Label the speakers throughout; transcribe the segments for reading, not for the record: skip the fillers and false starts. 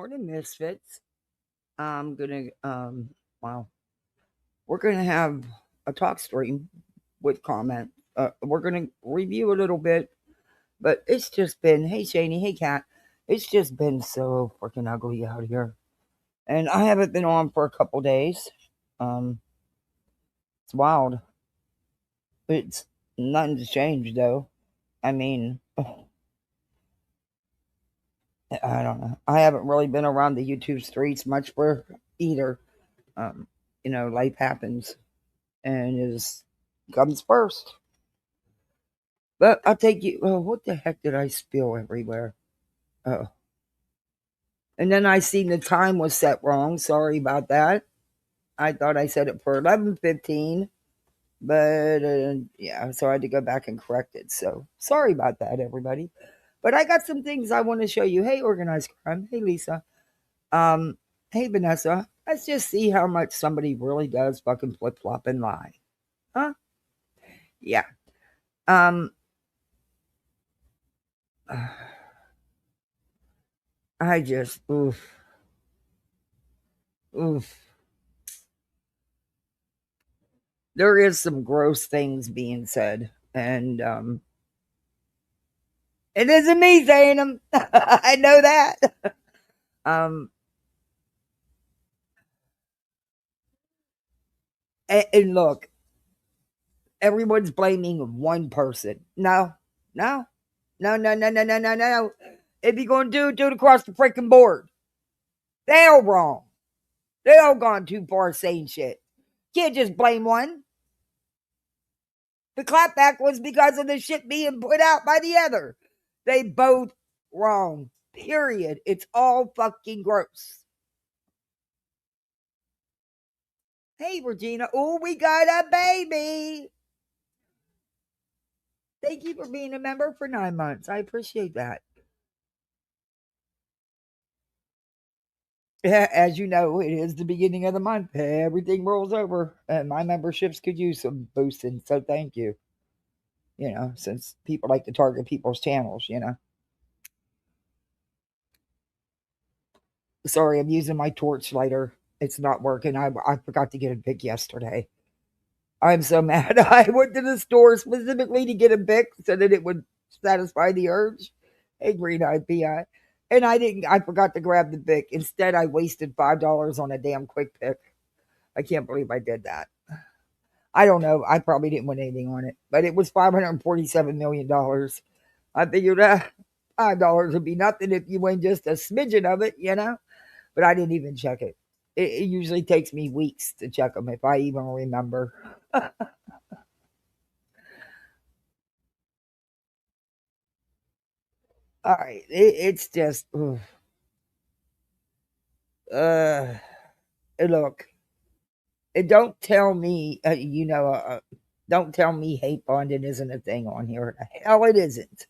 Speaker 1: morning, Misfits. I'm gonna wow. We're gonna have a talk stream with comment. We're gonna review a little bit, but it's just been hey Shani, hey Kat. It's just been so freaking ugly out here. And I haven't been on for a couple days. Um it's wild. It's nothing's changed though. I mean I don't know. I haven't really been around the YouTube streets much for either. Um, life happens and is comes first. But I'll take you. Oh, what the heck did I spill everywhere? Oh, and then I seen the time was set wrong. Sorry about that. I thought I set it for 11:15, but yeah, so I had to go back and correct it. So sorry about that, everybody. But I got some things I want to show you. Hey, organized crime. Hey, Lisa. Um, hey, Vanessa. Let's just see how much somebody really does fucking flip flop and lie, huh? Yeah. Um, I just oof. Oof. There is some gross things being said, and it isn't me saying them. I know that. Um, and look, everyone's blaming one person. No, no, no, no, no, no, no, no, no. If you're gonna do it across the freaking board. They all wrong. They all gone too far saying shit. Can't just blame one. The clapback was because of the shit being put out by the other. They both wrong. Period. It's all fucking gross. Hey, Regina. Oh, we got a baby. Thank you for being a member for 9 months. I appreciate that. Yeah, as you know, it is the beginning of the month. Everything rolls over, and my memberships could use some boosting. So thank you. Since people like to target people's channels. Sorry, I'm using my torch lighter. It's not working. I forgot to get a pick yesterday. I'm so mad. I went to the store specifically to get a Bic so that it would satisfy the urge. Hey, green eyed PI. And I didn't, I forgot to grab the Bic. Instead, I wasted $5 on a damn quick pick. I can't believe I did that. I don't know. I probably didn't win anything on it, but it was $547 million. I figured $5 would be nothing if you win just a smidgen of it. But I didn't even check it. It usually takes me weeks to check them if I even remember. All right, it's just look. Don't tell me don't tell me hate bonding isn't a thing on here. The hell it isn't.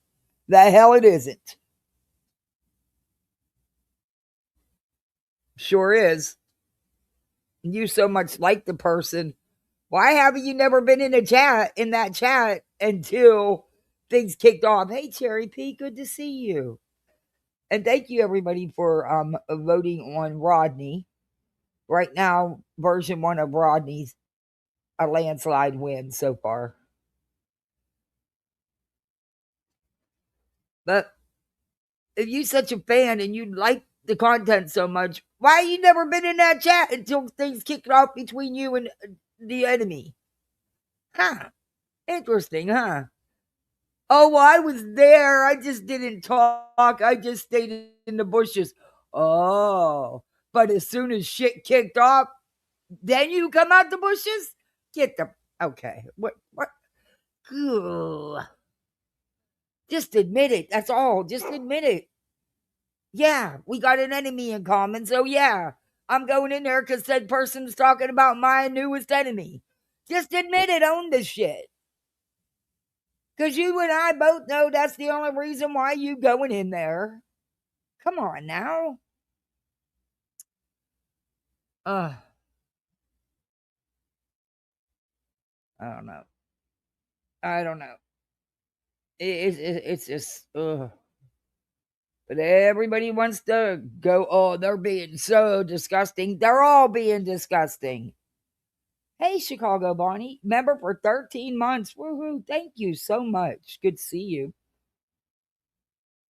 Speaker 1: The hell it isn't. Sure is. You so much like the person. Why haven't you never been in that chat until things kicked off? Hey Cherry P, good to see you. And thank you everybody for voting on Rodney. Right now, version 1 of Rodney's a landslide win so far. But if you such a fan and you like the content so much, why you never been in that chat until things kicked off between you and the enemy? Huh. Interesting, huh? Oh, well, I was there. I just didn't talk. I just stayed in the bushes. Oh. But as soon as shit kicked off, then you come out the bushes? Get the okay. What? Ugh. Just admit it. That's all. Just admit it. Yeah, we got an enemy in common, so yeah, I'm going in there because said person's talking about my newest enemy. Just admit it, own this shit. Because you and I both know that's the only reason why you going in there. Come on now. Uh, I don't know. I don't know. It's just, ugh. But everybody wants to go, oh, they're being so disgusting. They're all being disgusting. Hey, Chicago Bonnie, member for 13 months. Woohoo. Thank you so much. Good to see you.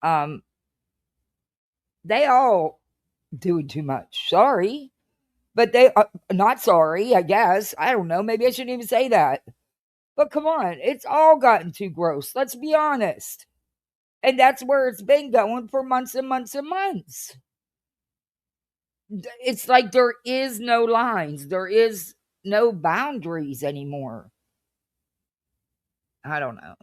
Speaker 1: Um, they all doing too much. Sorry. But they are not sorry, I guess. I don't know. Maybe I shouldn't even say that. But come on, it's all gotten too gross. Let's be honest. And that's where it's been going for months and months and months. It's like there is no lines, there is no boundaries anymore. I don't know.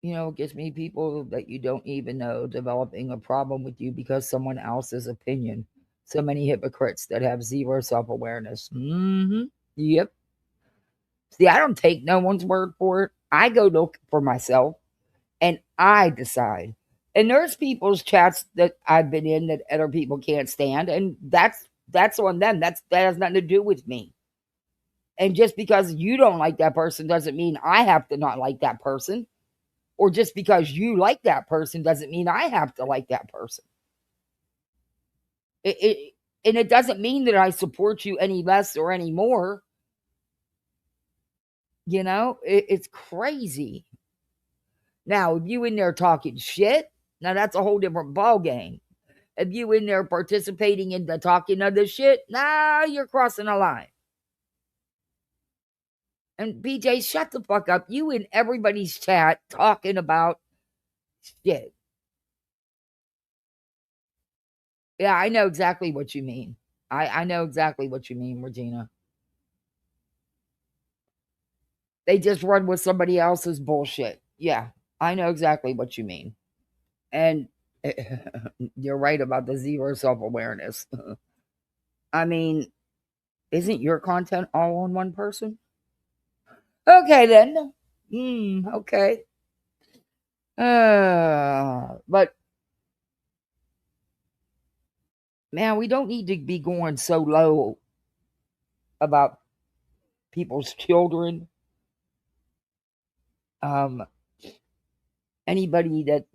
Speaker 1: It gets me people that you don't even know developing a problem with you because someone else's opinion. So many hypocrites that have zero self awareness. Yep. See, I don't take no one's word for it. I go look for myself and I decide. And there's people's chats that I've been in that other people can't stand, and that's on them. That has nothing to do with me. And just because you don't like that person doesn't mean I have to not like that person. Or just because you like that person doesn't mean I have to like that person. And it doesn't mean that I support you any less or any more. It's crazy. Now, if you in there talking shit, now that's a whole different ball game. If you in there participating in the talking of the shit, now you're crossing a line. And BJ, shut the fuck up. You in everybody's chat talking about shit. Yeah, I know exactly what you mean. I know exactly what you mean, Regina. They just run with somebody else's bullshit. Yeah, I know exactly what you mean. And you're right about the zero self awareness. I mean, isn't your content all on one person? Okay, then. Okay. But man, we don't need to be going so low about people's children. Um, Anybody that,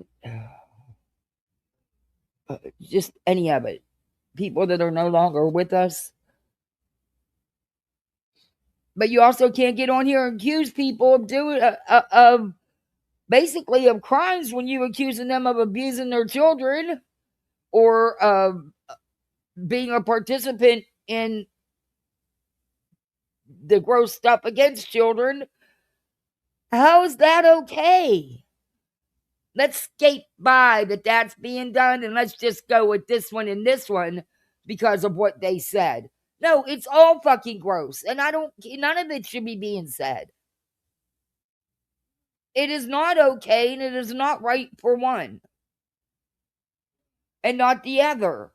Speaker 1: just any of it, people that are no longer with us. But you also can't get on here and accuse people of doing of basically of crimes when you accusing them of abusing their children or being a participant in the gross stuff against children. How is that okay? Let's skate by that that's being done and let's just go with this one and this one because of what they said. No, it's all fucking gross. And none of it should be being said. It is not okay and it is not right for one and not the other.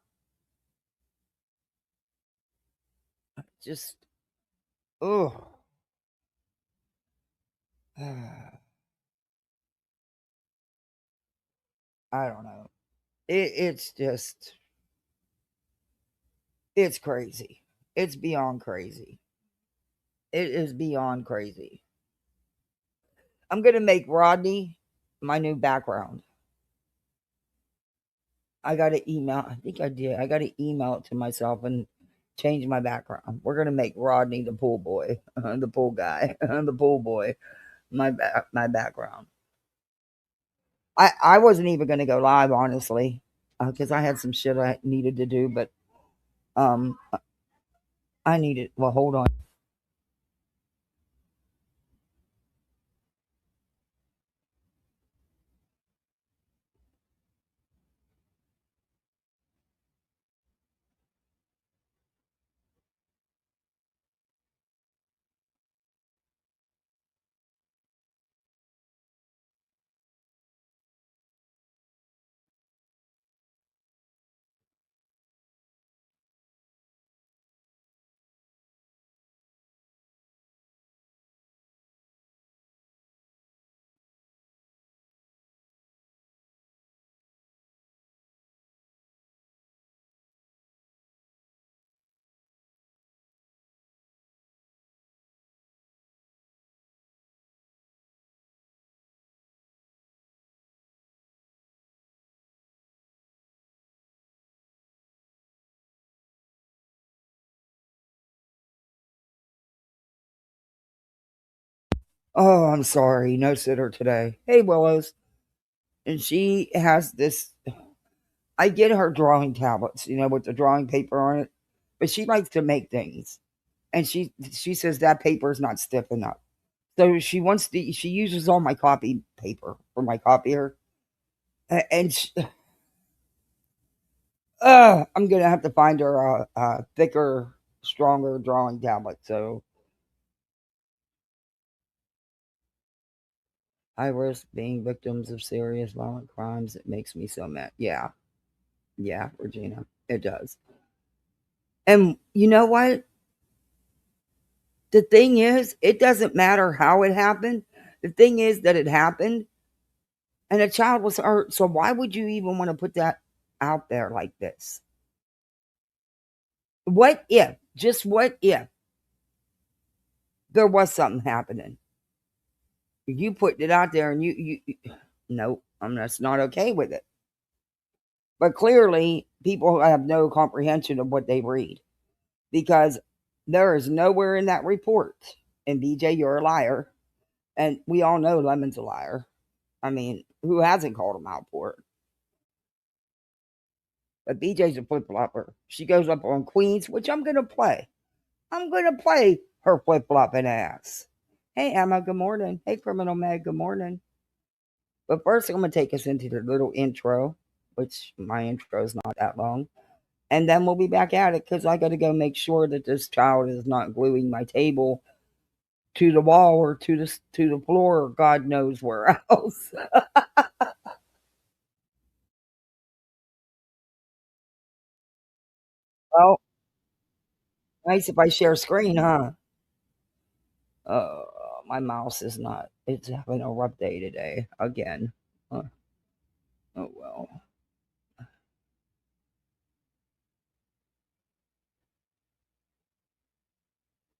Speaker 1: Just, oh, I don't know. It's just, it's crazy. It's beyond crazy. It is beyond crazy. I'm going to make Rodney my new background. I got to email. I think I did. I got to email it to myself and change my background. We're going to make Rodney the pool boy, the pool guy, the pool boy, my background. I wasn't even going to go live, honestly, because I had some shit I needed to do, but um, I needed. Well, hold on. Oh, I'm sorry, no sitter today. Hey, Willows. And she has this. I get her drawing tablets, with the drawing paper on it, but she likes to make things, and she says that paper is not stiff enough. So she uses all my copy paper for my copier, and I'm gonna have to find her a thicker, stronger drawing tablet. So I risk being victims of serious violent crimes. It makes me so mad. Yeah, yeah, Regina, it does. And you know what? The thing is, it doesn't matter how it happened. The thing is that it happened, and a child was hurt. So why would you even want to put that out there like this? What if? Just what if there was something happening? You put it out there, and no, I'm just not okay with it. But clearly, people have no comprehension of what they read, because there is nowhere in that report. And BJ, you're a liar, and we all know Lemon's a liar. I mean, who hasn't called him out for it? But BJ's a flip flopper. She goes up on Queens, which I'm gonna play. I'm gonna play her flip flopping ass. Hey Emma, good morning. Hey Criminal Meg, good morning. But first, I'm gonna take us into the little intro, which my intro is not that long, and then we'll be back at it because I got to go make sure that this child is not gluing my table to the wall or to the floor or God knows where else. Well, nice if I share screen, huh? Uh, my mouse is not. It's having a rough day today again. Uh, oh well.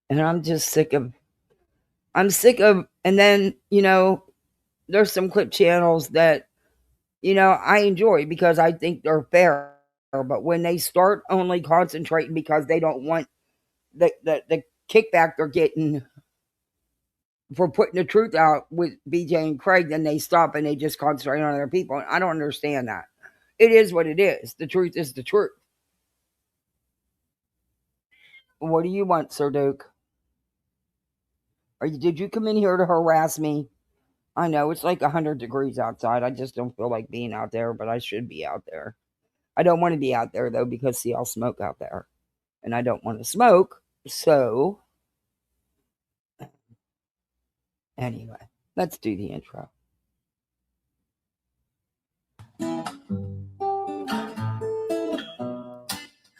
Speaker 1: And I'm just sick of. I'm sick of. And then there's some clip channels that I enjoy because I think they're fair. But when they start only concentrating because they don't want the kickback they're getting for putting the truth out with BJ and Craig, then they stop and they just concentrate on other people. And I don't understand that. It is what it is. The truth is the truth. What do you want, Sir Duke? Did you come in here to harass me? I know it's like 100 degrees outside. I just don't feel like being out there, but I should be out there. I don't want to be out there though because see, I'll smoke out there, and I don't want to smoke. So anyway, let's do the intro.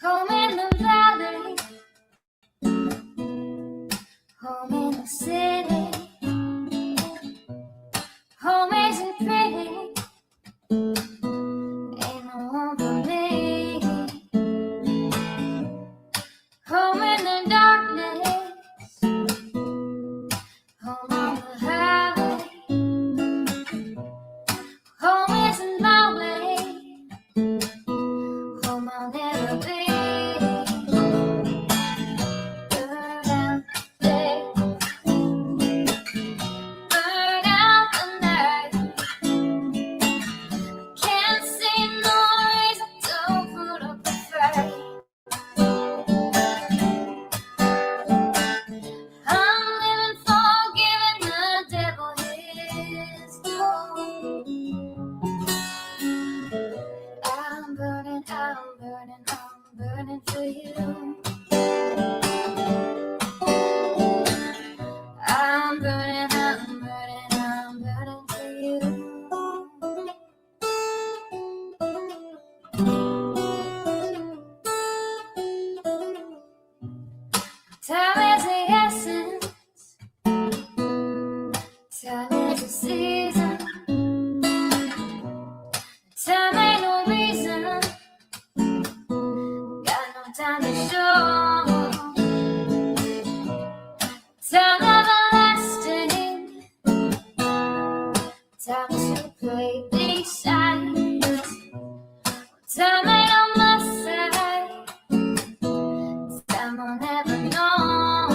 Speaker 1: Home in the valley, home in the city, home isn't pretty, ain't no home for me. Home in the darkness, home on the highway, home isn't my way, home I'll never be. Burning for you. I'm burning for you. Time is the essence. Time is the season. Time ain't no reason. Got no time to show. Time everlasting. Time to play these sides. Time ain't on my side. Time will never know.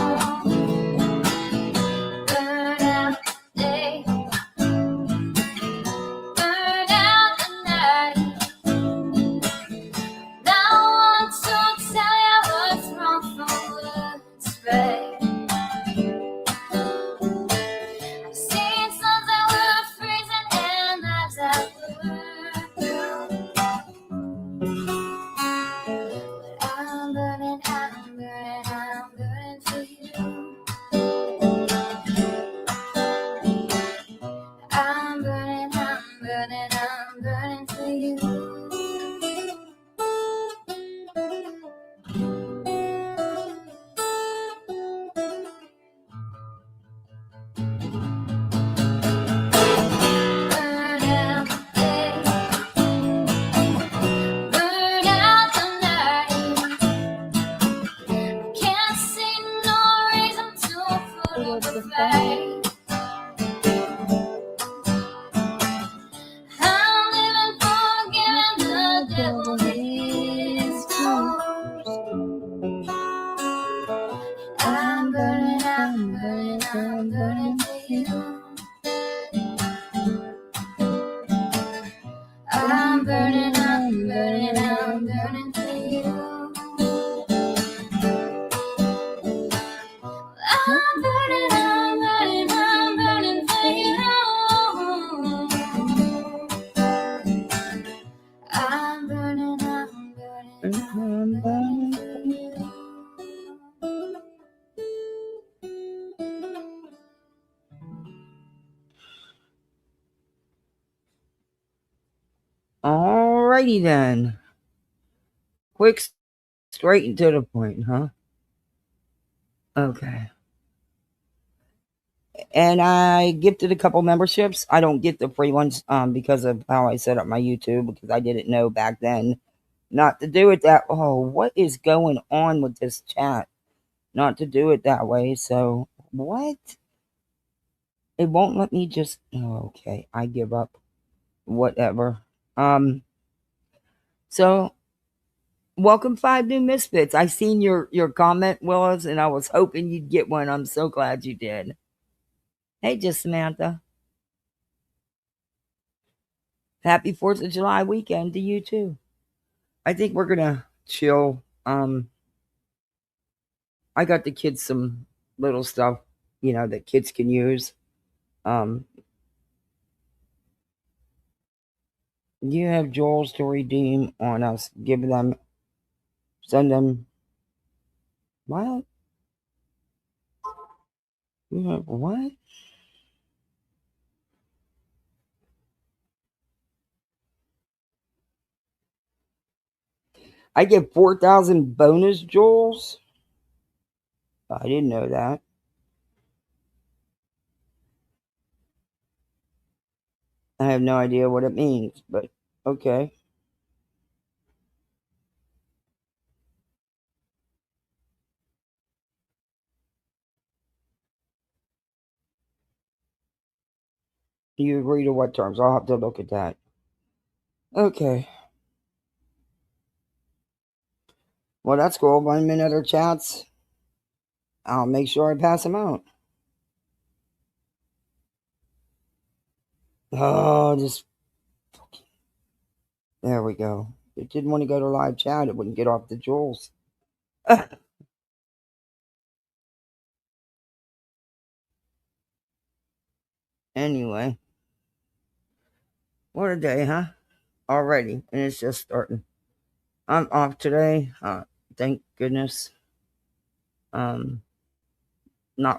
Speaker 1: Alrighty then. Quick, straight and to the point, huh? Okay. And I gifted a couple memberships. I don't get the free ones because of how I set up my YouTube, because I didn't know back then not to do it that. Oh, what is going on with this chat? Not to do it that way. So what? It won't let me just. Oh, okay, I give up. Whatever. So welcome 5 new misfits. I seen your comment, Willis, and I was hoping you'd get one. I'm so glad you did. Hey, just Samantha. Happy 4th of July weekend to you too. I think we're gonna chill. I got the kids some little stuff, that kids can use. You have jewels to redeem on us. Send them. What? You have what? I get 4,000 bonus jewels. I didn't know that. I have no idea what it means, but okay. You agree to what terms? I'll have to look at that. Okay. Well, that's cool. If I'm in other chats, I'll make sure I pass them out. Oh, just. There we go. It didn't want to go to live chat. It wouldn't get off the jewels. Anyway. What a day, huh? Already. And it's just starting. I'm off today. Thank goodness. Not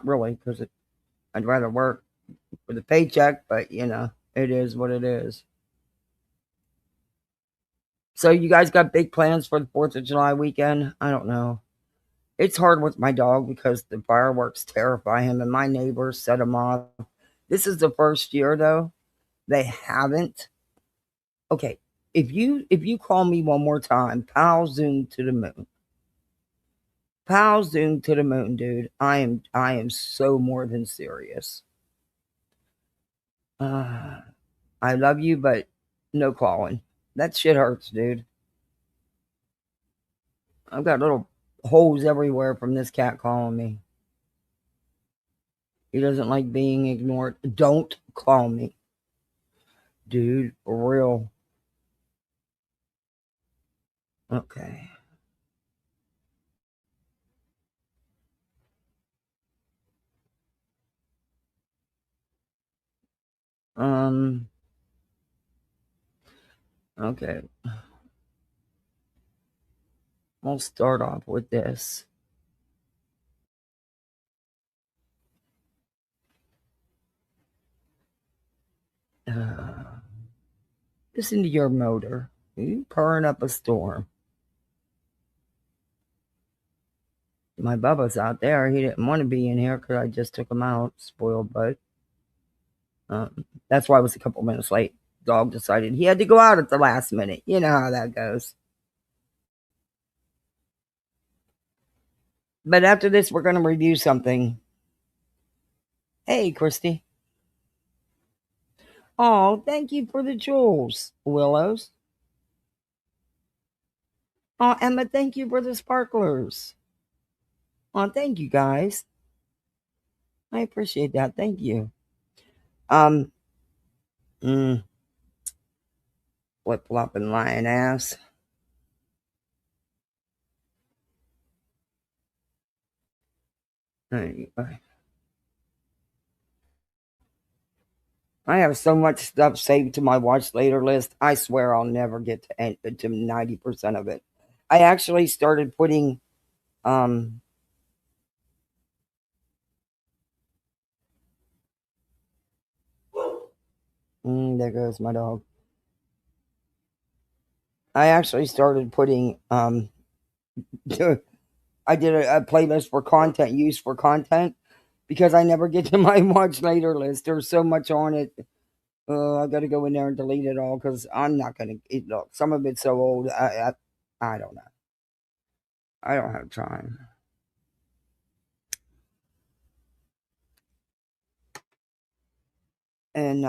Speaker 1: really, because I'd rather work for the paycheck, but it is what it is. So you guys got big plans for the 4th of July weekend? I don't know. It's hard with my dog because the fireworks terrify him, and my neighbors set him off. This is the first year though. They haven't. Okay, if you call me one more time, pal zoom to the moon. Pal zoom to the moon, dude. I am so more than serious. I love you, but no calling. That shit hurts, dude. I've got little holes everywhere from this cat calling me. He doesn't like being ignored. Don't call me. Dude, for real. Okay. Um, okay. We'll start off with this. Listen to your motor. You purring up a storm. My Bubba's out there. He didn't want to be in here because I just took him out. Spoiled butt. That's why I was a couple minutes late. Dog decided he had to go out at the last minute. You know how that goes. But after this, we're going to review something. Hey, Christy. Oh, thank you for the jewels, Willows. Oh, Emma, thank you for the sparklers. Oh, thank you guys. I appreciate that. Thank you. Um, Flip flopping lion ass. Anyway. I have so much stuff saved to my watch later list. I swear I'll never get to 90% of it. I actually started putting um there goes my dog. I actually started putting I did a playlist for content use for content because I never get to my watch later list. There's so much on it. I got to go in there and delete it all because I'm not gonna. Look, some of it's so old. I don't know. I don't have time. And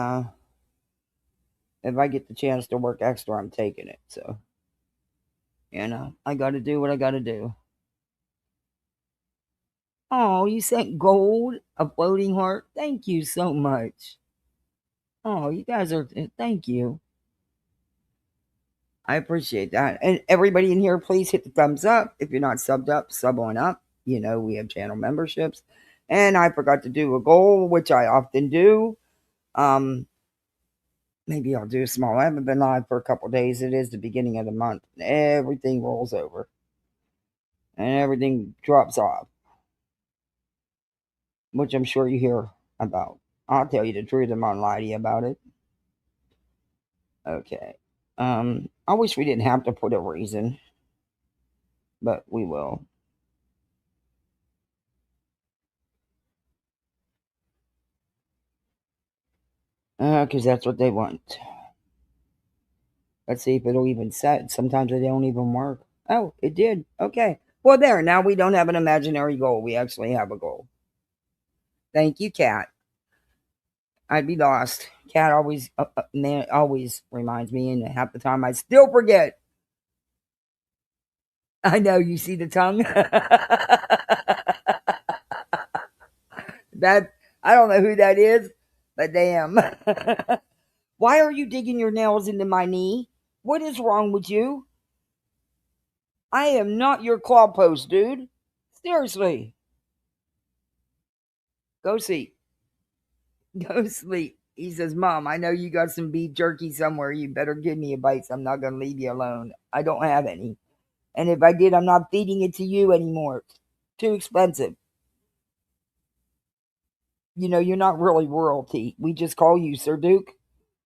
Speaker 1: if I get the chance to work extra, I'm taking it. So I got to do what I got to do. Oh, you sent gold, a floating heart. Thank you so much. Oh, you guys are. Thank you. I appreciate that. And everybody in here, please hit the thumbs up. If you're not subbed up, sub on up. We have channel memberships. And I forgot to do a goal, which I often do. Um, Maybe I'll do a small. I haven't been live for a couple days. It is the beginning of the month. Everything rolls over and everything drops off, which I'm sure you hear about. I'll tell you the truth. I'm not lying to you about it. Okay. I wish we didn't have to put a reason, but we will. Because that's what they want. Let's see if it'll even set. Sometimes they don't even work. Oh, it did. Okay. Well, there. Now we don't have an imaginary goal. We actually have a goal. Thank you, Kat. I'd be lost. Kat always, man, always reminds me, and half the time I still forget. I know you see the tongue. That I don't know who that is, but damn. Why are you digging your nails into my knee? What is wrong with you? I am not your claw post, dude. Seriously. Go sleep. Go sleep. He says, Mom, I know you got some beef jerky somewhere. You better give me a bite. So I'm not going to leave you alone. I don't have any. And if I did, I'm not feeding it to you anymore. It's too expensive. You're not really royalty. We just call you Sir Duke.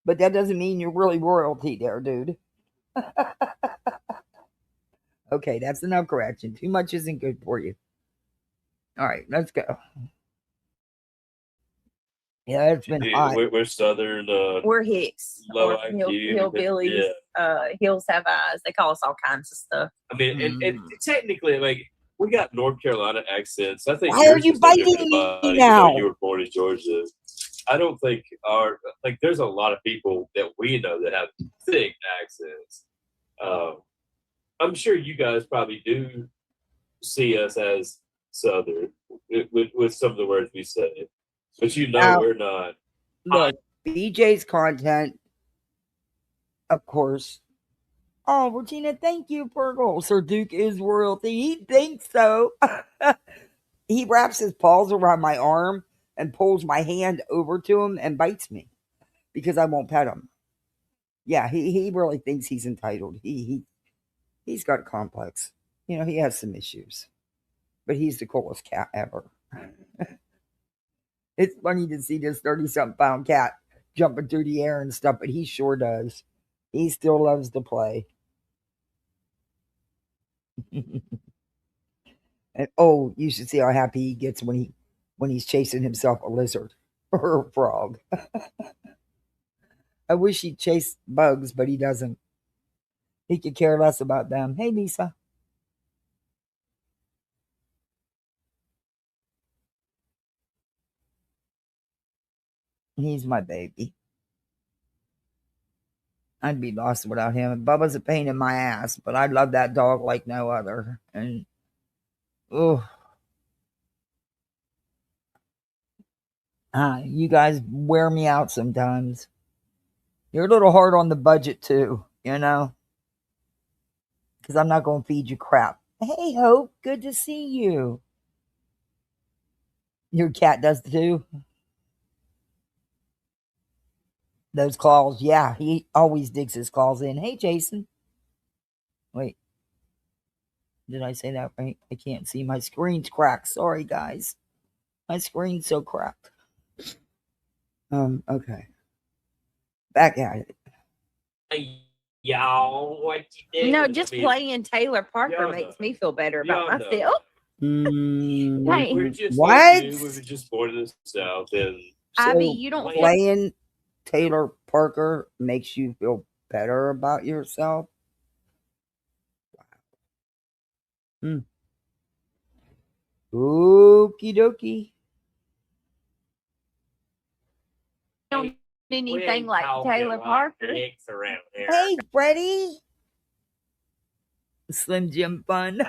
Speaker 1: But that doesn't mean you're really royalty there, dude. Okay, that's enough correction. Too much isn't good for you. All right, let's go. Yeah, it's been hot.
Speaker 2: We're Southern.
Speaker 3: We're Hicks
Speaker 2: low
Speaker 3: or
Speaker 2: IQ.
Speaker 3: hillbillies.
Speaker 2: Yeah.
Speaker 3: Hills have eyes. They call us all kinds of stuff.
Speaker 2: I mean, and technically, like, we got North Carolina accents. I think
Speaker 1: Why are you biting me now?
Speaker 2: You were born in Georgia. I don't think there's a lot of people that we know that have thick accents. I'm sure you guys probably do see us as Southern with some of the words we say, but we're not.
Speaker 1: Look, BJ's content, of course. Oh, Regina, thank you, Purgle. Sir Duke is royalty. He thinks so. He wraps his paws around my arm and pulls my hand over to him and bites me because I won't pet him. Yeah, he really thinks he's entitled. He's got a complex. He has some issues, but he's the coolest cat ever. It's funny to see this 30-something pound cat jumping through the air and stuff, but he sure does. He still loves to play. And oh, you should see how happy he gets when he's chasing himself a lizard or a frog. I wish he'd chase bugs, but he doesn't. He could care less about them. Hey, Lisa. He's my baby. I'd be lost without him. Bubba's a pain in my ass, but I love that dog like no other. And oh, you guys wear me out sometimes. You're a little hard on the budget too, because I'm not going to feed you crap. Hey, Hope, good to see you. Your cat does too. Those claws, yeah, he always digs his claws in. Hey, Jason. Wait. Did I say that right? I can't see. My screen's cracked. Sorry, guys. My screen's so cracked. Okay. Back at it.
Speaker 2: Hey, y'all, what you doing?
Speaker 3: No, just playing Taylor Parker makes me feel better about myself.
Speaker 2: We were just
Speaker 1: what?
Speaker 2: like you. We were just born in the South, and
Speaker 3: Abby, you don't feel
Speaker 1: playing Taylor Parker makes you feel better about yourself. Wow. Okie dokie.
Speaker 3: anything like Taylor Parker.
Speaker 1: Hey, Freddie. Slim Jim fun.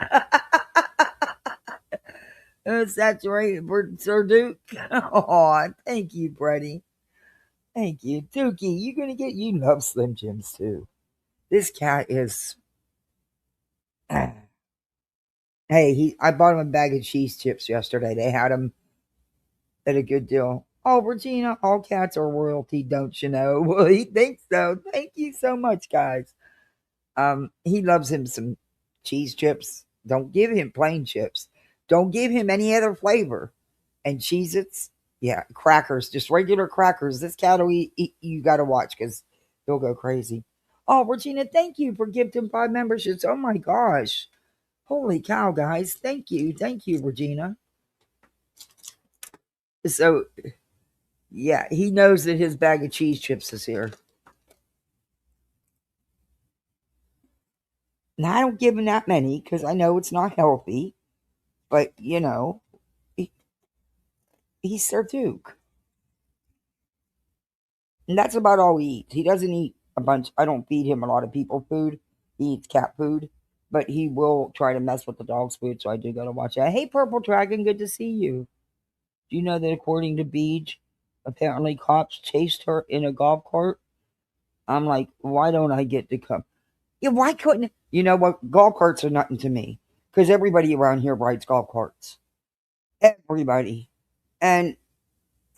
Speaker 1: Saturated for Sir Duke. Oh, thank you, Freddie. Thank you. Dookie, you love Slim Jims too. This cat is. Hey, I bought him a bag of cheese chips yesterday. They had them at a good deal. Oh, Regina, all cats are royalty, don't you know? Well, he thinks so. Thank you so much, guys. He loves him some cheese chips. Don't give him plain chips. Don't give him any other flavor. And Cheez-Its, yeah, crackers, just regular crackers. This cat will eat, you got to watch because he'll go crazy. Oh, Regina, thank you for gifting 5 memberships. Oh my gosh. Holy cow, guys. Thank you. Thank you, Regina. So, yeah, he knows that his bag of cheese chips is here. Now, I don't give him that many because I know it's not healthy. But, he's Sir Duke. And that's about all he eats. He doesn't eat a bunch. I don't feed him a lot of people food. He eats cat food. But he will try to mess with the dog's food, so I do got to watch that. Hey, Purple Dragon, good to see you. Do you know that according to Beej, apparently cops chased her in a golf cart? I'm like, why don't I get to come? Yeah, why couldn't... You know what? Golf carts are nothing to me. Because everybody around here rides golf carts. Everybody. And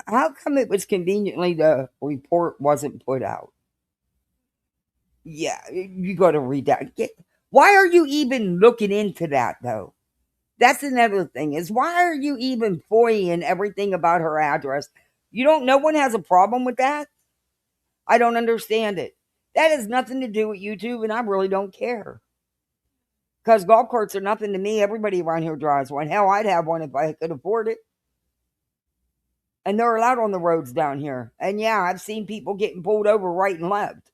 Speaker 1: how come it was conveniently the report wasn't put out? Yeah, you got to read that. Why are you even looking into that, though? That's another thing, is why are you even foying everything about her address? No one has a problem with that? I don't understand it. That has nothing to do with YouTube, and I really don't care. Because golf carts are nothing to me. Everybody around here drives one. Hell, I'd have one if I could afford it. And they're allowed on the roads down here. And yeah, I've seen people getting pulled over right and left.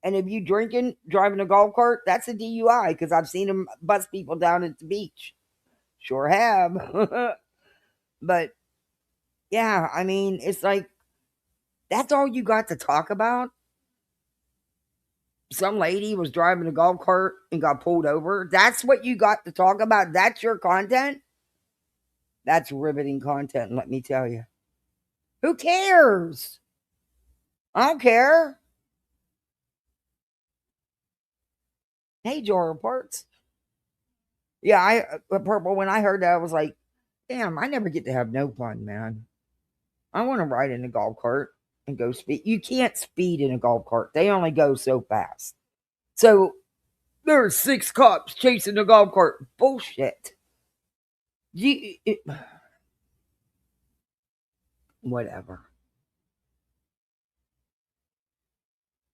Speaker 1: And if you drinking, driving a golf cart, that's a DUI because I've seen them bust people down at the beach. Sure have. But yeah, I mean, it's like, that's all you got to talk about? Some lady was driving a golf cart and got pulled over. That's what you got to talk about? That's your content? That's riveting content, let me tell you. Who cares? I don't care. Hey, Jar Parts. Yeah, Purple, when I heard that, I was like, damn, I never get to have no fun, man. I want to ride in a golf cart and go speed. You can't speed in a golf cart. They only go so fast. So there's 6 cops chasing a golf cart. Bullshit. Whatever.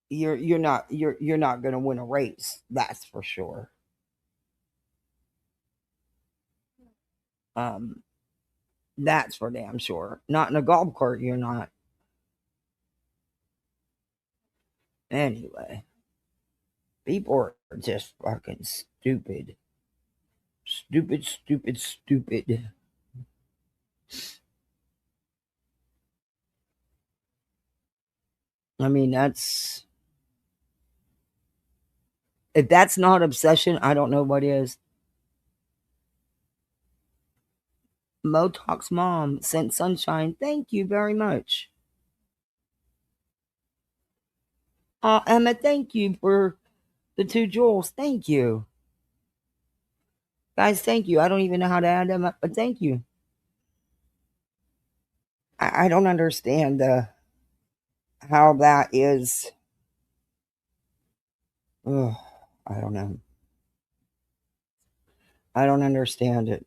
Speaker 1: You're not going to win a race. That's for sure. That's for damn sure. Not in a golf cart, you're not. Anyway, people are just fucking stupid. Stupid. I mean, if that's not obsession, I don't know what is. Motox mom sent sunshine. Thank you very much. Emma, thank you for the 2 jewels. Thank you. Guys, thank you. I don't even know how to add them up, but thank you. I don't understand how that is. I don't know. I don't understand it.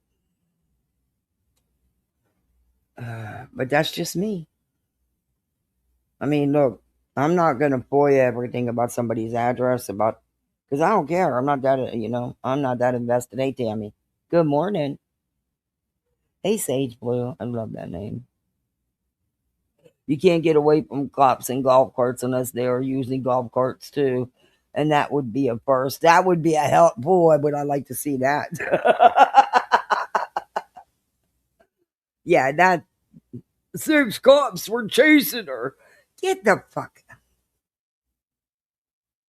Speaker 1: But that's just me. I mean, look, I'm not going to FOIA everything about somebody's address, because I don't care. I'm not that, I'm not that invested. Hey, Tammy. Good morning. Hey, Sage Blue. I love that name. You can't get away from cops and golf carts unless they are using golf carts too. And that would be a first. That would be a help. Boy, would I like to see that. Yeah, that 6 cops were chasing her. Get the fuck.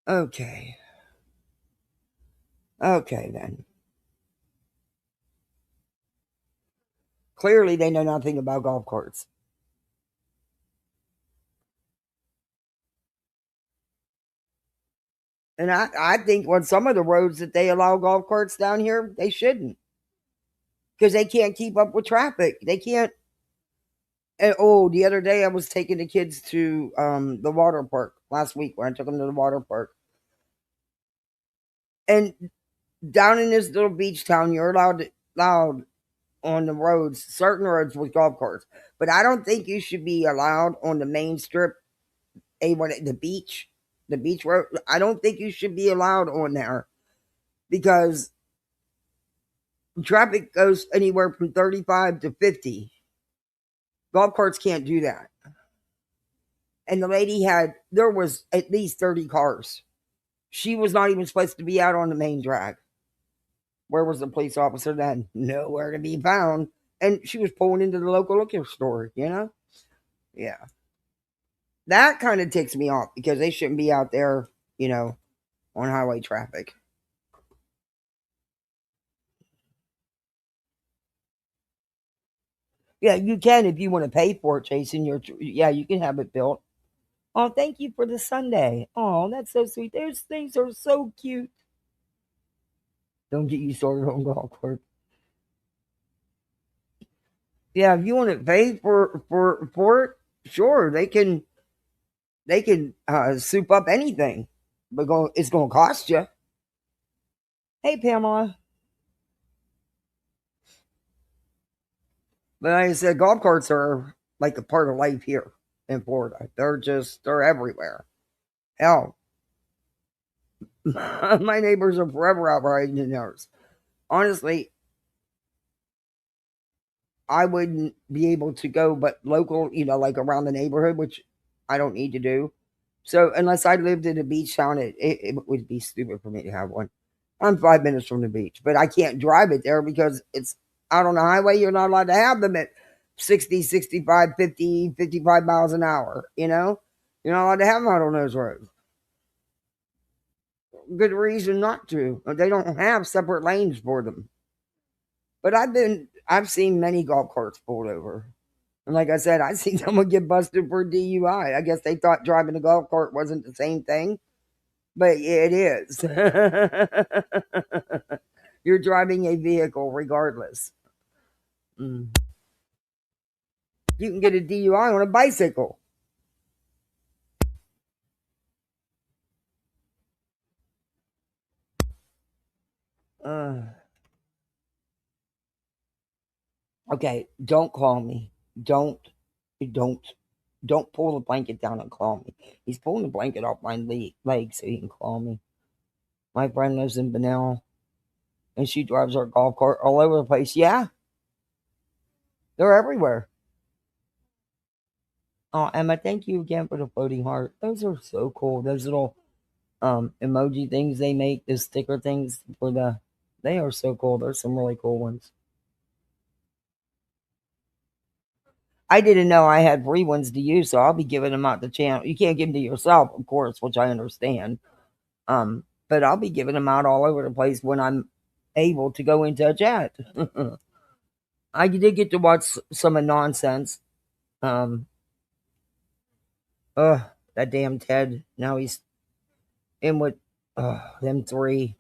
Speaker 1: Okay. Okay, then. Clearly, they know nothing about golf carts. And I think on some of the roads that they allow golf carts down here, they shouldn't. Because they can't keep up with traffic. They can't. And, the other day I was taking the kids to the water park last week when I took them to the water park. And down in this little beach town, you're allowed on the roads, certain roads with golf carts. But I don't think you should be allowed on the main strip, the beach road. I don't think you should be allowed on there because traffic goes anywhere from 35 to 50. Golf carts can't do that. And the lady there was at least 30 cars. She was not even supposed to be out on the main drag. Where was the police officer then? Nowhere to be found. And she was pulling into the local liquor store, Yeah. That kind of ticks me off because they shouldn't be out there, on highway traffic. Yeah, you can if you want to pay for it, Jason. You can have it built. Oh, thank you for the Sunday. Oh, that's so sweet. Those things are so cute. Don't get you started on golf cart. Yeah, if you want to pay for it, sure, they can soup up anything, but it's going to cost you. Hey, Pamela. But like I said, golf carts are like a part of life here in Florida. They're everywhere. Hell, my neighbors are forever out riding in theirs. Honestly, I wouldn't be able to go but local, like around the neighborhood, which I don't need to do. So unless I lived in a beach town, it would be stupid for me to have one. I'm 5 minutes from the beach, but I can't drive it there because it's out on the highway. You're not allowed to have them at 60, 65, 50, 55 miles an hour, You're not allowed to have them out on those roads. Good reason not to. They don't have separate lanes for them. But I've seen many golf carts pulled over. And like I said, I seen someone get busted for DUI. I guess they thought driving a golf cart wasn't the same thing. But it is. You're driving a vehicle regardless. You can get a DUI on a bicycle. Okay, don't call me. Don't pull the blanket down and call me. He's pulling the blanket off my leg so he can call me. My friend lives in Benell, and she drives her golf cart all over the place. Yeah, they're everywhere. Oh, Emma, thank you again for the floating heart. Those are so cool. Those little emoji things they make, the sticker things they are so cool. There's some really cool ones. I didn't know I had free ones to use, so I'll be giving them out the channel. You can't give them to yourself, of course, which I understand. But I'll be giving them out all over the place when I'm able to go into a chat. I did get to watch some of nonsense. That damn Ted. Now he's in with them three.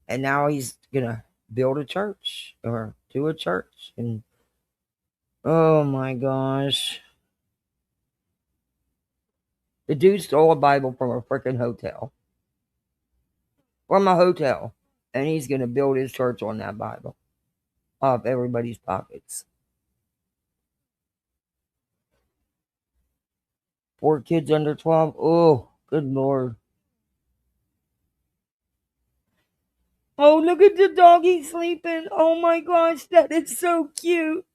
Speaker 1: And now he's gonna build a church or do a church. And oh my gosh. The dude stole a Bible from a freaking hotel. From a hotel. And he's going to build his church on that Bible off everybody's pockets. 4 kids under 12. Oh, good Lord. Oh, look at the doggy sleeping. Oh my gosh, that is so cute.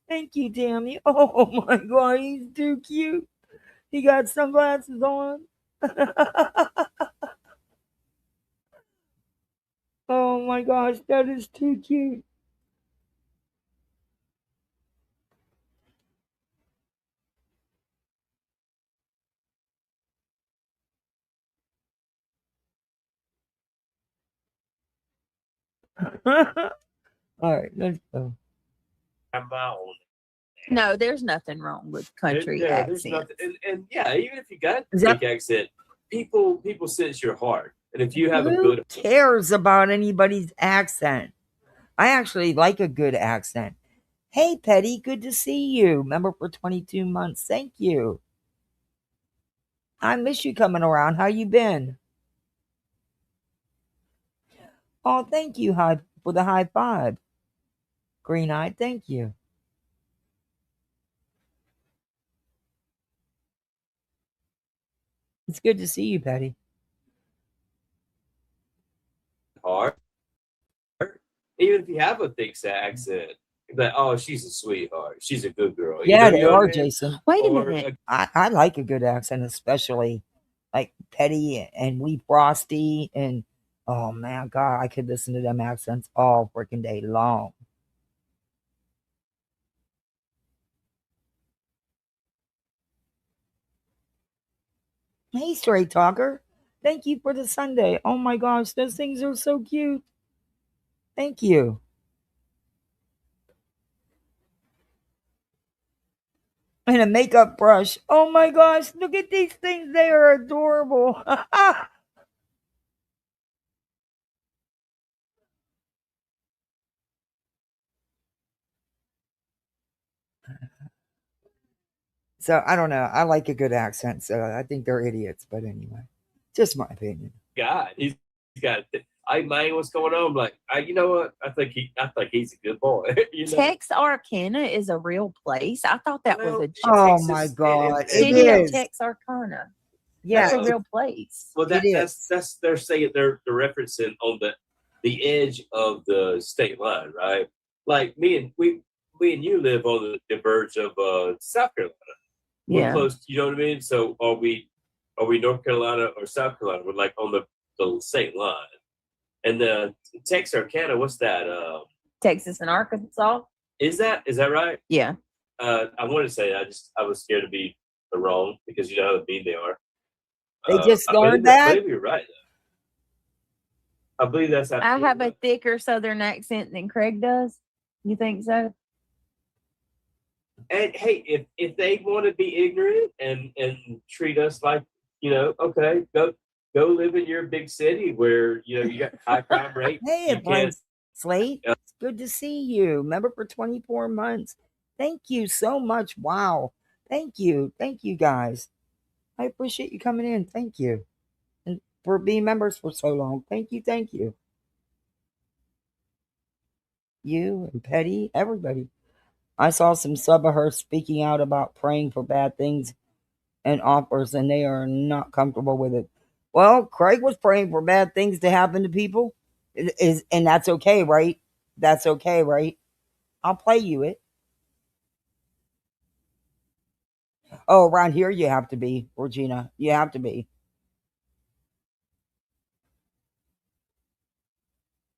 Speaker 1: Thank you, Tammy. Oh my God, he's too cute. He got sunglasses on. Oh my gosh, that is too cute. All right, let's go.
Speaker 3: No, there's nothing wrong with country
Speaker 2: There's
Speaker 3: accents.
Speaker 2: nothing, and yeah, even if you got a thick accent, people sense your heart, and if you have a
Speaker 1: Who
Speaker 2: good
Speaker 1: cares about anybody's accent? I actually like a good accent. Hey, Petty, good to see you. Member for 22 months. Thank you. I miss you coming around. How you been? Oh, thank you, for the high five. Green Eye, thank you. It's good to see you, Patty.
Speaker 2: heart, even if you have a thick accent, like, oh, she's a sweetheart, she's a good girl.
Speaker 1: Yeah, they
Speaker 2: what
Speaker 1: are,
Speaker 2: I mean?
Speaker 1: Jason.
Speaker 3: Wait a minute.
Speaker 1: I like a good accent, especially like Petty and Wee Frosty. And oh man, God, I could listen to them accents all freaking day long. Hey, Straight Talker. Thank you for the Sunday. Oh my gosh, those things are so cute. Thank you. And a makeup brush. Oh my gosh, look at these things. They are adorable. So I don't know. I like a good accent, so I think they're idiots. But anyway, just my opinion.
Speaker 2: God, he's got. I mind what's going on. I'm like, you know what? I think he's a good boy. You know?
Speaker 3: Texarkana is a real place. I thought that was a
Speaker 1: Oh my God, it
Speaker 3: city of
Speaker 1: is.
Speaker 3: Texarkana.
Speaker 1: Yeah,
Speaker 3: That's a real place.
Speaker 2: Well, that's they're saying they're referencing on the edge of the state line, right? Like me and you live on the verge of South Carolina. We're close. You know what I mean? So are we North Carolina or South Carolina? We're like on the state line. And the Texarkana, what's that?
Speaker 3: Texas and Arkansas.
Speaker 2: Is that right?
Speaker 3: Yeah.
Speaker 2: I wanted to say I was scared to be wrong because you know how mean they are.
Speaker 1: They just learned that.
Speaker 2: I believe you're right. I believe that's.
Speaker 3: I have a thicker Southern accent than Craig does. You think so?
Speaker 2: And hey, if they want to be ignorant and treat us like, you know, okay, go live in your big city where you got high crime rate.
Speaker 1: Hey, Slate, it's good to see you. Member for 24 months. Thank you so much. Wow. Thank you guys. I appreciate you coming in. Thank you, and for being members for so long. Thank you. You and Petty, everybody. I saw some sub of her speaking out about praying for bad things and offers, and they are not comfortable with it. Well, Craig was praying for bad things to happen to people, and that's okay, right? That's okay, right? I'll play you it. Oh, around here you have to be, Regina. You have to be.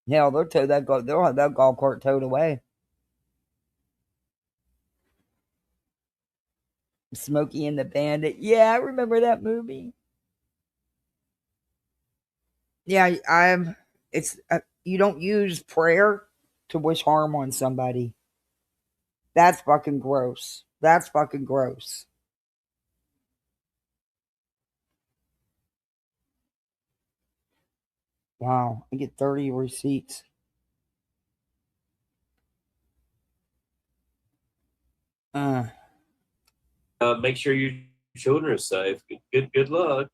Speaker 1: Hell, they'll have that golf cart towed away. Smokey and the Bandit. Yeah, I remember that movie. Yeah, it's you don't use prayer to wish harm on somebody. That's fucking gross. That's fucking gross. Wow, I get 30 receipts.
Speaker 2: Make sure your children are safe. Good luck.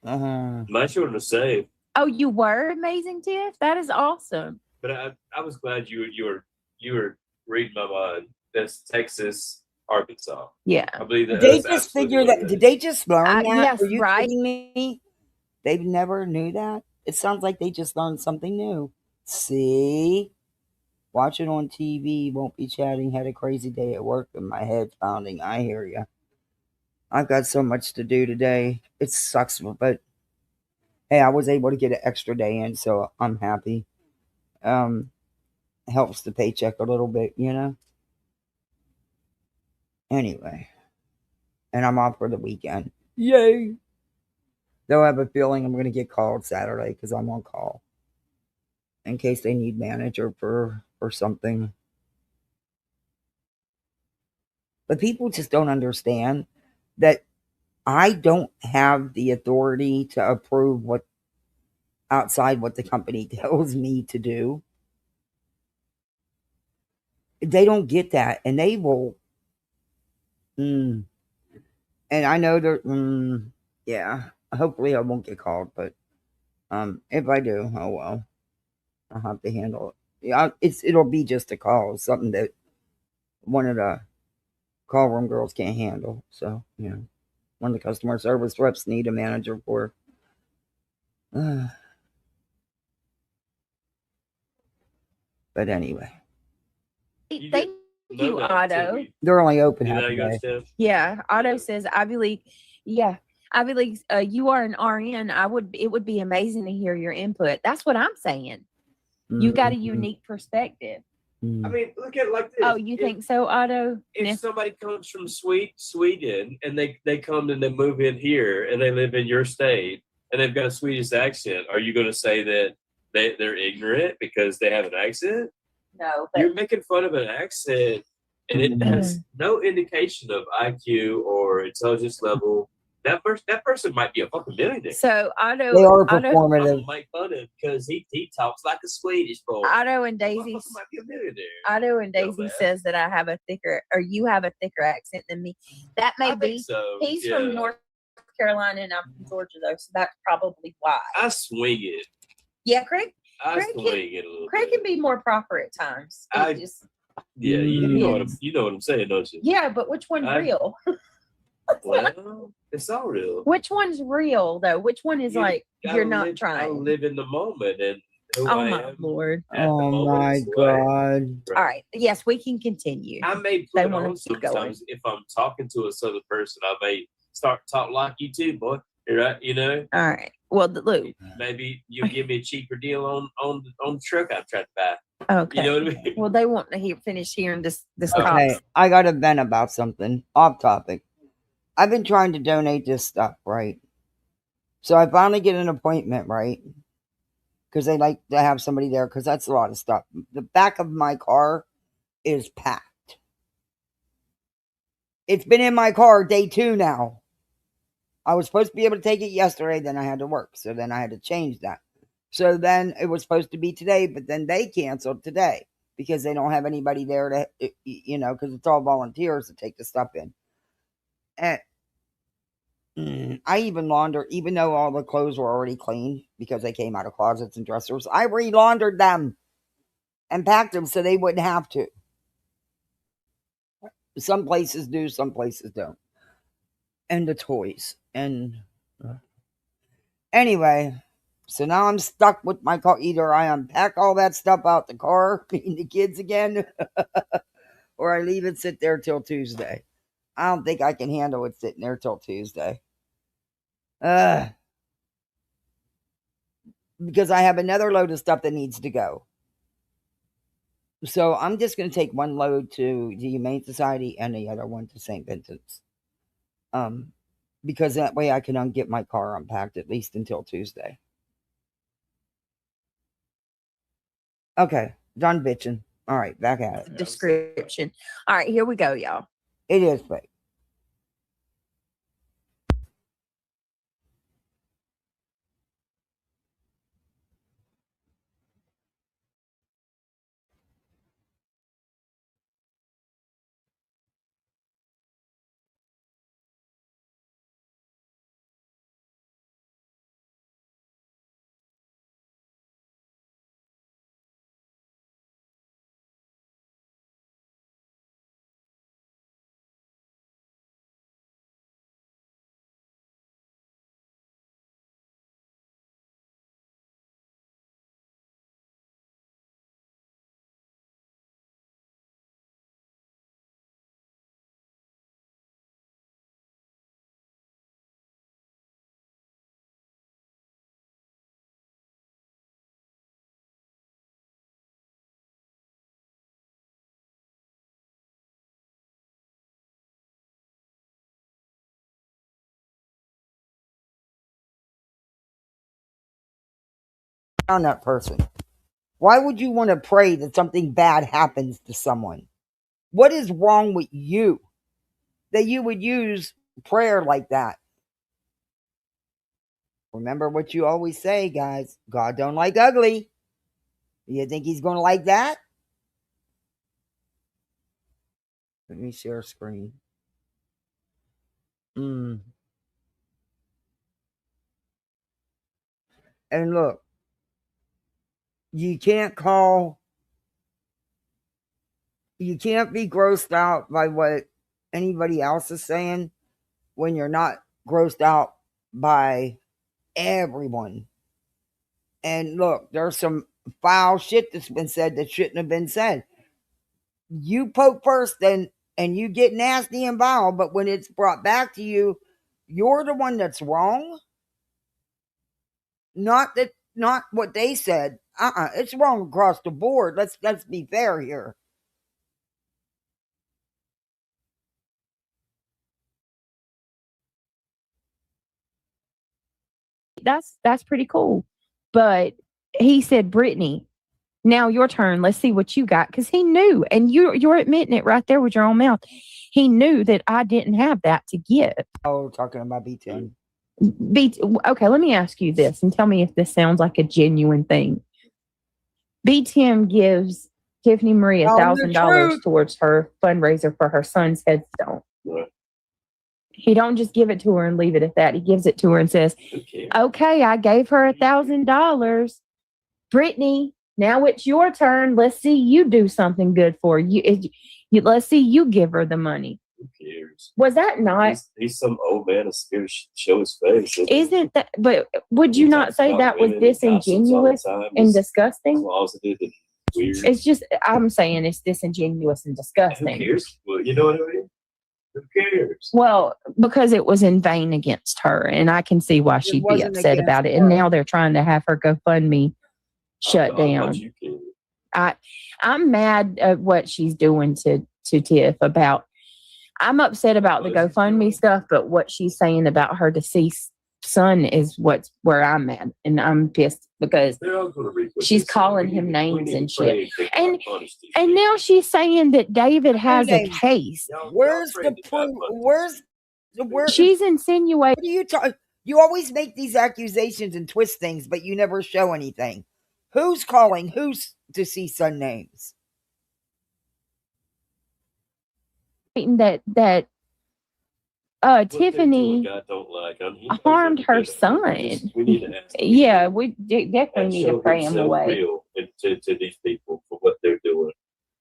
Speaker 1: Uh-huh.
Speaker 2: My children are safe.
Speaker 3: Oh, you were amazing, Tiff. That is awesome.
Speaker 2: But I was glad you were reading my mind. That's Texas, Arkansas.
Speaker 3: Yeah.
Speaker 2: I believe
Speaker 1: Did they
Speaker 2: that's
Speaker 1: just
Speaker 2: absolutely
Speaker 1: figure
Speaker 2: what
Speaker 1: that?
Speaker 2: it
Speaker 1: Did
Speaker 2: is.
Speaker 1: they just learn that?
Speaker 3: Yes,
Speaker 1: Are you
Speaker 3: right.
Speaker 1: kidding me? They never knew that. It sounds like they just learned something new. See, watching on TV, won't be chatting. Had a crazy day at work, and my head's pounding. I hear you. I've got so much to do today. It sucks, but hey, I was able to get an extra day in, so I'm happy. Um, Helps the paycheck a little bit, you know. Anyway, and I'm off for the weekend. Yay! Though I have a feeling I'm going to get called Saturday because I'm on call in case they need manager for something. But people just don't understand that I don't have the authority to approve what outside what the company tells me to do. They don't get that, and they will. And I know they're. Yeah, hopefully I won't get called, but if I do, oh well, I'll have to handle it. Yeah, it'll be just a call, something that one of the call room girls can't handle. So one of the customer service reps need a manager for. But anyway,
Speaker 2: You
Speaker 3: Thank
Speaker 2: didn't know
Speaker 3: you,
Speaker 2: that until
Speaker 3: Otto.
Speaker 2: we
Speaker 1: they're only open
Speaker 2: did
Speaker 1: half
Speaker 2: that.
Speaker 1: a
Speaker 2: You
Speaker 1: day.
Speaker 2: understand?
Speaker 3: Yeah, Otto
Speaker 2: Yeah.
Speaker 3: says Ivy League. Yeah, Ivy League. You are an RN. It would be amazing to hear your input. That's what I'm saying. You got a
Speaker 1: Mhm.
Speaker 3: unique perspective.
Speaker 2: I
Speaker 1: Mm.
Speaker 2: mean, look at it like this.
Speaker 3: Oh, you think so, Otto?
Speaker 2: If somebody comes from Sweden and they come and they move in here and they live in your state and they've got a Swedish accent, are you going to say that they're ignorant because they have an accent?
Speaker 3: No,
Speaker 2: You're making fun of an accent, and it has no indication of IQ or intelligence level. That person might be a fucking millionaire.
Speaker 3: So
Speaker 1: They
Speaker 3: Otto,
Speaker 1: are
Speaker 2: I'm
Speaker 1: performative.
Speaker 2: gonna make fun of him because he talks like a Swedish boy.
Speaker 3: Otto and
Speaker 2: That
Speaker 3: Daisy.
Speaker 2: motherfucker might be a millionaire.
Speaker 3: Otto and Daisy
Speaker 2: Dumbass.
Speaker 3: says that I have a thicker, or you have a thicker accent than me. That may
Speaker 2: I
Speaker 3: be.
Speaker 2: think so.
Speaker 3: He's
Speaker 2: yeah.
Speaker 3: from North Carolina and I'm from Georgia, though, so that's probably why.
Speaker 2: I swing it.
Speaker 3: Yeah, Craig.
Speaker 2: I
Speaker 3: Craig
Speaker 2: swing it a little
Speaker 3: Craig
Speaker 2: bit.
Speaker 3: can be more proper at times.
Speaker 2: Yeah, you
Speaker 1: Mm.
Speaker 2: know what I'm saying, don't you?
Speaker 3: Yeah, but which one's real?
Speaker 2: Well, it's all real.
Speaker 3: Which one's real though? Which one is like you're not trying?
Speaker 2: I live in the moment and who
Speaker 3: Oh
Speaker 2: I
Speaker 3: my
Speaker 2: am
Speaker 3: Lord!
Speaker 2: at the
Speaker 1: Oh
Speaker 2: moment
Speaker 1: my
Speaker 2: is who I am.
Speaker 1: god!
Speaker 2: Right.
Speaker 3: All right. Yes, we can continue.
Speaker 2: I may
Speaker 3: They
Speaker 2: put
Speaker 3: wanna
Speaker 2: on
Speaker 3: keep going.
Speaker 2: sometimes if I'm talking to a southern person. I may start to talk like you too, boy. Right? You know.
Speaker 3: All right. Well, look.
Speaker 2: Maybe you'll give me a cheaper deal on the truck I'm trying to buy.
Speaker 3: Okay.
Speaker 2: You know what I mean?
Speaker 3: Well, they want to finish hearing this
Speaker 1: Okay,
Speaker 3: cops.
Speaker 1: I got to vent about something off topic. I've been trying to donate this stuff, right? So I finally get an appointment, right? Because they like to have somebody there because that's a lot of stuff. The back of my car is packed. It's been in my car day 2 now. I was supposed to be able to take it yesterday, then I had to work. So then I had to change that. So then it was supposed to be today, but then they canceled today because they don't have anybody there to, because it's all volunteers to take the stuff in. And I even laundered, even though all the clothes were already clean because they came out of closets and dressers, I re-laundered them and packed them so they wouldn't have to. Some places do, some places don't. And the toys. And anyway, so now I'm stuck with my car. Either I unpack all that stuff out the car, feeding the kids again, or I leave it sit there till Tuesday. I don't think I can handle it sitting there till Tuesday. Because I have another load of stuff that needs to go. So I'm just going to take one load to the Humane Society and the other one to St. Vincent's. Because that way I can get my car unpacked at least until Tuesday. Okay, done bitching. All right, back at it.
Speaker 3: Description. All right, here we go, y'all.
Speaker 1: It is fake. on that person. Why would you want to pray that something bad happens to someone? What is wrong with you that you would use prayer like that? Remember what you always say, guys. God don't like ugly. You think he's going to like that? Let me share screen. And look, you can't be grossed out by what anybody else is saying when you're not grossed out by everyone. And look, there's some foul shit that's been said that shouldn't have been said. You poke first and you get nasty and vile, but when it's brought back to you, you're the one that's wrong. Not what they said. It's wrong across the board. Let's be fair here.
Speaker 3: That's pretty cool. But he said, Brittany, now your turn. Let's see what you got. Because he knew, and you're admitting it right there with your own mouth. He knew that I didn't have that to give.
Speaker 1: Oh, talking about B10.
Speaker 3: Okay, let me ask you this and tell me if this sounds like a genuine thing. BTM gives Tiffany Marie $1,000 towards her fundraiser for her son's headstone.
Speaker 2: Right.
Speaker 3: He don't just give it to her and leave it at that. He gives it to her and says, okay, I gave her $1,000. Brittany, now it's your turn. Let's see you do something good for you. Let's see you give her the money.
Speaker 2: Who cares?
Speaker 3: Was that not?
Speaker 2: He's some old man that's scared to show his face.
Speaker 3: Isn't that? But would you not say that was disingenuous and disgusting?
Speaker 2: Weird.
Speaker 3: It's just, I'm saying it's disingenuous and disgusting.
Speaker 2: Who cares? Well, you know what I mean? Who cares?
Speaker 3: Well, because it was in vain against her, and I can see why she'd be upset about it. And now they're trying to have her GoFundMe shut down. I'm mad at what she's doing to Tiff about. I'm upset about the GoFundMe stuff, but what she's saying about her deceased son is where I'm at, and I'm pissed because she's calling him names and shit. And now she's saying that David has a case.
Speaker 1: Where's the proof?
Speaker 3: She's insinuating.
Speaker 1: What are you talking? You always make these accusations and twist things, but you never show anything. Who's calling whose deceased son names?
Speaker 3: That Tiffany harmed her son. Yeah, we definitely need to pray him away.
Speaker 2: To these people for what they're doing.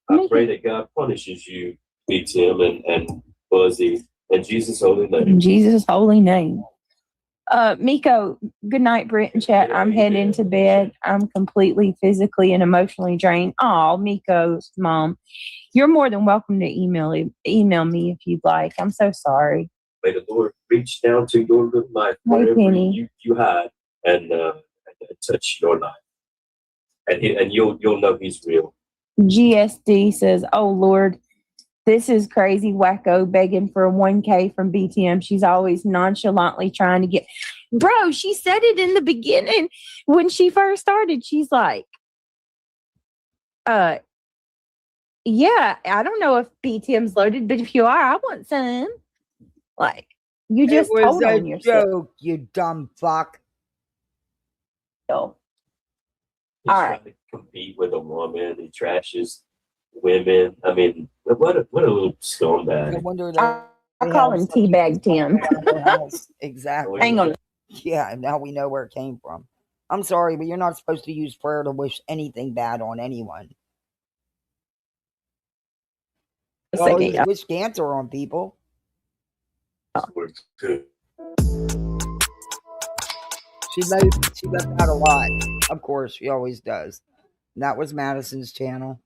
Speaker 2: I pray that God punishes you, BTM and Buzzy, in Jesus' holy name.
Speaker 3: In Jesus' holy name. Miko, good night, Britt and chat. I'm heading to bed. I'm completely physically and emotionally drained. Oh, Miko's mom. You're more than welcome to email me if you'd like. I'm so sorry.
Speaker 2: May the Lord reach down to your little life, wherever you hide, and touch your life. And you'll know he's real.
Speaker 3: GSD says, oh, Lord, this is crazy wacko begging for a 1K from BTM. She's always nonchalantly trying to get... Bro, she said it in the beginning when she first started. She's like, yeah, I don't know if BTM's loaded, but if you are, I want some. Like, you just told on yourself.
Speaker 1: Joke, you dumb fuck.
Speaker 3: So,
Speaker 2: He's trying to compete with a woman. He trashes women. I mean, what a little scumbag.
Speaker 1: I wonder
Speaker 3: I call him Teabag Tim.
Speaker 1: Exactly.
Speaker 3: Hang on.
Speaker 1: Yeah, now we know where it came from. I'm sorry, but you're not supposed to use prayer to wish anything bad on anyone. You wish cancer on people. She left out a lot. Of course, she always does. And that was Madison's channel.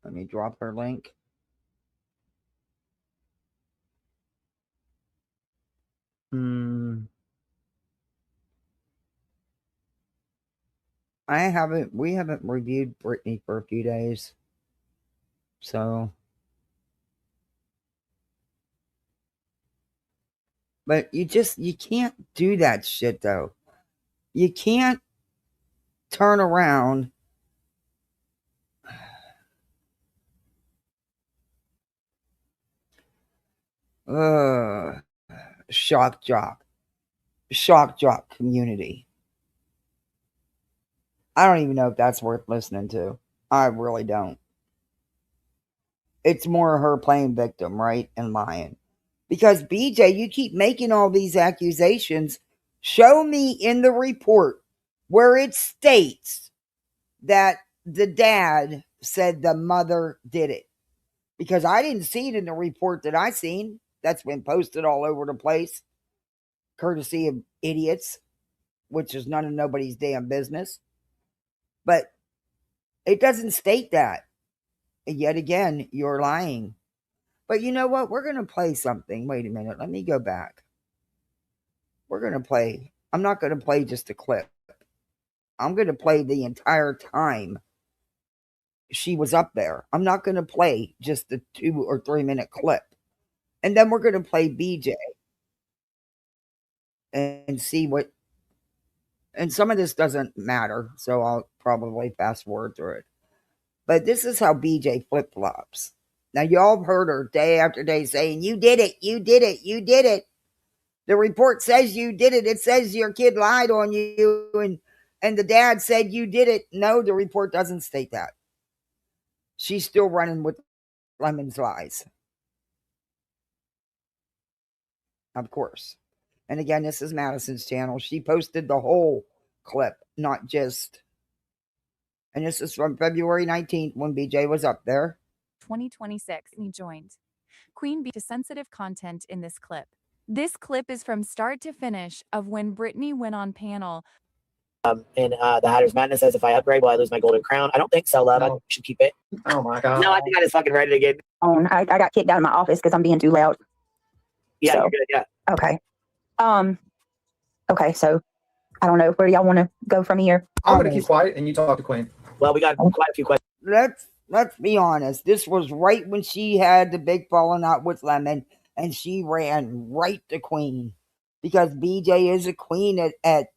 Speaker 1: Let me drop her link. We haven't reviewed Brittany for a few days. So But you can't do that shit, though. You can't turn around shock jock community. I don't even know if that's worth listening to. I really don't. It's more her playing victim, right? And lying. Because BJ, you keep making all these accusations. Show me in the report where it states that the dad said the mother did it. Because I didn't see it in the report that I seen. That's been posted all over the place, courtesy of idiots, which is none of nobody's damn business. But it doesn't state that. And yet again, you're lying. But you know what? We're going to play something. Wait a minute. Let me go back. We're going to play. I'm not going to play just a clip. I'm going to play the entire time she was up there. I'm not going to play just the 2 or 3 minute clip. And then we're going to play BJ and see what. And some of this doesn't matter, so I'll probably fast forward through it. But this is how BJ flip flops. Now, y'all have heard her day after day saying, "You did it, you did it, you did it. The report says you did it. It says your kid lied on you, and the dad said you did it." No, the report doesn't state that. She's still running with Lemon's lies. Of course. And again, this is Madison's channel. She posted the whole clip, not just. And this is from February 19th when BJ was up there.
Speaker 4: 2026, and he joined. Queen B to sensitive content in this clip. This clip is from start to finish of when Brittany went on panel.
Speaker 5: And the Hatter's Madness says, if I upgrade, will I lose my golden crown? I don't think so, love. No. I think you should keep it.
Speaker 6: Oh my god.
Speaker 5: No, I think I just fucking read it again.
Speaker 7: I got kicked out of my office because I'm being too loud.
Speaker 5: Yeah,
Speaker 7: so,
Speaker 5: you're good, yeah.
Speaker 7: Okay. Okay, so I don't know. Where do y'all want to go from here?
Speaker 6: I'm gonna keep quiet and you talk to Queen.
Speaker 5: Well, we got quite a few questions.
Speaker 1: Let's be honest. This was right when she had the big falling out with Lemon, and she ran right to Queen. Because BJ is a queen at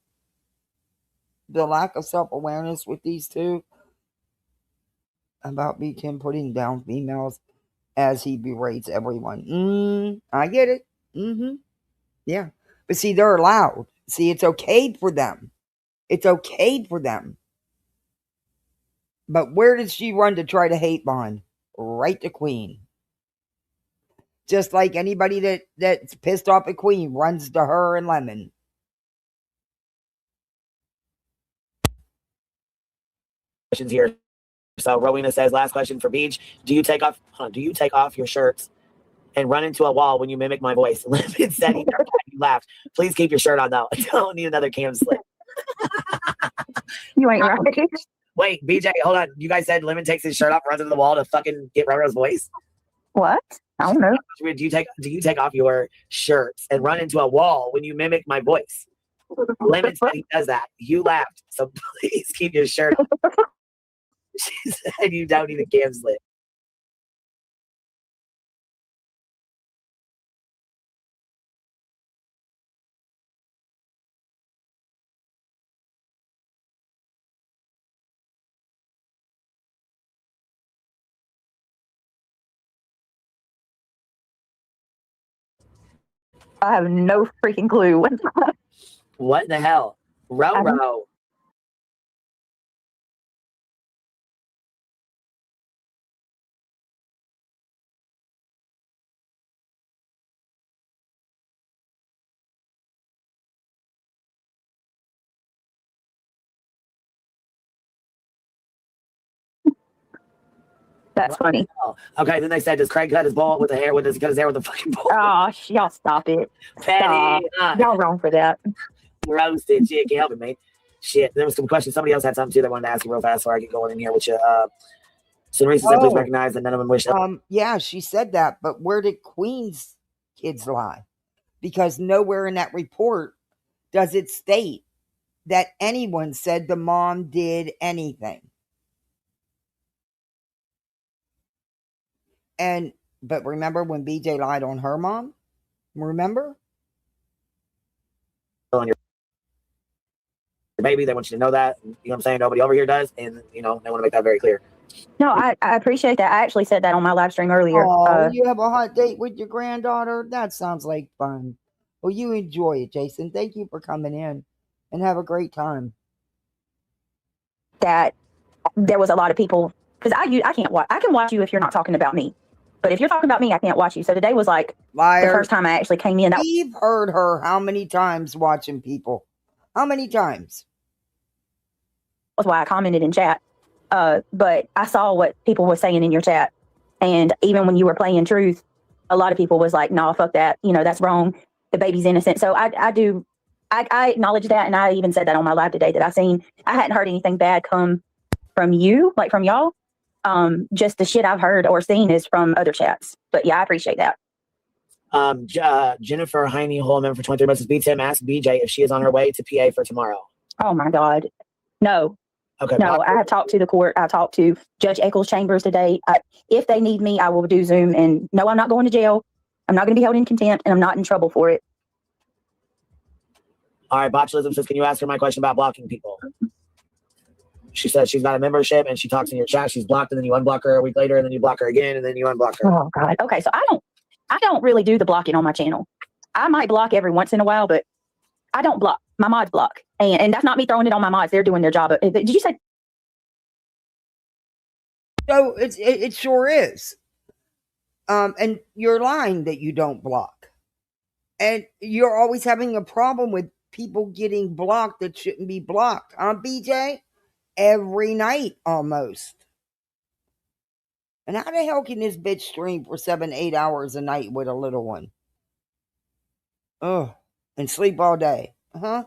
Speaker 1: the lack of self-awareness with these two about him putting down females as he berates everyone. I get it. Yeah. But see, they're allowed. See, it's okay for them. It's okay for them. But where did she run to try to hate bond? Right to Queen. Just like anybody that's pissed off at Queen runs to her and Lemon.
Speaker 5: Questions here. So Rowena says, last question for Beach. Do you take off your shirts and run into a wall when you mimic my voice? Lemon said you laughed. Please keep your shirt on though. I don't need another cam slip.
Speaker 7: You ain't right.
Speaker 5: Wait, BJ, hold on. You guys said Lemon takes his shirt off, runs into the wall to fucking get Roro's voice?
Speaker 7: What? I don't know.
Speaker 5: Do you take off your shirts and run into a wall when you mimic my voice? Lemon said he does that. You laughed, so please keep your shirt on. She said you don't need a cam slip.
Speaker 7: I have no freaking clue.
Speaker 5: What the hell? Roro.
Speaker 7: That's funny.
Speaker 5: Okay, then they said, does Craig cut his ball with the hair with his fucking ball?
Speaker 7: Oh, y'all stop it.
Speaker 5: Petty.
Speaker 7: Y'all wrong for that.
Speaker 5: Roasted. Shit, can't help it, mate. Shit, there was some questions. Somebody else had something too they wanted to ask you real fast before I get going in here with you. So Teresa said, please recognize that none of them wish.
Speaker 1: Yeah, she said that, but where did Queen's kids lie? Because nowhere in that report does it state that anyone said the mom did anything. But remember when BJ lied on her mom? Remember?
Speaker 5: and your baby. They want you to know that. You know what I'm saying? Nobody over here does. And, you know, they want to make that very clear.
Speaker 7: No, I appreciate that. I actually said that on my live stream earlier.
Speaker 1: Oh, you have a hot date with your granddaughter? That sounds like fun. Well, you enjoy it, Jason. Thank you for coming in and have a great time.
Speaker 7: That there was a lot of people, because I can't watch. I can watch you if you're not talking about me. But if you're talking about me, I can't watch you. So today was like
Speaker 1: Liar.
Speaker 7: the first time I actually came in.
Speaker 1: We've heard her how many times watching people? How many times?
Speaker 7: That's why I commented in chat. But I saw what people were saying in your chat. And even when you were playing truth, a lot of people was like, no, fuck that. You know, that's wrong. The baby's innocent. So I acknowledge that. And I even said that on my live today that I hadn't heard anything bad come from you, like from y'all. Just the shit I've heard or seen is from other chats. But yeah, I appreciate that.
Speaker 5: Jennifer Heine Holman for 23 months beats him. Ask BJ if she is on her way to PA for tomorrow.
Speaker 7: Oh my God. No.
Speaker 5: Okay.
Speaker 7: No, I have talked to the court. I talked to Judge Eccles Chambers today. If they need me, I will do Zoom. And no, I'm not going to jail. I'm not going to be held in contempt, and I'm not in trouble for it.
Speaker 5: All right, Botulism says, can you ask her my question about blocking people? She said she's got a membership and she talks in your chat. She's blocked and then you unblock her a week later and then you block her again and then you unblock her.
Speaker 7: Oh God. Okay, so I don't really do the blocking on my channel. I might block every once in a while, but I don't block. My mods block, and that's not me throwing it on my mods. They're doing their job. Did you say?
Speaker 1: So it sure is. And you're lying that you don't block, and you're always having a problem with people getting blocked that shouldn't be blocked. BJ, every night almost. And how the hell can this bitch stream for 7-8 hours a night with a little one? Oh, and sleep all day. Huh?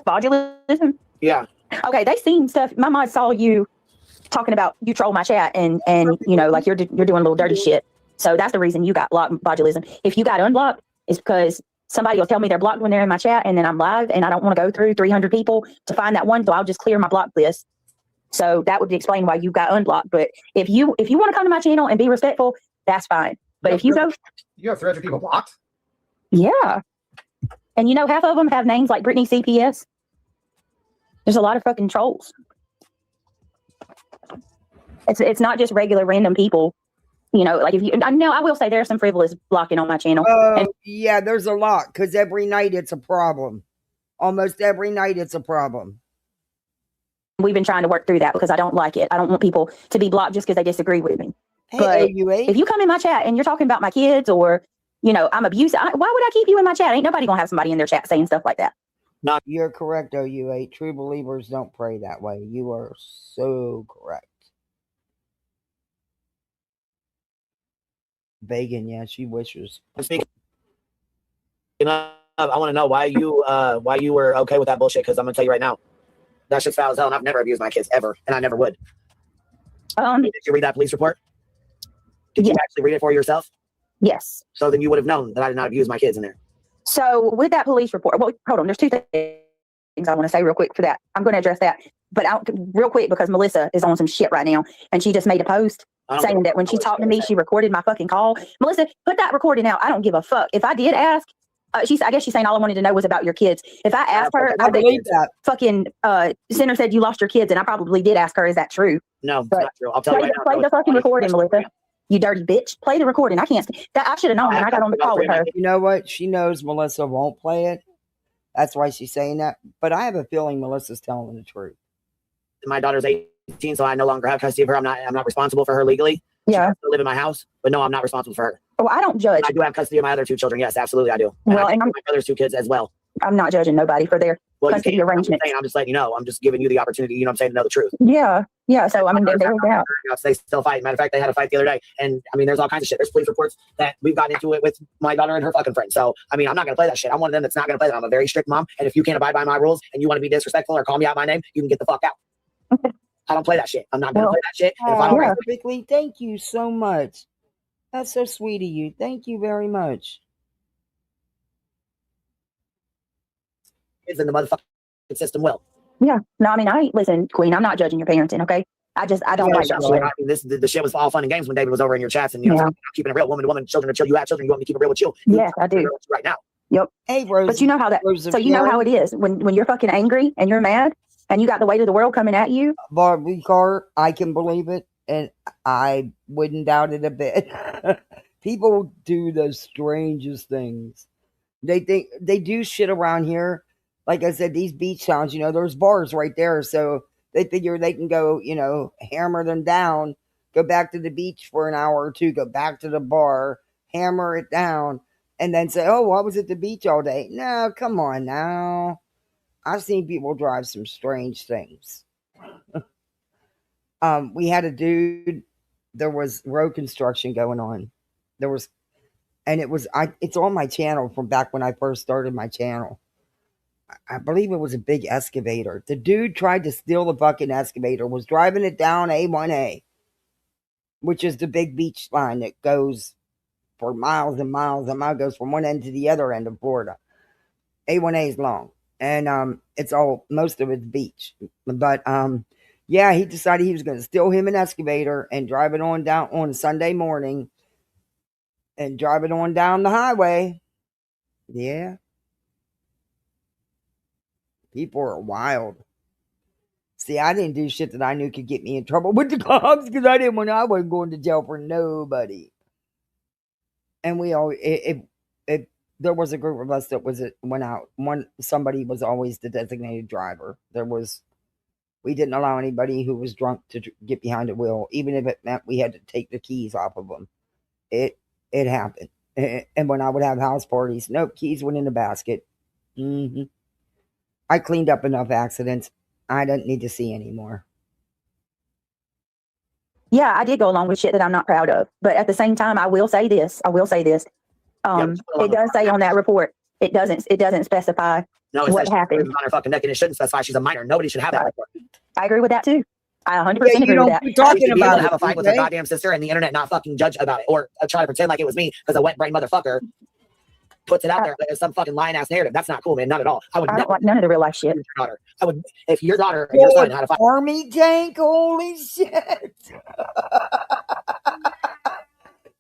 Speaker 7: Botulism?
Speaker 5: Yeah.
Speaker 7: Okay, they seen stuff. My mod saw you talking about you troll my chat and you know, like you're doing a little dirty shit. So that's the reason you got blocked, Botulism. If you got unblocked, it's because somebody will tell me they're blocked when they're in my chat, and then I'm live and I don't want to go through 300 people to find that one, so I'll just clear my block list. So that would explain why you got unblocked. But if you want to come to my channel and be respectful, that's fine. But if you go,
Speaker 6: you have 300 people blocked.
Speaker 7: Yeah, and you know half of them have names like Brittany CPS. There's a lot of fucking trolls. It's not just regular random people. You know, like if you, I know, I will say there's some frivolous blocking on my channel.
Speaker 1: Yeah, there's a lot because every night it's a problem. Almost every night it's a problem.
Speaker 7: We've been trying to work through that because I don't like it. I don't want people to be blocked just because they disagree with me.
Speaker 1: Hey,
Speaker 7: but
Speaker 1: OUA.
Speaker 7: If you come in my chat and you're talking about my kids or, you know, I'm abusive, why would I keep you in my chat? Ain't nobody gonna have somebody in their chat saying stuff like that.
Speaker 5: No,
Speaker 1: you're correct, OUA. True believers don't pray that way. You are so correct. Vegan, yeah, she wishes.
Speaker 5: Speaking of, I want to know why you were okay with that bullshit, because I'm gonna tell you right now, that shit's foul as hell, and I've never abused my kids ever, and I never would. Did you read that police report? Did you actually read it for yourself?
Speaker 7: Yes.
Speaker 5: So then you would have known that I did not abuse my kids in there.
Speaker 7: So with that police report, well, hold on, there's two things I want to say real quick for that. I'm going to address that, but real quick, because Melissa is on some shit right now, and she just made a post saying that when she talked to me, she recorded my fucking call. Melissa, put that recording out. I don't give a fuck. If I did ask, I guess she's saying all I wanted to know was about your kids. If I asked her,
Speaker 1: I believe that.
Speaker 7: Fucking Center said you lost your kids, and I probably did ask her, is that true?
Speaker 5: No, it's not true. I'll tell you right now.
Speaker 7: Play the fucking recording, Melissa. You dirty bitch. Play the recording. I can't. I should have known when I got on the call with her.
Speaker 1: You know what? She knows Melissa won't play it. That's why she's saying that. But I have a feeling Melissa's telling the truth.
Speaker 5: My daughter's 18, so I no longer have custody of her. I'm not responsible for her legally.
Speaker 7: Yeah.
Speaker 5: She live in my house, but no, I'm not responsible for her.
Speaker 7: Well, I don't judge.
Speaker 5: And I do have custody of my other two children. Yes, absolutely, I do.
Speaker 7: Well, and
Speaker 5: my brother's two kids as well.
Speaker 7: I'm not judging nobody for their custody arrangements.
Speaker 5: I'm just letting you know. I'm just giving you the opportunity, you know what I'm saying, to know the truth.
Speaker 7: Yeah. Yeah. So, I mean, there we go.
Speaker 5: They still fight. Matter of fact, they had a fight the other day. And, I mean, there's all kinds of shit. There's police reports that we've gotten into it with my daughter and her fucking friend. So, I mean, I'm not going to play that shit. I'm one of them that's not going to play that. I'm a very strict mom. And if you can't abide by my rules and you want to be disrespectful or call me out my name, you can get the fuck out. I don't play that shit. I'm not going to play that shit. And if I don't
Speaker 1: perfectly. Thank you so much. That's so sweet of you. Thank you very much.
Speaker 5: Kids in the motherfucking system will.
Speaker 7: Yeah. No, I mean, listen, Queen, I'm not judging your parenting, okay? I don't
Speaker 5: Yeah,
Speaker 7: like that shit.
Speaker 5: I mean, the shit was all fun and games when David was over in your chats, and you know, keeping it real, woman to woman, children to chill. You have children, you want me to keep it real with you?
Speaker 7: Yes, I do.
Speaker 5: Right now.
Speaker 7: Yep.
Speaker 1: Hey, Rose.
Speaker 7: But you know how that. So you know how it is when you're fucking angry and you're mad and you got the weight of the world coming at you.
Speaker 1: Barbie car, I can believe it, and I wouldn't doubt it a bit. People do the strangest things. They think they do shit around here. Like I said, these beach towns, you know, there's bars right there, so they figure they can go, you know, hammer them down, go back to the beach for an hour or two, go back to the bar, hammer it down, and then say, oh, I was at the beach all day. No, come on now. I've seen people drive some strange things. We had a dude, there was road construction going on. It's on my channel from back when I first started my channel. I believe it was a big excavator. The dude tried to steal the fucking excavator, was driving it down A1A, which is the big beach line that goes for miles and miles and miles, goes from one end to the other end of Florida. A1A is long, and most of it's beach. But yeah, he decided he was going to steal him an excavator and drive it on down on a Sunday morning and drive it on down the highway. Yeah. People are wild. See, I didn't do shit that I knew could get me in trouble with the cops because I wasn't going to jail for nobody. And we all, there was a group of us that went out. Somebody was always the designated driver. We didn't allow anybody who was drunk to get behind the wheel, even if it meant we had to take the keys off of them. It happened. And when I would have house parties, nope, keys went in the basket. Mm-hmm. I cleaned up enough accidents. I don't need to see anymore.
Speaker 7: Yeah, I did go along with shit that I'm not proud of. But at the same time, I will say this. It does say on that report, it doesn't specify what happened.
Speaker 5: On her fucking neck, and it shouldn't specify she's a minor. Nobody should have that report.
Speaker 7: I agree with that too. I 100% agree with that.
Speaker 5: Talking about have a fight with her goddamn sister and the internet not fucking judge about it, or try to pretend like it was me because a wet brain motherfucker puts it out there as some fucking lying ass narrative. That's not cool, man. Not at all. I don't
Speaker 7: want none of the real life shit.
Speaker 5: Your daughter. I would, if your daughter and your son had a fight.
Speaker 1: Army tank, holy shit.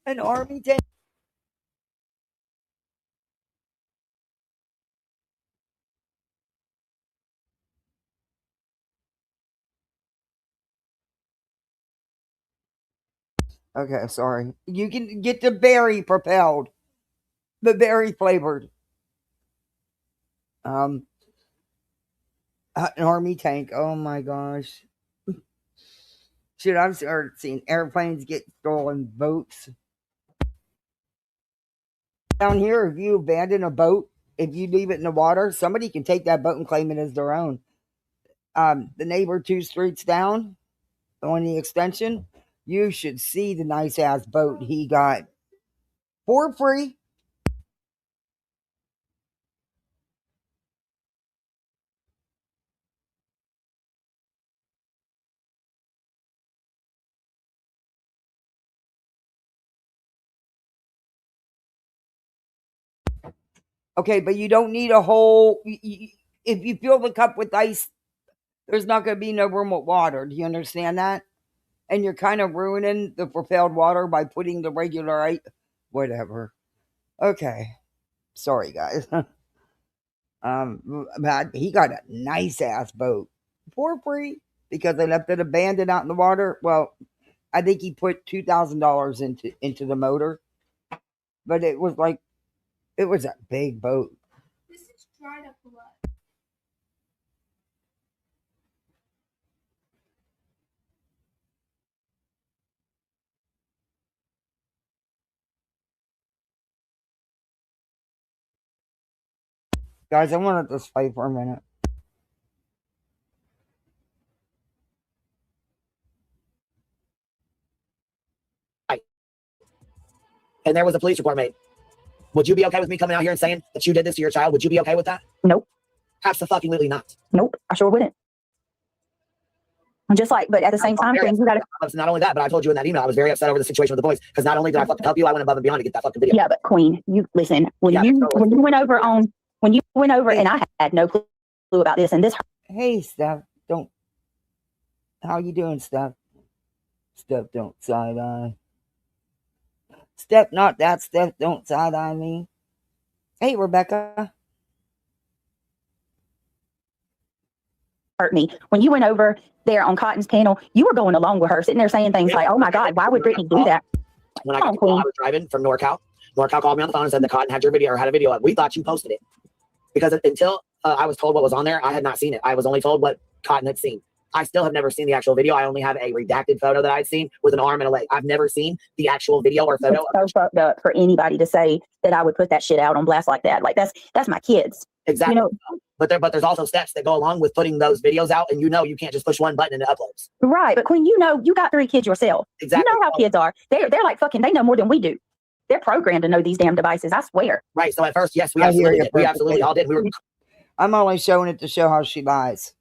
Speaker 1: An army tank. Okay, sorry. You can get the berry propelled. The berry flavored. An army tank. Oh my gosh. Shit, I've started seeing airplanes get stolen, boats. Down here, if you abandon a boat, if you leave it in the water, somebody can take that boat and claim it as their own. The neighbor 2 streets down on the extension, you should see the nice ass boat he got for free. Okay, but you don't need a whole. If you fill the cup with ice, there's not going to be no room with water. Do you understand that? And you're kind of ruining the propelled water by putting the regular ice. Whatever. Okay. Sorry, guys. But he got a nice ass boat for free because they left it abandoned out in the water. Well, I think he put $2,000 into the motor, but it was a big boat. This is dried up a lot. Guys, I want to just fight for a minute.
Speaker 5: And there was a police report made. Would you be okay with me coming out here and saying that you did this to your child? Would you be okay with that?
Speaker 7: Nope.
Speaker 5: Absolutely not.
Speaker 7: Nope. I sure wouldn't. Just like, but at the same time, you gotta.
Speaker 5: Not only that, but I told you in that email, I was very upset over the situation with the boys because not only did I fucking help you, I went above and beyond to get that fucking video.
Speaker 7: Yeah, but Queen, you listen. When you went over and I had no clue about this, and this.
Speaker 1: Hey, Steph, how you doing, Steph? Steph, don't side eye. Steph, not that Steph, don't side eye me. Hey, Rebecca.
Speaker 7: Hurt me. When you went over there on Cotton's panel, you were going along with her, sitting there saying things like, oh my God, why would Brittany do that?
Speaker 5: When I was driving from NorCal called me on the phone and said that Cotton had your video or had a video up. We thought you posted it. Because until I was told what was on there, I had not seen it. I was only told what Cotton had seen. I still have never seen the actual video. I only have a redacted photo that I'd seen with an arm and a leg. I've never seen the actual video or photo.
Speaker 7: It's so fucked up for anybody to say that I would put that shit out on blast like that. Like that's my kids.
Speaker 5: Exactly. You know? But there's also steps that go along with putting those videos out, and you can't just push one button and it uploads.
Speaker 7: Right. But Queen, you got 3 kids yourself.
Speaker 5: Exactly.
Speaker 7: You know how kids are. They're like fucking, they know more than we do. They're programmed to know these damn devices, I swear.
Speaker 5: Right. So at first, yes, we absolutely did. We absolutely all did.
Speaker 1: I'm only showing it to show how she lies.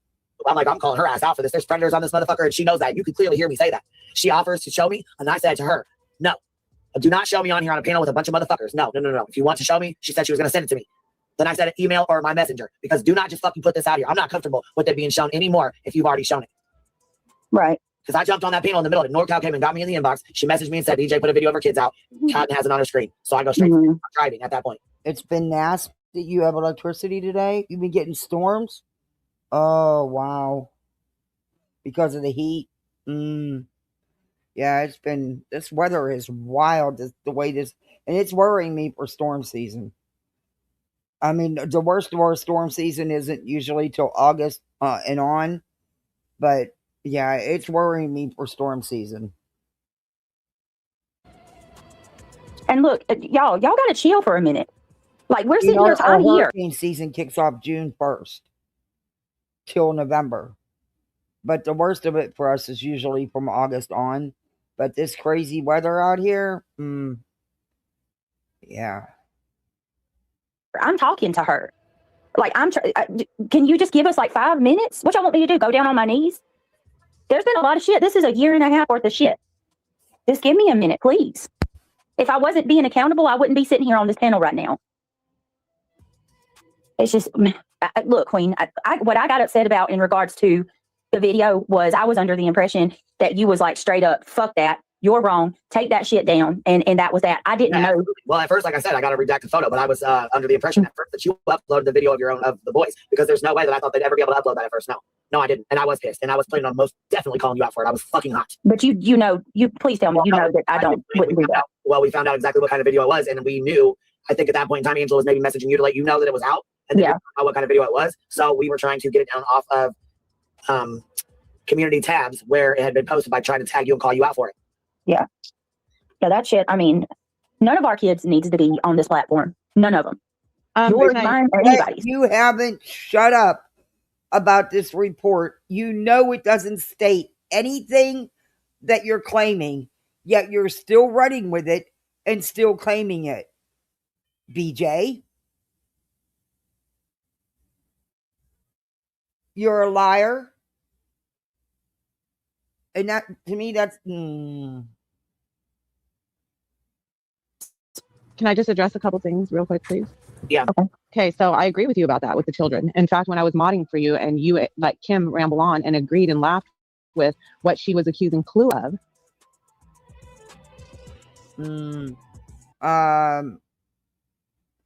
Speaker 5: I'm like, I'm calling her ass out for this. There's predators on this motherfucker, and she knows that. You can clearly hear me say that. She offers to show me, and I said to her, no, do not show me on here on a panel with a bunch of motherfuckers. No. If you want to show me, she said she was going to send it to me. Then I said an email or my messenger, because do not just fucking put this out here. I'm not comfortable with it being shown anymore if you've already shown it.
Speaker 7: Right.
Speaker 5: Because I jumped on that panel in the middle. NorCal came and got me in the inbox. She messaged me and said, DJ, put a video of her kids out. Cotton has it on her screen. So I go straight to driving at that point.
Speaker 1: It's been nasty. You have electricity today? You've been getting storms? Oh, wow. Because of the heat? Yeah, this weather is wild, the way this, and it's worrying me for storm season. I mean, the worst of our storm season isn't usually till August and on, but yeah, it's worrying me for storm season.
Speaker 7: And look, y'all got to chill for a minute. Like, we're sitting here, I'm here.
Speaker 1: Hurricane season kicks off June 1st till November. But the worst of it for us is usually from August on. But this crazy weather out here, yeah.
Speaker 7: I'm talking to her. Like, can you just give us like 5 minutes? What y'all want me to do? Go down on my knees? There's been a lot of shit. This is 1.5 years worth of shit. Just give me a minute, please. If I wasn't being accountable, I wouldn't be sitting here on this panel right now. It's just, look, Queen, what I got upset about in regards to the video was I was under the impression that you was like straight up, fuck that, you're wrong, take that shit down, and that was that. I didn't know.
Speaker 5: Absolutely. Well, at first, like I said, I got a redacted photo, but I was under the impression at first that you uploaded the video of your own of the voice, because there's no way that I thought they'd ever be able to upload that at first. No, I didn't, and I was pissed, and I was planning on most definitely calling you out for it. I was fucking hot.
Speaker 7: But you please tell me, that I don't wouldn't do that.
Speaker 5: Well, we found out exactly what kind of video it was, and we knew. I think at that point in time, Angela was maybe messaging you to let you know that it was out, and then what kind of video it was. So we were trying to get it down off of community tabs where it had been posted by trying to tag you and call you out for it.
Speaker 7: Yeah, that shit. I mean, none of our kids needs to be on this platform. None of them. Yours, mine, or anybody's.
Speaker 1: You haven't shut up about this report. You know it doesn't state anything that you're claiming, yet you're still running with it and still claiming it. BJ, you're a liar. And that, to me, that's...
Speaker 8: Can I just address a couple things real quick, please?
Speaker 5: Yeah.
Speaker 8: Okay, so I agree with you about that with the children. In fact, when I was modding for you and you let Kim ramble on and agreed and laughed with what she was accusing Clue of.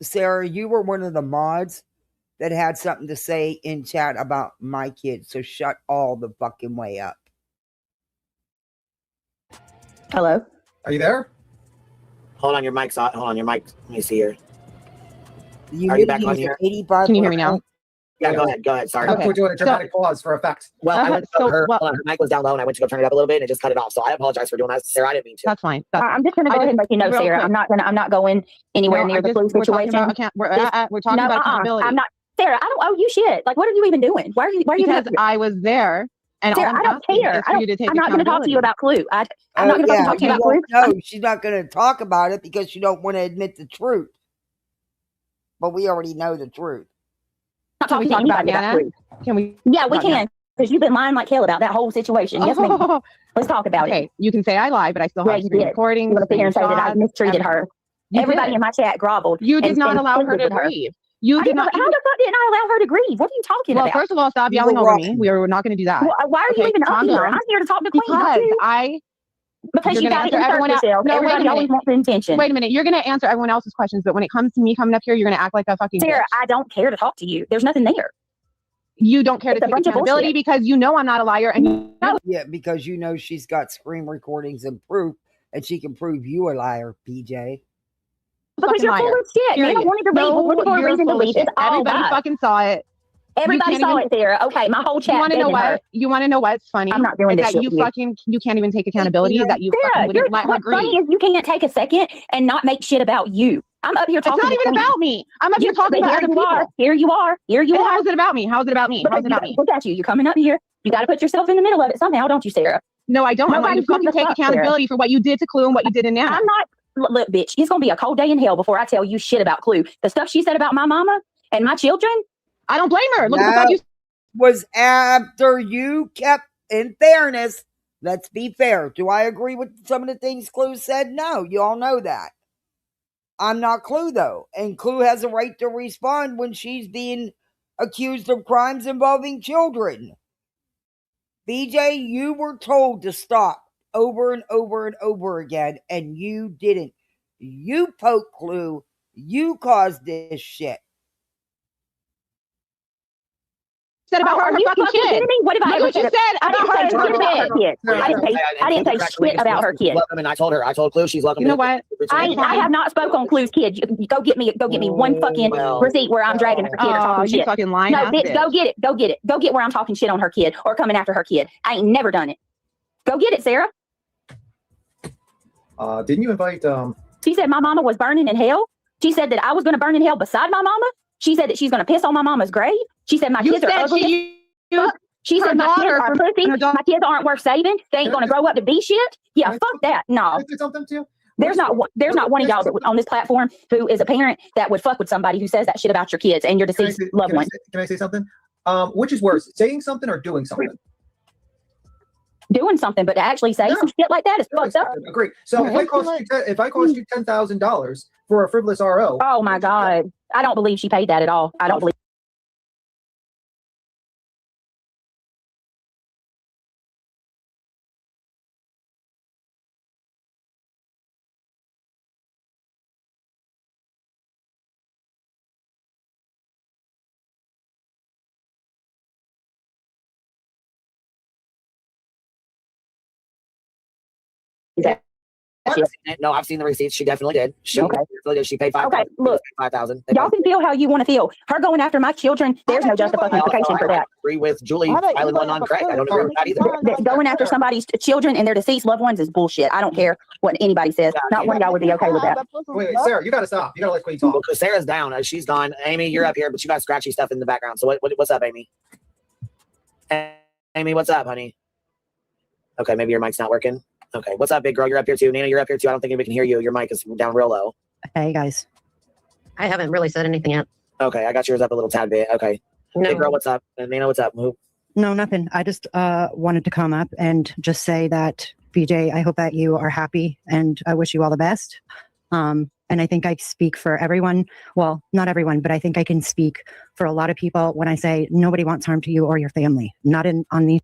Speaker 1: Sarah, you were one of the mods that had something to say in chat about my kids, so shut all the fucking way up.
Speaker 7: Hello?
Speaker 6: Are you there?
Speaker 5: Hold on, your mic's on. Hold on, your mic. Let me see here.
Speaker 1: Are you back on here?
Speaker 8: Can you hear me now?
Speaker 5: Yeah, go ahead. Sorry.
Speaker 6: We're doing a dramatic pause for effect.
Speaker 5: Well, I went to go her mic was down low, and I went to go turn it up a little bit, and it just cut it off. So I apologize for doing that, Sarah. I didn't mean to.
Speaker 8: That's fine.
Speaker 7: I'm just going to go ahead and let you know, Sarah. I'm not going anywhere near the Clue situation.
Speaker 8: We're talking about accountability.
Speaker 7: I'm not, Sarah. I don't owe you shit. Like, what are you even doing? Why are you?
Speaker 8: Because I was there. And
Speaker 7: Sarah, I don't care. I'm not going to talk to you about Clue. I'm not going to talk to you about Clue.
Speaker 1: No, she's not going to talk about it because you don't want to admit the truth. But we already know the truth.
Speaker 7: Not talking to anybody about Clue.
Speaker 8: Can we?
Speaker 7: Yeah, we can. Because you've been lying like hell about that whole situation. Yes, ma'am. Let's talk about it.
Speaker 8: Okay, you can say I lied, but I still have screen recordings.
Speaker 7: You want to sit here and say that I mistreated her. Everybody in my chat groveled.
Speaker 8: You did not allow her to grieve. You did not.
Speaker 7: How the fuck didn't I allow her to grieve? What are you talking about?
Speaker 8: Well, first of all, stop yelling over me. We're not going to do that.
Speaker 7: Well, why are you even up here? I'm here to talk to Queen.
Speaker 8: Because
Speaker 7: Because you got to insert yourself.
Speaker 8: No,
Speaker 7: everybody always wants the intention.
Speaker 8: Wait a minute. You're going to answer everyone else's questions, but when it comes to me coming up here, you're going to act like a fucking
Speaker 7: Sarah,
Speaker 8: bitch.
Speaker 7: I don't care to talk to you. There's nothing there.
Speaker 8: You don't care to take accountability because you know I'm not a liar. And
Speaker 1: yeah, because you know she's got screen recordings and proof, and she can prove you a liar, PJ.
Speaker 7: Because you're full of shit. Man, I wanted to leave. Looking for a reason to leave. It's all
Speaker 8: Everybody
Speaker 7: bad.
Speaker 8: fucking saw it.
Speaker 7: Everybody saw it, Sarah. Okay, my whole chat.
Speaker 8: You want to know what? You want to know what's funny?
Speaker 7: I'm not doing this
Speaker 8: that
Speaker 7: shit
Speaker 8: you
Speaker 7: with
Speaker 8: fucking you can't even take accountability. That you fucking wouldn't let her
Speaker 7: what's funny is you can't take a second and not make shit about you. I'm up here talking.
Speaker 8: It's not even about me. I'm up here talking about other people.
Speaker 7: Here you are.
Speaker 8: How is it about me? How is it about me? How is it about me?
Speaker 7: Look at you. You're coming up here. You got to put yourself in the middle of it somehow, don't you, Sarah?
Speaker 8: No, I don't. I want you to fucking take accountability for what you did to Clue and what you did in now.
Speaker 7: I'm not. Look, bitch, it's going to be a cold day in hell before I tell you shit about Clue. The stuff she said about my mama and my children.
Speaker 8: I don't blame her. Look at the fuck you
Speaker 1: was after you kept, in fairness, let's be fair. Do I agree with some of the things Clue said? No, you all know that. I'm not Clue, though. And Clue has a right to respond when she's being accused of crimes involving children. BJ, you were told to stop over and over and over again, and you didn't. You poked Clue. You caused this shit.
Speaker 8: Said about her fucking kid.
Speaker 7: What have I ever said?
Speaker 8: I
Speaker 7: didn't say shit about her kid.
Speaker 5: And I told Clue she's welcome.
Speaker 8: You know what?
Speaker 7: I have not spoke on Clue's kid. Go get me one fucking receipt where I'm dragging her kid or talking shit.
Speaker 8: Fucking lying.
Speaker 7: No, bitch, go get it. Go get it. Go get where I'm talking shit on her kid or coming after her kid. I ain't never done it. Go get it, Sarah.
Speaker 6: Didn't you invite
Speaker 7: She said my mama was burning in hell. She said that I was going to burn in hell beside my mama. She said that she's going to piss on my mama's grave. She said my kids are ugly. She said my kids are pussy. My kids aren't worth saving. They ain't going to grow up to be shit. Yeah, fuck that. No. There's not one of y'all that on this platform who is a parent that would fuck with somebody who says that shit about your kids and your deceased loved one.
Speaker 6: Can I say something? Which is worse, saying something or doing something?
Speaker 7: Doing something, but to actually say some shit like that is fucked up.
Speaker 6: Agree. So if I cost you $10,000 for a frivolous RO.
Speaker 7: Oh my God. I don't believe she paid that at all. I don't believe.
Speaker 5: No, I've seen the receipts. She definitely did. She paid $5,000.
Speaker 7: Okay, look,
Speaker 5: $5,000.
Speaker 7: Y'all can feel how you want to feel. Her going after my children, there's no justification for that.
Speaker 5: I agree with Julie filing one on Craig. I don't agree with that either.
Speaker 7: Going after somebody's children and their deceased loved ones is bullshit. I don't care what anybody says. Not one of y'all would be okay with that.
Speaker 6: Wait, Sarah, you got to stop. You got to let Queen talk.
Speaker 5: Well, because Sarah's down. She's gone. Amy, you're up here, but you got scratchy stuff in the background. So what's up, Amy? Amy, what's up, honey? Okay, maybe your mic's not working. Okay, what's up, big girl? You're up here too. Nina, you're up here too. I don't think anybody can hear you. Your mic is down real low.
Speaker 9: Hey, guys. I haven't really said anything yet.
Speaker 5: Okay, I got yours up a little tad bit. Okay.
Speaker 9: No.
Speaker 5: Big girl, what's up? And Nina, what's up?
Speaker 9: No, nothing. I just wanted to come up and just say that, BJ, I hope that you are happy and I wish you all the best. And I think I speak for everyone. Well, not everyone, but I think I can speak for a lot of people when I say nobody wants harm to you or your family. Not on these.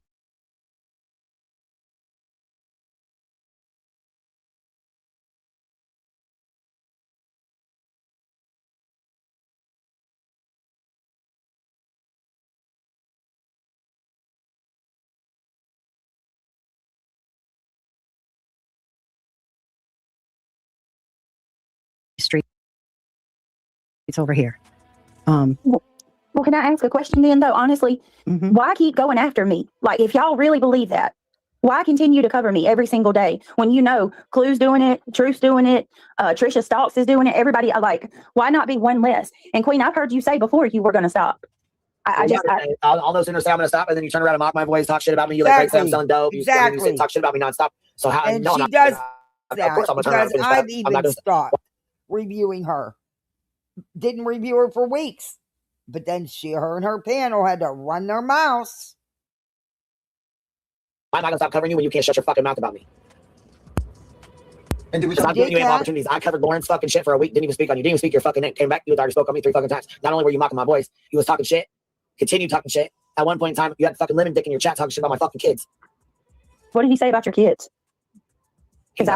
Speaker 9: Streets over here.
Speaker 7: Well, can I ask a question then, though? Honestly, why keep going after me? Like, if y'all really believe that, why continue to cover me every single day when you know Clue's doing it, Truth's doing it, Trisha Stalks is doing it, everybody? Why not be one less? And Queen, I've heard you say before you were going to stop.
Speaker 5: I'll no sooner say I'm going to stop, and then you turn around and mock my voice, talk shit about me. You like say I'm selling dope. You talk shit about me nonstop. So how?
Speaker 1: And
Speaker 5: no,
Speaker 1: she does that because I've even stopped reviewing her. Didn't review her for weeks, but then her and her panel had to run their mouths.
Speaker 5: I'm not gonna stop covering you when you can't shut your fucking mouth about me.
Speaker 6: And
Speaker 5: I'm not giving you any opportunities. I covered Lauren's fucking shit for a week. Didn't even speak on you. Didn't even speak your fucking name. Came back. You already spoke on me 3 fucking times. Not only were you mocking my voice, you was talking shit. Continue talking shit. At one point in time, you had fucking lemon dick in your chat talking shit about my fucking kids.
Speaker 7: What did he say about your kids? Because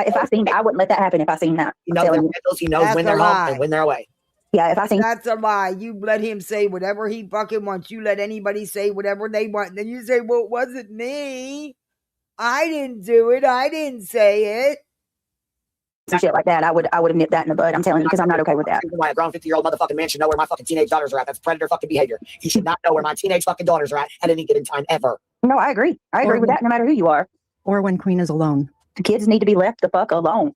Speaker 7: if I seen, I wouldn't let that happen if I seen that.
Speaker 5: He knows their schedules. He knows when they're home and when they're away.
Speaker 7: Yeah, if I seen.
Speaker 1: That's a lie. You let him say whatever he fucking wants. You let anybody say whatever they want. And then you say, well, it wasn't me. I didn't do it. I didn't say it.
Speaker 7: Some shit like that, I would admit that in the bud. I'm telling you, because I'm not okay with that.
Speaker 5: Why a grown 50-year-old motherfucking man should know where my fucking teenage daughters are at. That's predator fucking behavior. He should not know where my teenage fucking daughters are at any given time ever.
Speaker 7: No, I agree. I agree with that no matter who you are.
Speaker 9: Or when Queen is alone.
Speaker 7: The kids need to be left the fuck alone.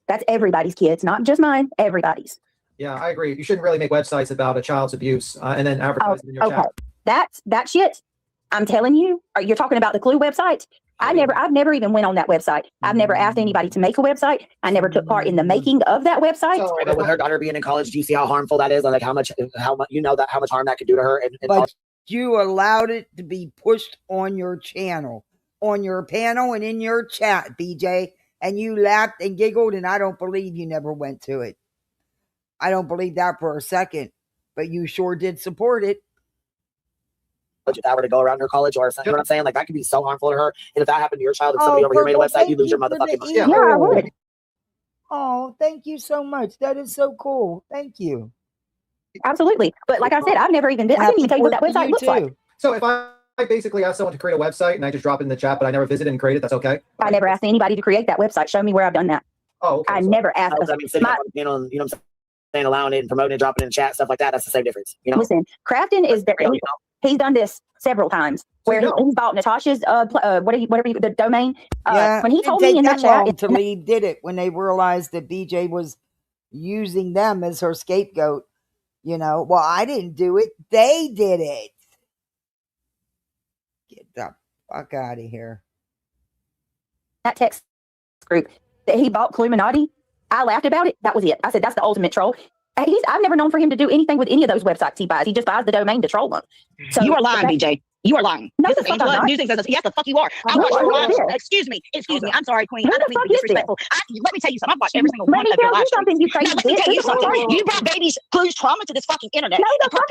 Speaker 7: That's everybody's kids, not just mine, everybody's.
Speaker 6: Yeah, I agree. You shouldn't really make websites about a child's abuse and then advertise them in your chat.
Speaker 7: That shit, I'm telling you, you're talking about the Clue website. I've never even went on that website. I've never asked anybody to make a website. I never took part in the making of that website.
Speaker 5: So, with her daughter being in college, do you see how harmful that is? Like how much you know that how much harm that could do to her?
Speaker 1: But you allowed it to be pushed on your channel, on your panel, and in your chat, BJ. And you laughed and giggled, and I don't believe you never went to it. I don't believe that for a second. But you sure did support it.
Speaker 5: If that were to go around her college or something, you know what I'm saying? Like that could be so harmful to her. And if that happened to your child and somebody over here made a website, you lose your motherfucking mind.
Speaker 7: Yeah, I would.
Speaker 1: Oh, thank you so much. That is so cool. Thank you.
Speaker 7: Absolutely. But like I said, I've never even been, I didn't even tell you what that website looks like.
Speaker 6: So if I basically ask someone to create a website and I just drop it in the chat, but I never visit and create it, that's okay?
Speaker 7: I never asked anybody to create that website. Show me where I've done that.
Speaker 6: Oh, okay.
Speaker 7: I never asked.
Speaker 5: I mean, sitting on the panel and, you know what I'm saying, allowing it and promoting it, dropping it in chat, stuff like that, that's the same difference. You know?
Speaker 7: Listen, Crafton is there. He's done this several times where he's bought Natasha's whatever the domain. When he told me in that chat
Speaker 1: to leave did it when they realized that BJ was using them as her scapegoat. You know, well, I didn't do it. They did it. Get the fuck out of here.
Speaker 7: That text group that he bought Cluminati, I laughed about it. That was it. I said, that's the ultimate troll. I've never known for him to do anything with any of those websites he buys. He just buys the domain to troll them. So
Speaker 10: you are lying, BJ. You are lying.
Speaker 7: No,
Speaker 10: this is Angela Music says, yes, the fuck you are. I watched your live. Excuse me. I'm sorry, Queen. I don't mean to be disrespectful. Let me tell you something. I've watched every single one of your live streams. Let me tell you something. You brought baby's Clues trauma to this fucking internet.
Speaker 7: No, the fuck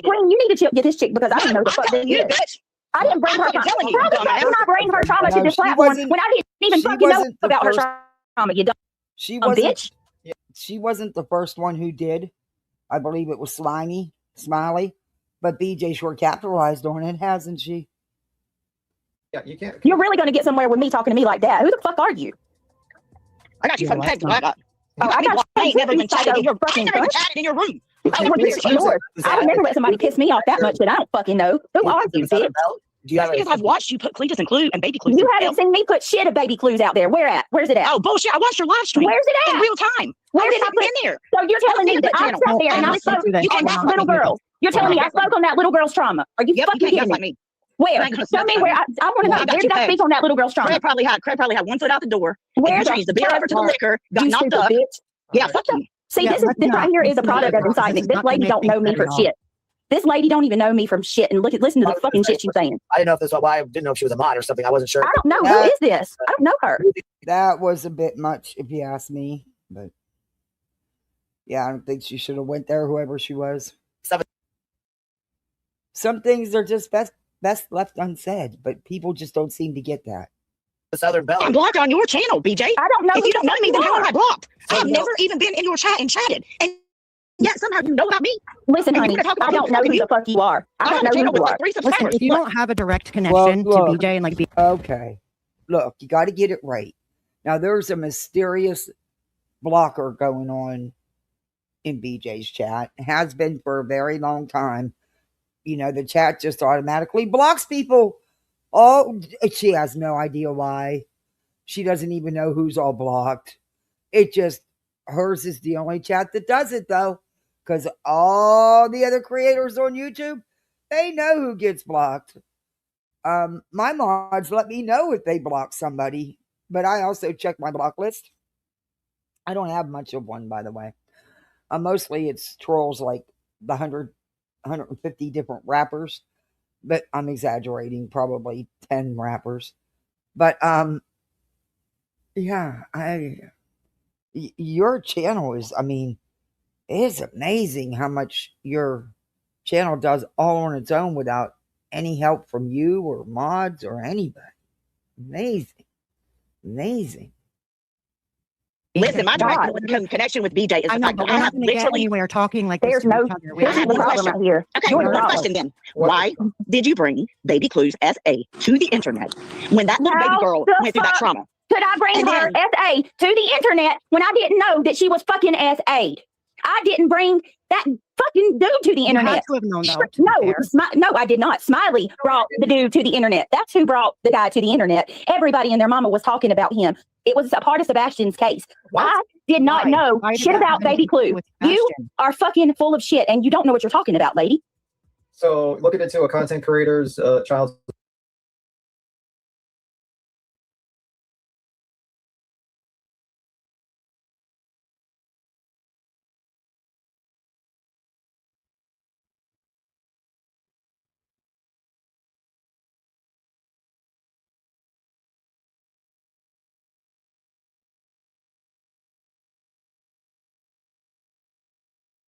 Speaker 7: Queen, you need to get this chick because I didn't know the fuck this is.
Speaker 10: Bitch.
Speaker 7: I didn't bring her trauma. How the fuck did I bring her trauma to this platform when I didn't even fucking know about her trauma? You dumb bitch.
Speaker 1: She wasn't the first one who did. I believe it was Smiley, but BJ sure capitalized on it, hasn't she?
Speaker 6: Yeah, you can't.
Speaker 7: You're really going to get somewhere with me talking to me like that. Who the fuck are you?
Speaker 10: I got you fucking pegged. I
Speaker 7: ain't never been chatted in your fucking
Speaker 10: chatted in your room.
Speaker 7: I would never let somebody piss me off that much that I don't fucking know. Who are you, bitch?
Speaker 10: Because I've watched you put Cletus and Clue and Baby Clues.
Speaker 7: You haven't seen me put shit of Baby Clues out there. Where at? Where's it at?
Speaker 10: Oh, bullshit. I watched your live stream.
Speaker 7: Where's it at?
Speaker 10: In real time.
Speaker 7: Where did I put
Speaker 10: in there?
Speaker 7: So you're telling me that I sat there and I spoke on that little girl. You're telling me I spoke on that little girl's trauma. Are you fucking kidding me? Where? Tell me where. I want to know. Where did I speak on that little girl's trauma?
Speaker 10: Craig probably had 1 foot out the door.
Speaker 7: Where
Speaker 10: changed the beer over to the liquor, got knocked up. Yeah, fuck you.
Speaker 7: See, this right here is a product of incitement. This lady don't know me for shit. This lady don't even know me from shit. And listen to the fucking shit she's saying.
Speaker 5: I didn't know if this was why I didn't know if she was a mod or something. I wasn't sure.
Speaker 7: I don't know. Who is this? I don't know her.
Speaker 1: That was a bit much, if you ask me. But yeah, I don't think she should have went there, whoever she was. Some things are just best left unsaid, but people just don't seem to get that.
Speaker 5: The Southern Belle.
Speaker 10: I'm blocked on your channel, BJ.
Speaker 7: I don't know.
Speaker 10: If you don't know me, then how am I blocked? I've never even been in your chat and chatted. And yet somehow you know about me.
Speaker 7: Listen, honey, I don't know who the fuck you are. I don't know who you are.
Speaker 9: Listen, if you don't have a direct connection to BJ and like
Speaker 1: okay. Look, you got to get it right. Now, there's a mysterious blocker going on in BJ's chat. It has been for a very long time. You know, the chat just automatically blocks people. Oh, she has no idea why. She doesn't even know who's all blocked. It just, hers is the only chat that does it, though. Because all the other creators on YouTube, they know who gets blocked. My mods let me know if they block somebody. But I also check my block list. I don't have much of one, by the way. Mostly it's trolls like the 150 different rappers. But I'm exaggerating, probably 10 rappers. But yeah, your channel is, I mean, it's amazing how much your channel does all on its own without any help from you or mods or anybody. Amazing.
Speaker 10: Listen, my
Speaker 7: God.
Speaker 10: direct connection with BJ is
Speaker 9: I
Speaker 10: the
Speaker 9: know,
Speaker 10: fact
Speaker 9: but
Speaker 10: that
Speaker 9: we're
Speaker 10: I
Speaker 9: not
Speaker 10: have
Speaker 9: going to get
Speaker 10: literally.
Speaker 9: anywhere talking like
Speaker 7: There's
Speaker 9: this to
Speaker 7: no.
Speaker 9: each other.
Speaker 7: This is the problem right here.
Speaker 10: Okay,
Speaker 7: You're the
Speaker 10: one
Speaker 7: problem.
Speaker 10: question then. Why did you bring Baby Clues SA to the internet when that little baby
Speaker 7: How
Speaker 10: girl
Speaker 7: the
Speaker 10: went through that
Speaker 7: fuck
Speaker 10: trauma?
Speaker 7: could I bring
Speaker 10: And
Speaker 7: her
Speaker 10: then-
Speaker 7: SA to the internet when I didn't know that she was fucking SA? I didn't bring that fucking dude to the
Speaker 9: You
Speaker 7: internet.
Speaker 9: had to have known, though. to be
Speaker 7: No,
Speaker 9: fair.
Speaker 7: no, I did not. Smiley brought the dude to the internet. That's who brought the guy to the internet. Everybody and their mama was talking about him. It was a part of Sebastian's case.
Speaker 6: What?
Speaker 7: I did not
Speaker 9: Why?
Speaker 7: know
Speaker 9: Why did
Speaker 7: shit
Speaker 9: that
Speaker 7: about
Speaker 9: have
Speaker 7: Baby
Speaker 9: anything to do
Speaker 7: Clue.
Speaker 9: with
Speaker 7: You
Speaker 9: Sebastian?
Speaker 7: are fucking full of shit and you don't know what you're talking about, lady.
Speaker 6: So look at it too. A content creator's child.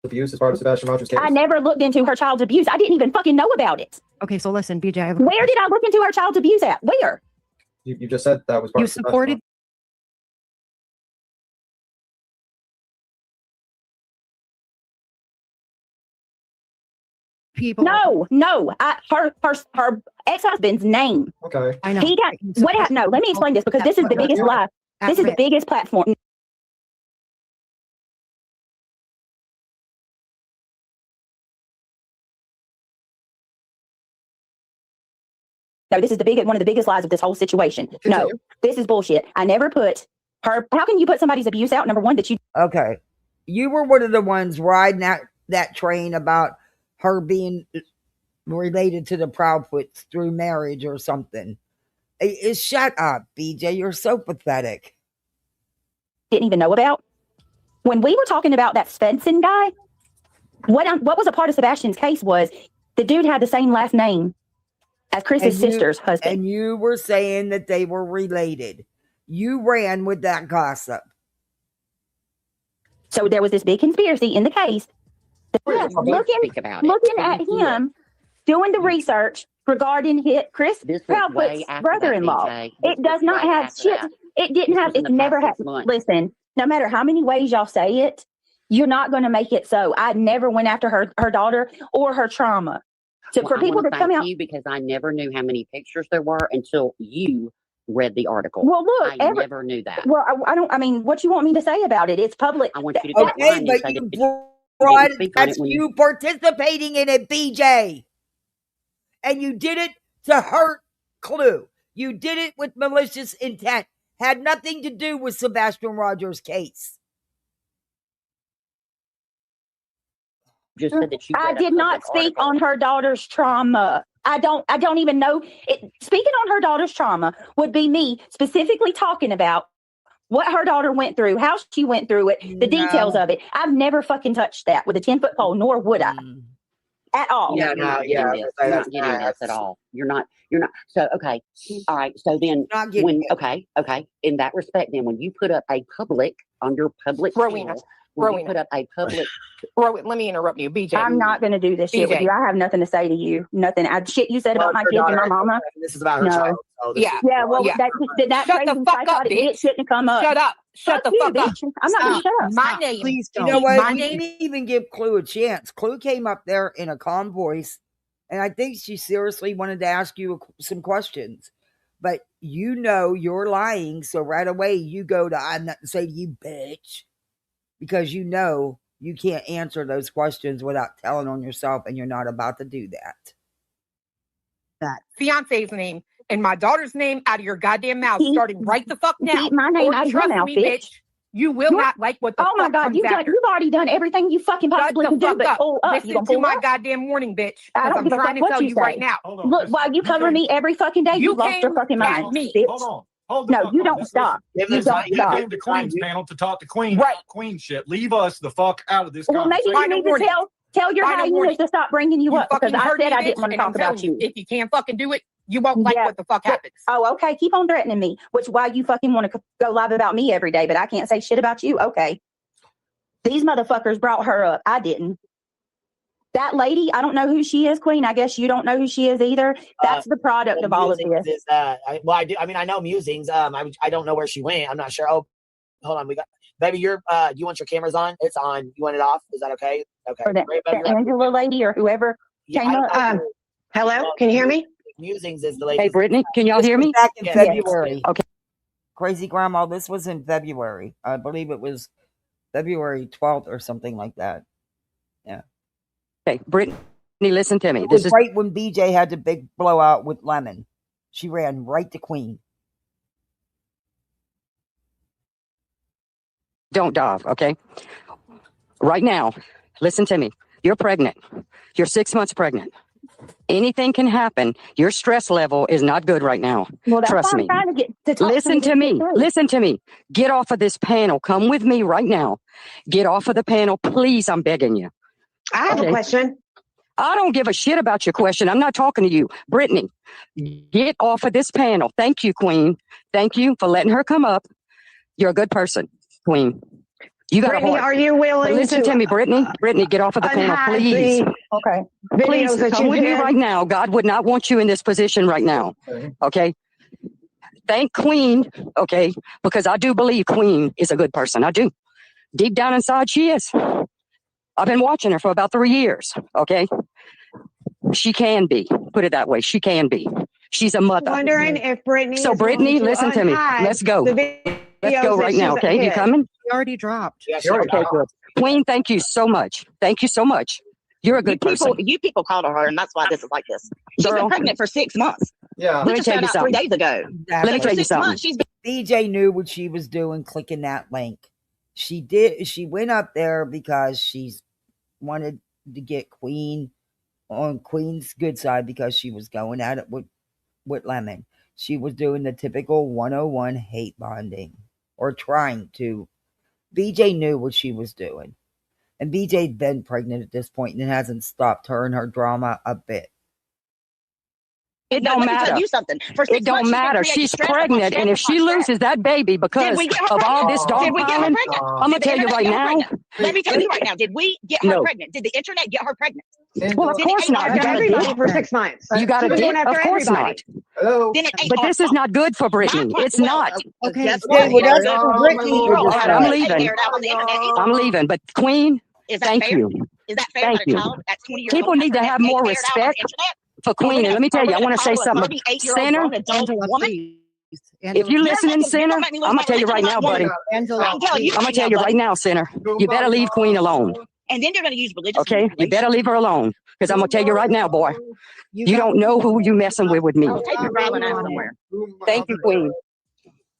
Speaker 6: Abuse is part of Sebastian Rogers' case.
Speaker 7: I never looked into her child's abuse. I didn't even fucking know about it.
Speaker 9: Okay, so listen, BJ. I have
Speaker 7: Where did I look into her child's abuse at? Where?
Speaker 6: You just said that was part
Speaker 9: you
Speaker 6: of Sebastian
Speaker 9: supported people?
Speaker 7: No. Her ex-husband's name.
Speaker 6: Okay.
Speaker 9: I know.
Speaker 7: He got what happened? No, let me explain this because this is the biggest lie. This is the biggest platform. No, this is one of the biggest lies of this whole situation. No, this is bullshit. I never put her. How can you put somebody's abuse out? Number one, that you.
Speaker 1: Okay. You were one of the ones riding that train about her being related to the Proudfoots through marriage or something. Shut up, BJ. You're so pathetic.
Speaker 7: Didn't even know about. When we were talking about that Svensson guy, what was a part of Sebastian's case was the dude had the same last name as Chris's sister's husband.
Speaker 1: And you were saying that they were related. You ran with that gossip.
Speaker 7: So there was this big conspiracy in the case. Looking at him doing the research regarding Chris Proudfoot's brother-in-law. It does not have shit. It didn't have. It never had. Listen, no matter how many ways y'all say it, you're not going to make it so. I never went after her daughter or her trauma. So for people to come out,
Speaker 11: because I never knew how many pictures there were until you read the article.
Speaker 7: Well, look,
Speaker 11: I never knew that.
Speaker 7: Well, I don't. I mean, what you want me to say about it? It's public.
Speaker 11: I want you to
Speaker 1: okay, but you brought that's you participating in it, BJ, and you did it to hurt Clue. You did it with malicious intent. Had nothing to do with Sebastian Rogers' case.
Speaker 11: Just said that you
Speaker 7: I did not speak on her daughter's trauma. I don't even know. Speaking on her daughter's trauma would be me specifically talking about what her daughter went through, how she went through it, the details of it. I've never fucking touched that with a 10-foot pole, nor would I. At all.
Speaker 11: You're not getting this at all. You're not. So, okay. All right. So then okay. In that respect, then when you put up a public on your public channel, when you put up a public.
Speaker 12: Let me interrupt you, BJ.
Speaker 7: I'm not going to do this shit with you. I have nothing to say to you. Nothing. Shit you said about my kids and my mama.
Speaker 5: This is about her child. So
Speaker 7: that
Speaker 12: shut the fuck up, bitch.
Speaker 7: Shouldn't come up.
Speaker 12: Shut up. Shut the fuck up.
Speaker 7: I'm not going to shut up.
Speaker 12: My name.
Speaker 1: Please don't. You know what? We didn't even give Clue a chance. Clue came up there in a calm voice, and I think she seriously wanted to ask you some questions. But you know you're lying, so right away you go to I'm not to say to you, bitch, because you know you can't answer those questions without telling on yourself, and you're not about to do that.
Speaker 12: That fiance's name and my daughter's name out of your goddamn mouth, starting right the fuck now.
Speaker 7: Keep my name out of your mouth, bitch.
Speaker 12: You will not like what the fuck
Speaker 7: my God,
Speaker 12: comes
Speaker 7: you've
Speaker 12: after.
Speaker 7: already done everything you fucking possibly can do, but pull up.
Speaker 12: Listen to my goddamn warning, bitch.
Speaker 7: I don't
Speaker 12: I'm
Speaker 7: give a
Speaker 12: trying
Speaker 7: fuck
Speaker 12: to tell
Speaker 7: what you
Speaker 12: you
Speaker 7: say.
Speaker 12: right now.
Speaker 7: Look, while you cover me every fucking day, you lost your fucking mind, bitch. No, you don't stop. You don't stop.
Speaker 13: Came to Queen's panel to talk to Queen. Right. Queen shit. Leave us the fuck out of this
Speaker 7: Well, maybe
Speaker 13: conversation.
Speaker 7: you need to tell your hyenas to stop bringing you up because I said I didn't want to talk about you.
Speaker 12: If you can't fucking do it, you won't like what the fuck happens.
Speaker 7: Oh, okay. Keep on threatening me, which why you fucking want to go live about me every day, but I can't say shit about you. Okay. These motherfuckers brought her up. I didn't. That lady, I don't know who she is, Queen. I guess you don't know who she is either. That's the product of all of this.
Speaker 5: I do. I mean, I know Musings. I don't know where she went. I'm not sure. Oh, hold on. Baby, you're you want your cameras on? It's on. You want it off? Is that okay? Okay.
Speaker 7: Or that Angela lady or whoever came up.
Speaker 10: Hello? Can you hear me?
Speaker 5: Musings is the lady.
Speaker 11: Hey, Brittany, can y'all
Speaker 1: This
Speaker 11: hear
Speaker 1: was
Speaker 11: me?
Speaker 1: back in
Speaker 5: Yes.
Speaker 1: February.
Speaker 11: Okay.
Speaker 1: Crazy Grandma, this was in February. I believe it was February 12th or something like that. Yeah.
Speaker 11: Okay, Brittany, listen to me.
Speaker 1: It was right when BJ had the big blowout with Lemon. She ran right to Queen.
Speaker 11: Don't dive, okay? Right now, listen to me. You're pregnant. You're 6 months pregnant. Anything can happen. Your stress level is not good right now.
Speaker 7: Well, that's
Speaker 11: Trust
Speaker 7: why
Speaker 11: me.
Speaker 7: I'm trying to get to talk
Speaker 11: Listen to me.
Speaker 7: through.
Speaker 11: Listen to me. Get off of this panel. Come with me right now. Get off of the panel. Please, I'm begging you.
Speaker 10: I have a question.
Speaker 11: I don't give a shit about your question. I'm not talking to you. Brittany, get off of this panel. Thank you, Queen. Thank you for letting her come up. You're a good person, Queen. You got
Speaker 10: Brittany,
Speaker 11: a heart.
Speaker 10: are you willing
Speaker 11: But listen to me, Brittany. Brittany, get off of the panel,
Speaker 10: unhide
Speaker 11: please.
Speaker 7: Okay.
Speaker 11: Please
Speaker 10: videos that
Speaker 11: come
Speaker 10: you
Speaker 11: with me
Speaker 10: did?
Speaker 11: right now. God would not want you in this position right now. Okay? Thank Queen, okay? Because I do believe Queen is a good person. I do. Deep down inside, she is. I've been watching her for about 3 years, okay? She can be. Put it that way. She can be. She's a mother.
Speaker 10: Wondering if Brittany
Speaker 11: So,
Speaker 10: is
Speaker 11: Brittany,
Speaker 10: willing
Speaker 11: listen to me.
Speaker 10: unhide
Speaker 11: Let's go.
Speaker 10: the
Speaker 11: Let's go
Speaker 10: videos
Speaker 11: right
Speaker 10: that
Speaker 11: now,
Speaker 10: she's
Speaker 11: okay? You
Speaker 10: hid.
Speaker 11: coming?
Speaker 9: She already dropped.
Speaker 5: Yeah,
Speaker 11: Okay, good. Queen, thank you so much. Thank you so much. You're a good person.
Speaker 10: You people called her, and that's why this is like this. She's
Speaker 11: Girl.
Speaker 10: been pregnant for 6 months.
Speaker 6: Yeah.
Speaker 11: Let me tell you something.
Speaker 10: 3 days ago.
Speaker 1: Exactly.
Speaker 11: Let me tell you
Speaker 10: 6
Speaker 11: something.
Speaker 10: months, she's been.
Speaker 1: BJ knew what she was doing clicking that link. She did. She went up there because she's wanted to get Queen on Queen's good side because she was going at it with Lemon. She was doing the typical 101 hate bonding or trying to. BJ knew what she was doing. And BJ'd been pregnant at this point and it hasn't stopped her and her drama a bit.
Speaker 11: It don't matter.
Speaker 10: Tell you something. For 6
Speaker 11: It don't
Speaker 10: months,
Speaker 11: matter. She's pregnant, and if she loses that baby because of all this dog piling, I'm gonna tell you right now.
Speaker 10: Let me tell you right now. Did we get her
Speaker 11: No.
Speaker 10: pregnant? Did the internet get her pregnant?
Speaker 11: Well, of course not. You got a dick.
Speaker 10: for 6 months.
Speaker 11: You got a
Speaker 10: She was
Speaker 11: dick.
Speaker 10: going after
Speaker 11: Of course
Speaker 10: everybody.
Speaker 11: not.
Speaker 6: Hello.
Speaker 10: Then it ain't
Speaker 11: But
Speaker 10: our
Speaker 11: this is
Speaker 10: fault.
Speaker 11: not good for Brittany. It's not.
Speaker 1: Okay,
Speaker 10: Guess
Speaker 1: well,
Speaker 10: what?
Speaker 1: that's for Brittany to
Speaker 11: All right, I'm
Speaker 1: decide.
Speaker 11: leaving. I'm leaving. But Queen,
Speaker 10: Is that
Speaker 11: thank
Speaker 10: fair?
Speaker 11: you.
Speaker 10: Is that fair
Speaker 11: Thank
Speaker 10: that a
Speaker 11: you.
Speaker 10: child at 20 years
Speaker 11: People
Speaker 10: old
Speaker 11: need to have more respect for Queen. And let me tell you, I want to say something. Sinner,
Speaker 9: Angela, please.
Speaker 11: if you're listening, Sinner, I'm gonna tell you right now, buddy.
Speaker 9: Angela,
Speaker 11: I'm gonna tell you right now, Sinner. You better leave Queen alone.
Speaker 10: And then they're going to use religious.
Speaker 11: Okay, you better leave her alone. Because I'm gonna tell you right now, boy. You don't know who you messing with me.
Speaker 10: I'll take your rattling out somewhere.
Speaker 11: Thank you, Queen.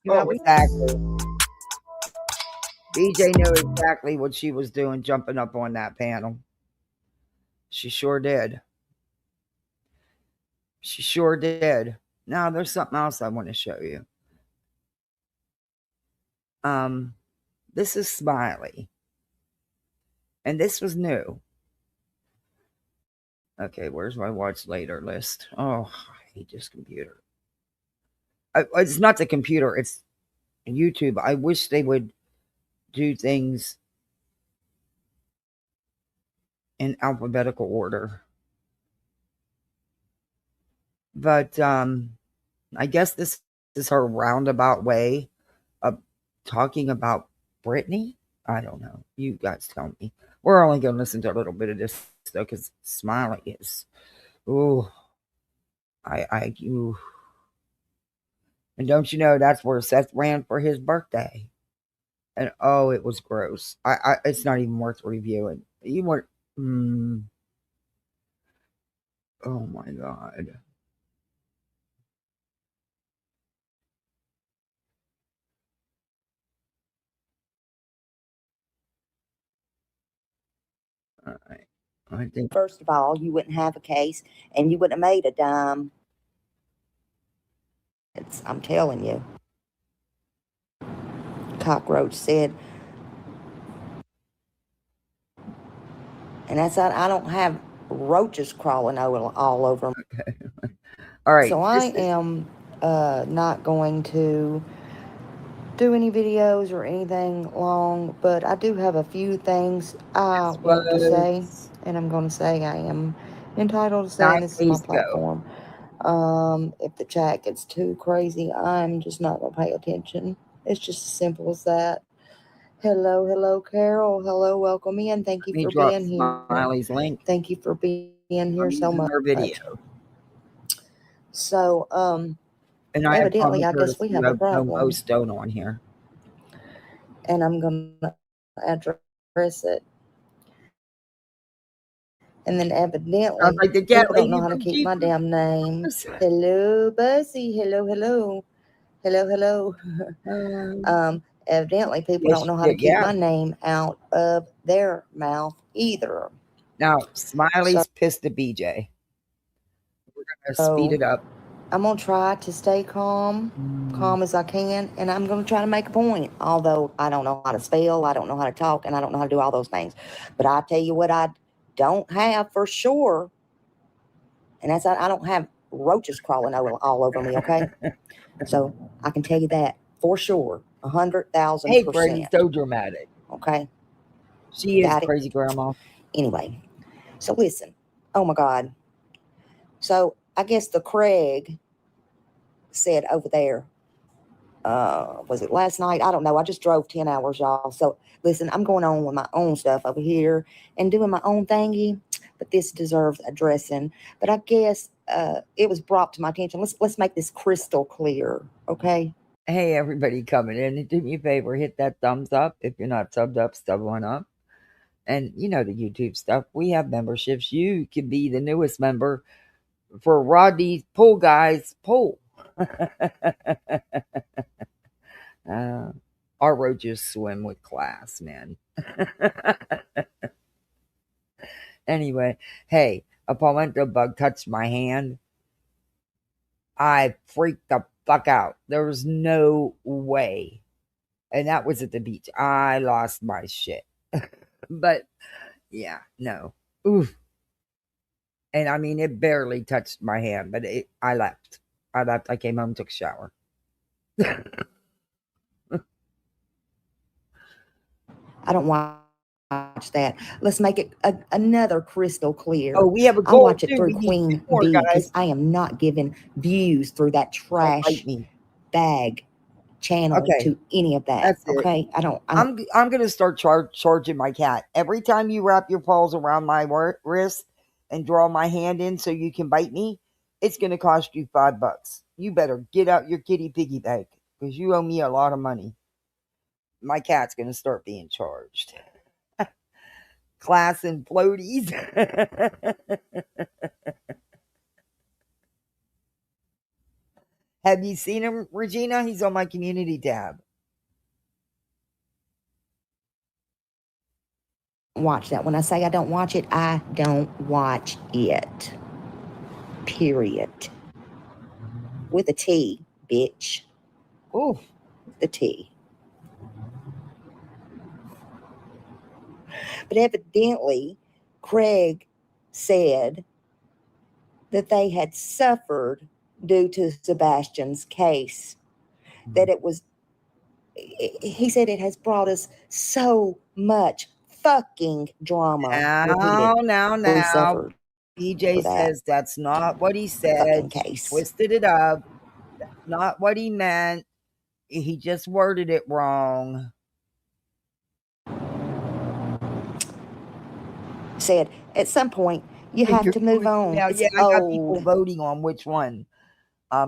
Speaker 1: Exactly. BJ knew exactly what she was doing jumping up on that panel. She sure did. She sure did. Now there's something else I want to show you. This is Smiley. And this was new. Okay, where's my watch later list? Oh, I hate this computer. It's not the computer, it's YouTube. I wish they would do things in alphabetical order. But I guess this is her roundabout way of talking about Brittany. I don't know. You guys tell me. We're only going to listen to a little bit of this though, because Smiley is, ooh, ooh. And don't you know that's where Seth ran for his birthday? And oh, it was gross. It's not even worth reviewing. You weren't. Oh my God. All right. I think
Speaker 14: First of all, you wouldn't have a case and you wouldn't have made a dime. I'm telling you. Cockroach said. And that's I don't have roaches crawling all over me.
Speaker 1: Okay. All right.
Speaker 14: So I am not going to do any videos or anything long, but I do have a few things I want to say, and I'm going to say I am entitled to say this is my platform. If the chat gets too crazy, I'm just not going to pay attention. It's just as simple as that. Hello, Carol. Hello, welcome in. Thank you for being here.
Speaker 1: Smiley's link.
Speaker 14: Thank you for being here so much.
Speaker 1: Her video.
Speaker 14: So,
Speaker 1: and I
Speaker 14: evidently, I guess we have a problem.
Speaker 1: No stone on here,
Speaker 14: and I'm gonna address it. And then evidently,
Speaker 1: like the
Speaker 14: people don't know how to keep my damn name. Hello, Buzzy. Hello. Evidently, people don't know how to keep my name out of their mouth either.
Speaker 1: Now, Smiley's pissed at BJ. We're gonna speed it up.
Speaker 14: I'm gonna try to stay calm as I can, and I'm gonna try to make a point. Although I don't know how to spell, I don't know how to talk, and I don't know how to do all those things. But I tell you what, I don't have for sure, and that's I don't have roaches crawling all over me. Okay, so I can tell you that for sure, 100,000%.
Speaker 1: Hey, Brady's so dramatic.
Speaker 14: Okay,
Speaker 1: she is crazy, Grandma.
Speaker 14: Anyway, so listen. Oh my God. So I guess the Craig said over there, was it last night? I don't know. I just drove 10 hours, y'all. So listen, I'm going on with my own stuff over here and doing my own thingy, but this deserves addressing. But I guess it was brought to my attention. Let's make this crystal clear, okay?
Speaker 1: Hey, everybody coming in, do me a favor, hit that thumbs up. If you're not subbed up, sub one up. And you know the YouTube stuff. We have memberships. You can be the newest member for Rodney's Pool Guys Pool. Our roaches swim with class, man. Anyway, hey, a palmetto bug touched my hand. I freaked the fuck out. There was no way. And that was at the beach. I lost my shit. But yeah, no. Oof. And I mean, it barely touched my hand, but I left. I came home, took a shower.
Speaker 14: I don't watch that. Let's make it another crystal clear.
Speaker 1: Oh, we have a goal.
Speaker 14: I'll watch it through Queen B because I am not giving views through that trash bag channel to any of that.
Speaker 1: That's
Speaker 14: okay,
Speaker 1: it. I'm gonna start charging my cat every time you wrap your paws around my wrist and draw my hand in so you can bite me. It's gonna cost you $5. You better get out your kitty piggy bank because you owe me a lot of money. My cat's gonna start being charged. Class and floaties. Have you seen him, Regina? He's on my community tab.
Speaker 14: Watch that. When I say I don't watch it, I don't watch it. Period. With a T, bitch.
Speaker 1: Ooh.
Speaker 14: The T. But evidently, Craig said that they had suffered due to Sebastian's case. That it was, he said it has brought us so much fucking drama.
Speaker 1: Now. BJ says that's not what he said. He twisted it up. That's not what he meant. He just worded it wrong.
Speaker 14: Said at some point you have to move on.
Speaker 1: Now, yeah, I got people voting on which one.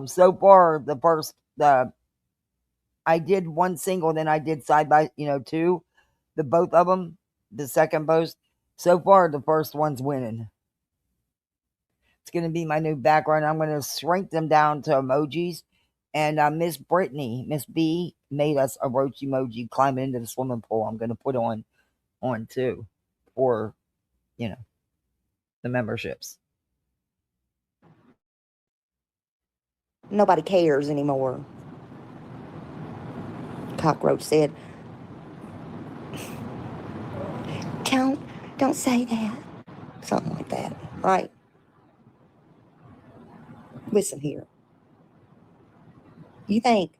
Speaker 1: So far the first I did one single, then I did side by two. The both of them, the second post. So far the first one's winning. It's gonna be my new background. I'm gonna shrink them down to emojis. And Miss Brittany, Miss B, made us a roach emoji climbing into the swimming pool. I'm gonna put on too, for the memberships.
Speaker 14: Nobody cares anymore. Cockroach said, don't say that. Something like that, right? Listen here. You think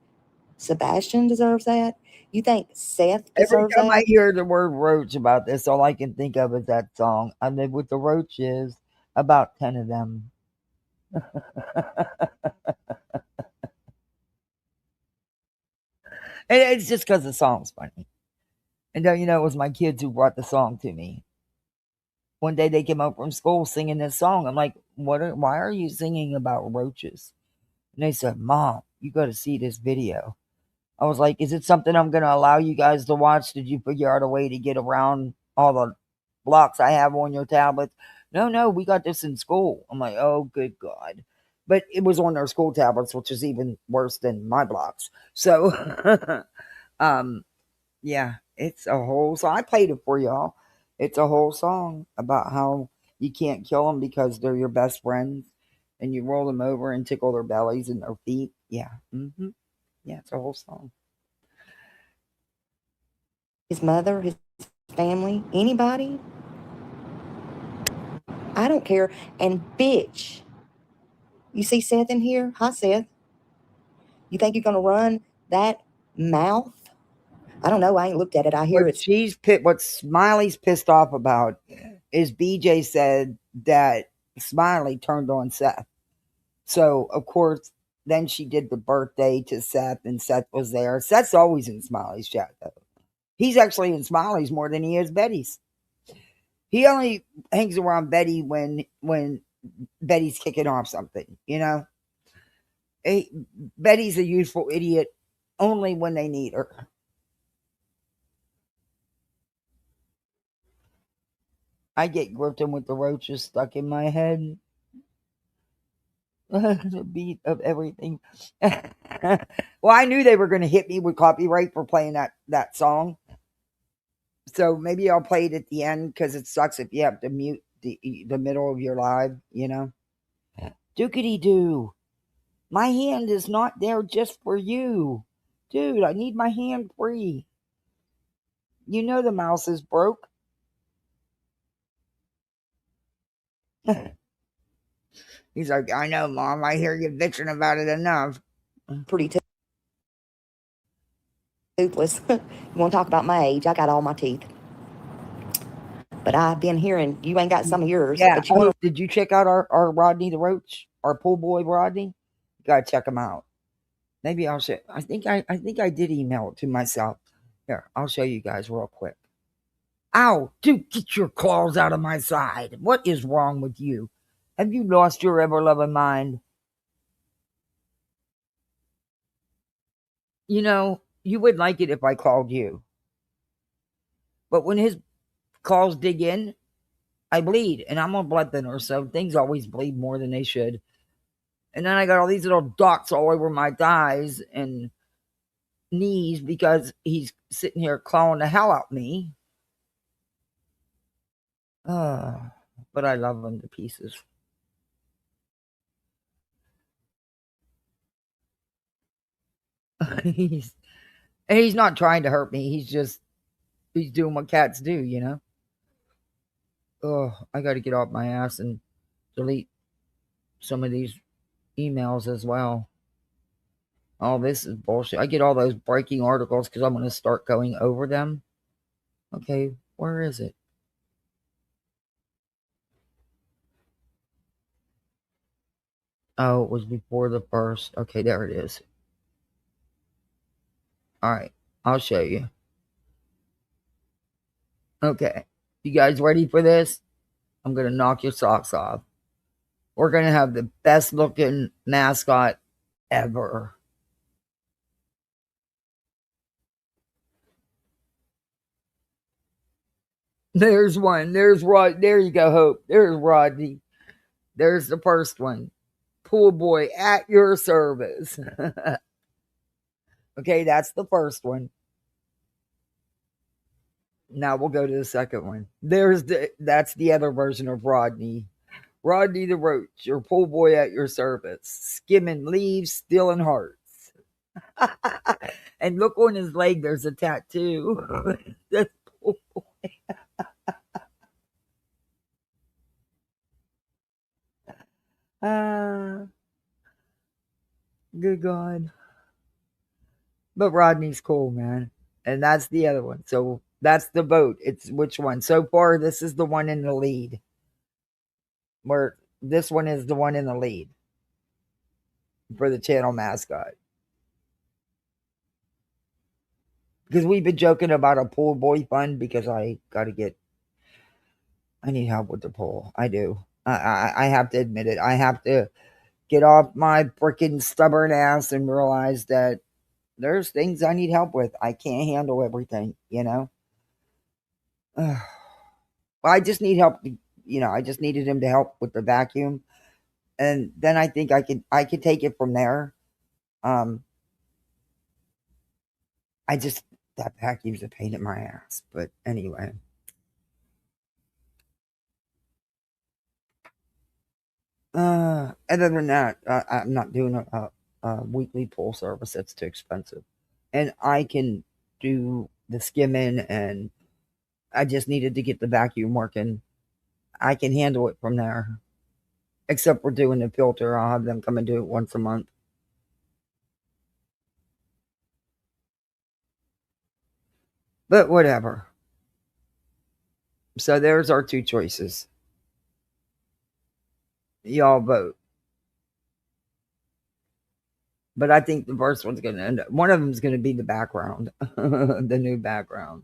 Speaker 14: Sebastian deserves that? You think Seth deserves that?
Speaker 1: Every time I hear the word roach about this, all I can think of is that song. I live with the roaches, about 10 of them. And it's just because the song's funny. And don't you know, it was my kids who brought the song to me. One day they came home from school singing this song. I'm like, why are you singing about roaches? And they said, Mom, you got to see this video. I was like, is it something I'm going to allow you guys to watch? Did you figure out a way to get around all the blocks I have on your tablets? No, we got this in school. I'm like, oh, good God. But it was on their school tablets, which is even worse than my blocks. So, yeah, it's a whole song. I played it for y'all. It's a whole song about how you can't kill them because they're your best friends, and you roll them over and tickle their bellies and their feet. Yeah. Mm-hmm. Yeah, it's a whole song.
Speaker 14: His mother, his family, anybody. I don't care. And bitch, you see Seth in here? Hi, Seth. You think you're going to run that mouth? I don't know. I ain't looked at it. I hear
Speaker 1: what Smiley's pissed off about is BJ said that Smiley turned on Seth. So, of course, then she did the birthday to Seth, and Seth was there. Seth's always in Smiley's chat, though. He's actually in Smiley's more than he is Betty's. He only hangs around Betty when Betty's kicking off something, you know? Betty's a useful idiot only when they need her. I get Griffin with the roaches stuck in my head. The beat of everything. Well, I knew they were going to hit me with copyright for playing that song. So maybe I'll play it at the end because it sucks if you have to mute the middle of your live, you know? Dookity doo. My hand is not there just for you. Dude, I need my hand free. You know the mouse is broke. He's like, I know, Mom. I hear you bitching about it enough.
Speaker 14: Pretty toothless. You want to talk about my age? I got all my teeth. But I've been hearing you ain't got some of yours.
Speaker 1: Yeah.
Speaker 14: But you
Speaker 1: did you check out our Rodney the Roach? Our pool boy Rodney? You gotta check him out. Maybe I'll show. I think I did email it to myself. Here, I'll show you guys real quick. Ow! Dude, get your claws out of my side. What is wrong with you? Have you lost your ever-loving mind? You know, you would like it if I called you. But when his claws dig in, I bleed. And I'm on blood thinner, so things always bleed more than they should. And then I got all these little dots all over my thighs and knees because he's sitting here clawing the hell out of me. But I love him to pieces. he's not trying to hurt me. He's doing what cats do, you know? Oh, I got to get off my ass and delete some of these emails as well. All this is bullshit. I get all those breaking articles because I'm going to start going over them. Okay, where is it? Oh, it was before the first. Okay, there it is. All right, I'll show you. Okay, you guys ready for this? I'm going to knock your socks off. We're going to have the best looking mascot ever. There's one. There's Rod. There you go, Hope. There's Rodney. There's the first one. Pool boy at your service. Okay, that's the first one. Now we'll go to the second one. That's the other version of Rodney. Rodney the Roach, your pool boy at your service. Skimming leaves, stealing hearts. And look on his leg, there's a tattoo. That's pool boy. Good God. But Rodney's cool, man. And that's the other one. So that's the vote. It's which one? So far, this is the one in the lead. Where this one is the one in the lead for the channel mascot. Because we've been joking about a pool boy fund because I need help with the pool. I do. I have to admit it. I have to get off my freaking stubborn ass and realize that there's things I need help with. I can't handle everything, you know? I just need help. I just needed him to help with the vacuum. And then I think I could take it from there. That vacuum's a pain in my ass. But anyway. Other than that, I'm not doing a weekly pool service. That's too expensive. And I can do the skimming, and I just needed to get the vacuum working. I can handle it from there. Except for doing the filter. I'll have them come and do it once a month. But whatever. So there's our two choices. Y'all vote. But I think the first one's going to end up. One of them's going to be the background, the new background.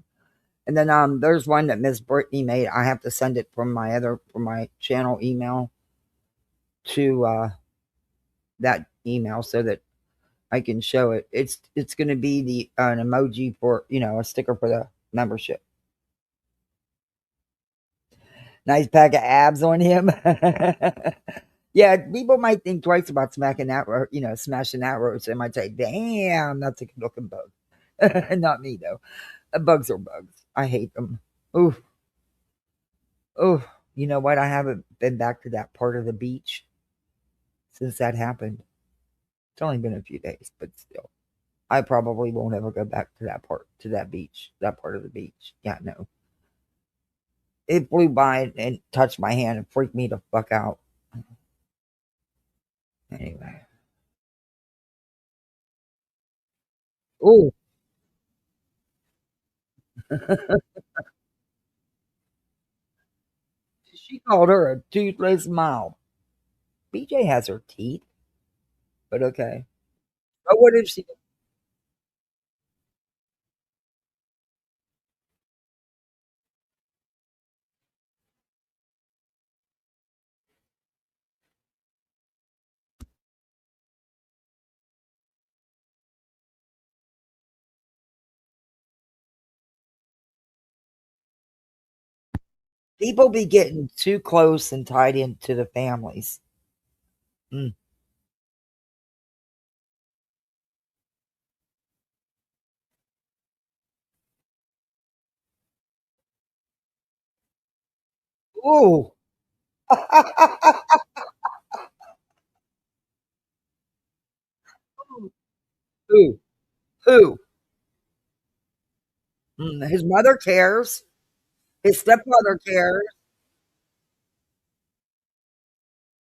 Speaker 1: And then there's one that Miss Brittany made. I have to send it from my channel email to that email so that I can show it. It's going to be an emoji for a sticker for the membership. Nice pack of abs on him. Yeah, people might think twice about smashing that roach. They might say, "Damn, that's a good-looking bug." Not me though. Bugs are bugs. I hate them. Oof. Oh, you know what? I haven't been back to that part of the beach since that happened. It's only been a few days, but still. I probably won't ever go back to that part of the beach. Yeah, no. It flew by and touched my hand and freaked me the fuck out. Anyway. Oh. She called her a toothless mouth. BJ has her teeth, but okay. But what if she? People be getting too close and tied into the families. Mm. Ooh. Who? Who? His mother cares. His stepmother cares.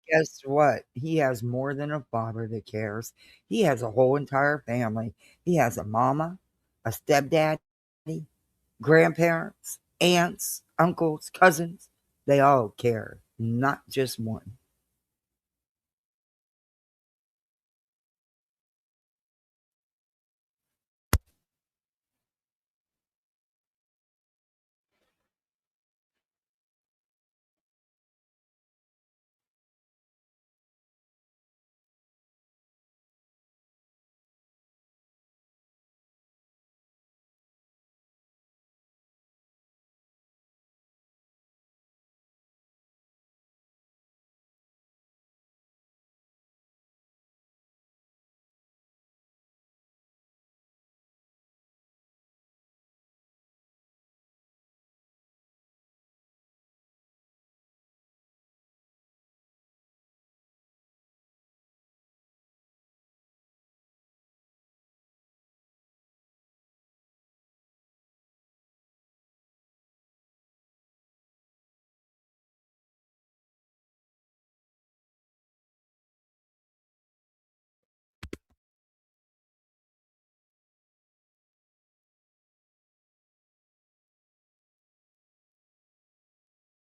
Speaker 1: Guess what? He has more than a father that cares. He has a whole entire family. He has a mama, a stepdaddy, grandparents, aunts, uncles, cousins. They all care, not just one.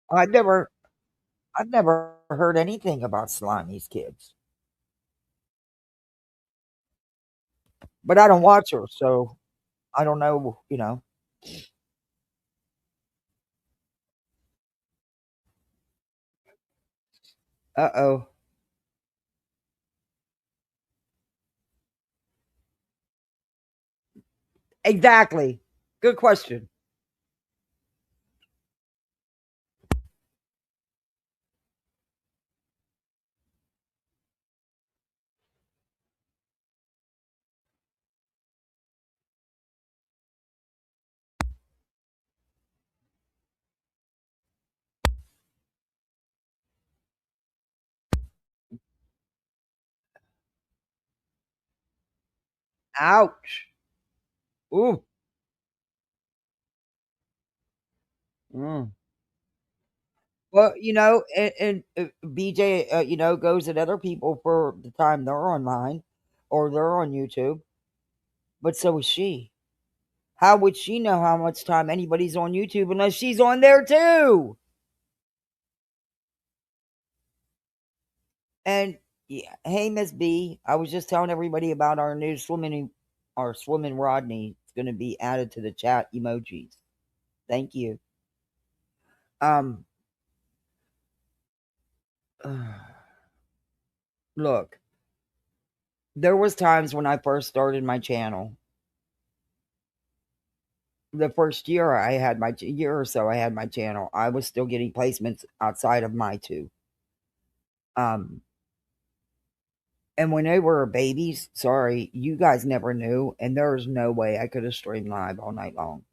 Speaker 1: I've never heard anything about Slimy's kids. But I don't watch her, so I don't know, you know. Uh-oh. Exactly. Good question. Ouch. Ooh. Mm. Well, you know, and BJ, you know, goes at other people for the time they're online or they're on YouTube, but so is she. How would she know how much time anybody's on YouTube unless she's on there too? And yeah, hey Miss B, I was just telling everybody about our new swimming Rodney. It's going to be added to the chat emojis. Thank you. Look, there was times when I first started my channel. The first year I had my year or so I had my channel, I was still getting placements outside of my two. And when they were babies, sorry, you guys never knew, and there's no way I could have streamed live all night long.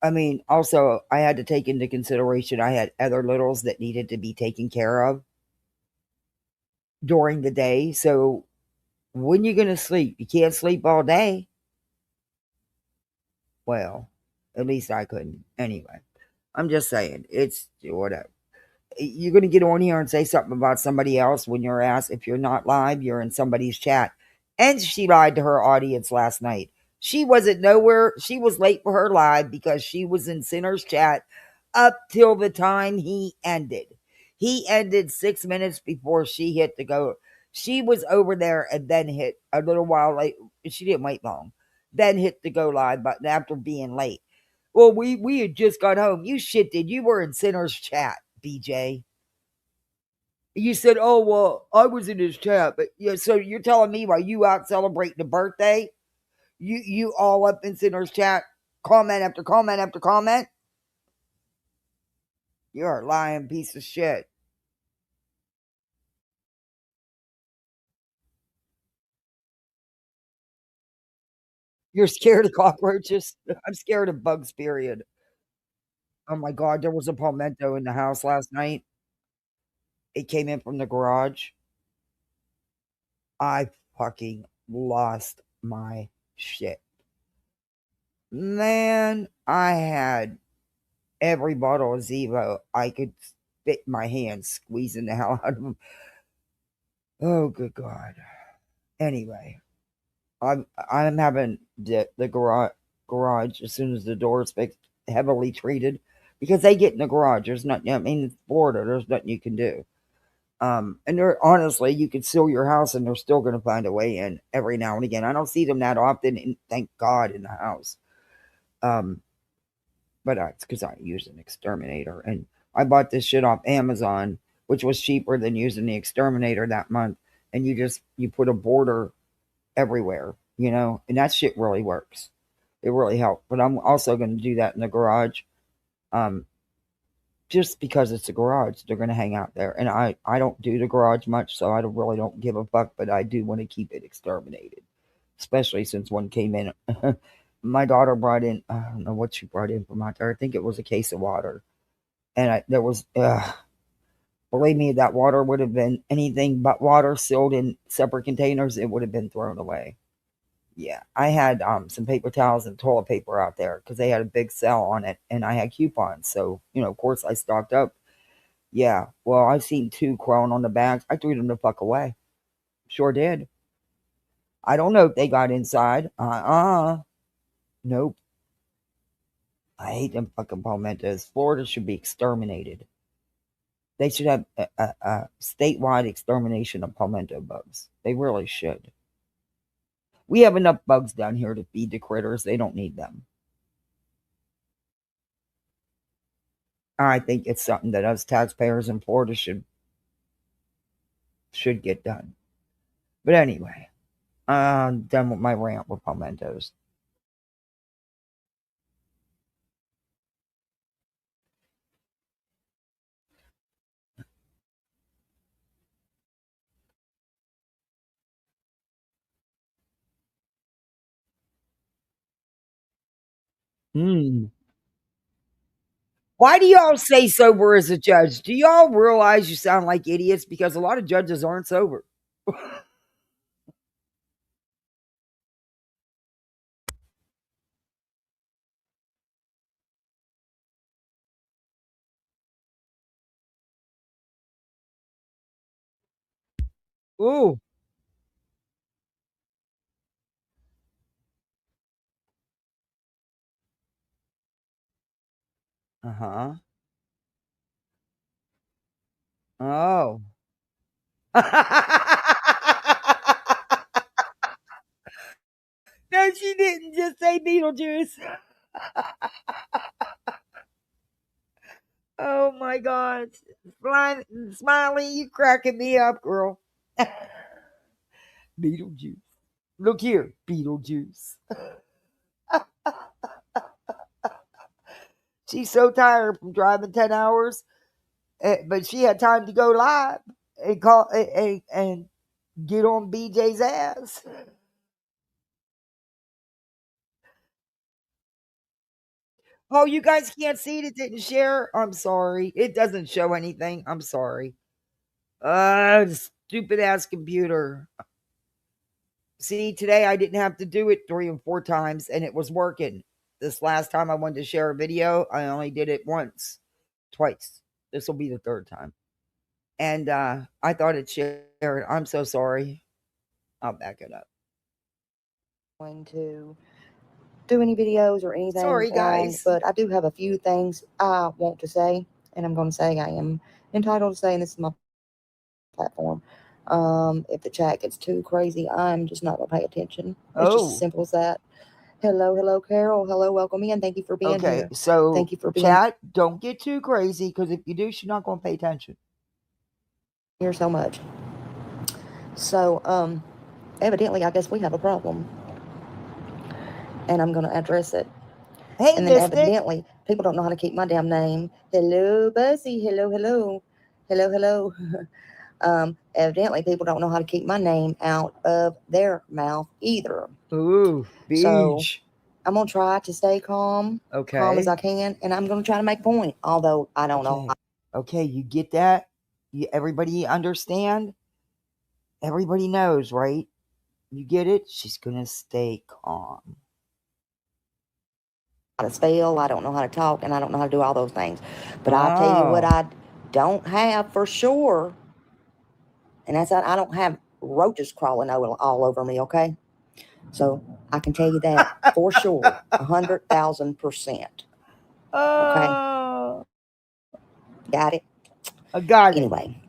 Speaker 1: I mean, also, I had to take into consideration I had other littles that needed to be taken care of during the day. So, when you going to sleep? You can't sleep all day. Well, at least I couldn't. Anyway, I'm just saying, it's whatever. You're going to get on here and say something about somebody else when you're asked if you're not live, you're in somebody's chat. And she lied to her audience last night. She wasn't nowhere. She was late for her live because she was in Sinner's chat up till the time he ended. He ended 6 minutes before she hit the go. She was over there and then hit a little while late. She didn't wait long. Then hit the go live button after being late. Well, we had just got home. You shit did. You were in Sinner's chat, BJ. You said, "Oh well, I was in his chat," but yeah. So you're telling me while you out celebrating a birthday, you all up in Sinner's chat, comment after comment after comment. You're a lying piece of shit. You're scared of cockroaches. I'm scared of bugs. Period. Oh my god, there was a palmetto in the house last night. It came in from the garage. I fucking lost my shit. Man, I had every bottle of Zevo I could fit in my hand, squeezing the hell out of them. Oh, good God. Anyway, I'm having the garage as soon as the door's fixed, heavily treated because they get in the garage. There's nothing. I mean, it's Florida. There's nothing you can do. And they're honestly, you could seal your house and they're still going to find a way in every now and again. I don't see them that often, and thank God in the house. But it's because I use an exterminator, and I bought this shit off Amazon, which was cheaper than using the exterminator that month. And you put a border everywhere, you know, and that shit really works. It really helped. But I'm also going to do that in the garage. Just because it's a garage, they're going to hang out there. And I don't do the garage much, so I really don't give a fuck, but I do want to keep it exterminated, especially since one came in. My daughter brought in, I don't know what she brought in from out there. I think it was a case of water. And there was, believe me, that water would have been anything but water sealed in separate containers. It would have been thrown away. Yeah, I had some paper towels and toilet paper out there because they had a big sale on it, and I had coupons. So, you know, of course, I stocked up. Yeah, well, I've seen 2 crawling on the bags. I threw them the fuck away. Sure did. I don't know if they got inside. Nope. I hate them fucking palmettos. Florida should be exterminated. They should have a statewide extermination of palmetto bugs. They really should. We have enough bugs down here to feed the critters. They don't need them. I think it's something that us taxpayers in Florida should get done. But anyway, I'm done with my rant with pimentos. Why do y'all say sober as a judge? Do y'all realize you sound like idiots? Because a lot of judges aren't sober. Ooh. Uh-huh. Oh. No, she didn't just say Beetlejuice. Oh my God. Smiley, you cracking me up, girl. Beetlejuice. Look here, Beetlejuice. She's so tired from driving 10 hours, but she had time to go live and call and get on BJ's ass. Oh, you guys can't see it. It didn't share. I'm sorry. It doesn't show anything. I'm sorry. Stupid ass computer. See, today I didn't have to do it 3 and 4 times and it was working. This last time I wanted to share a video, I only did it twice. This will be the 3rd time. And I thought it shared. I'm so sorry. I'll back it up.
Speaker 14: Going to do any videos or anything.
Speaker 1: Sorry, guys.
Speaker 14: But I do have a few things I want to say, and I'm going to say I am entitled to say, and this is my platform. If the chat gets too crazy, I'm just not going to pay attention. It's just as simple as that. Hello, Carol. Hello, welcome in. Thank you for being here.
Speaker 1: Okay, so
Speaker 14: thank you for being
Speaker 1: chat. Don't get too crazy, because if you do, she's not going to pay attention.
Speaker 14: here so much. So, evidently, I guess we have a problem, and I'm going to address it.
Speaker 1: Hey,
Speaker 14: and then evidently, people don't know how to keep my damn name. Hello, Buzzy. Hello. Evidently, people don't know how to keep my name out of their mouth either.
Speaker 1: Ooh, beach.
Speaker 14: So I'm gonna try to stay calm, calm as I can, and I'm gonna try to make a point. Although I don't know.
Speaker 1: Okay, you get that? Everybody understand? Everybody knows, right? You get it? She's gonna stay calm.
Speaker 14: How to spell, I don't know how to talk, and I don't know how to do all those things. But I'll tell you what I don't have for sure, and that's that I don't have roaches crawling all over me, okay? So I can tell you that for sure, 100,000%. Okay? Got it?
Speaker 1: I got it.
Speaker 14: Anyway,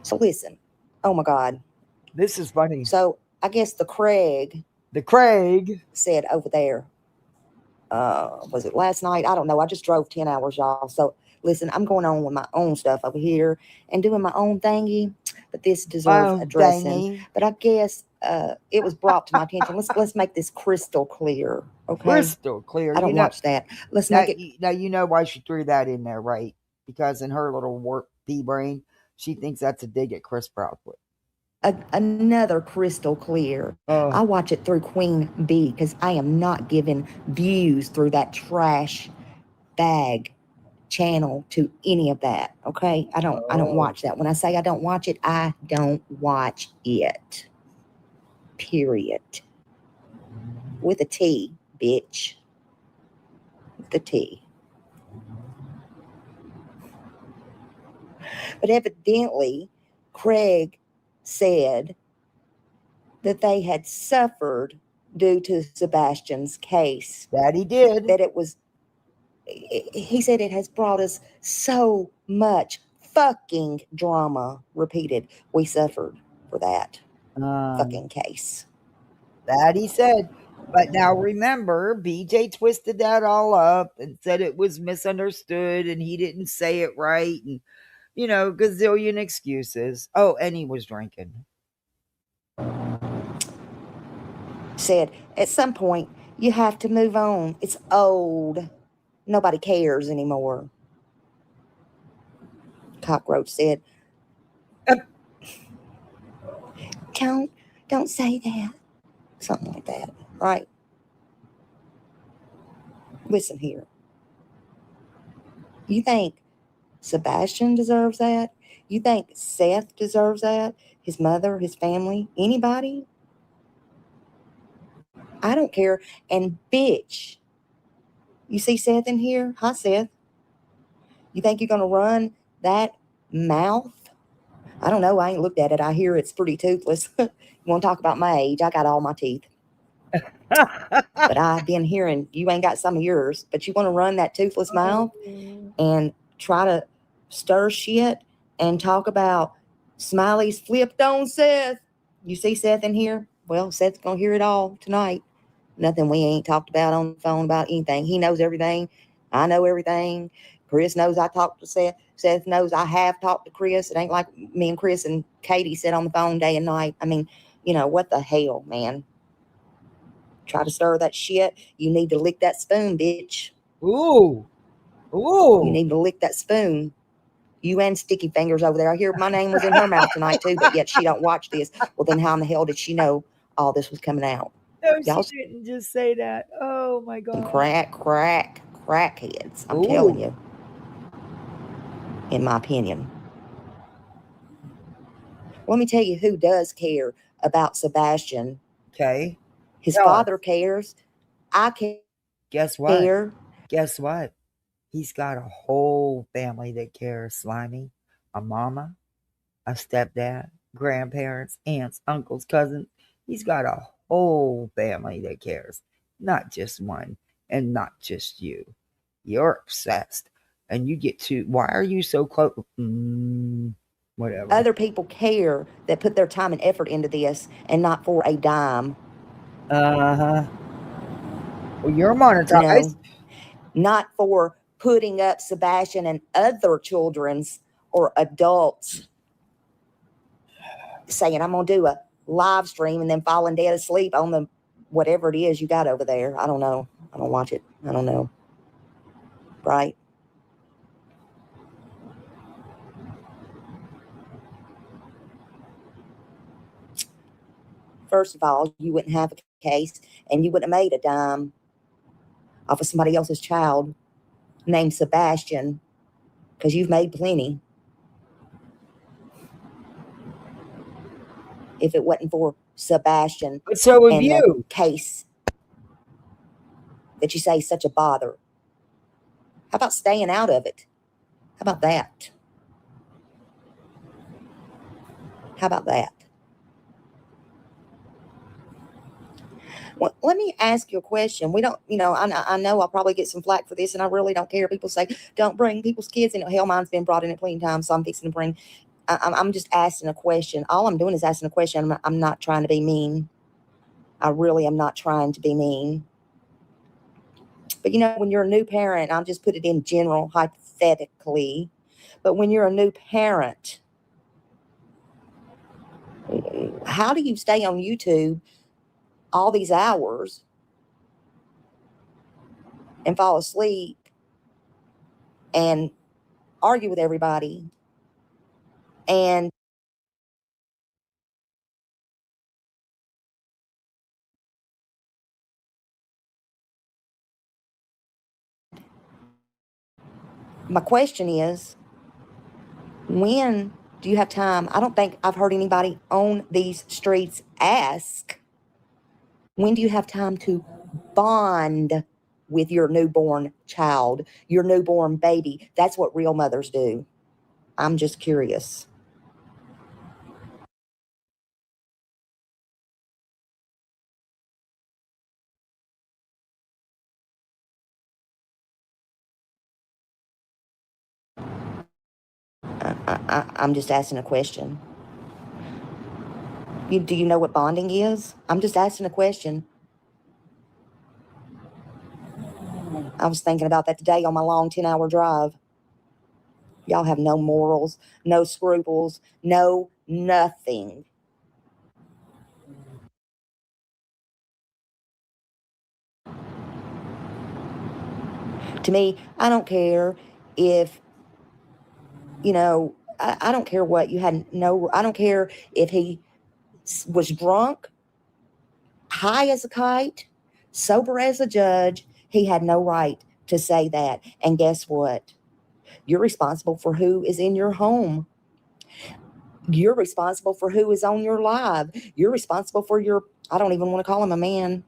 Speaker 14: so listen. Oh my God.
Speaker 1: This is funny.
Speaker 14: So I guess the Craig said over there, was it last night? I don't know. I just drove 10 hours, y'all. So listen, I'm going on with my own stuff over here and doing my own thingy, but this deserves addressing. But I guess it was brought to my attention. Let's make this crystal clear, okay?
Speaker 1: Crystal clear.
Speaker 14: I don't watch that. Let's make it.
Speaker 1: Now you know why she threw that in there, right? Because in her little warped pea brain, she thinks that's a dig at Chris Proudfoot.
Speaker 14: Another crystal clear. I watch it through Queen Bee because I am not giving views through that trash bag channel to any of that. Okay, I don't watch that. When I say I don't watch it, I don't watch it. Period. With a T, bitch. With a T. But evidently, Craig said that they had suffered due to Sebastian's case.
Speaker 1: That he did.
Speaker 14: That it was, he said it has brought us so much fucking drama. Repeated. We suffered for that fucking case.
Speaker 1: That he said. But now remember, BJ twisted that all up and said it was misunderstood and he didn't say it right and, gazillion excuses. Oh, and he was drinking.
Speaker 15: Said, at some point, you have to move on. It's old. Nobody cares anymore. Cockroach said, don't say that. Something like that, right? Listen here. You think Sebastian deserves that? You think Seth deserves that? His mother, his family, anybody? I don't care. And bitch, you see Seth in here? Hi, Seth. You think you're going to run that mouth? I don't know. I ain't looked at it. I hear it's pretty toothless. You want to talk about my age? I got all my teeth. But I've been hearing you ain't got some of yours, but you want to run that toothless mouth and try to stir shit and talk about Smiley's flipped on Seth. You see Seth in here? Well, Seth's going to hear it all tonight. Nothing we ain't talked about on the phone about anything. He knows everything. I know everything. Chris knows I talked to Seth. Seth knows I have talked to Chris. It ain't like me and Chris and Katie sit on the phone day and night. I mean, what the hell, man? Try to stir that shit. You need to lick that spoon, bitch.
Speaker 1: Ooh.
Speaker 15: You need to lick that spoon. You and Sticky Fingers over there. I hear my name was in her mouth tonight too, but yet she don't watch this. Well, then how in the hell did she know all this was coming out?
Speaker 1: No, she didn't just say that. Oh my God.
Speaker 15: Crackheads. I'm telling you. In my opinion. Let me tell you who does care about Sebastian.
Speaker 1: Okay.
Speaker 15: His father cares. I care.
Speaker 1: Guess what? Guess what? He's got a whole family that cares, Slimy. A mama, a stepdad, grandparents, aunts, uncles, cousins. He's got a whole family that cares. Not just one, and not just you. You're obsessed. And you get to, why are you so close? Whatever.
Speaker 15: Other people care that put their time and effort into this and not for a dime.
Speaker 1: Well, you're monetized.
Speaker 15: Not for putting up Sebastian and other children's or adults saying, I'm going to do a live stream and then falling dead asleep on the whatever it is you got over there. I don't know. I don't watch it. I don't know. Right? First of all, you wouldn't have a case and you wouldn't have made a dime off of somebody else's child named Sebastian, because you've made plenty. If it wasn't for Sebastian,
Speaker 1: but so would you.
Speaker 15: The case that you say is such a bother. How about staying out of it? How about that? How about that? Well, let me ask you a question. We don't, I know I'll probably get some flack for this, and I really don't care. People say, don't bring people's kids in. Hell, mine's been brought in a plenty times, so I'm fixing to bring. I'm just asking a question. All I'm doing is asking a question. I'm not trying to be mean. I really am not trying to be mean. But, when you're a new parent, I'll just put it in general, hypothetically. But when you're a new parent, how do you stay on YouTube all these hours and fall asleep and argue with everybody and my question is, when do you have time? I don't think I've heard anybody on these streets ask, when do you have time to bond with your newborn child, your newborn baby? That's what real mothers do. I'm just curious. I'm just asking a question. Do you know what bonding is? I'm just asking a question. I was thinking about that today on my long 10-hour drive. Y'all have no morals, no scruples, no nothing. To me, I don't care if, I don't care what you had. No, I don't care if he was drunk, high as a kite, sober as a judge. He had no right to say that. And guess what? You're responsible for who is in your home. You're responsible for who is on your live. You're responsible for your, I don't even want to call him a man.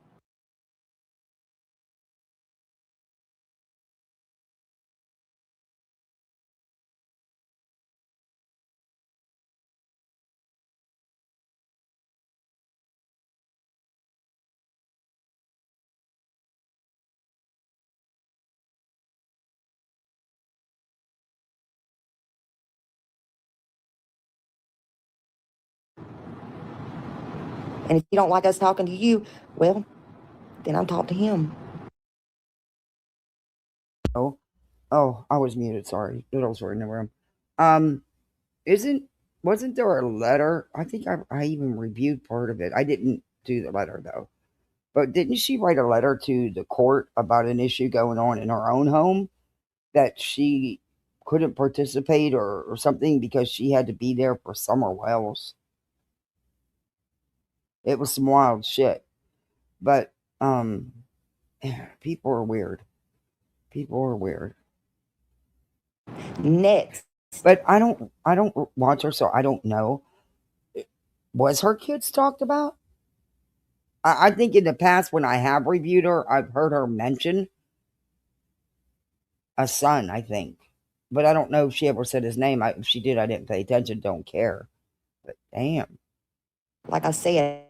Speaker 15: And if you don't like us talking to you, well, then I'll talk to him.
Speaker 1: Oh, I was muted. Sorry. Littles were in the room. Wasn't there a letter? I think I even reviewed part of it. I didn't do the letter though. But didn't she write a letter to the court about an issue going on in her own home that she couldn't participate or something because she had to be there for Summer Wells? It was some wild shit. But people are weird. People are weird.
Speaker 15: Next.
Speaker 1: But I don't watch her, so I don't know. Was her kids talked about? I think in the past when I have reviewed her, I've heard her mention a son, I think. But I don't know if she ever said his name. If she did, I didn't pay attention. Don't care. But damn.
Speaker 15: Like I said,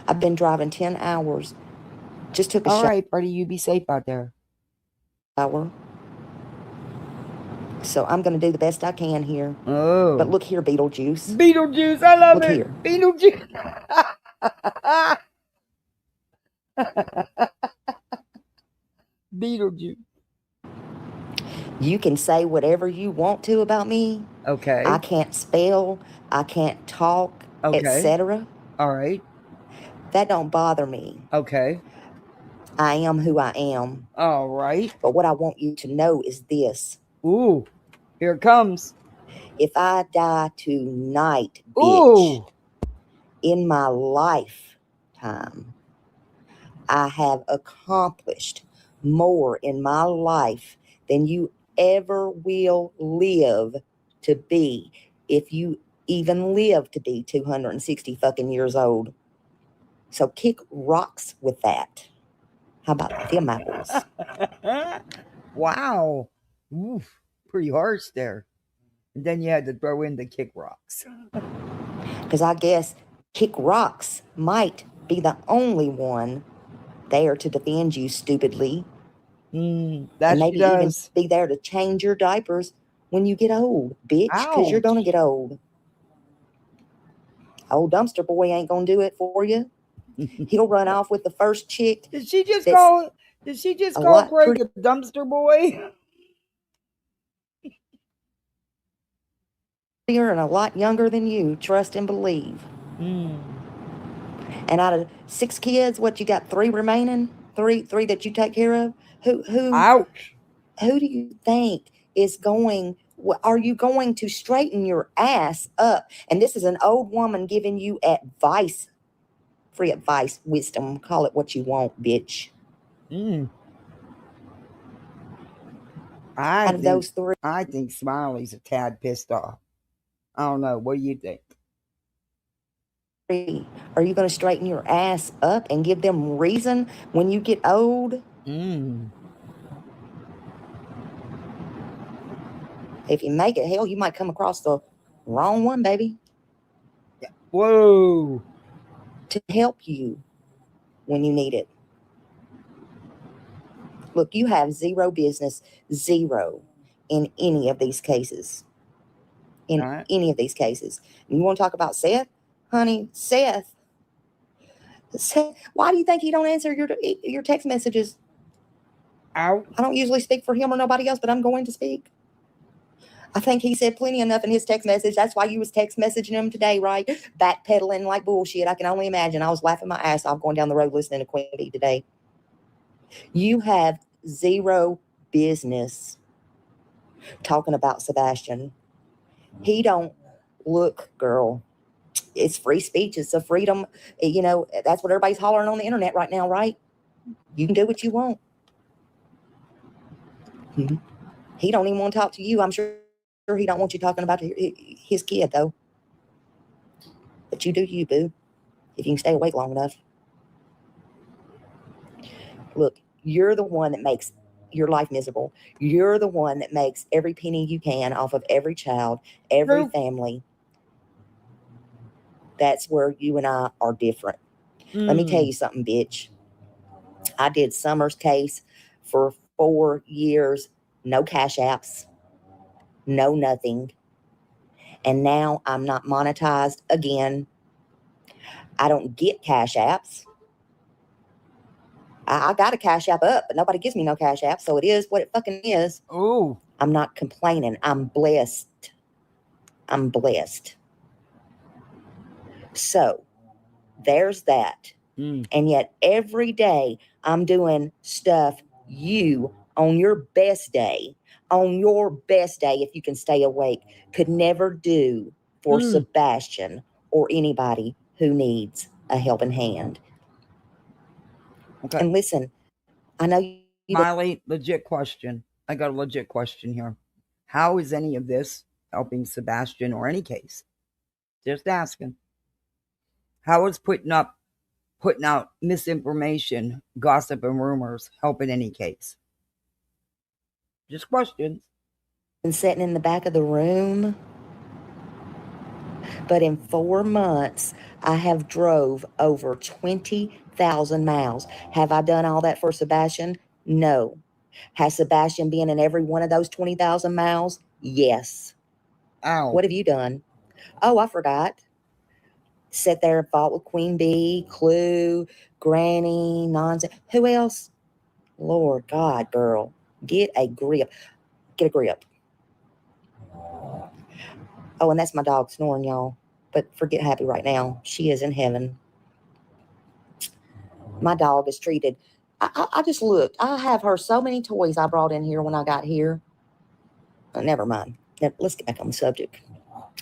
Speaker 15: I've been driving 10 hours. Just took a
Speaker 1: All right, buddy, you be safe out there.
Speaker 15: Shower. So I'm going to do the best I can here.
Speaker 1: Oh.
Speaker 15: But look here, Beetlejuice.
Speaker 1: Beetlejuice, I love
Speaker 15: look
Speaker 1: it.
Speaker 15: Here.
Speaker 1: Beetlejuice. Beetlejuice.
Speaker 15: You can say whatever you want to about me.
Speaker 1: Okay.
Speaker 15: I can't spell. I can't talk, etc.
Speaker 1: All right.
Speaker 15: That don't bother me.
Speaker 1: Okay.
Speaker 15: I am who I am.
Speaker 1: All right.
Speaker 15: But what I want you to know is this.
Speaker 1: Ooh, here it comes.
Speaker 15: If I die tonight, bitch, in my lifetime, I have accomplished more in my life than you ever will live to be if you even live to be 260 fucking years old. So kick rocks with that. How about them apples?
Speaker 1: Wow. Oof, pretty harsh there. And then you had to throw in the kick rocks.
Speaker 15: Because I guess kick rocks might be the only one there to defend you stupidly.
Speaker 1: And
Speaker 15: maybe even be there to change your diapers when you get old, bitch, because you're going to get old. Old dumpster boy ain't going to do it for you. He'll run off with the first chick.
Speaker 1: Did she just call Craig a dumpster boy?
Speaker 15: And a lot younger than you, trust and believe. And out of 6 kids, what, you got 3 remaining? Three that you take care of? Who
Speaker 1: Ouch.
Speaker 15: Who do you think is going, are you going to straighten your ass up? And this is an old woman giving you advice, free advice, wisdom, call it what you want, bitch. Out of those 3.
Speaker 1: I think Smiley's a tad pissed off. I don't know. What do you think?
Speaker 15: Are you going to straighten your ass up and give them reason when you get old? If you make it, hell, you might come across the wrong one, baby.
Speaker 1: Whoa.
Speaker 15: To help you when you need it. Look, you have zero business, zero, in any of these cases. In any of these cases. And you want to talk about Seth? honey, Seth, why do you think he don't answer your text messages?
Speaker 1: Ow.
Speaker 15: I don't usually speak for him or nobody else, but I'm going to speak. I think he said plenty enough in his text message. That's why you was text messaging him today, right? Backpedaling like bullshit. I can only imagine. I was laughing my ass off going down the road listening to Queen Bee today. You have zero business talking about Sebastian. He don't look, girl. It's free speech. It's a freedom. You know, that's what everybody's hollering on the internet right now, right? You can do what you want. Mm-hmm. He don't even want to talk to you. I'm sure he don't want you talking about his kid, though. But you do you, boo, if you can stay awake long enough. Look, you're the one that makes your life miserable. You're the one that makes every penny you can off of every child, every family. That's where you and I are different. Let me tell you something, bitch. I did Summer's case for 4 years. No cash apps. No nothing. And now I'm not monetized again. I don't get cash apps. I got a cash app up, but nobody gives me no cash app. So it is what it fucking is.
Speaker 1: Ooh.
Speaker 15: I'm not complaining. I'm blessed. I'm blessed. So there's that. And yet every day I'm doing stuff you on your best day, if you can stay awake, could never do for Sebastian or anybody who needs a helping hand. Okay. And listen, I know you.
Speaker 1: Miley, legit question. I got a legit question here. How is any of this helping Sebastian or any case? Just asking. How is putting out misinformation, gossip, and rumors help in any case? Just questions.
Speaker 15: And sitting in the back of the room. But in 4 months, I have drove over 20,000 miles. Have I done all that for Sebastian? No. Has Sebastian been in every one of those 20,000 miles? Yes.
Speaker 1: Ow.
Speaker 15: What have you done? Oh, I forgot. Sit there and fought with Queen Bee, Clue, Granny, nonsense. Who else? Lord God, girl. Get a grip. Get a grip. Oh, and that's my dog snoring, y'all. But forget Happy right now. She is in heaven. My dog is treated. I just looked. I have her so many toys I brought in here when I got here. Never mind. Let's get back on the subject.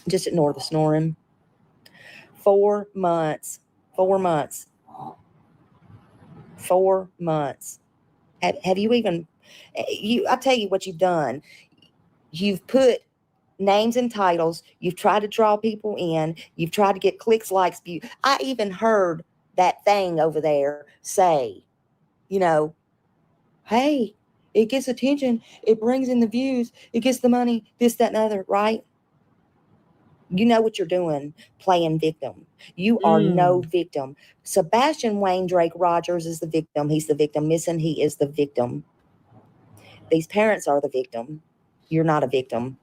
Speaker 15: Just ignore the snoring. 4 months. 4 months. 4 months. Have you even... I'll tell you what you've done. You've put names and titles. You've tried to draw people in. You've tried to get clicks, likes, views. I even heard that thing over there say, you know, hey, it gets attention. It brings in the views. It gets the money, this, that, and other, right? You know what you're doing, playing victim. You are no victim. Sebastian Wayne Drake Rogers is the victim. He's the victim. Missing, he is the victim. These parents are the victim. You're not a victim.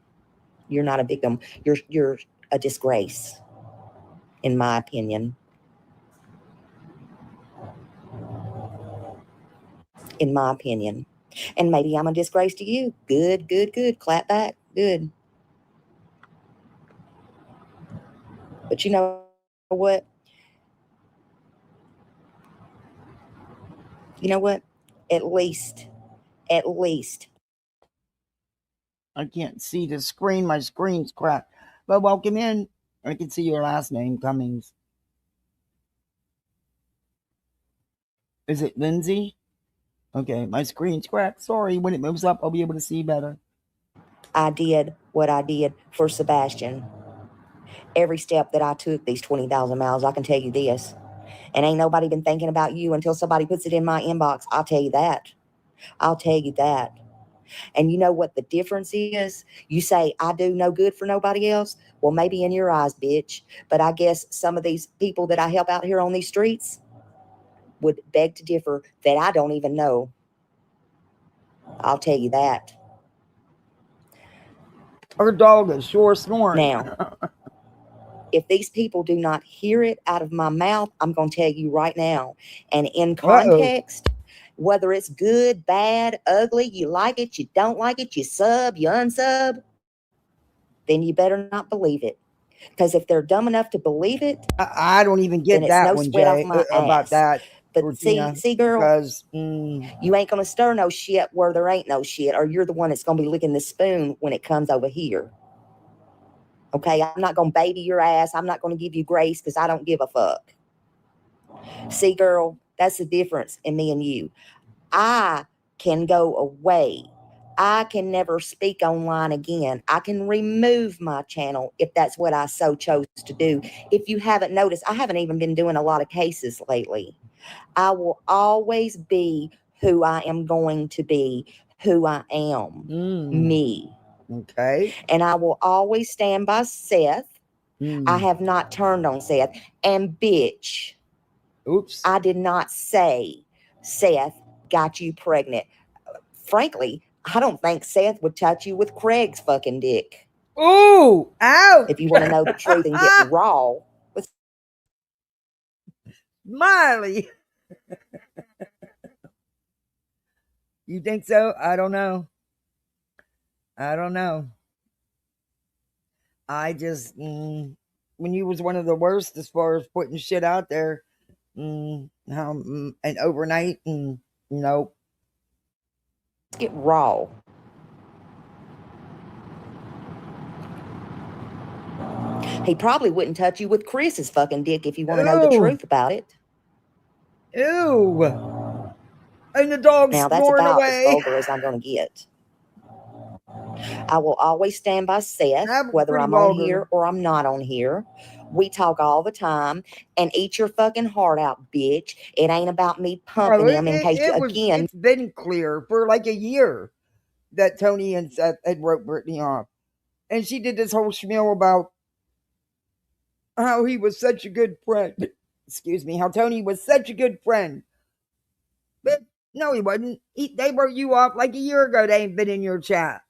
Speaker 15: You're not a victim. You're a disgrace, in my opinion. In my opinion. And maybe I'm a disgrace to you. Good, good, good. Clap back. Good. But you know what? You know what? At least.
Speaker 1: I can't see the screen. My screen's cracked. But welcome in. I can see your last name, Cummings. Is it Lindsay? Okay, my screen's cracked. Sorry, when it moves up, I'll be able to see better.
Speaker 15: I did what I did for Sebastian. Every step that I took these 20,000 miles, I can tell you this. And ain't nobody been thinking about you until somebody puts it in my inbox. I'll tell you that. I'll tell you that. And you know what the difference is? You say, I do no good for nobody else. Well, maybe in your eyes, bitch. But I guess some of these people that I help out here on these streets would beg to differ that I don't even know. I'll tell you that.
Speaker 1: Her dog is sure snoring.
Speaker 15: Now, If these people do not hear it out of my mouth, I'm going to tell you right now. And in context, whether it's good, bad, ugly, you like it, you don't like it, you sub, you unsub, then you better not believe it. Because if they're dumb enough to believe it,
Speaker 1: I don't even get that
Speaker 15: no
Speaker 1: one,
Speaker 15: sweat
Speaker 1: Jay,
Speaker 15: off my
Speaker 1: about
Speaker 15: ass.
Speaker 1: that.
Speaker 15: But see, girl,
Speaker 1: because
Speaker 15: you ain't gonna stir no shit where there ain't no shit, or you're the one that's gonna be licking the spoon when it comes over here. Okay, I'm not gonna baby your ass. I'm not gonna give you grace because I don't give a fuck. See, girl, that's the difference in me and you. I can go away. I can never speak online again. I can remove my channel if that's what I so chose to do. If you haven't noticed, I haven't even been doing a lot of cases lately. I will always be who I am going to be, who I am, me.
Speaker 1: Okay.
Speaker 15: And I will always stand by Seth. I have not turned on Seth. And bitch,
Speaker 1: oops,
Speaker 15: I did not say Seth got you pregnant. Frankly, I don't think Seth would touch you with Craig's fucking dick.
Speaker 1: Ooh, ouch.
Speaker 15: If you want to know the truth and get raw.
Speaker 1: Miley. You think so? I don't know. I don't know. I just, when you was one of the worst as far as putting shit out there, and overnight, nope.
Speaker 15: Get raw. He probably wouldn't touch you with Chris's fucking dick if you want to know the truth about it.
Speaker 1: Ew. And the dog's
Speaker 15: now that's
Speaker 1: snoring
Speaker 15: about
Speaker 1: away.
Speaker 15: as vulgar as I'm going to get. I will always stand by Seth, whether I'm on here or I'm not on here. We talk all the time, and eat your fucking heart out, bitch. It ain't about me pumping him in case again.
Speaker 1: It's been clear for like a year that Tony and Seth had wrote Brittany off. And she did this whole spiel about how he was such a good friend. Excuse me, how Tony was such a good friend. But no, he wasn't. They wrote you off like a year ago. They ain't been in your chat.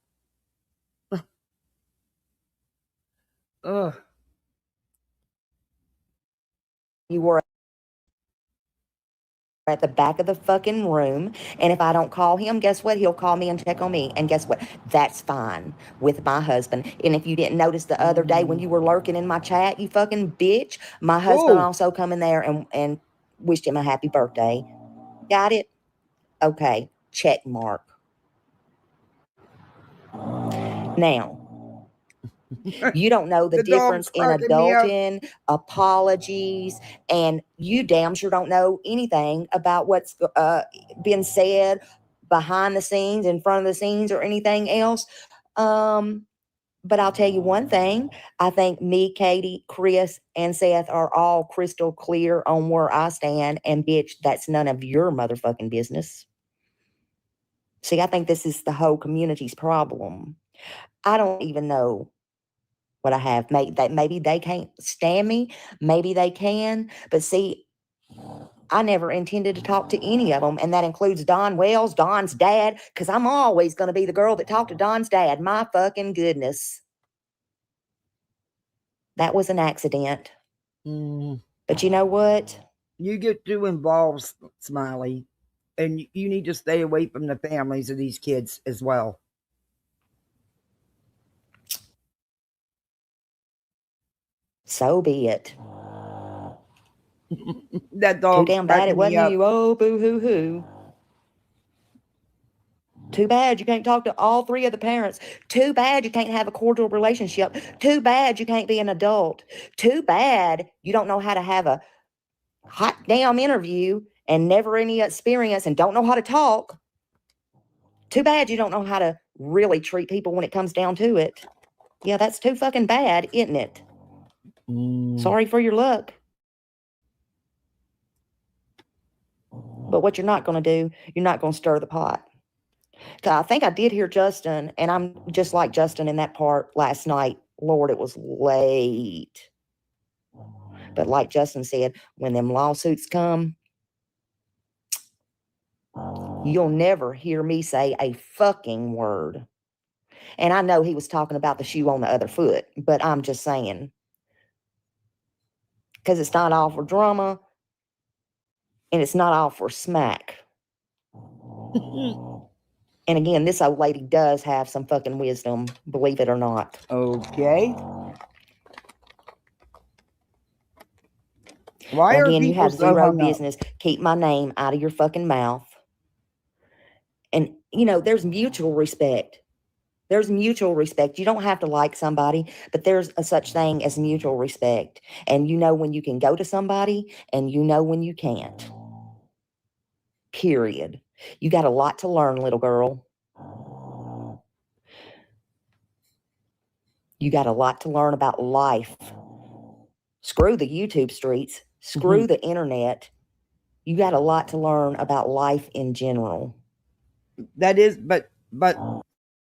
Speaker 1: Ugh.
Speaker 15: You were at the back of the fucking room, and if I don't call him, guess what? He'll call me and check on me, and guess what? That's fine with my husband. And if you didn't notice the other day when you were lurking in my chat, you fucking bitch, my husband also come in there and wished him a happy birthday. Got it? Okay, check mark. Now, you don't know the difference in adulting, apologies, and you damn sure don't know anything about what's been said behind the scenes, in front of the scenes, or anything else. But I'll tell you one thing. I think me, Katie, Chris, and Seth are all crystal clear on where I stand, and bitch, that's none of your motherfucking business. See, I think this is the whole community's problem. I don't even know what I have. Maybe they can't stand me. Maybe they can. But see, I never intended to talk to any of them. And that includes Don Wells, Don's dad, because I'm always going to be the girl that talked to Don's dad. My fucking goodness. That was an accident. But you know what?
Speaker 1: You get too involved, Smiley. And you need to stay away from the families of these kids as well.
Speaker 15: So be it.
Speaker 1: That dog.
Speaker 15: Too damn bad it wasn't you. Oh, boo hoo hoo. Too bad you can't talk to all three of the parents. Too bad you can't have a cordial relationship. Too bad you can't be an adult. Too bad you don't know how to have a hot damn interview and never any experience and don't know how to talk. Too bad you don't know how to really treat people when it comes down to it. Yeah, that's too fucking bad, isn't it? Sorry for your luck. But what you're not going to do, you're not going to stir the pot. I think I did hear Justin, and I'm just like Justin in that part last night. Lord, it was late. But like Justin said, when them lawsuits come, you'll never hear me say a fucking word. And I know he was talking about the shoe on the other foot, but I'm just saying, because it's not all for drama and it's not all for smack. And again, this old lady does have some fucking wisdom, believe it or not.
Speaker 1: Okay. Why
Speaker 15: and
Speaker 1: are
Speaker 15: again, you
Speaker 1: people
Speaker 15: have
Speaker 1: so
Speaker 15: zero
Speaker 1: hung up?
Speaker 15: business. Keep my name out of your fucking mouth. And, there's mutual respect. There's mutual respect. You don't have to like somebody, but there's a such thing as mutual respect. And you know when you can go to somebody and you know when you can't. Period. You got a lot to learn, little girl. You got a lot to learn about life. Screw the YouTube streets. Screw the internet. You got a lot to learn about life in general.
Speaker 1: That is, but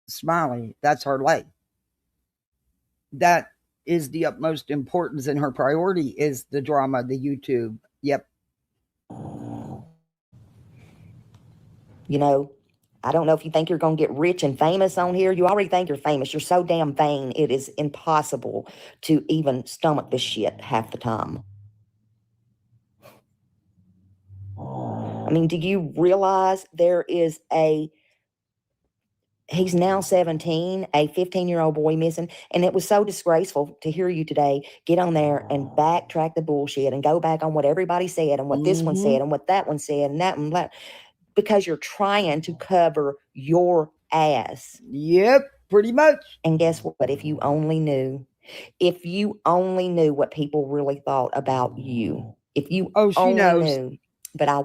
Speaker 1: Smiley, that's her life. That is the utmost importance, and her priority is the drama, the YouTube. Yep.
Speaker 15: I don't know if you think you're going to get rich and famous on here. You already think you're famous. You're so damn vain, it is impossible to even stomach this shit half the time. I mean, do you realize he's now 17, a 15-year-old boy missing, and it was so disgraceful to hear you today get on there and backtrack the bullshit and go back on what everybody said and what this one said and what that one said and that one, blah, because you're trying to cover your ass.
Speaker 1: Yep, pretty much.
Speaker 15: And guess what? If you only knew what people really thought about you, if you only knew, but I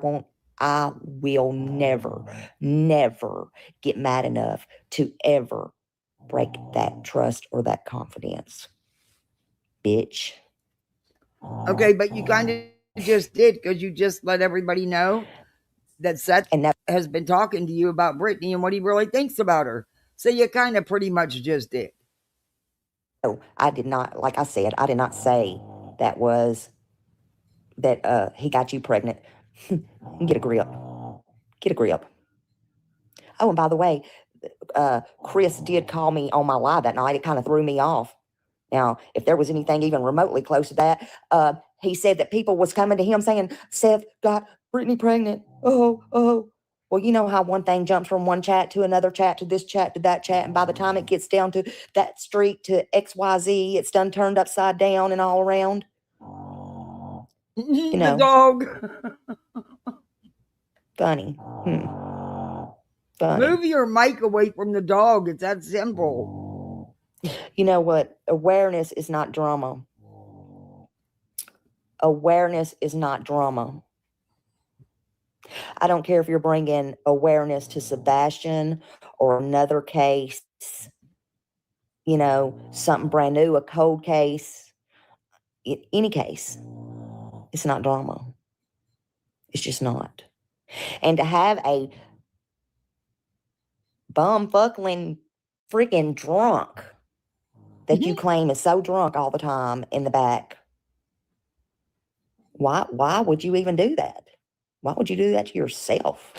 Speaker 15: will never get mad enough to ever break that trust or that confidence. Bitch.
Speaker 1: Okay, but you kind of just did, because you just let everybody know that Seth has been talking to you about Brittany and what he really thinks about her. So you kind of pretty much just did.
Speaker 15: No, I did not. Like I said, I did not say that he got you pregnant. Get a grip. Get a grip. Oh, and by the way, Chris did call me on my live that night. It kind of threw me off. Now, if there was anything even remotely close to that, he said that people was coming to him saying, Seth got Brittany pregnant. Oh. Well, you know how one thing jumps from one chat to another chat to this chat to that chat. And by the time it gets down to that street to XYZ, it's done turned upside down and all around.
Speaker 1: The dog.
Speaker 15: Funny. Funny.
Speaker 1: Move your mic away from the dog. It's that simple.
Speaker 15: You know what? Awareness is not drama. Awareness is not drama. I don't care if you're bringing awareness to Sebastian or another case, something brand new, a cold case, any case. It's not drama. It's just not. And to have a bumfuckling freaking drunk that you claim is so drunk all the time in the back, why would you even do that? Why would you do that to yourself?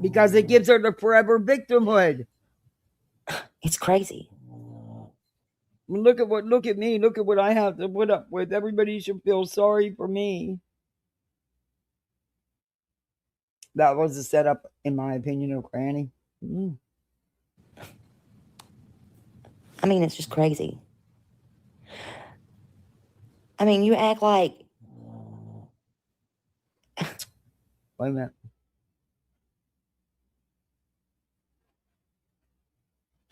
Speaker 1: Because it gives her the forever victimhood.
Speaker 15: It's crazy.
Speaker 1: Look at me. Look at what I have to put up with. Everybody should feel sorry for me. That was the setup, in my opinion, of Granny.
Speaker 15: I mean, it's just crazy. I mean, you act like...
Speaker 1: Wait a minute.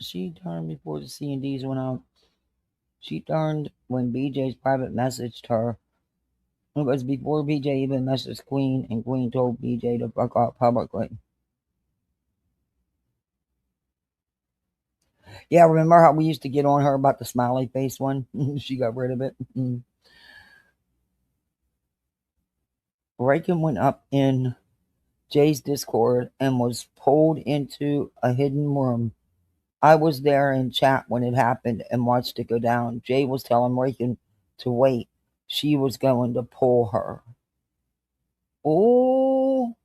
Speaker 1: She turned before the C&Ds went out. She turned when BJ's private messaged her. It was before BJ even messaged Queen, and Queen told BJ to fuck off publicly. Yeah, remember how we used to get on her about the smiley face one? She got rid of it. Reagan went up in Jay's Discord and was pulled into a hidden room. I was there in chat when it happened and watched it go down. Jay was telling Reagan to wait. She was going to pull her. Oh.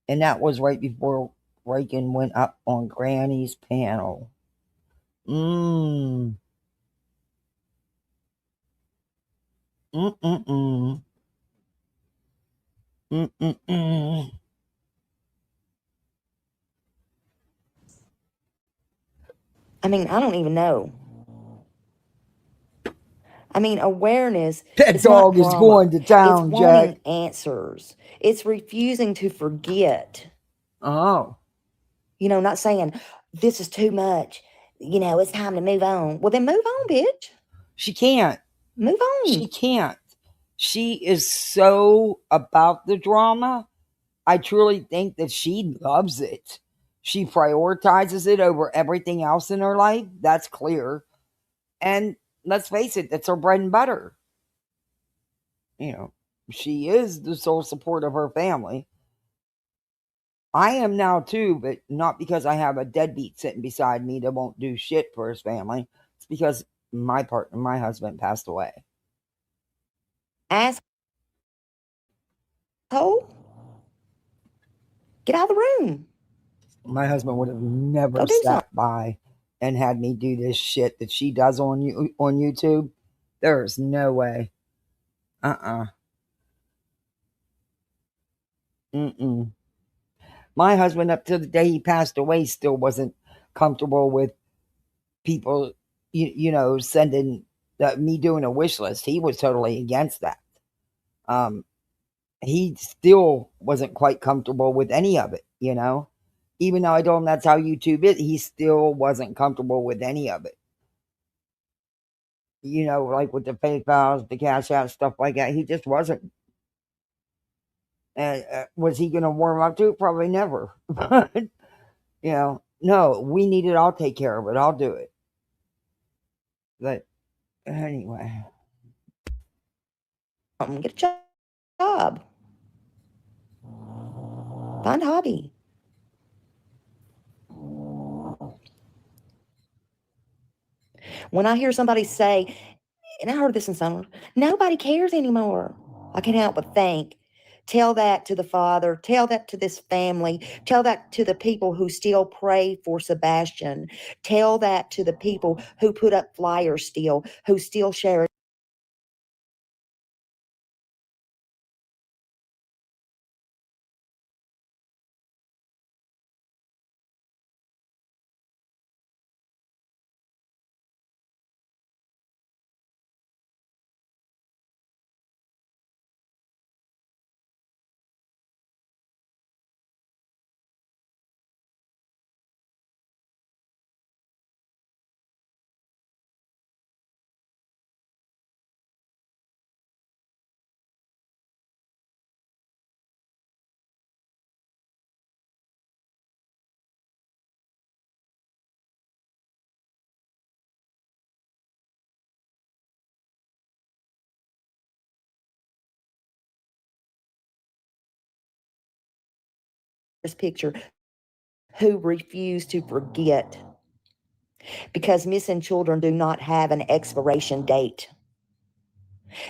Speaker 1: And that was right before Reagan went up on Granny's panel. Mm-mm-mm. Mm-mm-mm.
Speaker 15: I mean, I don't even know. I mean, awareness.
Speaker 1: That dog is going to town,
Speaker 15: it's
Speaker 1: Jack.
Speaker 15: wanting answers. It's refusing to forget.
Speaker 1: Oh.
Speaker 15: You know, not saying this is too much. You know, it's time to move on. Well, then move on, bitch.
Speaker 1: She can't.
Speaker 15: Move on.
Speaker 1: She can't. She is so about the drama. I truly think that she loves it. She prioritizes it over everything else in her life. That's clear. And let's face it, that's her bread and butter. You know, she is the sole support of her family. I am now too, but not because I have a deadbeat sitting beside me that won't do shit for his family. It's because my partner, my husband, passed away.
Speaker 15: Asshole. Get out of the room.
Speaker 1: My husband would have never sat by and had me do this shit that she does on YouTube. There's no way. Mm-mm. My husband, up to the day he passed away, still wasn't comfortable with people, you know, sending me doing a wish list. He was totally against that. He still wasn't quite comfortable with any of it, you know. Even though I told him that's how YouTube is, he still wasn't comfortable with any of it. You know, like with the PayPals, the Cash App, stuff like that. He just wasn't. And was he going to warm up to it? Probably never. But, you know, no, we need it. I'll take care of it. I'll do it. But anyway.
Speaker 15: Get a job. Find a hobby. When I hear somebody say, and I heard this in summer, nobody cares anymore. I can't help but think, tell that to the father, tell that to this family, tell that to the people who still pray for Sebastian, tell that to the people who put up flyers still, who still share this picture, who refuse to forget. Because missing children do not have an expiration date.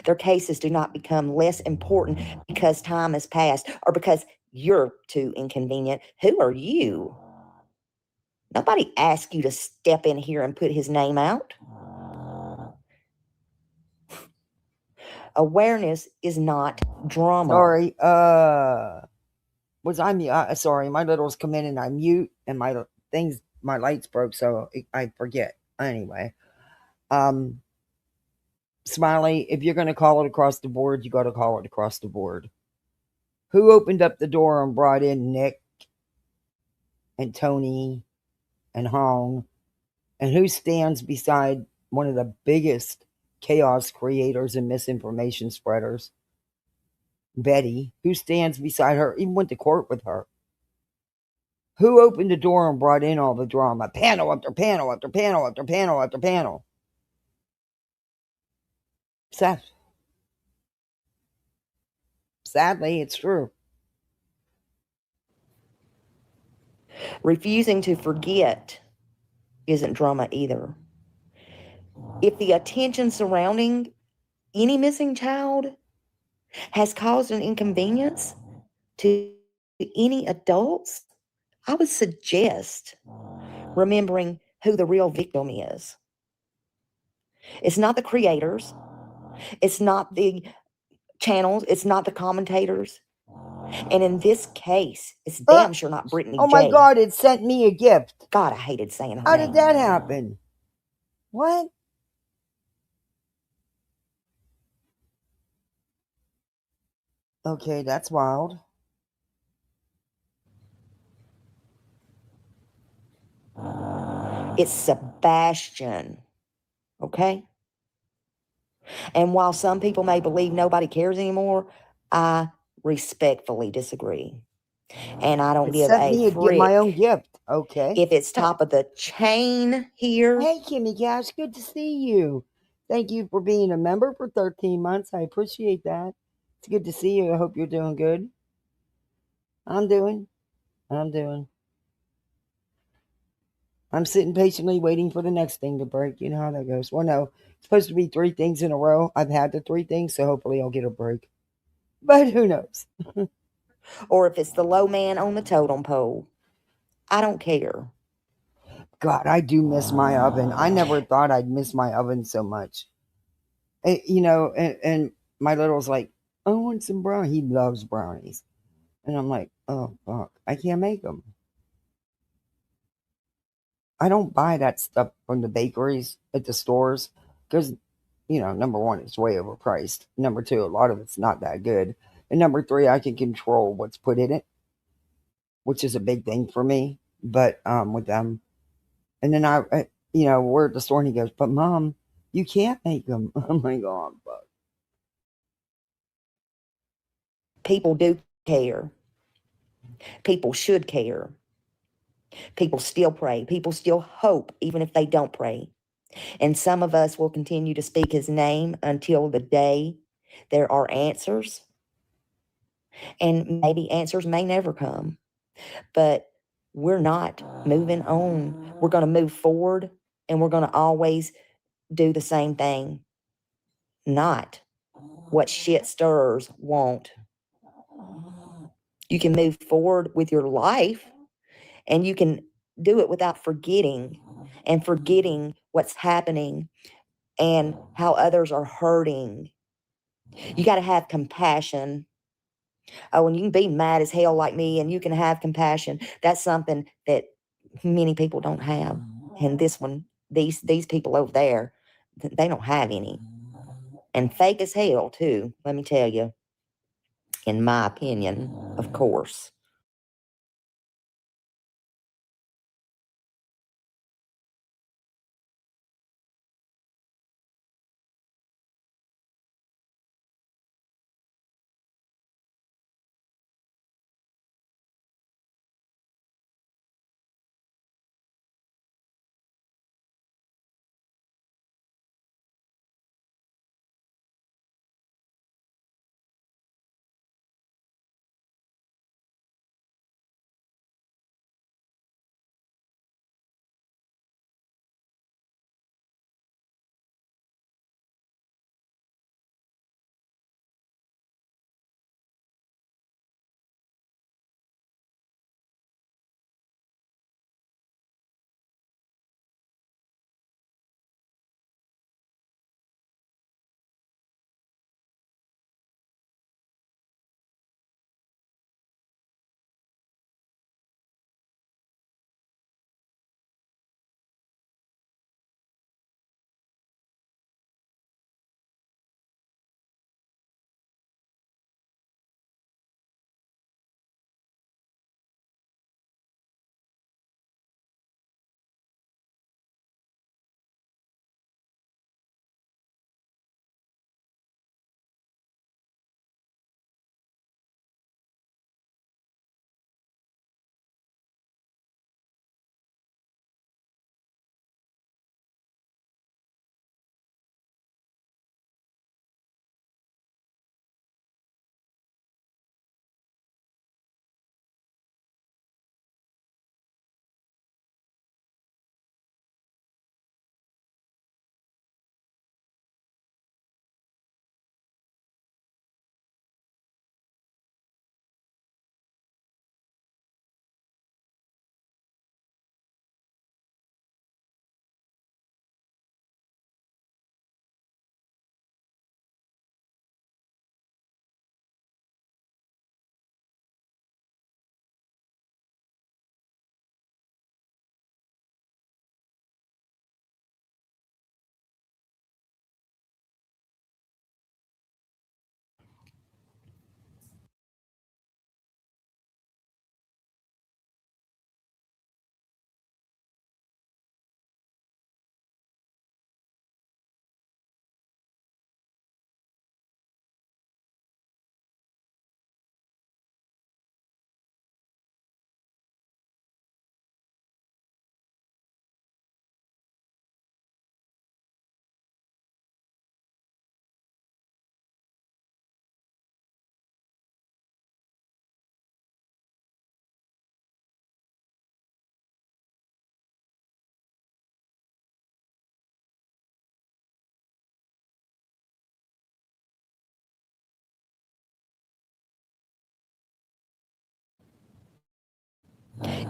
Speaker 15: Their cases do not become less important because time has passed or because you're too inconvenient. Who are you? Nobody asked you to step in here and put his name out. Awareness is not drama.
Speaker 1: Sorry. Was I sorry, my littles come in and I mute and my lights broke, so I forget. Anyway. Smiley, if you're going to call it across the board, you got to call it across the board. Who opened up the door and brought in Nick and Tony and Hong? And who stands beside one of the biggest chaos creators and misinformation spreaders? Betty. Who stands beside her? Even went to court with her. Who opened the door and brought in all the drama? Panel after panel after panel after panel after panel. Seth. Sadly, it's true.
Speaker 15: Refusing to forget isn't drama either. If the attention surrounding any missing child has caused an inconvenience to any adults, I would suggest remembering who the real victim is. It's not the creators. It's not the channels. It's not the commentators. And in this case, it's damn sure not Brittany
Speaker 1: Oh
Speaker 15: J.
Speaker 1: my God, it sent me a gift.
Speaker 15: God, I hated saying her
Speaker 1: How
Speaker 15: name.
Speaker 1: did that happen? What? Okay, that's wild.
Speaker 15: It's Sebastian. Okay? And while some people may believe nobody cares anymore, I respectfully disagree. And I don't give
Speaker 1: sent me my own gift. Okay.
Speaker 15: If it's top of the chain here.
Speaker 1: Hey, Kimmy Cash, good to see you. Thank you for being a member for 13 months. I appreciate that. It's good to see you. I hope you're doing good. I'm sitting patiently waiting for the next thing to break. You know how that goes. Well, no, it's supposed to be 3 things in a row. I've had the 3 things, so hopefully I'll get a break. But who knows?
Speaker 15: Or if it's the low man on the totem pole. I don't care.
Speaker 1: God, I do miss my oven. I never thought I'd miss my oven so much. And my little's like, I want some brownies. He loves brownies. And I'm like, oh, fuck. I can't make them. I don't buy that stuff from the bakeries at the stores because, number one, it's way overpriced. Number two, a lot of it's not that good. And number three, I can control what's put in it, which is a big thing for me. But with them, and then we're at the store and he goes, but Mom, you can't make them. I'm like, oh, fuck.
Speaker 15: People do care. People should care. People still pray. People still hope, even if they don't pray. And some of us will continue to speak his name until the day there are answers. And maybe answers may never come. But we're not moving on. We're going to move forward, and we're going to always do the same thing. Not what shit stirrers want. You can move forward with your life, and you can do it without forgetting what's happening and how others are hurting. You got to have compassion. Oh, and you can be mad as hell like me, and you can have compassion. That's something that many people don't have. And these people over there, they don't have any. And fake as hell, too, let me tell you, in my opinion, of course.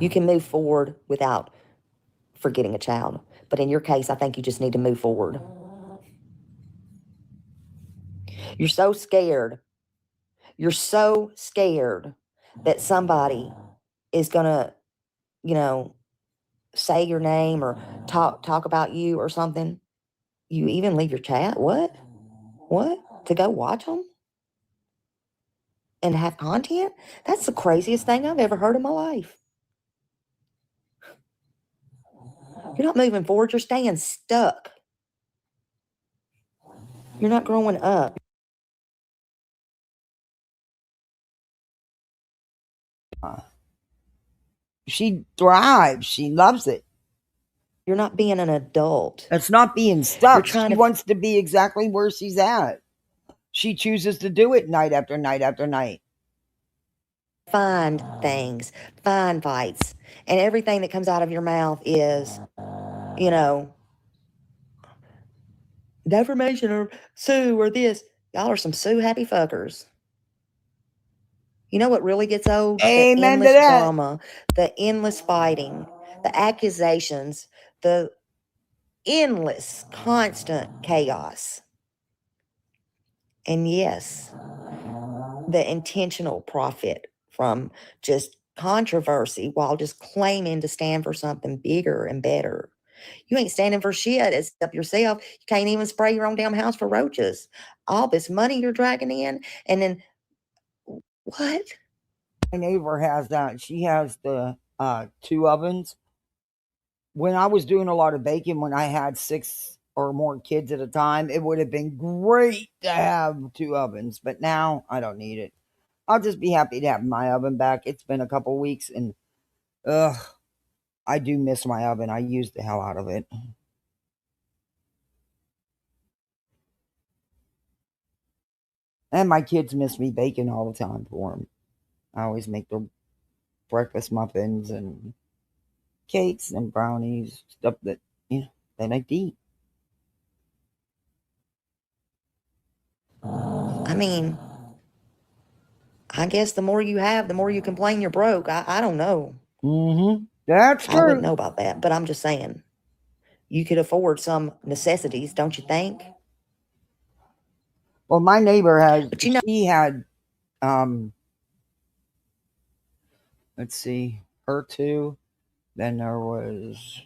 Speaker 15: You can move forward without forgetting a child. But in your case, I think you just need to move forward. You're so scared. You're so scared that somebody is going to, you know, say your name or talk about you or something. You even leave your chat? What? To go watch them? And have content? That's the craziest thing I've ever heard in my life. You're not moving forward. You're staying stuck. You're not growing up.
Speaker 1: She thrives. She loves it.
Speaker 15: You're not being an adult.
Speaker 1: That's not being stuck. She wants to be exactly where she's at. She chooses to do it night after night after night.
Speaker 15: Find things, find fights, and everything that comes out of your mouth is, you know, defamation or sue or this. Y'all are some sue happy fuckers. You know what really gets old?
Speaker 1: Amen
Speaker 15: the endless
Speaker 1: to that.
Speaker 15: drama, the endless fighting, the accusations, the endless, constant chaos. And yes, the intentional profit from just controversy while just claiming to stand for something bigger and better. You ain't standing for shit except yourself. You can't even spray your own damn house for roaches. All this money you're dragging in, and then what?
Speaker 1: My neighbor has that. She has the 2 ovens. When I was doing a lot of baking, when I had 6 or more kids at a time, it would have been great to have 2 ovens. But now I don't need it. I'll just be happy to have my oven back. It's been a couple weeks, and I do miss my oven. I use the hell out of it. And my kids miss me baking all the time for them. I always make their breakfast muffins and cakes and brownies, stuff that, you know, they like to eat.
Speaker 15: I mean, I guess the more you have, the more you complain you're broke. I don't know.
Speaker 1: Mm-hmm. That's true.
Speaker 15: I wouldn't know about that, but I'm just saying. You could afford some necessities, don't you think?
Speaker 1: Well, my neighbor had, she had, let's see, her 2. Then there was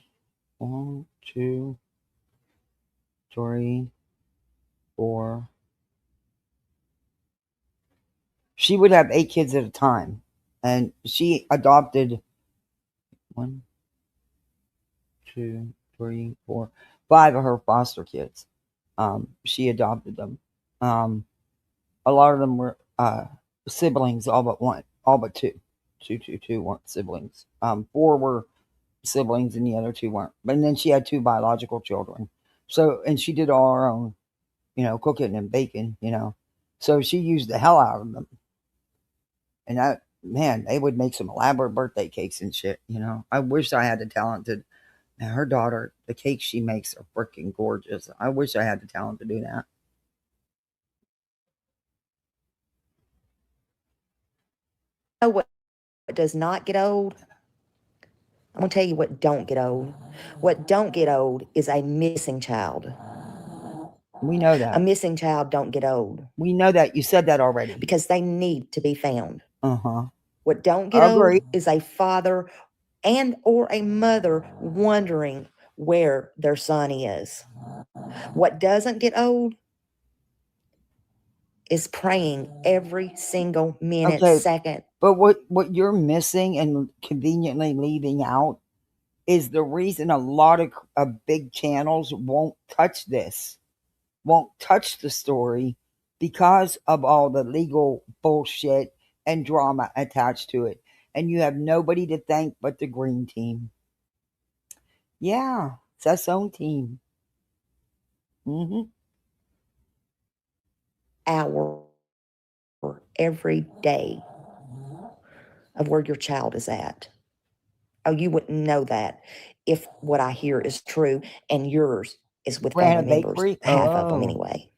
Speaker 1: 1, 2, 3, 4. She would have 8 kids at a time. And she adopted 1, 2, 3, 4, 5 of her foster kids. She adopted them. A lot of them were siblings, all but 1, all but 2. 2 weren't siblings. 4 were siblings, and the other 2 weren't. But then she had 2 biological children. So, and she did all her own, you know, cooking and baking, you know. So she used the hell out of them. And that, man, they would make some elaborate birthday cakes and shit, you know. I wish I had the talent to. Now, her daughter, the cakes she makes are freaking gorgeous. I wish I had the talent to do that.
Speaker 15: You know what does not get old? I'm going to tell you what don't get old. What don't get old is a missing child.
Speaker 1: We know that.
Speaker 15: A missing child don't get old.
Speaker 1: We know that. You said that already.
Speaker 15: Because they need to be found.
Speaker 1: Uh-huh.
Speaker 15: What don't get old is a father and or a mother wondering where their son is. What doesn't get old is praying every single minute, second.
Speaker 1: But what you're missing and conveniently leaving out is the reason a lot of big channels won't touch this, won't touch the story, because of all the legal bullshit and drama attached to it. And you have nobody to thank but the green team. Yeah, it's its own team. Mm-hmm.
Speaker 15: Hour every day of where your child is at. Oh, you wouldn't know that if what I hear is true and yours is with family members. Half of them anyway.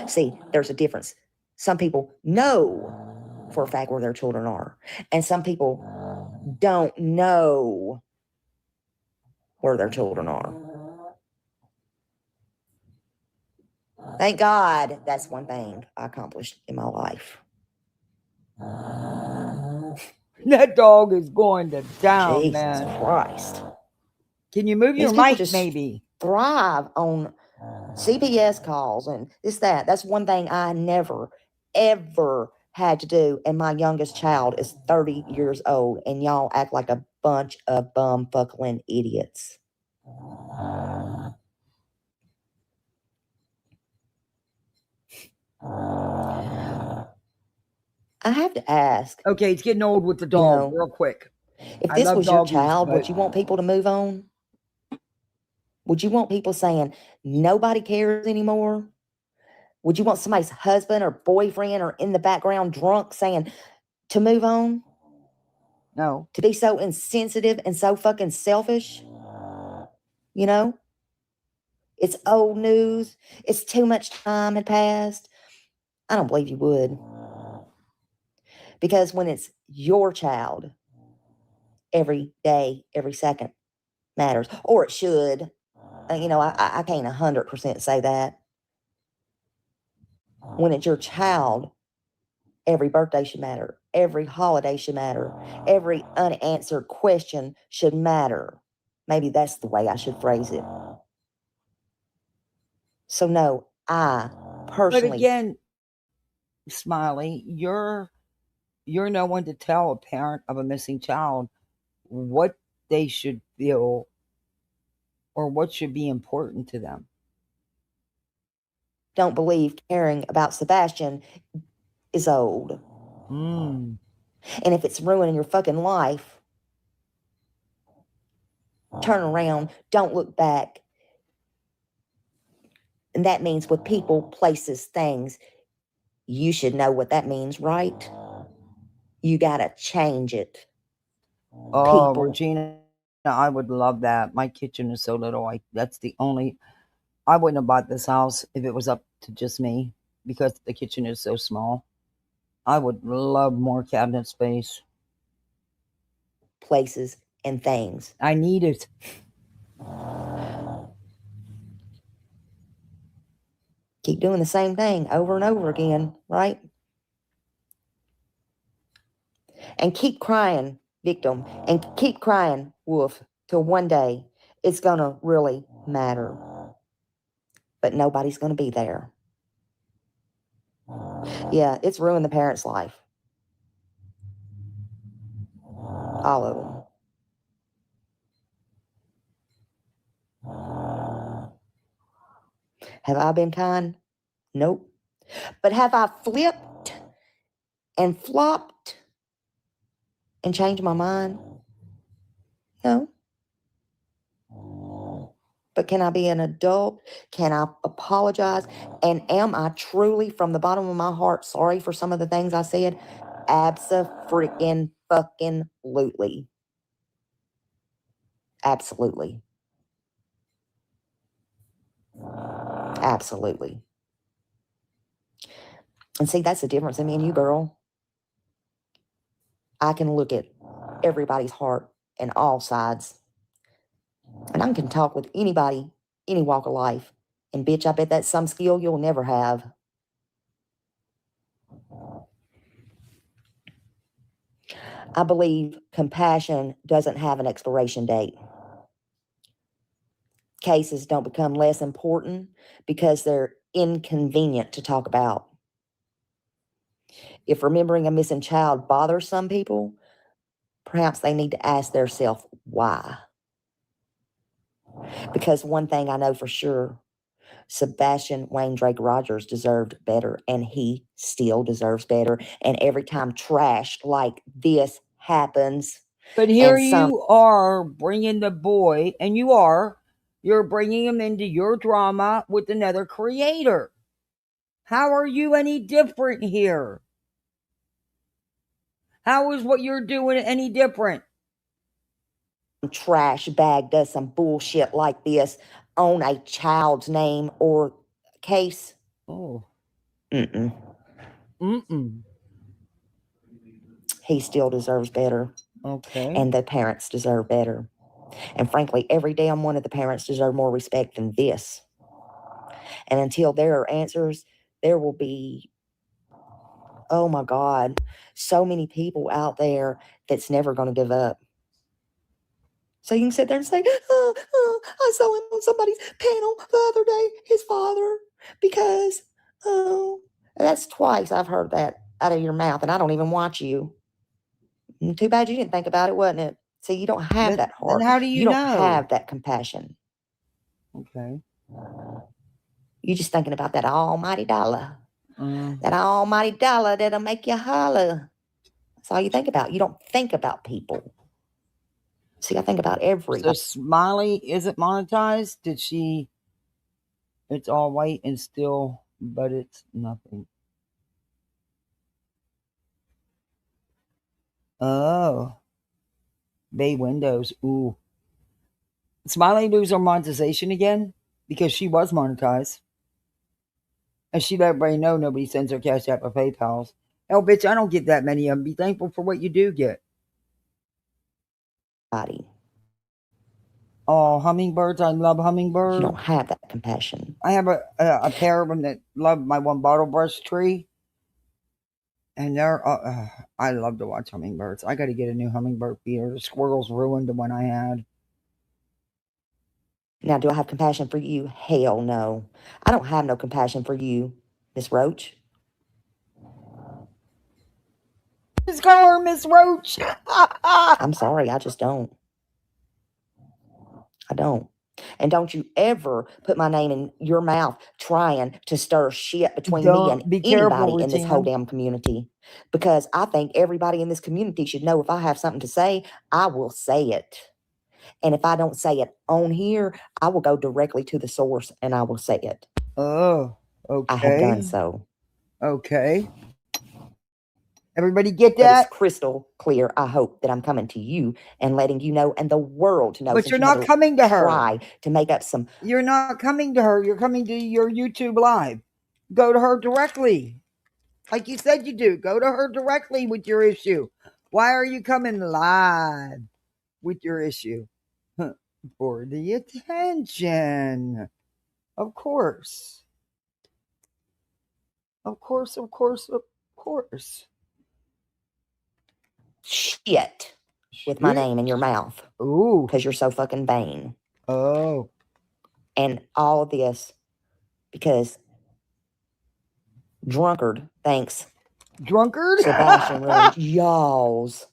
Speaker 15: See, there's a difference. Some people know for a fact where their children are, and some people don't know where their children are. Thank God that's one thing I accomplished in my life.
Speaker 1: That dog is going to town,
Speaker 15: Jesus
Speaker 1: man.
Speaker 15: Christ.
Speaker 1: Can you move your mic, maybe?
Speaker 15: Thrive on CPS calls and that. That's one thing I never, ever had to do. And my youngest child is 30 years old. And y'all act like a bunch of bumfuckling idiots. I have to ask.
Speaker 1: Okay, it's getting old with the dog, real quick.
Speaker 15: If this was your child, would you want people to move on? Would you want people saying, nobody cares anymore? Would you want somebody's husband or boyfriend or in the background drunk saying to move on?
Speaker 1: No.
Speaker 15: To be so insensitive and so fucking selfish? You know? It's old news. It's too much time had passed. I don't believe you would. Because when it's your child, every day, every second matters. Or it should. You know, I can't 100% say that. When it's your child, every birthday should matter. Every holiday should matter. Every unanswered question should matter. Maybe that's the way I should phrase it. So no, I personally.
Speaker 1: But again, Smiley, you're no one to tell a parent of a missing child what they should feel or what should be important to them.
Speaker 15: Don't believe caring about Sebastian is old.
Speaker 1: Mm.
Speaker 15: And if it's ruining your fucking life, turn around, don't look back. And that means with people, places, things, you should know what that means, right? You gotta change it.
Speaker 1: Oh, people. Regina, I would love that. My kitchen is so little. I wouldn't have bought this house if it was up to just me because the kitchen is so small. I would love more cabinet space.
Speaker 15: Places and things.
Speaker 1: I need it.
Speaker 15: Keep doing the same thing over and over again, right? And keep crying, victim, and keep crying, wolf, till one day it's gonna really matter. But nobody's gonna be there. Yeah, it's ruined the parent's life. All of them. Have I been kind? Nope. But have I flipped and flopped and changed my mind? No. But can I be an adult? Can I apologize? And am I truly, from the bottom of my heart, sorry for some of the things I said? Abso-freaking-fucking-lutely. Absolutely. Absolutely. And see, that's the difference in me and you, girl. I can look at everybody's heart and all sides. And I can talk with anybody, any walk of life. And bitch, I bet that's some skill you'll never have. I believe compassion doesn't have an expiration date. Cases don't become less important because they're inconvenient to talk about. If remembering a missing child bothers some people, perhaps they need to ask themselves why. Because one thing I know for sure, Sebastian Wayne Drake Rogers deserved better, and he still deserves better. And every time trash like this happens.
Speaker 1: But here you are bringing the boy, and you're bringing him into your drama with another creator. How are you any different here? How is what you're doing any different?
Speaker 15: Trash bag does some bullshit like this on a child's name or case.
Speaker 1: Oh.
Speaker 15: He still deserves better.
Speaker 1: Okay.
Speaker 15: And the parents deserve better. And frankly, every damn one of the parents deserve more respect than this. And until there are answers, there will be, oh my God, so many people out there that's never going to give up. So you can sit there and say, I saw him on somebody's panel the other day, his father, because, that's twice I've heard that out of your mouth, and I don't even watch you. Too bad you didn't think about it, wasn't it? See, you don't have that heart.
Speaker 1: Then how do you
Speaker 15: don't
Speaker 1: know?
Speaker 15: have that compassion.
Speaker 1: Okay.
Speaker 15: You're just thinking about that almighty dollar. That almighty dollar that'll make you holler. That's all you think about. You don't think about people. See, I think about every.
Speaker 1: So Smiley isn't monetized? Did she? It's all white and still, but it's nothing. Oh. Bay windows. Ooh. Smiley lose her monetization again? Because she was monetized. And she let everybody know nobody sends her Cash App or PayPals. Hell, bitch, I don't get that many of them. Be thankful for what you do get.
Speaker 15: Body.
Speaker 1: Oh, hummingbirds. I love hummingbirds.
Speaker 15: You don't have that compassion.
Speaker 1: I have a pair of them that love my one bottle brush tree. And they're, I love to watch hummingbirds. I got to get a new hummingbird feeder. The squirrels ruined the one I had.
Speaker 15: Now, do I have compassion for you? Hell no. I don't have no compassion for you, Miss Roach.
Speaker 1: Just call her Miss Roach.
Speaker 15: I'm sorry, I just don't. I don't. And don't you ever put my name in your mouth trying to stir shit between me and anybody in this whole damn community. Because I think everybody in this community should know if I have something to say, I will say it. And if I don't say it on here, I will go directly to the source and I will say it.
Speaker 1: Oh, okay.
Speaker 15: I have done so.
Speaker 1: Okay. Everybody get
Speaker 15: But
Speaker 1: that?
Speaker 15: it's crystal clear, I hope, that I'm coming to you and letting you know and the world to know.
Speaker 1: But you're not coming to her.
Speaker 15: Try to make up some.
Speaker 1: You're not coming to her. You're coming to your YouTube live. Go to her directly. Like you said you do. Go to her directly with your issue. Why are you coming live with your issue? For the attention. Of course. Of course, of course, of course.
Speaker 15: Shit with my name in your mouth.
Speaker 1: Ooh.
Speaker 15: Because you're so fucking vain.
Speaker 1: Oh.
Speaker 15: And all of this because drunkard, thanks.
Speaker 1: Drunkard?
Speaker 15: Sebastian ruined y'all's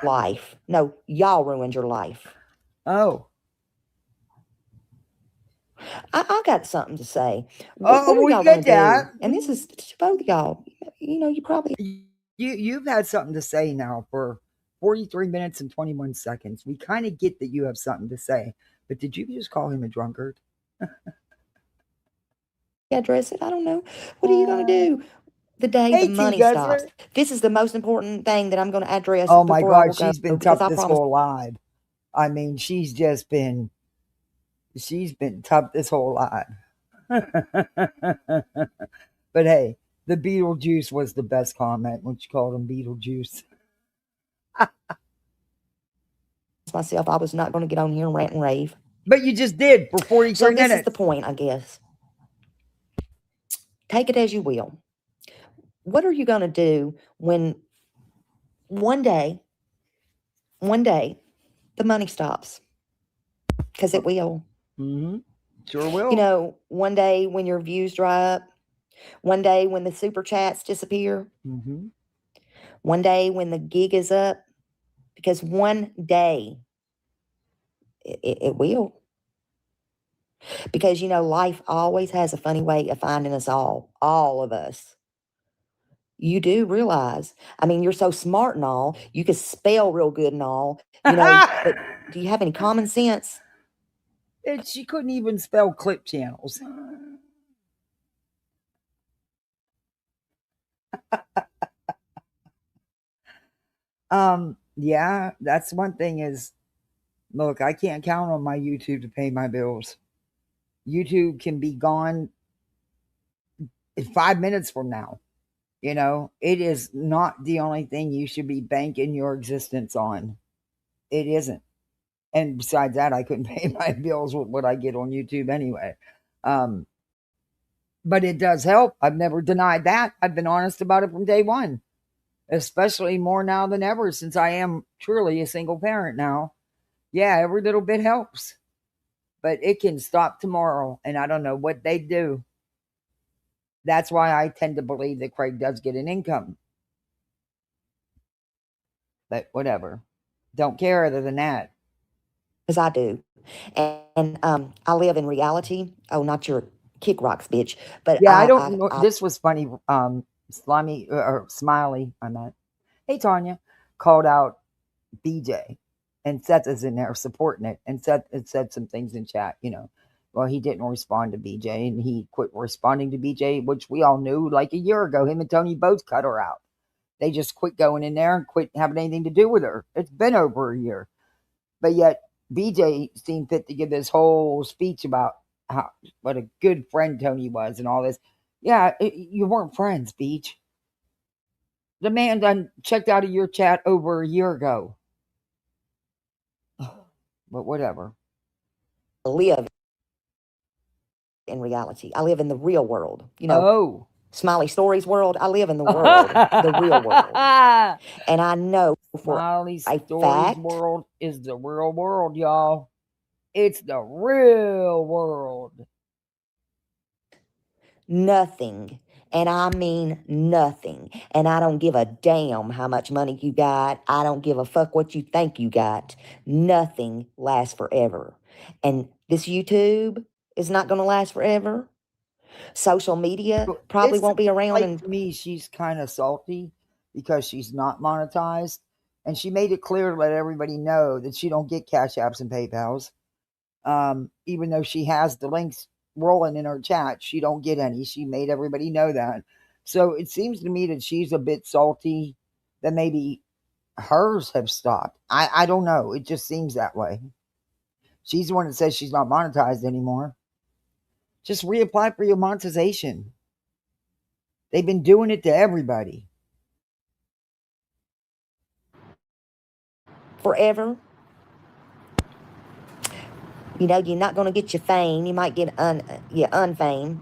Speaker 15: life. No, y'all ruined your life.
Speaker 1: Oh.
Speaker 15: I got something to say.
Speaker 1: Oh,
Speaker 15: what are
Speaker 1: we
Speaker 15: y'all
Speaker 1: get
Speaker 15: gonna
Speaker 1: that.
Speaker 15: do? And this is to both of y'all. You know, you probably
Speaker 1: you've had something to say now for 43 minutes and 21 seconds. We kind of get that you have something to say, but did you just call him a drunkard?
Speaker 15: address it. I don't know. What are you gonna do the day the money stops? This is the most important thing that I'm gonna address.
Speaker 1: Oh my God,
Speaker 15: she's
Speaker 1: been tough this whole live. I mean, she's been tough this whole live. But hey, the Beetlejuice was the best comment when she called him Beetlejuice.
Speaker 15: Myself, I was not going to get on here and rant and rave.
Speaker 1: But you just did for 43 minutes.
Speaker 15: This is the point, I guess. Take it as you will. What are you going to do when one day, the money stops? Because it will.
Speaker 1: Mm-hmm. Sure will.
Speaker 15: You know, one day when your views dry up, one day when the super chats disappear,
Speaker 1: mm-hmm.
Speaker 15: One day when the gig is up, because one day it will. Because, you know, life always has a funny way of finding us all of us. You do realize, I mean, you're so smart and all, you can spell real good and all, you know, but do you have any common sense?
Speaker 1: She couldn't even spell clip channels. Yeah, that's one thing is, look, I can't count on my YouTube to pay my bills. YouTube can be gone in 5 minutes from now. You know, it is not the only thing you should be banking your existence on. It isn't. And besides that, I couldn't pay my bills with what I get on YouTube anyway. But it does help. I've never denied that. I've been honest about it from day one, especially more now than ever since I am truly a single parent now. Yeah, every little bit helps. But it can stop tomorrow, and I don't know what they do. That's why I tend to believe that Craig does get an income. But whatever. Don't care other than that.
Speaker 15: Because I do. And I live in reality. Oh, not your kick rocks, bitch. But
Speaker 1: yeah, I don't know. This was funny. Slimy or Smiley, I meant. Hey, Tanya, called out BJ. And Seth is in there supporting it. And Seth had said some things in chat, you know. Well, he didn't respond to BJ, and he quit responding to BJ, which we all knew like a year ago. Him and Tony both cut her out. They just quit going in there and quit having anything to do with her. It's been over a year. But yet, BJ seemed fit to give this whole speech about how what a good friend Tony was and all this. Yeah, you weren't friends, Beach. The man done checked out of your chat over a year ago. But whatever.
Speaker 15: Live in reality. I live in the real world. You know.
Speaker 1: Oh.
Speaker 15: Smiley Stories world. I live in the world, the real world. And I know for
Speaker 1: Smiley
Speaker 15: a
Speaker 1: Stories
Speaker 15: fact,
Speaker 1: world is the real world, y'all. It's the real world.
Speaker 15: Nothing. And I mean nothing. And I don't give a damn how much money you got. I don't give a fuck what you think you got. Nothing lasts forever. And this YouTube is not going to last forever. Social media probably won't be around.
Speaker 1: And to me, she's kind of salty because she's not monetized. And she made it clear to let everybody know that she don't get Cash Apps and PayPals. Even though she has the links rolling in her chat, she don't get any. She made everybody know that. So it seems to me that she's a bit salty that maybe hers have stopped. I don't know. It just seems that way. She's the one that says she's not monetized anymore. Just reapply for your monetization. They've been doing it to everybody.
Speaker 15: Forever. You know, you're not going to get your fame. You might get your unfame.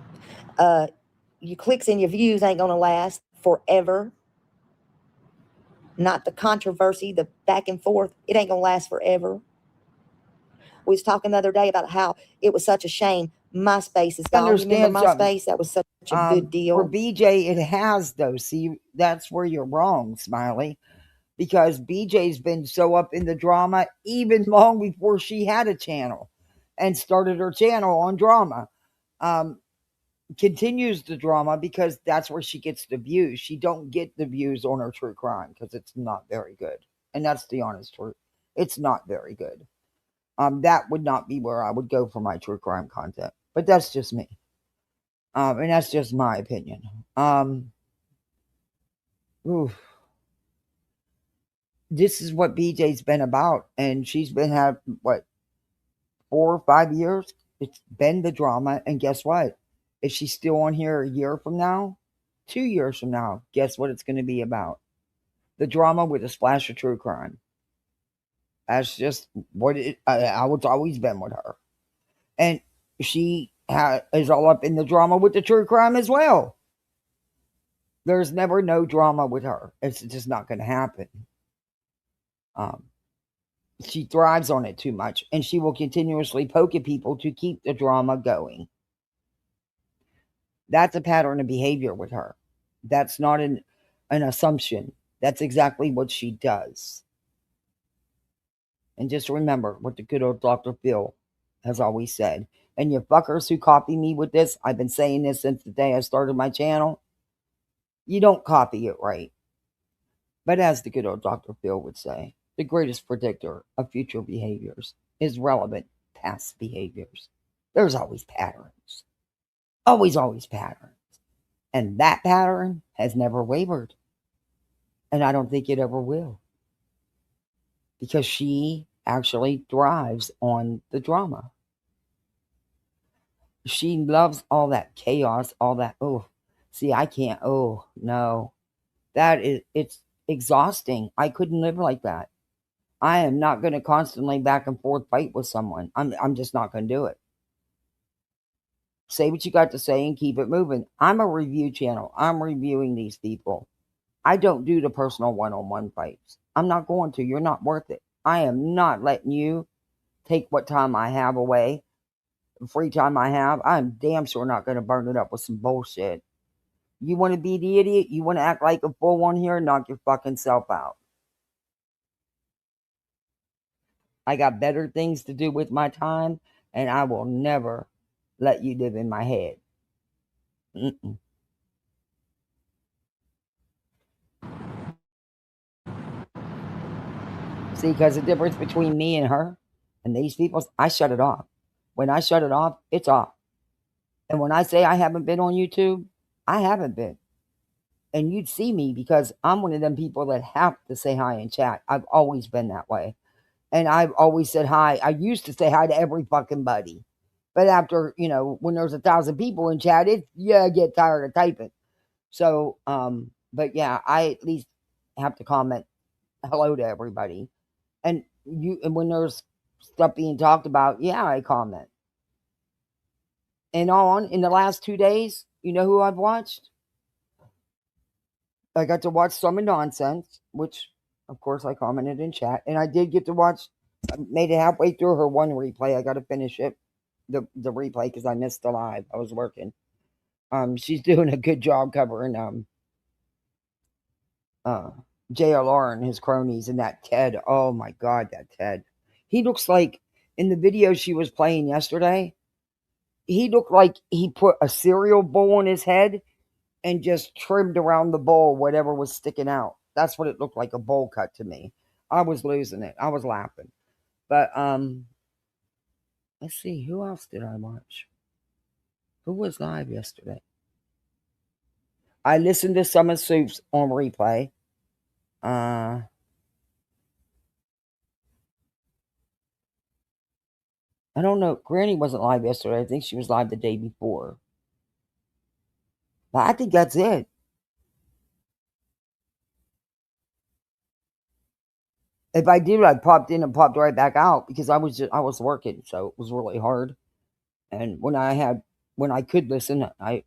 Speaker 15: Your clicks and your views ain't going to last forever. Not the controversy, the back and forth. It ain't going to last forever. We was talking the other day about how it was such a shame MySpace is gone. Remember MySpace? That was such a good deal.
Speaker 1: For BJ, it has, though. See, that's where you're wrong, Smiley. Because BJ's been so up in the drama even long before she had a channel and started her channel on drama. Continues the drama because that's where she gets the views. She don't get the views on her true crime because it's not very good. And that's the honest truth. It's not very good. That would not be where I would go for my true crime content. But that's just me. And that's just my opinion. This is what BJ's been about. And she's been having, 4 or 5 years? It's been the drama. And guess what? If she's still on here a year from now, 2 years from now, guess what it's going to be about? The drama with a splash of true crime. That's just what it's always been with her. And she is all up in the drama with the true crime as well. There's never no drama with her. It's just not going to happen. She thrives on it too much, and she will continuously poke at people to keep the drama going. That's a pattern of behavior with her. That's not an assumption. That's exactly what she does. And just remember what the good old Dr. Phil has always said. And you fuckers who copy me with this, I've been saying this since the day I started my channel. You don't copy it right. But as the good old Dr. Phil would say, the greatest predictor of future behaviors is relevant past behaviors. There's always patterns. Always patterns. And that pattern has never wavered. And I don't think it ever will. Because she actually thrives on the drama. She loves all that chaos, all that. Oh, See, I can't. Oh, no. It's exhausting. I couldn't live like that. I am not going to constantly back and forth fight with someone. I'm just not going to do it. Say what you got to say and keep it moving. I'm a review channel. I'm reviewing these people. I don't do the personal one-on-one fights. I'm not going to. You're not worth it. I am not letting you take what time I have away, free time I have. I'm damn sure not going to burn it up with some bullshit. You want to be the idiot? You want to act like a fool on here? Knock your fucking self out. I got better things to do with my time, and I will never let you live in my head. Mm-mm. See, because the difference between me and her and these people, I shut it off. When I shut it off, it's off. And when I say I haven't been on YouTube, I haven't been. And you'd see me because I'm one of them people that have to say hi in chat. I've always been that way. And I've always said hi. I used to say hi to every fucking buddy. But after, when there's 1,000 people in chat, I get tired of typing. So, but yeah, I at least have to comment hello to everybody. And when there's stuff being talked about, yeah, I comment. And in the last 2 days, you know who I've watched? I got to watch Summer Nonsense, which, of course, I commented in chat. And I did get to watch, I made it halfway through her one replay. I got to finish it, the replay, because I missed the live. I was working. She's doing a good job covering JLR and his cronies and that Ted. Oh, my God, that Ted. He looks like, in the video she was playing yesterday, he looked like he put a cereal bowl on his head and just trimmed around the bowl whatever was sticking out. That's what it looked like, a bowl cut to me. I was losing it. I was laughing. But let's see, who else did I watch? Who was live yesterday? I listened to Summer Soups on replay. I don't know. Granny wasn't live yesterday. I think she was live the day before. But I think that's it. If I did, I popped in and popped right back out because I was working, so it was really hard. And when I could listen, I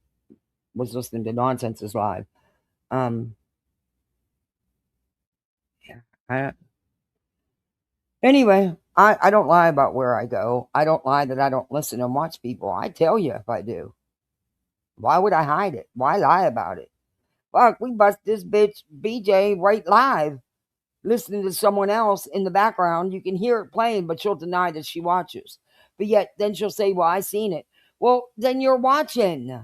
Speaker 1: was listening to Nonsenses live. Yeah. Anyway, I don't lie about where I go. I don't lie that I don't listen and watch people. I tell you if I do. Why would I hide it? Why lie about it? Fuck, we bust this bitch BJ right live, listening to someone else in the background. You can hear it playing, but she'll deny that she watches. But yet, then she'll say, well, I seen it. Well, then you're watching.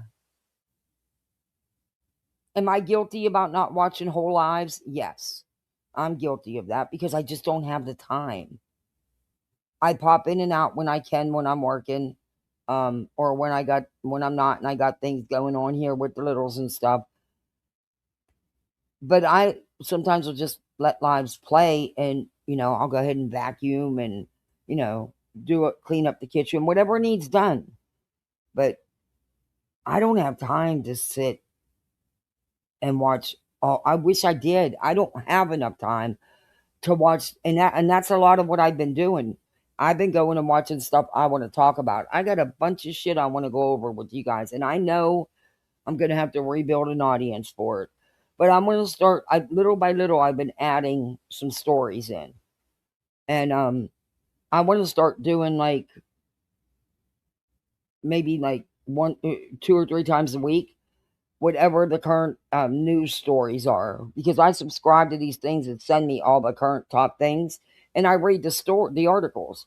Speaker 1: Am I guilty about not watching whole lives? Yes. I'm guilty of that because I just don't have the time. I pop in and out when I can, when I'm working, or when I'm not and I got things going on here with the littles and stuff. But I sometimes will just let lives play and, I'll go ahead and vacuum and, clean up the kitchen, whatever needs done. But I don't have time to sit and watch. I wish I did. I don't have enough time to watch. And that's a lot of what I've been doing. I've been going and watching stuff I want to talk about. I got a bunch of shit I want to go over with you guys. And I know I'm going to have to rebuild an audience for it. But I'm going to start, little by little, I've been adding some stories in. And I want to start doing maybe 2 or 3 times a week, whatever the current news stories are. Because I subscribe to these things that send me all the current top things. And I read the articles.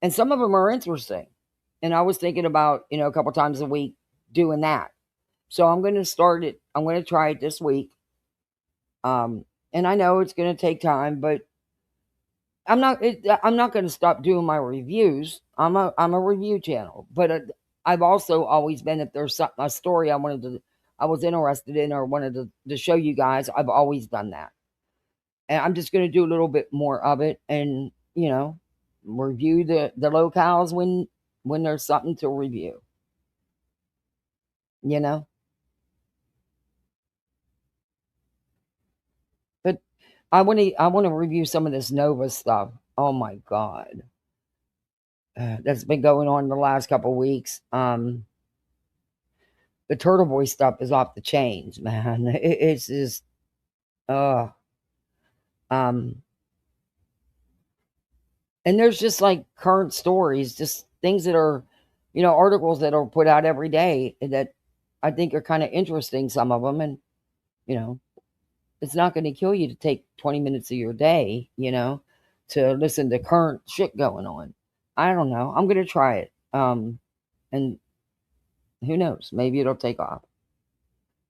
Speaker 1: And some of them are interesting. And I was thinking about, a couple times a week doing that. So I'm going to start it. I'm going to try it this week. And I know it's going to take time, but I'm not going to stop doing my reviews. I'm a review channel, but I've also always been, if there's a story I was interested in or wanted to show you guys, I've always done that. And I'm just going to do a little bit more of it and, review the locales when there's something to review. I want to review some of this Nova stuff. Oh my god, that's been going on the last couple weeks. The Turtle Boy stuff is off the chains, man. It's just, and there's just like current stories, just things that are, articles that are put out every day that I think are kind of interesting. Some of them, and it's not going to kill you to take 20 minutes of your day, to listen to current shit going on. I don't know. I'm going to try it. And who knows? Maybe it'll take off.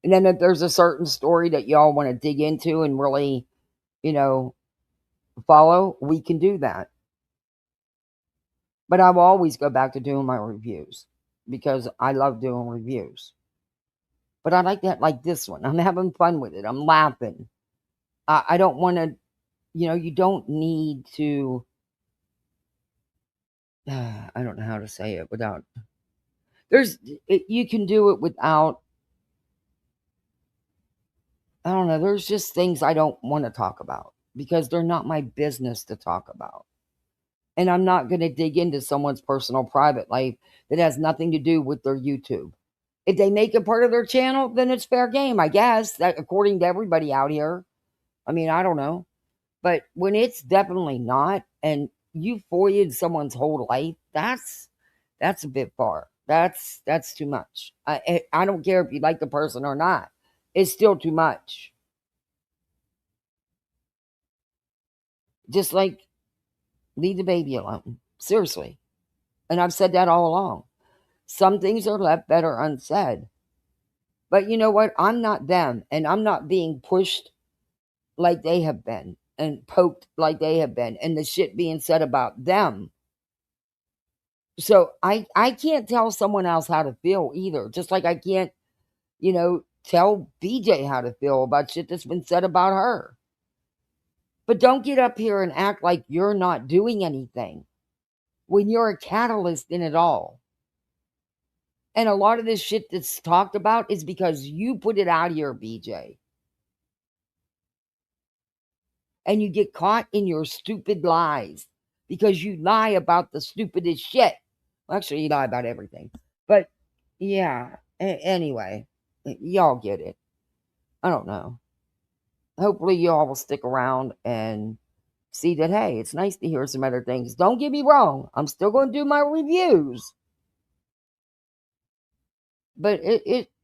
Speaker 1: And then if there's a certain story that y'all want to dig into and really, follow, we can do that. But I will always go back to doing my reviews because I love doing reviews. But I like that, like this one. I'm having fun with it. I'm laughing. I don't want to, you don't need to, I don't know how to say it without, you can do it without, I don't know, there's just things I don't want to talk about because they're not my business to talk about. And I'm not going to dig into someone's personal private life that has nothing to do with their YouTube. If they make it part of their channel, then it's fair game, I guess, that according to everybody out here. I mean, I don't know. But when it's definitely not, and you foiled someone's whole life, that's a bit far. That's too much. I don't care if you like the person or not. It's still too much. Just like, leave the baby alone. Seriously. And I've said that all along. Some things are left better unsaid. But you know what? I'm not them, and I'm not being pushed like they have been and poked like they have been, and the shit being said about them. So I can't tell someone else how to feel either. Just like I can't, tell BJ how to feel about shit that's been said about her. But don't get up here and act like you're not doing anything when you're a catalyst in it all. And a lot of this shit that's talked about is because you put it out here, BJ. And you get caught in your stupid lies because you lie about the stupidest shit. Well, actually, you lie about everything. But yeah, anyway, y'all get it. I don't know. Hopefully y'all will stick around and see that, hey, it's nice to hear some other things. Don't get me wrong. I'm still going to do my reviews. But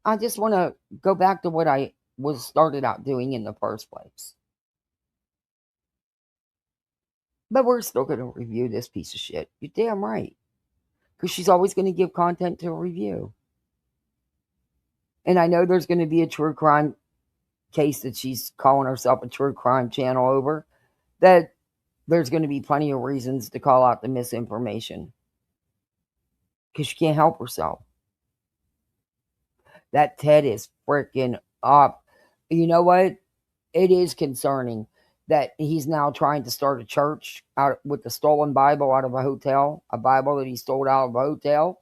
Speaker 1: I just want to go back to what I was started out doing in the first place. But we're still going to review this piece of shit. You're damn right. Because she's always going to give content to review. And I know there's going to be a true crime case that she's calling herself a true crime channel over. That there's going to be plenty of reasons to call out the misinformation. Because she can't help herself. That Ted is freaking up. You know what? It is concerning that he's now trying to start a church out with the stolen Bible out of a hotel, a Bible that he stole out of a hotel.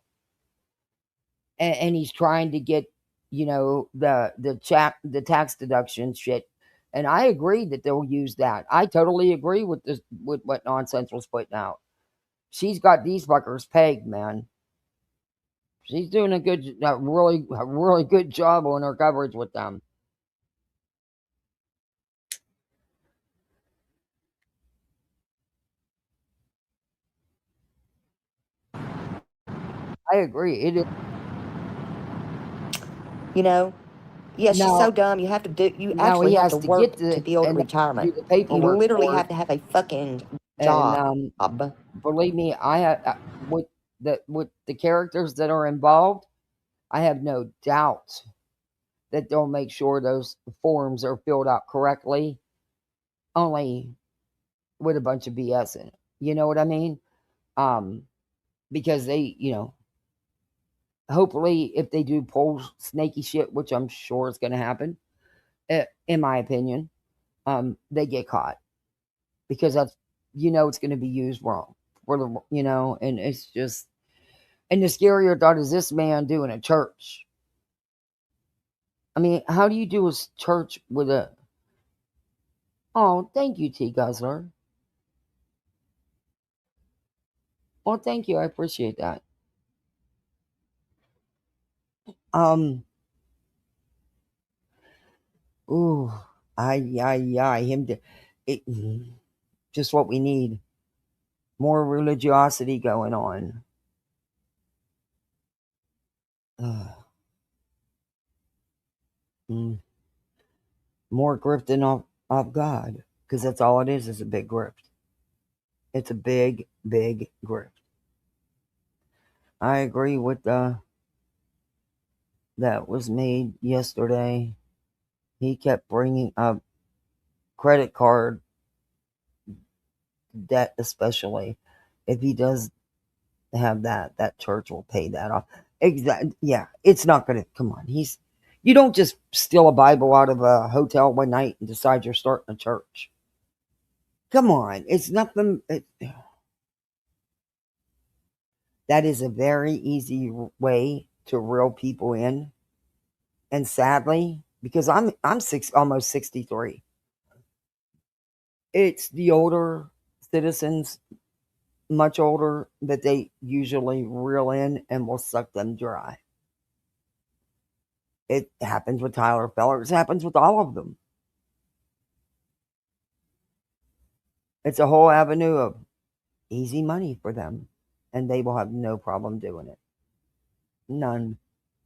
Speaker 1: And he's trying to get, the tax deduction shit. And I agree that they'll use that. I totally agree with what Nonsense was putting out. She's got these fuckers pegged, man. She's doing a really good job on her coverage with them. I agree. It is.
Speaker 15: Yes, she's so dumb. You have to do. You actually have to work to build retirement. You literally have to have a fucking job.
Speaker 1: And believe me, I have with the characters that are involved, I have no doubt that they'll make sure those forms are filled out correctly. Only with a bunch of BS in it. You know what I mean? Because they, hopefully if they do pull snaky shit, which I'm sure is going to happen, in my opinion, they get caught. Because that's, it's going to be used wrong. For the, and it's just, and the scarier thought is this man doing a church. I mean, how do you do a church with Oh, thank you, T Guzzler. Well, thank you. I appreciate that. Ooh, him. Just what we need. More religiosity going on. More grifting off God, because that's all it is a big grift. It's a big, big grift. I agree with that was made yesterday. He kept bringing up credit card debt, especially if he does have that church will pay that off. Exactly. Yeah, it's not going to come on. You don't just steal a Bible out of a hotel one night and decide you're starting a church. Come on, it's nothing. That is a very easy way to reel people in, and sadly, because I'm almost 63. It's the older citizens, much older, that they usually reel in and will suck them dry. It happens with Tyler Feller. It happens with all of them. It's a whole avenue of easy money for them, and they will have no problem doing it. None,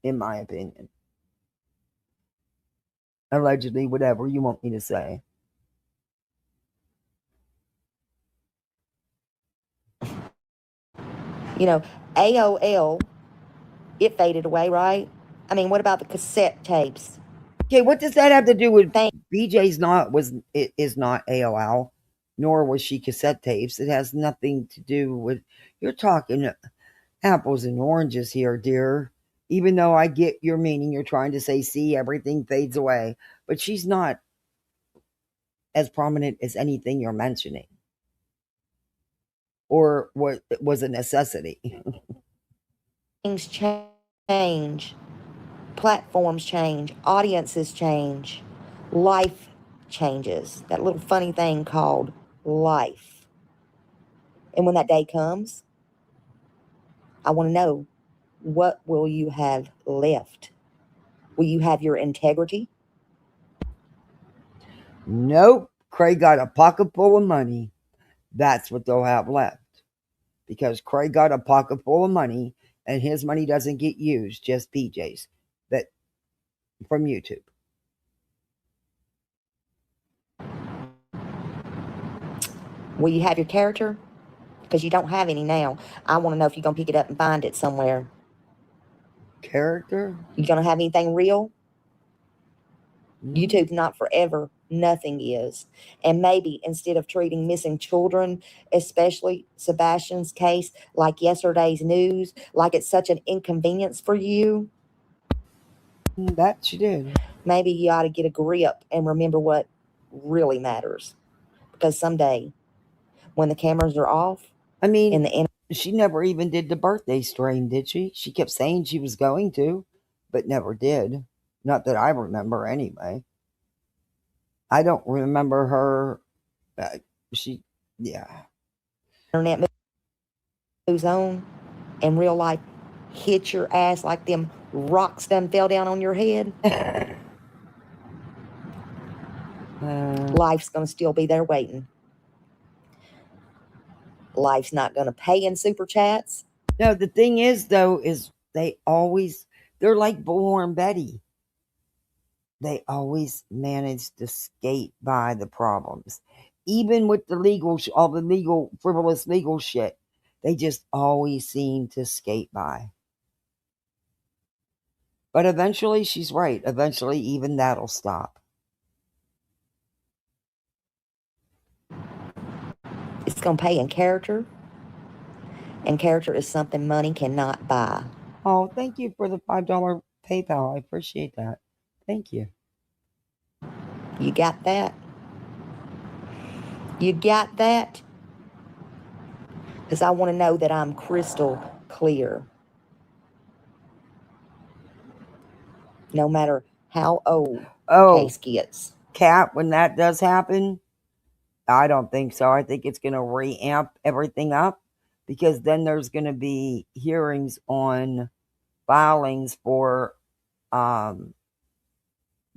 Speaker 1: in my opinion. Allegedly, whatever you want me to say.
Speaker 15: You know, AOL, it faded away, right? I mean, what about the cassette tapes?
Speaker 1: Okay, what does that have to do with BJ's is not AOL, nor was she cassette tapes. It has nothing to do with, you're talking apples and oranges here, dear. Even though I get your meaning, you're trying to say, see, everything fades away. But she's not as prominent as anything you're mentioning. Or what was a necessity.
Speaker 15: Things change. Platforms change. Audiences change. Life changes. That little funny thing called life. And when that day comes, I want to know, what will you have left? Will you have your integrity?
Speaker 1: Nope. Craig got a pocket full of money. That's what they'll have left. Because Craig got a pocket full of money, and his money doesn't get used, just PJ's. That from YouTube.
Speaker 15: Will you have your character? Because you don't have any now. I want to know if you're going to pick it up and find it somewhere.
Speaker 1: Character?
Speaker 15: You going to have anything real? YouTube's not forever. Nothing is. And maybe instead of treating missing children, especially Sebastian's case, like yesterday's news, like it's such an inconvenience for you.
Speaker 1: That you did.
Speaker 15: Maybe you ought to get a grip and remember what really matters. Because someday, when the cameras are off,
Speaker 1: I mean, she never even did the birthday stream, did she? She kept saying she was going to, but never did. Not that I remember, anyway. I don't remember her. Yeah.
Speaker 15: Internet moves on, and real life hit your ass like them rocks done fell down on your head. Life's going to still be there waiting. Life's not going to pay in super chats.
Speaker 1: No, the thing is, though, is they're like Bullhorn Betty. They always manage to skate by the problems. Even with all the frivolous legal shit, they just always seem to skate by. But eventually, she's right. Eventually, even that'll stop.
Speaker 15: It's going to pay in character. And character is something money cannot buy.
Speaker 1: Oh, thank you for the $5 PayPal. I appreciate that. Thank you.
Speaker 15: You got that? You got that? Because I want to know that I'm crystal clear. No matter how old case gets.
Speaker 1: Kat, when that does happen, I don't think so. I think it's going to reamp everything up, because then there's going to be hearings on filings for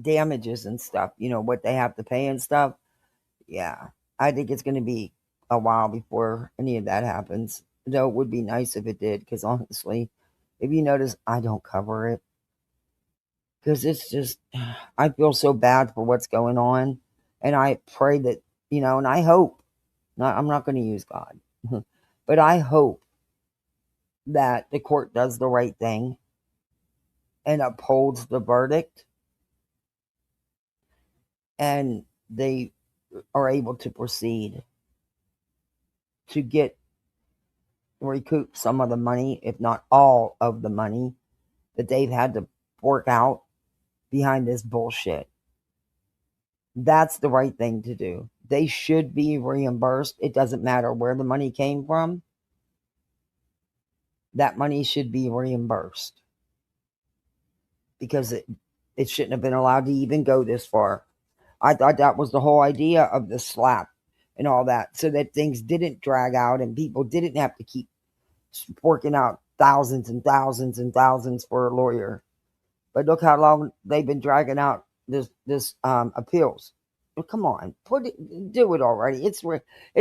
Speaker 1: damages and stuff, what they have to pay and stuff. Yeah, I think it's going to be a while before any of that happens. Though it would be nice if it did, because honestly, if you notice, I don't cover it. Because it's just, I feel so bad for what's going on. And I pray that, and I hope, I'm not going to use God, but I hope that the court does the right thing and upholds the verdict, and they are able to proceed to recoup some of the money, if not all of the money, that they've had to fork out behind this bullshit. That's the right thing to do. They should be reimbursed. It doesn't matter where the money came from. That money should be reimbursed, because it shouldn't have been allowed to even go this far. I thought that was the whole idea of the slap and all that, so that things didn't drag out and people didn't have to keep forking out thousands and thousands and thousands for a lawyer. But look how long they've been dragging out this appeals. Well, come on, do it already. It's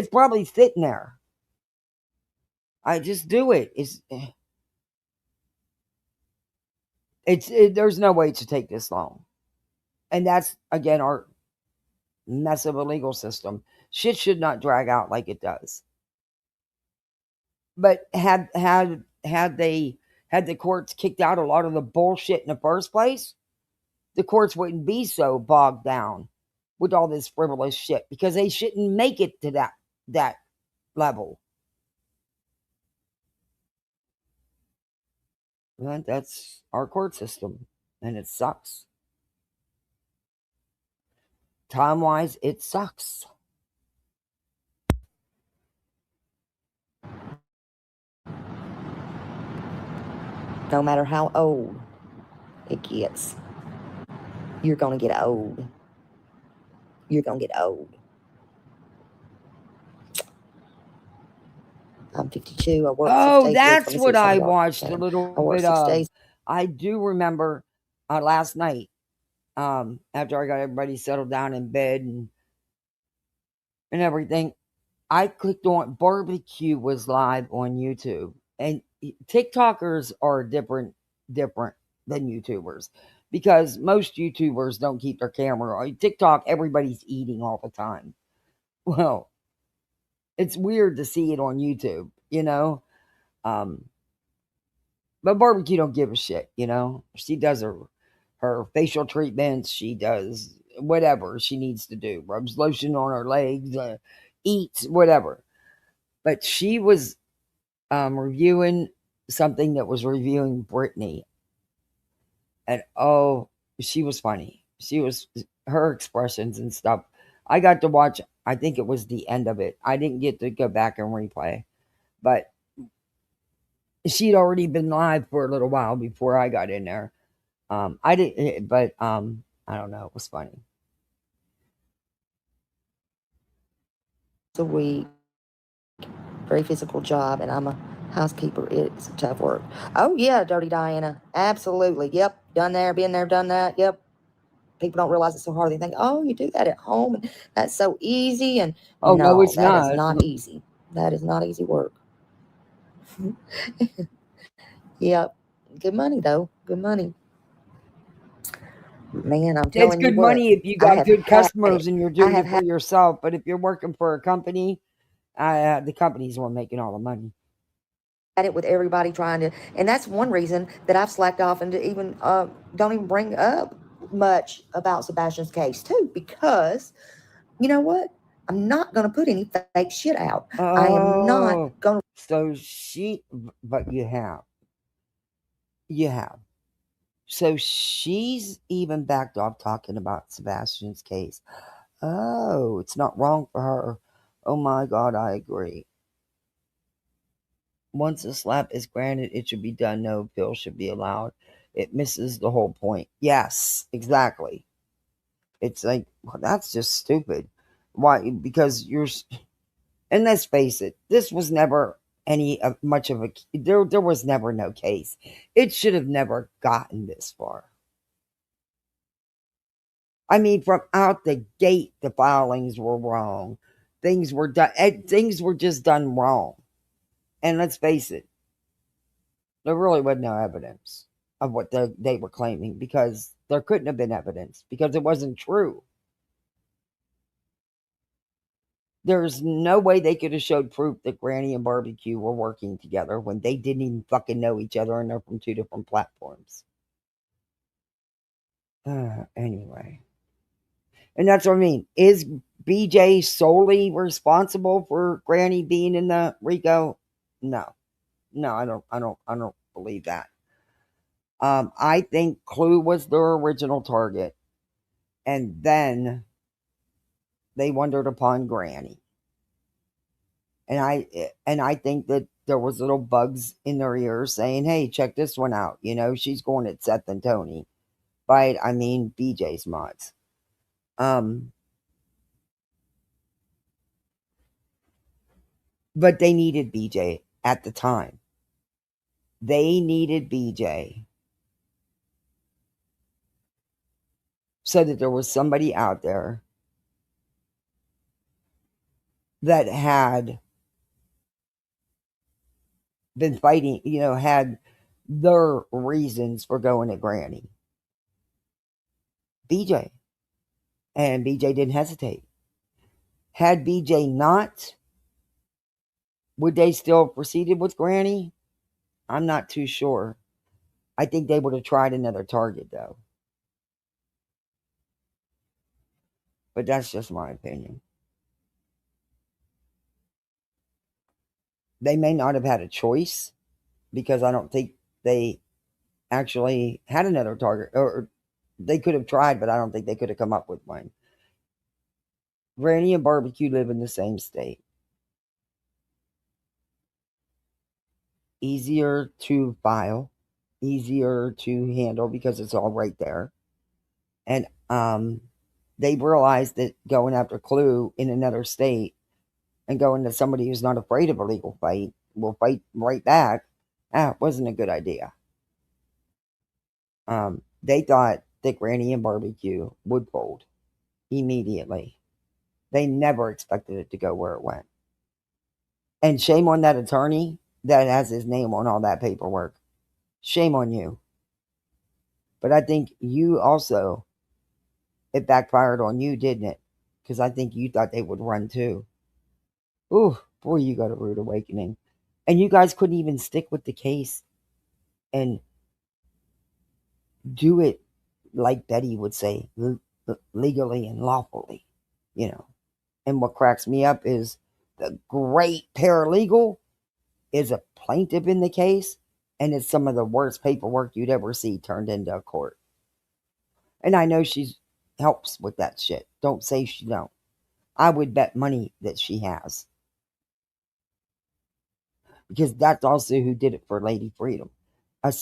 Speaker 1: probably sitting there. I just do it. There's no way to take this long, and that's again our mess of a legal system. Shit should not drag out like it does. But had the courts kicked out a lot of the bullshit in the first place, the courts wouldn't be so bogged down with all this frivolous shit, because they shouldn't make it to that level. And that's our court system, and it sucks. Time-wise, it sucks.
Speaker 15: No matter how old it gets, you're going to get old. You're going to get old. I'm 52. I work 6 days a week.
Speaker 1: That's what I watched a little bit of. I do remember last night, after I got everybody settled down in bed and everything, I clicked on barbecue was live on YouTube. And TikTokers are different than YouTubers, because most YouTubers don't keep their camera on. TikTok, everybody's eating all the time. Well, it's weird to see it on YouTube, but barbecue don't give a shit, She does her facial treatments. She does whatever she needs to do. Rubs lotion on her legs, eats, whatever. But she was reviewing something that was reviewing Britney. And she was funny. Her expressions and stuff. I got to watch, I think it was the end of it. I didn't get to go back and replay. But she'd already been live for a little while before I got in there. I didn't, but I don't know. It was funny.
Speaker 15: A week, very physical job, and I'm a housekeeper. It's tough work. Oh yeah, Dirty Diana, absolutely. Yep, done there, been there, done that. Yep. People don't realize it's so hard. They think, oh, you do that at home, and that's so easy. And no, it's not. That is not easy. That is not easy work. Yep. Good money though. Good money. Man, I'm telling you,
Speaker 1: it's good money if you got good customers and you're doing it for yourself. But if you're working for a company, the company's the one making all the money.
Speaker 15: At it with everybody trying to, and that's one reason that I've slacked off and even don't even bring up much about Sebastian's case too, because you know what? I'm not going to put any fake shit out. I am not going
Speaker 1: to. But you have. So she's even backed off talking about Sebastian's case. Oh, it's not wrong for her. Oh my God, I agree. Once a slap is granted, it should be done. No appeal should be allowed. It misses the whole point. Yes, exactly. It's like, well, that's just stupid. Why? Because and let's face it, this was never much of a, there was never no case. It should have never gotten this far. I mean, from out the gate, the filings were wrong. Things were done. Things were just done wrong. And let's face it, there really was no evidence of what they were claiming, because there couldn't have been evidence, because it wasn't true. There's no way they could have showed proof that Granny and Barbecue were working together when they didn't even fucking know each other and they're from 2 different platforms. Anyway. And that's what I mean. Is BJ solely responsible for Granny being in the RICO? No. No, I don't believe that. I think Clue was their original target. And then they wandered upon Granny. And I think that there was little bugs in their ears saying, hey, check this one out. You know, she's going at Seth and Tony. By it, I mean BJ's mods. But they needed BJ at the time. They needed BJ so that there was somebody out there that had been fighting, you know, had their reasons for going at Granny. BJ. And BJ didn't hesitate. Had BJ not, would they still have proceeded with Granny? I'm not too sure. I think they would have tried another target, though. But that's just my opinion. They may not have had a choice, because I don't think they actually had another target. Or they could have tried, but I don't think they could have come up with one. Granny and Barbecue live in the same state. Easier to file, easier to handle, because it's all right there. And they realized that going after Clue in another state and going to somebody who's not afraid of a legal fight, will fight right back, wasn't a good idea. They thought that Granny and Barbecue would fold immediately. They never expected it to go where it went. And shame on that attorney that has his name on all that paperwork. Shame on you. But I think you also, it backfired on you, didn't it? Because I think you thought they would run too. Ooh, boy, you got a rude awakening. And you guys couldn't even stick with the case and do it, like Betty would say, legally and lawfully, you know. And what cracks me up is the great paralegal is a plaintiff in the case, and it's some of the worst paperwork you'd ever see turned into a court. And I know she helps with that shit. Don't say she don't. I would bet money that she has. Because that's also who did it for Lady Freedom.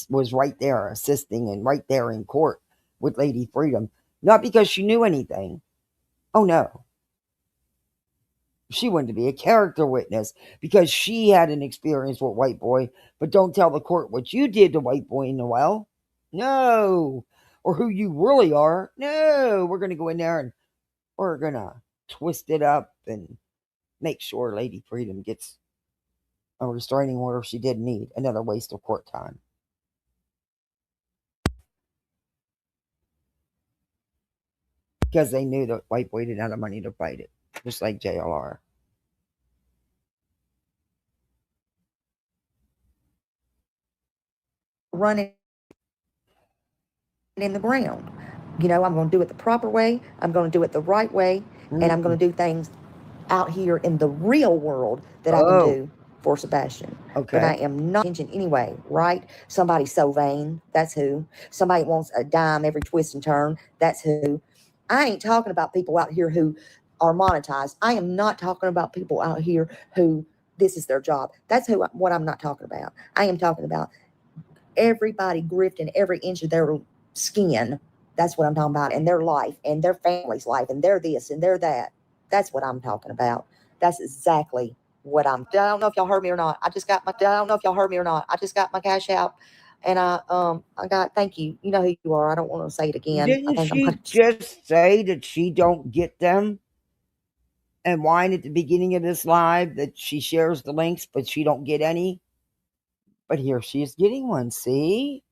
Speaker 1: Was right there assisting and right there in court with Lady Freedom. Not because she knew anything. Oh no. She wanted to be a character witness because she had an experience with White Boy, but don't tell the court what you did to White Boy in the well. No. Or who you really are. No. We're going to go in there and we're going to twist it up and make sure Lady Freedom gets a restraining order she didn't need. Another waste of court time. Because they knew that White Boy didn't have the money to fight it. Just like JLR.
Speaker 15: Running in the ground. You know, I'm going to do it the proper way. I'm going to do it the right way. And I'm going to do things out here in the real world that I can do for Sebastian.
Speaker 1: Okay.
Speaker 15: But I am not in any way, right? Somebody so vain. That's who. Somebody wants a dime every twist and turn. That's who. I ain't talking about people out here who are monetized. I am not talking about people out here who this is their job. That's what I'm not talking about. I am talking about everybody grifting every inch of their skin. That's what I'm talking about. And their life and their family's life and their this and their that. That's what I'm talking about. That's exactly what I don't know if y'all heard me or not. I don't know if y'all heard me or not. I just got my cash out, and I got, thank you. You know who you are. I don't want to say it again.
Speaker 1: Didn't she just say that she don't get them? And whine at the beginning of this live that she shares the links, but she don't get any. But here she is getting one. See?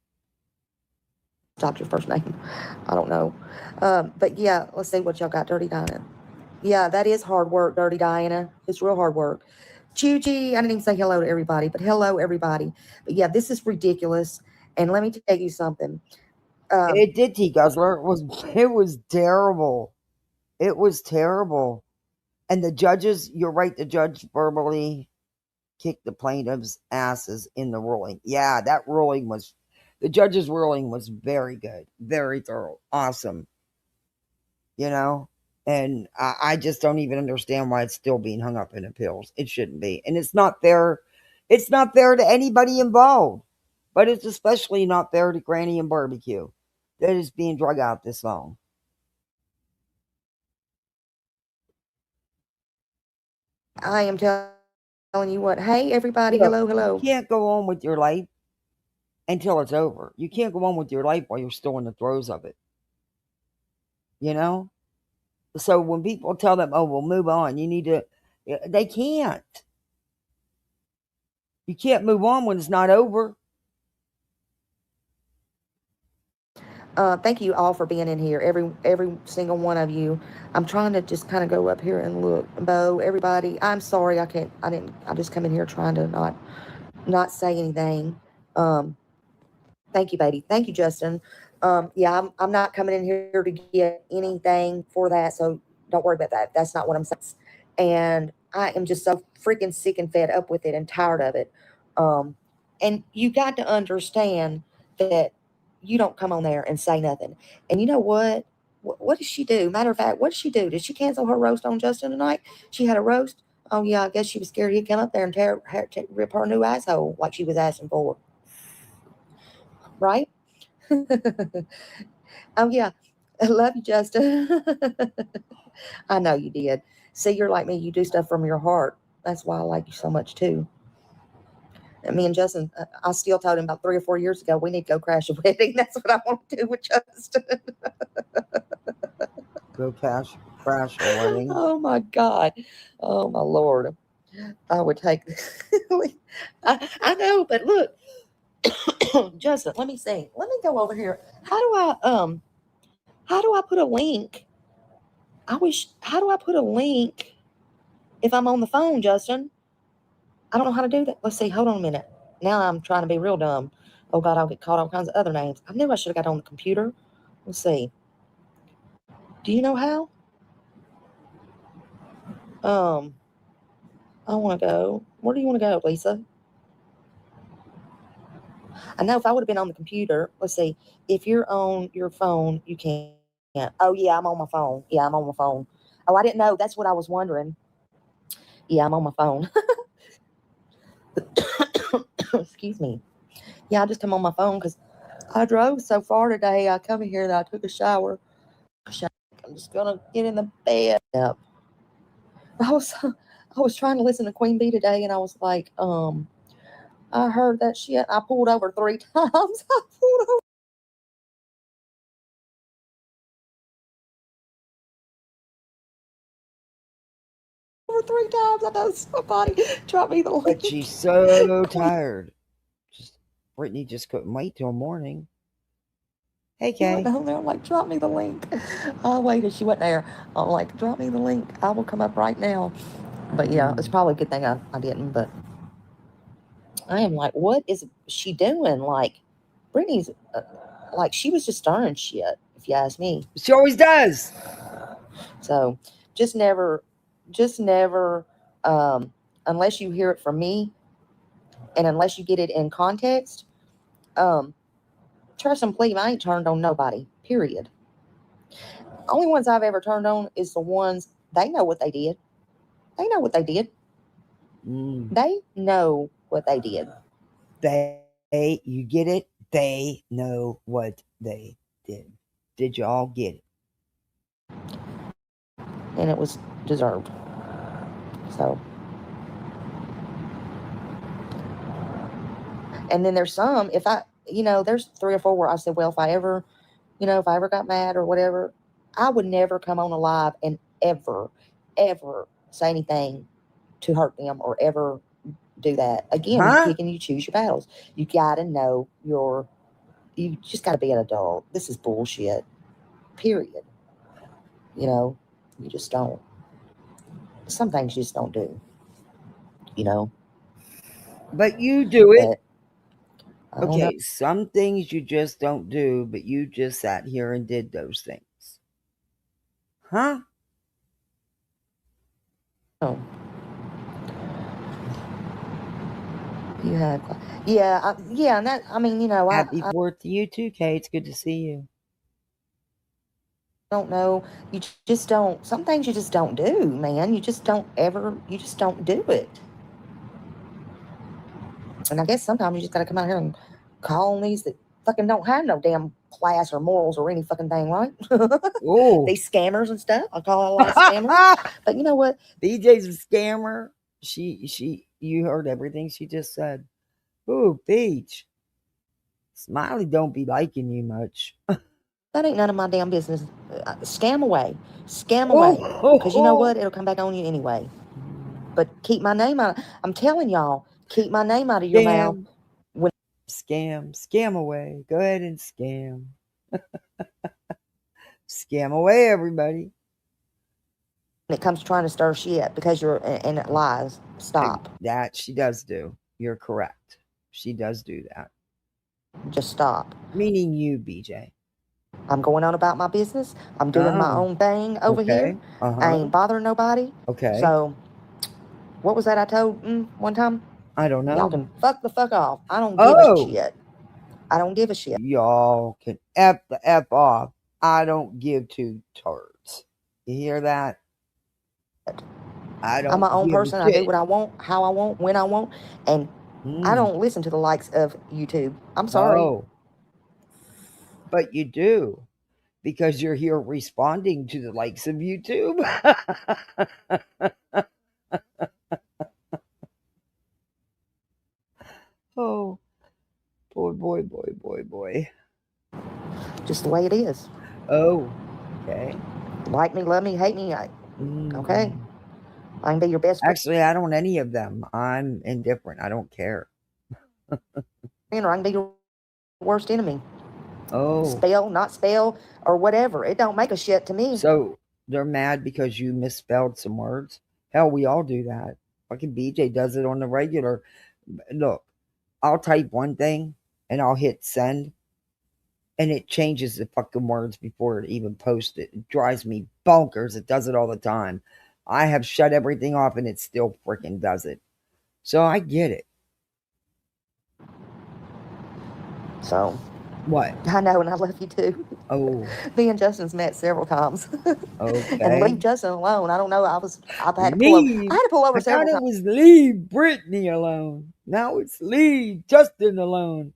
Speaker 15: Stop your first name. I don't know. But yeah, let's see what y'all got. Dirty Diana. Yeah, that is hard work, Dirty Diana. It's real hard work. Chuchi, I didn't even say hello to everybody, but hello, everybody. But yeah, this is ridiculous. And let me tell you something.
Speaker 1: It did, T Guzzler. It was terrible. It was terrible. And the judges, you're right, the judge verbally kicked the plaintiff's asses in the ruling. Yeah, that ruling was, the judge's ruling was very good, very thorough, awesome. You know? And I just don't even understand why it's still being hung up in appeals. It shouldn't be. And it's not fair. It's not fair to anybody involved. But it's especially not fair to Granny and Barbecue that is being drug out this long.
Speaker 15: I am telling you what. Hey, everybody.
Speaker 1: Look,
Speaker 15: hello.
Speaker 1: You can't go on with your life until it's over. You can't go on with your life while you're still in the throes of it. You know? So when people tell them, oh, we'll move on, you need to, they can't. You can't move on when it's not over.
Speaker 15: Thank you all for being in here. Every single one of you. I'm trying to just kind of go up here and look. Bo, everybody, I'm sorry I just come in here trying to not say anything. Thank you, baby. Thank you, Justin. Yeah, I'm not coming in here to get anything for that, so don't worry about that. That's not what I'm saying. And I am just so freaking sick and fed up with it and tired of it. And you got to understand that you don't come on there and say nothing. And you know what? What did she do? Matter of fact, what did she do? Did she cancel her roast on Justin tonight? She had a roast? Oh, yeah, I guess she was scared he'd come up there and rip her new asshole like she was asking for. Right? Oh, yeah. I love you, Justin. I know you did. See, you're like me. You do stuff from your heart. That's why I like you so much, too. And me and Justin, I still told him about 3 or 4 years ago, we need to go crash a wedding. That's what I want to do with Justin.
Speaker 1: Go crash a wedding.
Speaker 15: Oh, my God. Oh, my Lord. I would take I know, but look. Justin, let me see. Let me go over here. How do I put a link? How do I put a link if I'm on the phone, Justin? I don't know how to do that. Let's see. Hold on a minute. Now I'm trying to be real dumb. Oh, God, I'll get called all kinds of other names. I knew I should have got on the computer. Let's see. Do you know how? I want to go. Where do you want to go, Lisa? I know if I would have been on the computer, let's see. If you're on your phone, you can't. Oh, yeah, I'm on my phone. Yeah, I'm on my phone. Oh, I didn't know. That's what I was wondering. Yeah, I'm on my phone. Excuse me. Yeah, I just come on my phone because I drove so far today. I come in here and I took a shower. I'm just gonna get in the bed. Yep. I was trying to listen to Queen Bee today, and I was like, I heard that shit. I pulled over 3 times. I pulled over 3 times. I know somebody dropped me the link.
Speaker 1: But she's so tired. Brittany just couldn't wait till morning. Hey, Kay.
Speaker 15: I'm like, drop me the link. I waited. She went there. I'm like, drop me the link. I will come up right now. But yeah, it's probably a good thing I didn't. But I am like, what is she doing? Like, Brittany's like, she was just stirring shit, if you ask me.
Speaker 1: She always does.
Speaker 15: So just never, unless you hear it from me and unless you get it in context, trust and believe, I ain't turned on nobody, period. Only ones I've ever turned on is the ones, they know what they did. They know what they did. They know what they did.
Speaker 1: You get it? They know what they did. Did you all get it?
Speaker 15: and it was deserved. So, and then there's some, if I, there's 3 or 4 where I said, well, if I ever got mad or whatever, I would never come on a live and ever say anything to hurt them or ever do that. Again, you pick and you choose your battles. You gotta know you just gotta be an adult. This is bullshit. Period. You just don't. Some things you just don't do.
Speaker 1: But you do it.
Speaker 15: Okay,
Speaker 1: some things you just don't do, but you just sat here and did those things. Huh?
Speaker 15: Oh. You had, yeah, and that, I mean,
Speaker 1: Happy 4th to you too, Kay. It's good to see you.
Speaker 15: Don't know. You just don't. Some things you just don't do, man. You just don't do it. And I guess sometimes you just got to come out here and call on these that fucking don't have no damn class or morals or any fucking thing, right?
Speaker 1: Oh.
Speaker 15: These scammers and stuff. I call a lot of scammers. But you know what?
Speaker 1: BJ's a scammer. You heard everything she just said. Ooh, Beach. Smiley don't be liking you much.
Speaker 15: That ain't none of my damn business. Scam away. Scam away. Because you know what? It'll come back on you anyway. But keep my name out. I'm telling y'all, keep my name out of your mouth.
Speaker 1: Scam away. Go ahead and scam. Scam away, everybody.
Speaker 15: When it comes to trying to stir shit because and it lies. Stop.
Speaker 1: That she does do. You're correct. She does do that.
Speaker 15: Just stop.
Speaker 1: Meaning you, BJ.
Speaker 15: I'm going on about my business. I'm doing my own thing over here. I ain't bothering nobody.
Speaker 1: Okay.
Speaker 15: So, what was that I told one time?
Speaker 1: I don't know.
Speaker 15: Y'all can fuck off. I don't give a shit. I don't give a shit.
Speaker 1: Y'all can F the F off. I don't give 2 turds. You hear that?
Speaker 15: I'm my own person. I do what I want, how I want, when I want. And I don't listen to the likes of YouTube. I'm sorry.
Speaker 1: Oh. But you do. Because you're here responding to the likes of YouTube. Oh. Boy.
Speaker 15: Just the way it is.
Speaker 1: Oh. Okay.
Speaker 15: Like me, love me, hate me. Okay. I can be your best friend.
Speaker 1: Actually, I don't any of them. I'm indifferent. I don't care.
Speaker 15: Or I can be your worst enemy.
Speaker 1: Oh.
Speaker 15: Spell, not spell, or whatever. It don't make a shit to me.
Speaker 1: So they're mad because you misspelled some words? Hell, we all do that. Fucking BJ does it on the regular. Look, I'll type one thing and I'll hit send and it changes the fucking words before it even posts it. It drives me bonkers. It does it all the time. I have shut everything off and it still freaking does it. So I get it.
Speaker 15: So.
Speaker 1: What?
Speaker 15: I know, and I love you too.
Speaker 1: Oh.
Speaker 15: Me and Justin's met several times.
Speaker 1: Okay.
Speaker 15: And leave Justin alone. I don't know. I had to pull over several times.
Speaker 1: I thought it was leave Brittany alone. Now it's leave Justin alone.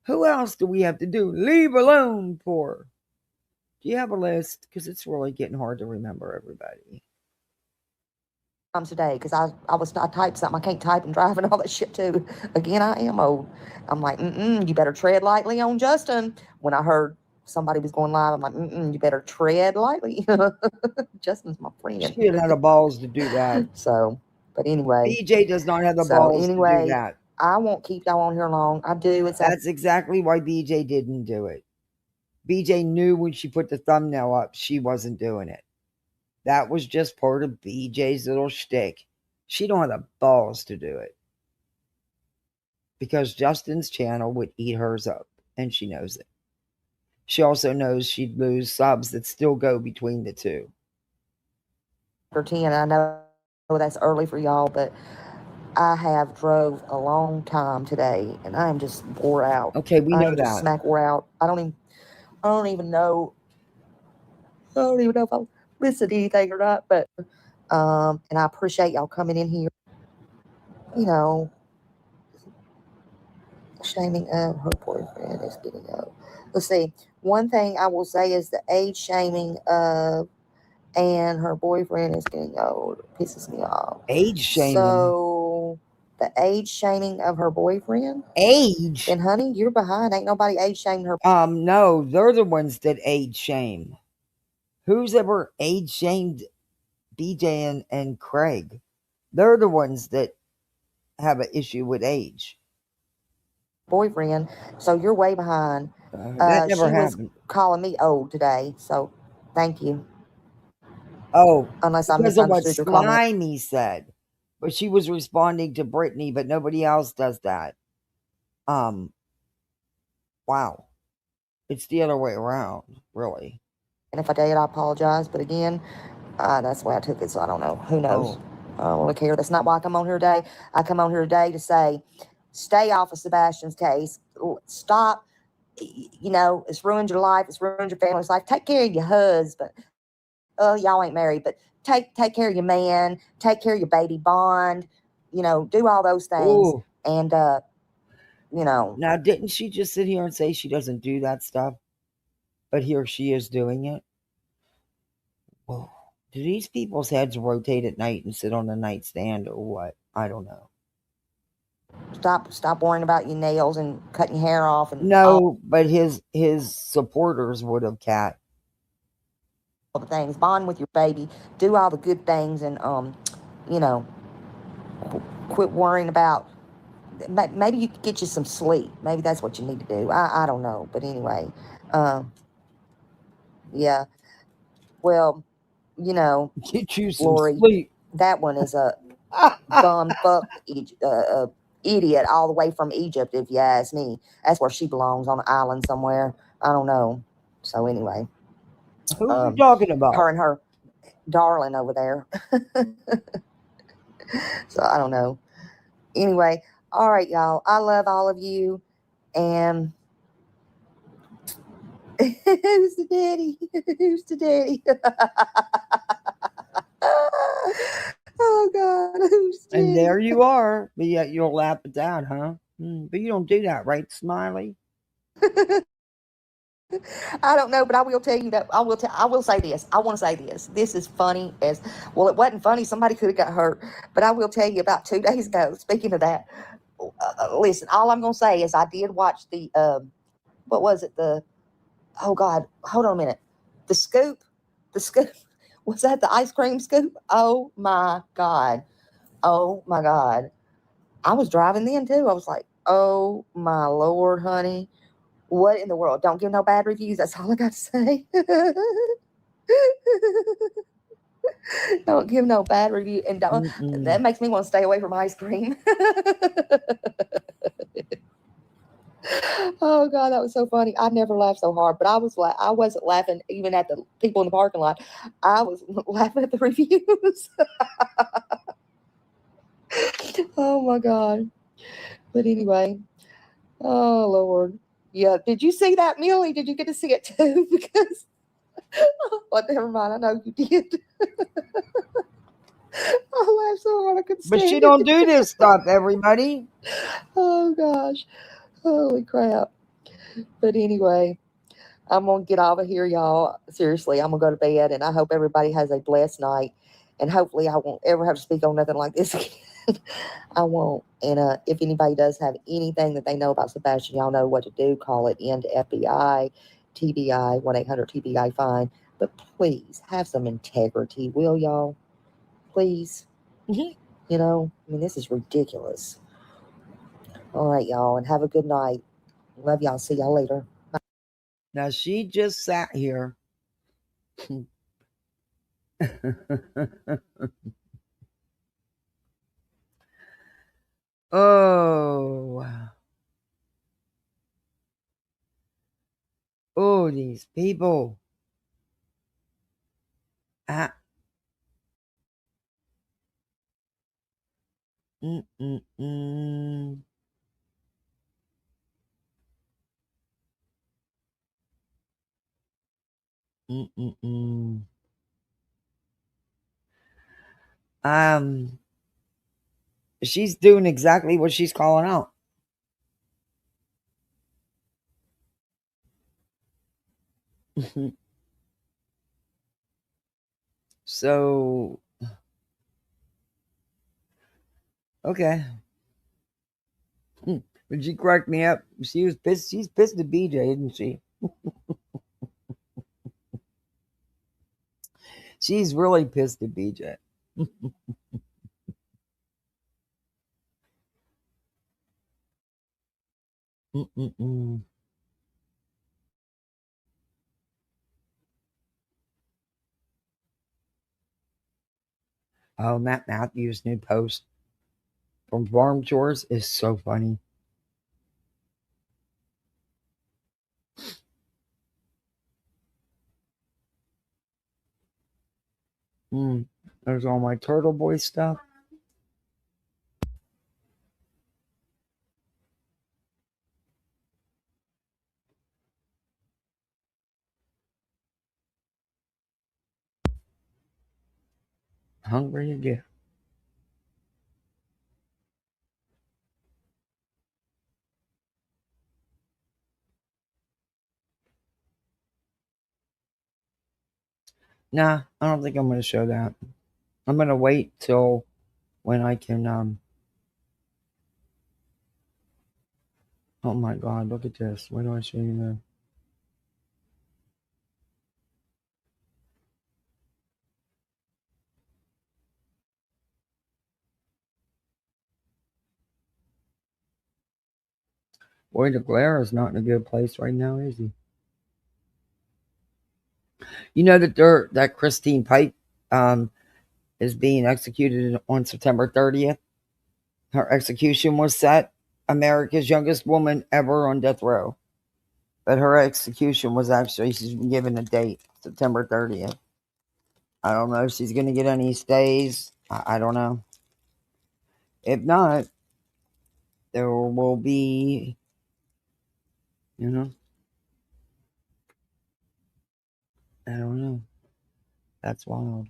Speaker 1: Who else do we have to do? Leave alone for. Do you have a list? Because it's really getting hard to remember everybody.
Speaker 15: Today, because I typed something. I can't type and drive and all that shit too. Again, I am old. I'm like, you better tread lightly on Justin. When I heard somebody was going live, I'm like, you better tread lightly. Justin's my friend.
Speaker 1: She didn't have the balls to do that.
Speaker 15: So, but anyway.
Speaker 1: BJ does not have the balls to do that.
Speaker 15: I won't keep y'all on here long. I do.
Speaker 1: That's exactly why BJ didn't do it. BJ knew when she put the thumbnail up, she wasn't doing it. That was just part of BJ's little shtick. She don't have the balls to do it. Because Justin's channel would eat hers up, and she knows it. She also knows she'd lose subs that still go between the two.
Speaker 15: 10, I know that's early for y'all, but I have drove a long time today, and I am just wore out.
Speaker 1: Okay, we know
Speaker 15: I'm just
Speaker 1: that.
Speaker 15: smack wore out. I don't even know if I'll listen to anything or not, but and I appreciate y'all coming in here. Shaming of her boyfriend is getting up. Let's see. One thing I will say is the age shaming of and her boyfriend is getting old. It pisses me off.
Speaker 1: Age shaming.
Speaker 15: So the age shaming of her boyfriend?
Speaker 1: Age?
Speaker 15: Then honey, you're behind. Ain't nobody age shamed her.
Speaker 1: No, they're the ones that age shame. Who's ever age shamed BJ and Craig? They're the ones that have an issue with age.
Speaker 15: Boyfriend, so you're way behind.
Speaker 1: That never happened.
Speaker 15: Was calling me old today, so thank you.
Speaker 1: Oh,
Speaker 15: unless I
Speaker 1: because of what
Speaker 15: misunderstood your comment.
Speaker 1: Slimy said, but she was responding to Brittany, but nobody else does that. Wow, it's the other way around, really.
Speaker 15: And if I did, I apologize. But again, that's the way I took it, so I don't know. Who knows? I don't really care. That's not why I come on here today. I come on here today to say, stay off of Sebastian's case. Stop. You know, it's ruined your life. It's ruined your family's life. Take care of your husband. Y'all ain't married, but take care of your man. Take care of your baby bond. You know, do all those things.
Speaker 1: Ooh.
Speaker 15: And, you know.
Speaker 1: Now, didn't she just sit here and say she doesn't do that stuff? But here she is doing it. Whoa. Do these people's heads rotate at night and sit on the nightstand or what? I don't know.
Speaker 15: Stop worrying about your nails and cutting your hair off. And
Speaker 1: no, but his supporters would have, Cat.
Speaker 15: All the things. Bond with your baby. Do all the good things, and you know, quit worrying about. Maybe you could get you some sleep. Maybe that's what you need to do. I don't know, but anyway, yeah. Well, you know,
Speaker 1: get you some
Speaker 15: Lori,
Speaker 1: sleep.
Speaker 15: That one is a bum-fuck idiot all the way from Egypt, if you ask me. That's where she belongs, on an island somewhere. I don't know. So anyway.
Speaker 1: Who are you talking about?
Speaker 15: Her and her darling over there. So I don't know. Anyway, all right, y'all. I love all of you. And who's the daddy? Who's the daddy? Oh God, who's the daddy?
Speaker 1: And there you are. But yet you'll laugh at that, huh? But you don't do that, right, Smiley?
Speaker 15: I don't know, but I will tell you that I will say this. I want to say this. This is funny as well. It wasn't funny. Somebody could have got hurt, but I will tell you about 2 days ago. Speaking of that, listen. All I'm gonna say is I did watch the what was it? Oh God, hold on a minute. The scoop. Was that the ice cream scoop? Oh my God. Oh my God. I was driving then too. I was like, oh my Lord, honey. What in the world? Don't give no bad reviews. That's all I got to say. Don't give no bad review. And don't. That makes me want to stay away from ice cream. Oh God, that was so funny. I never laughed so hard, but I wasn't laughing even at the people in the parking lot. I was laughing at the reviews. Oh my God. But anyway, oh Lord. Yeah. Did you see that, Millie? Did you get to see it too? Because, well, never mind. I know you did. I laughed so hard I couldn't stand it.
Speaker 1: But she don't do this stuff, everybody.
Speaker 15: Oh gosh. Holy crap. But anyway, I'm going to get out of here, y'all. Seriously, I'm going to go to bed, and I hope everybody has a blessed night. And hopefully I won't ever have to speak on nothing like this again. I won't. And if anybody does have anything that they know about Sebastian, y'all know what to do. Call it in to FBI, TBI, 1-800-TBI-FINE. But please have some integrity, will y'all? Please. You know, I mean, this is ridiculous. All right, y'all, and have a good night. Love y'all. See y'all later. Bye.
Speaker 1: Now, she just sat here. Oh. Oh, these people. Mm-mm-mm. Mm-mm-mm. She's doing exactly what she's calling out. So, okay. But she cracked me up. She was pissed. She's pissed at BJ, isn't she? She's really pissed at BJ. Oh, Matt Matthews' new post from Farm Chores is so funny. There's all my Turtle Boy stuff. Hungry again. Nah, I don't think I'm going to show that. I'm going to wait till when I can, oh my God, look at this. Where do I show you that? Boy, the glare is not in a good place right now, is he? You know that Christine Pike is being executed on September 30th. Her execution was set. America's youngest woman ever on death row. But her execution was actually, she's been given a date, September 30th. I don't know if she's going to get any stays. I don't know. If not, there will be, I don't know. That's wild.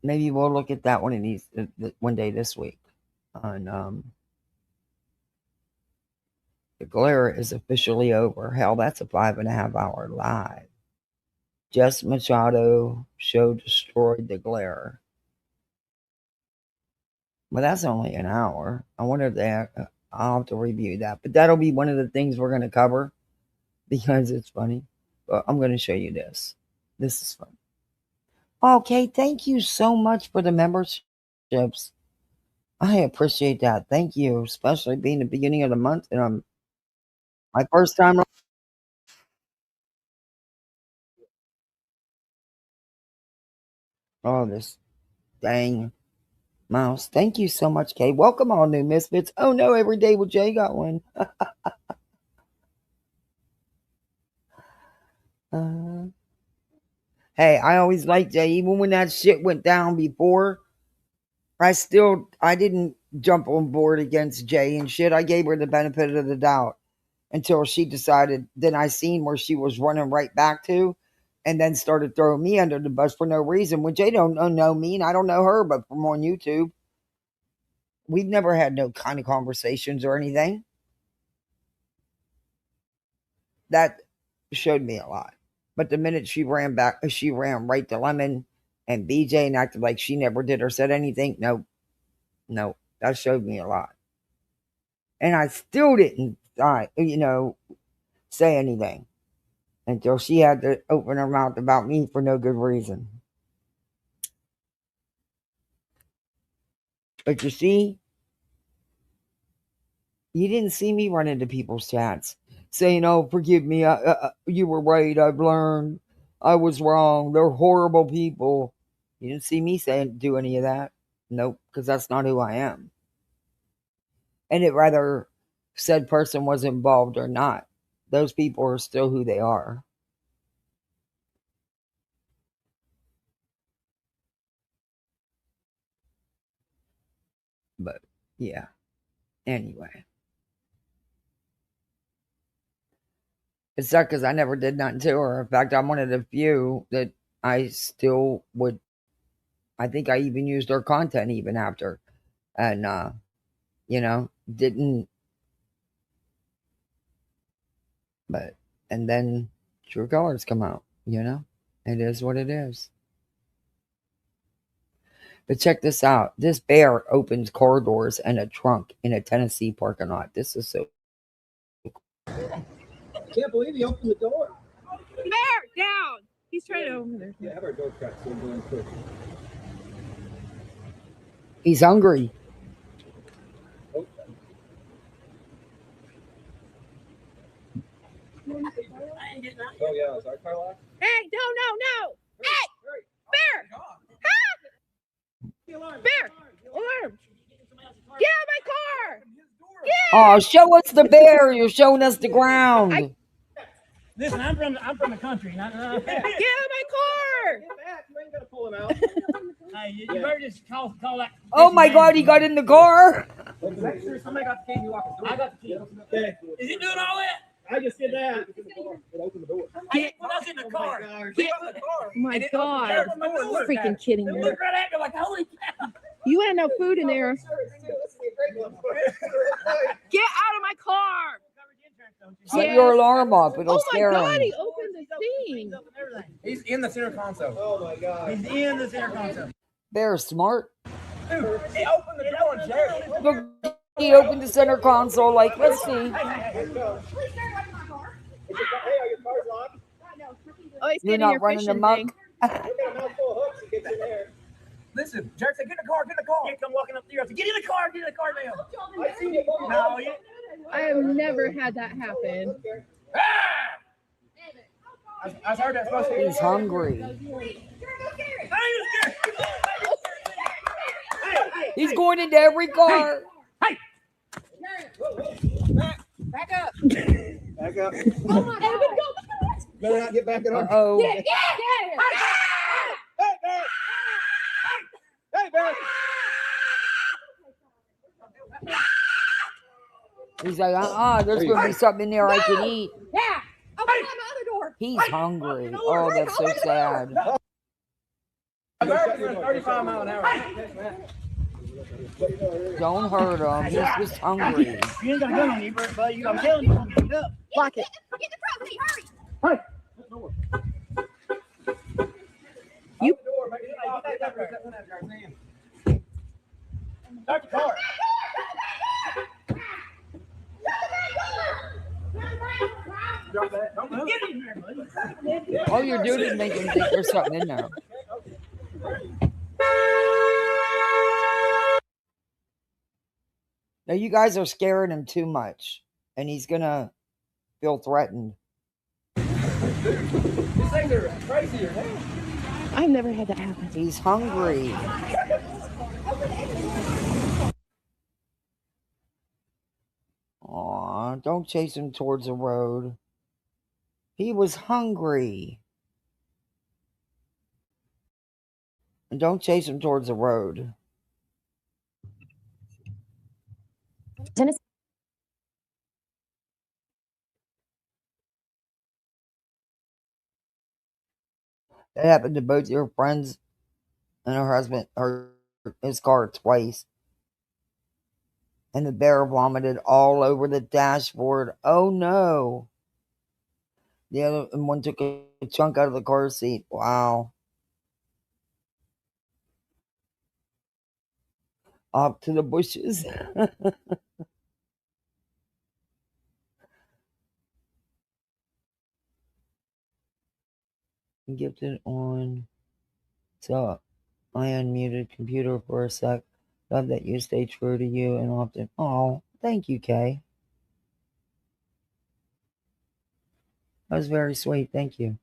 Speaker 1: Maybe we'll look at that one day this week. On the glare is officially over. Hell, that's a 5.5 hour live. Jess Machado show destroyed the glare. But that's only an hour. I wonder if I'll have to review that. But that'll be one of the things we're going to cover because it's funny. But I'm going to show you this. This is fun. Okay, thank you so much for the memberships. I appreciate that. Thank you, especially being the beginning of the month and my first time. Oh, this dang mouse. Thank you so much, Kay. Welcome all new misfits. Oh no, every day with Jay got one. Hey, I always liked Jay. Even when that shit went down before, I didn't jump on board against Jay and shit. I gave her the benefit of the doubt until she decided. Then I seen where she was running right back to, and then started throwing me under the bus for no reason. When Jay don't know me and I don't know her, but from on YouTube, we've never had no kind of conversations or anything. That showed me a lot. But the minute she ran right to Lemon and BJ and acted like she never did or said anything. No, that showed me a lot. And I still didn't, say anything until she had to open her mouth about me for no good reason. But you see, you didn't see me run into people's chats saying, "Oh, forgive me, you were right. I've learned. I was wrong. They're horrible people." You didn't see me do any of that. Nope, because that's not who I am. And it rather said person was involved or not. Those people are still who they are. But yeah. Anyway. It sucked because I never did nothing to her. In fact, I'm one of the few that I still would. I think I even used her content even after. And, didn't. But, and then True Colors come out, It is what it is. But check this out. This bear opens car doors and a trunk in a Tennessee parking lot. This is so.
Speaker 6: I can't believe he opened the door.
Speaker 16: Bear, down. He's trying to open there.
Speaker 6: Yeah, have our door cracked so we're going quick.
Speaker 1: He's hungry.
Speaker 6: Oh, yeah, is our car locked?
Speaker 16: Hey, no. Hey, Bear. Bear, alarm. Get out of my car.
Speaker 1: Oh, show us the bear. You're showing us the ground.
Speaker 17: Listen, I'm from the country. Get out of
Speaker 16: my car.
Speaker 6: Get back. You ain't gonna pull him out.
Speaker 17: Hey, you better just call that.
Speaker 1: Oh my God, he got in the car.
Speaker 6: Make sure somebody got the key.
Speaker 17: I got the key.
Speaker 6: Okay.
Speaker 17: Is he doing all that?
Speaker 6: I just did that. Open the door.
Speaker 17: Get us in the car. Get in the car.
Speaker 16: Oh my God. You're freaking kidding me.
Speaker 17: Look right at me like, holy cow.
Speaker 16: You had no food in there. Get out of my car.
Speaker 1: Set your alarm off. It'll scare him.
Speaker 16: Oh my God, he opened the thing.
Speaker 17: He's in the center console.
Speaker 6: Oh my God.
Speaker 17: He's in the center console.
Speaker 1: Bear's smart.
Speaker 17: Dude, he opened the door and Jerry.
Speaker 1: Look, he opened the center console like, let's see.
Speaker 6: Hey, are your cars locked?
Speaker 16: Oh, he's
Speaker 1: You're not running amok.
Speaker 6: Look at a mouthful of hooks and get in there.
Speaker 17: Listen, Jerry said, get in the car. He come walking up there. I said, get in the car now.
Speaker 6: I seen you.
Speaker 17: No,
Speaker 16: I have never had that happen.
Speaker 17: I heard that's supposed to be.
Speaker 1: He's hungry. He's going into every car.
Speaker 17: Hey!
Speaker 16: Back up.
Speaker 6: Back up.
Speaker 16: Oh my God.
Speaker 6: Better not get back in our.
Speaker 1: Uh-oh.
Speaker 16: Get here.
Speaker 6: Hey, Bear. Hey, Bear.
Speaker 1: He's like, there's going to be something in there I can eat.
Speaker 16: Yeah. Open my other door.
Speaker 1: He's hungry. Oh, that's so sad.
Speaker 17: Americans are 35 miles an hour.
Speaker 1: Don't hurt him. He's just hungry.
Speaker 17: You ain't got a gun on you, buddy. I'm telling you, I'm getting up.
Speaker 16: Lock it. Get the property. Hurry.
Speaker 17: You. Start the car.
Speaker 1: All you're doing is making him think there's something in there. Now you guys are scaring him too much, and he's gonna feel threatened.
Speaker 6: These things are crazier now.
Speaker 16: I've never had that happen.
Speaker 1: He's hungry. Aw, don't chase him towards the road. He was hungry. And don't chase him towards the road.
Speaker 3: Tennessee.
Speaker 1: That happened to both your friends and her husband, his car twice. And the bear vomited all over the dashboard. Oh no. The other one took a chunk out of the car seat. Wow. Up to the bushes. Gifted on. So I unmuted computer for a sec. Love that you stay true to you and often. Oh, thank you, Kay. That was very sweet. Thank you.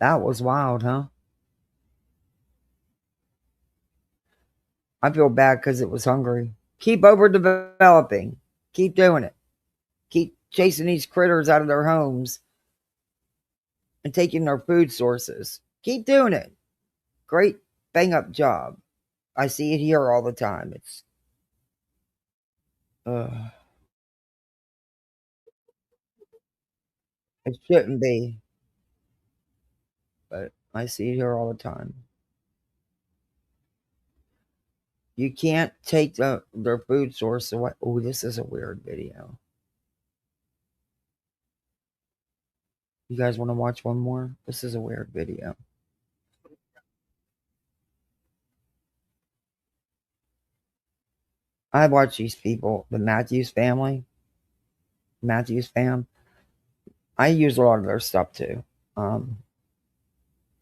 Speaker 1: That was wild, huh? I feel bad because it was hungry. Keep overdeveloping. Keep doing it. Keep chasing these critters out of their homes and taking their food sources. Keep doing it. Great bang up job. I see it here all the time. It shouldn't be. But I see it here all the time. You can't take their food source away. Oh, this is a weird video. You guys want to watch one more? This is a weird video. I watch these people, the Matthews family, Matthews fam. I use a lot of their stuff too. I'm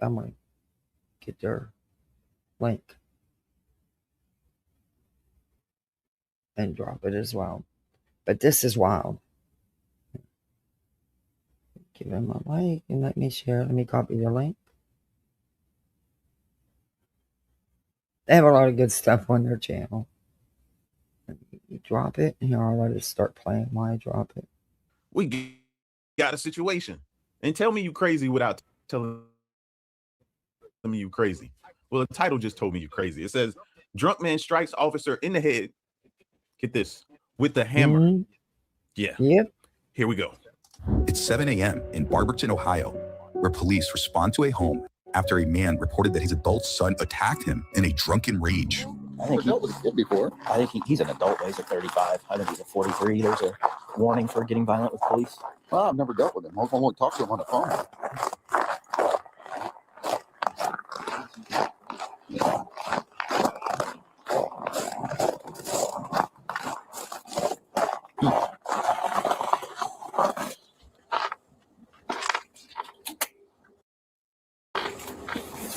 Speaker 1: gonna get their link and drop it as well. But this is wild. Give them a like and let me share. Let me copy the link. They have a lot of good stuff on their channel. You drop it, and here I'll let it start playing while I drop it.
Speaker 18: We got a situation. And tell me you crazy without telling me you crazy. Well, the title just told me you crazy. It says, drunk man strikes officer in the head. Get this, with the hammer. Yeah.
Speaker 1: Yep.
Speaker 18: Here we go.
Speaker 19: It's 7 a.m. in Barberton, Ohio, where police respond to a home after a man reported that his adult son attacked him in a drunken rage.
Speaker 20: I think dealt with a kid before. I think he's an adult. He's a 35. I think he's a 43. There's a warning for getting violent with police.
Speaker 21: Well, I've never dealt with him. I've only talked to him on the phone.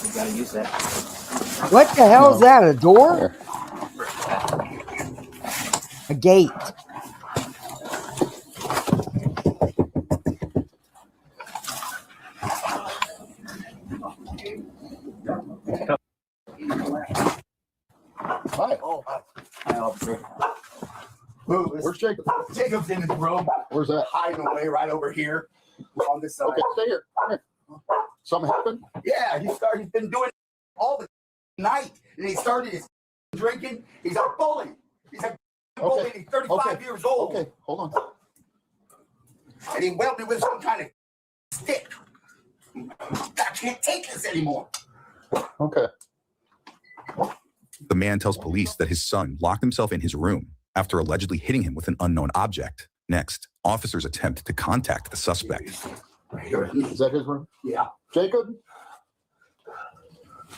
Speaker 20: We gotta use that.
Speaker 1: What the hell is that? A door? A gate.
Speaker 21: Hi. Oh, hi, officer. Where's Jacob?
Speaker 17: Jacob's in his room.
Speaker 21: Where's that?
Speaker 17: Hiding away right over here on this side.
Speaker 21: Okay, stay here. Come here. Something happened?
Speaker 17: Yeah, he's been doing all the night. And he started his drinking. He's a bully. He's a bully. He's 35 years old.
Speaker 21: Okay, hold on.
Speaker 17: And he whelped me with some kind of stick. I can't take this anymore.
Speaker 21: Okay.
Speaker 19: The man tells police that his son locked himself in his room after allegedly hitting him with an unknown object. Next, officers attempt to contact the suspect.
Speaker 21: Is that his room?
Speaker 17: Yeah.
Speaker 21: Jacob?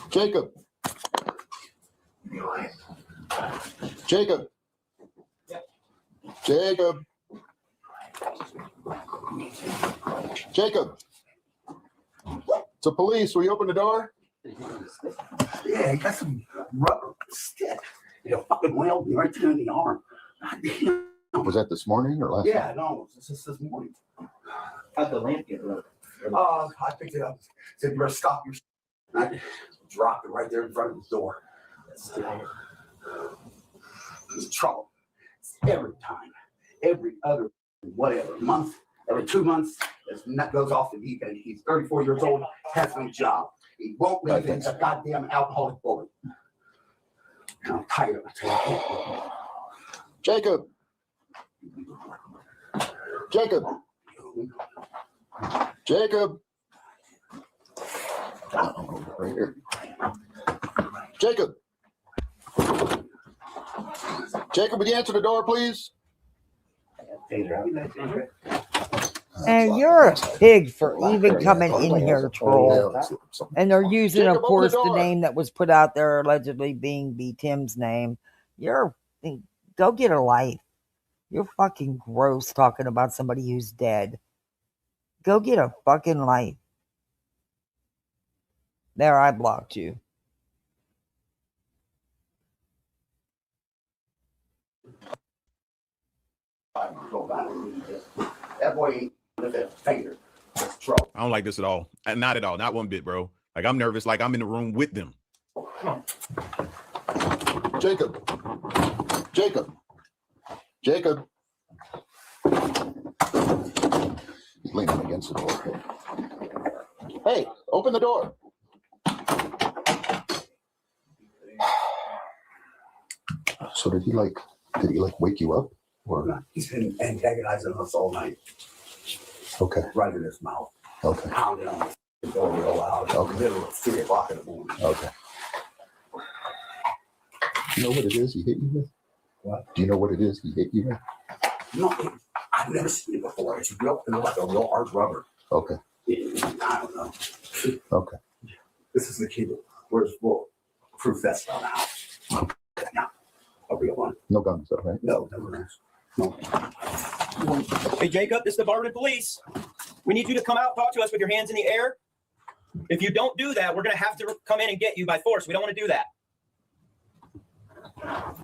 Speaker 21: Jacob? Jacob? Jacob? Jacob? It's the police. Will you open the door?
Speaker 17: Yeah, he got some rubber stick. You know, fucking whaled me right there in the arm. God damn.
Speaker 21: Was that this morning or last
Speaker 17: Yeah,
Speaker 21: night?
Speaker 17: no, it's just this morning.
Speaker 20: How'd the lamp get broke?
Speaker 17: I picked it up. Said, you better stop your and I dropped it right there in front of the door. It's trouble. It's every time. Every other, whatever, month, every 2 months, that goes off the deep end. He's 34 years old, has no job. He won't leave. He's a goddamn alcoholic bully. And I'm tired of it.
Speaker 21: Jacob. Jacob. Jacob. Right here. Jacob. Jacob, would you answer the door, please?
Speaker 1: And you're a pig for even coming in here, troll. And they're using, of course, the name that was put out there allegedly being B. Tim's name. Go get a life. You're fucking gross talking about somebody who's dead. Go get a fucking life. There, I blocked you.
Speaker 17: That boy ain't with a finger.
Speaker 18: I don't like this at all. Not at all. Not one bit, bro. Like, I'm nervous. Like, I'm in the room with them.
Speaker 21: Jacob. Jacob. Jacob. He's leaning against the door. Hey, open the door. So did he wake you up? Or
Speaker 17: he's been antagonizing us all night.
Speaker 21: Okay.
Speaker 17: Right in his mouth.
Speaker 21: Okay.
Speaker 17: Pounding on the door real loud.
Speaker 21: Okay.
Speaker 17: Middle of 3 o'clock in the morning.
Speaker 21: Okay. Do you know what it is he hit you with?
Speaker 17: What?
Speaker 21: Do you know what it is he hit you with?
Speaker 17: No, I've never seen it before. It's like a real hard rubber.
Speaker 21: Okay.
Speaker 17: I don't know.
Speaker 21: Okay.
Speaker 17: This is the key. Where's proof vest on the house? Okay. Yeah. A real one.
Speaker 21: No guns, though, right?
Speaker 17: No guns. No.
Speaker 2: Hey, Jacob, this is the Barberton Police. We need you to come out and talk to us with your hands in the air. If you don't do that, we're going to have to come in and get you by force. We don't want to do that.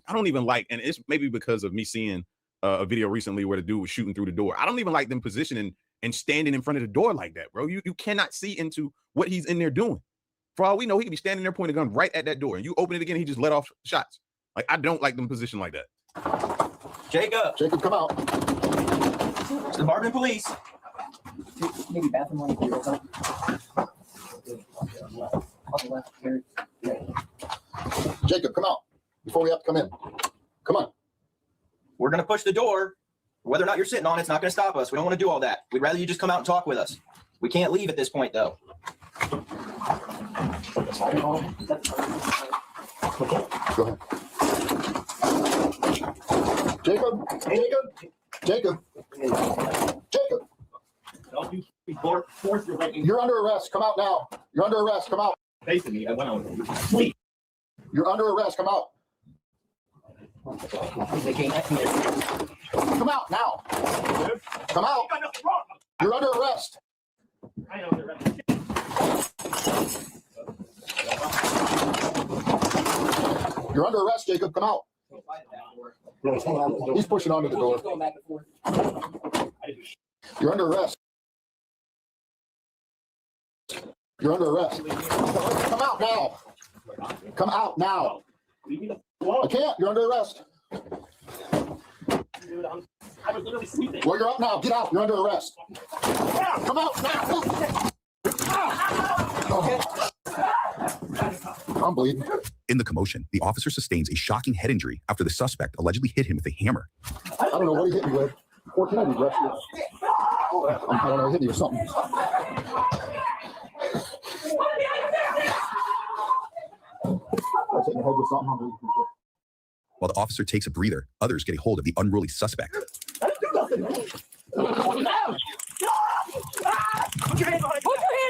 Speaker 18: I don't even like, and it's maybe because of me seeing a video recently where the dude was shooting through the door. I don't even like them positioning and standing in front of the door like that, bro. You cannot see into what he's in there doing. For all we know, he could be standing there pointing a gun right at that door, and you open it again, he just let off shots. Like, I don't like them positioned like that.
Speaker 2: Jacob,
Speaker 21: come out.
Speaker 2: It's the Barberton Police.
Speaker 22: Maybe bathroom
Speaker 21: Jacob, come out before we have to come in. Come on.
Speaker 2: We're going to push the door. Whether or not you're sitting on it, it's not going to stop us. We don't want to do all that. We'd rather you just come out and talk with us. We can't leave at this point, though.
Speaker 21: Go ahead. Jacob. Jacob. You're under arrest. Come out now. You're under arrest. Come out.
Speaker 13: Basically, I went on sleep.
Speaker 21: You're under arrest. Come out. Come out now. Come out. You're under arrest.
Speaker 13: I know they're ready.
Speaker 21: You're under arrest, Jacob. Come out. He's pushing onto the door. You're under arrest. You're under arrest. Come out now. Come out now. I can't. You're under arrest.
Speaker 13: I was literally sleeping.
Speaker 21: Well, you're up now. Get out. You're under arrest. Come out now. I'm bleeding.
Speaker 19: In the commotion, the officer sustains a shocking head injury after the suspect allegedly hit him with a hammer.
Speaker 21: I don't know what he hit me with. Or can I be arrested? I don't know. He hit me with something.
Speaker 19: While the officer takes a breather, others get a hold of the unruly suspect.
Speaker 2: Put your hands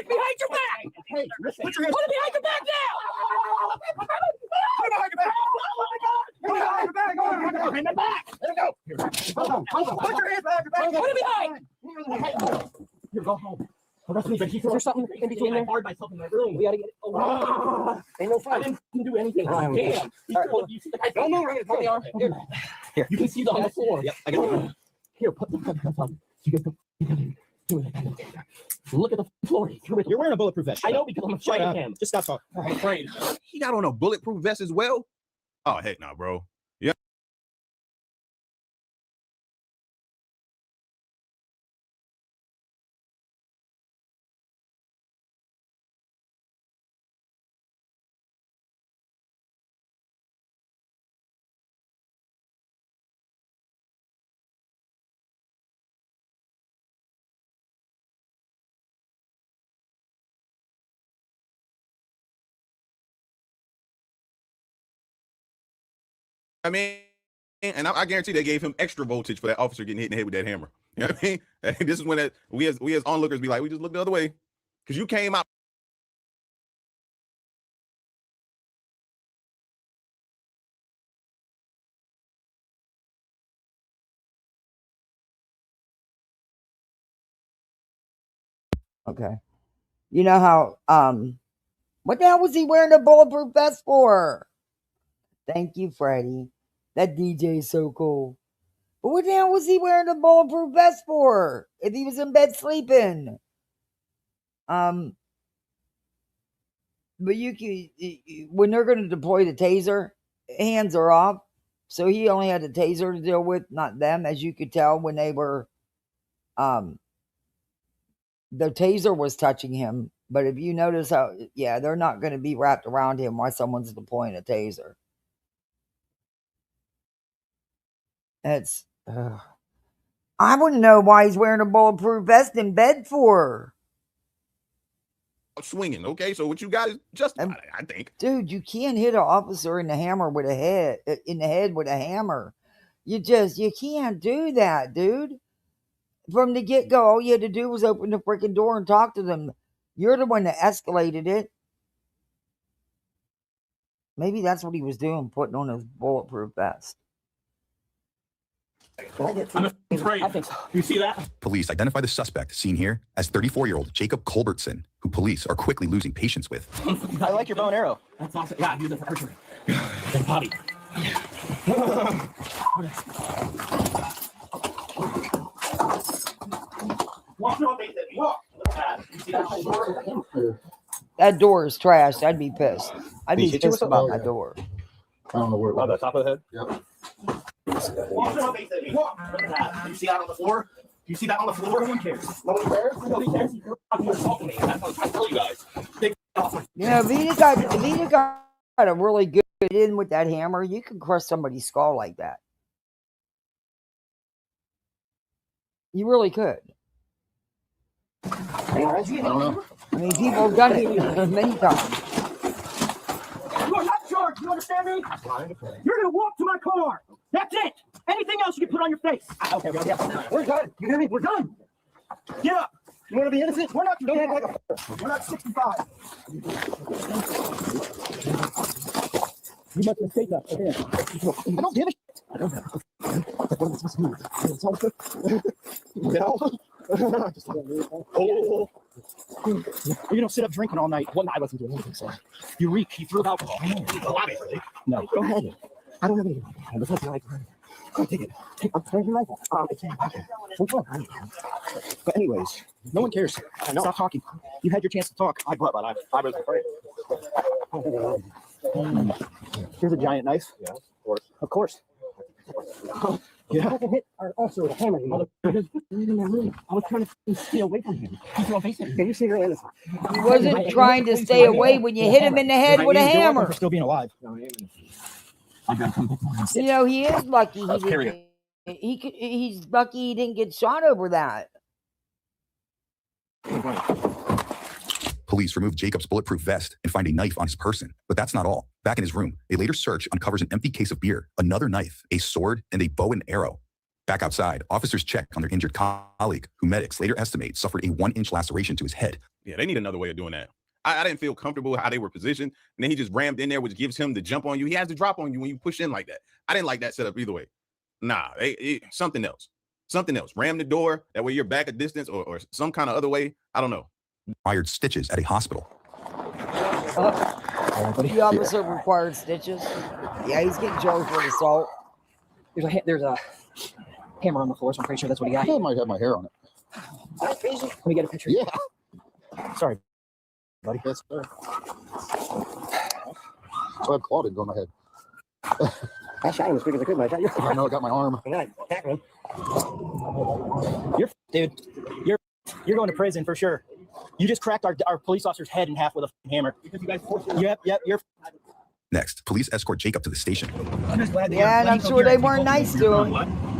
Speaker 2: behind your back! Hey, listen. Put your hands behind your back now! Put it behind your back! Put it behind your back! Behind my back! There we go! Hold on. Put your hands behind your back! Put it behind! Here, go home. Is there something in between there? I barred myself in my room. We gotta get it. Ain't no fun. I didn't do anything. Damn. You see the guy? No, put the arm. Here. You can see on the floor. Yep, I got it. Here, put the on. You get the. Look at the floor. You're wearing a bulletproof vest. I know because I'm afraid of him. Just stop talking. I'm afraid.
Speaker 18: He got on a bulletproof vest as well? Oh, heck no, bro. Yeah. I mean, and I guarantee they gave him extra voltage for that officer getting hit in the head with that hammer. You know what I mean? And this is when we as onlookers be like, we just look the other way because you came out.
Speaker 1: Okay. You know how what the hell was he wearing a bulletproof vest for? Thank you, Freddie. That DJ is so cool. But what the hell was he wearing a bulletproof vest for? If he was in bed sleeping. But you can, when they're going to deploy the taser, hands are off. So he only had the taser to deal with, not them, as you could tell when they were, the taser was touching him. But if you notice how, yeah, they're not going to be wrapped around him while someone's deploying a taser. It's, I wouldn't know why he's wearing a bulletproof vest in bed for.
Speaker 18: Swinging, okay? So what you got is justified, I think.
Speaker 1: Dude, you can't hit an officer in the head with a hammer. You can't do that, dude. From the get-go, all you had to do was open the freaking door and talk to them. You're the one that escalated it. Maybe that's what he was doing, putting on his bulletproof vest.
Speaker 20: I think so. You see that?
Speaker 19: Police identify the suspect, seen here, as 34-year-old Jacob Culbertson, who police are quickly losing patience with.
Speaker 20: I like your bow and arrow. That's awesome. Yeah, use it for archery. And potty.
Speaker 1: That door is trashed. I'd be pissed. I'd be pissed about my door.
Speaker 21: I don't know where.
Speaker 20: Oh, the top of the head?
Speaker 21: Yep.
Speaker 20: You see that on the floor? You see that on the floor? No one cares. No one cares? Nobody cares. You're assaulting me. That's what I tell you guys.
Speaker 1: Vita got a really good in with that hammer. You can crush somebody's skull like that. You really could.
Speaker 21: I don't know.
Speaker 1: I mean, people have done it many times.
Speaker 10: You are not charged. You understand me? You're gonna walk to my car. That's it. Anything else you can put on your face.
Speaker 20: Okay,
Speaker 10: we're done. You hear me? We're done. Get up. You want to be innocent? We're not. Don't act like a. We're not 65.
Speaker 20: You must mistake us. Okay.
Speaker 10: I don't give a shit.
Speaker 20: I don't know. What am I supposed to do?
Speaker 10: Oh. You don't sit up drinking all night.
Speaker 20: Well, I wasn't doing anything, so.
Speaker 10: You reek. You threw alcohol.
Speaker 20: Obviously. No. Go ahead. I don't have any. There's nothing like that. Go take it. I'm turning your life off. Okay.
Speaker 10: But anyways, no one cares.
Speaker 20: I know.
Speaker 10: Stop talking. You had your chance to talk.
Speaker 20: I was afraid.
Speaker 10: Here's a giant knife.
Speaker 20: Yeah,
Speaker 10: of course. Yeah.
Speaker 20: I hit our officer with a hammer. I was trying to stay away from him. Can you see your innocent?
Speaker 1: He wasn't trying to stay away when you hit him in the head with a hammer.
Speaker 10: For still being alive.
Speaker 1: You know, he is lucky. He's lucky he didn't get shot over that.
Speaker 19: Police remove Jacob's bulletproof vest and find a knife on his person. But that's not all. Back in his room, a later search uncovers an empty case of beer, another knife, a sword, and a bow and arrow. Back outside, officers check on their injured colleague, who medics later estimate suffered a 1-inch laceration to his head.
Speaker 18: Yeah, they need another way of doing that. I didn't feel comfortable how they were positioned. And then he just rammed in there, which gives him the jump on you. He has to drop on you when you push in like that. I didn't like that setup either way. Nah, something else. Something else. Ram the door. That way you're back a distance or some kind of other way. I don't know.
Speaker 19: Required stitches at a hospital.
Speaker 1: The officer required stitches. Yeah, he's getting charged with assault.
Speaker 22: There's a hammer on the floor, so I'm pretty sure that's what he got.
Speaker 21: I might have my hair on it.
Speaker 22: That's crazy. Let me get a picture.
Speaker 21: Yeah.
Speaker 22: Sorry, buddy.
Speaker 21: Yes, sir. So I have Claude go in my head.
Speaker 22: I shot him as quick as I could, but I shot you.
Speaker 21: I know, I got my arm.
Speaker 10: You're going to prison for sure. You just cracked our police officer's head in half with a hammer. Because you guys forced it. Yep, you're.
Speaker 19: Next, police escort Jacob to the station.
Speaker 10: I'm just glad
Speaker 1: and I'm sure they weren't nice to him.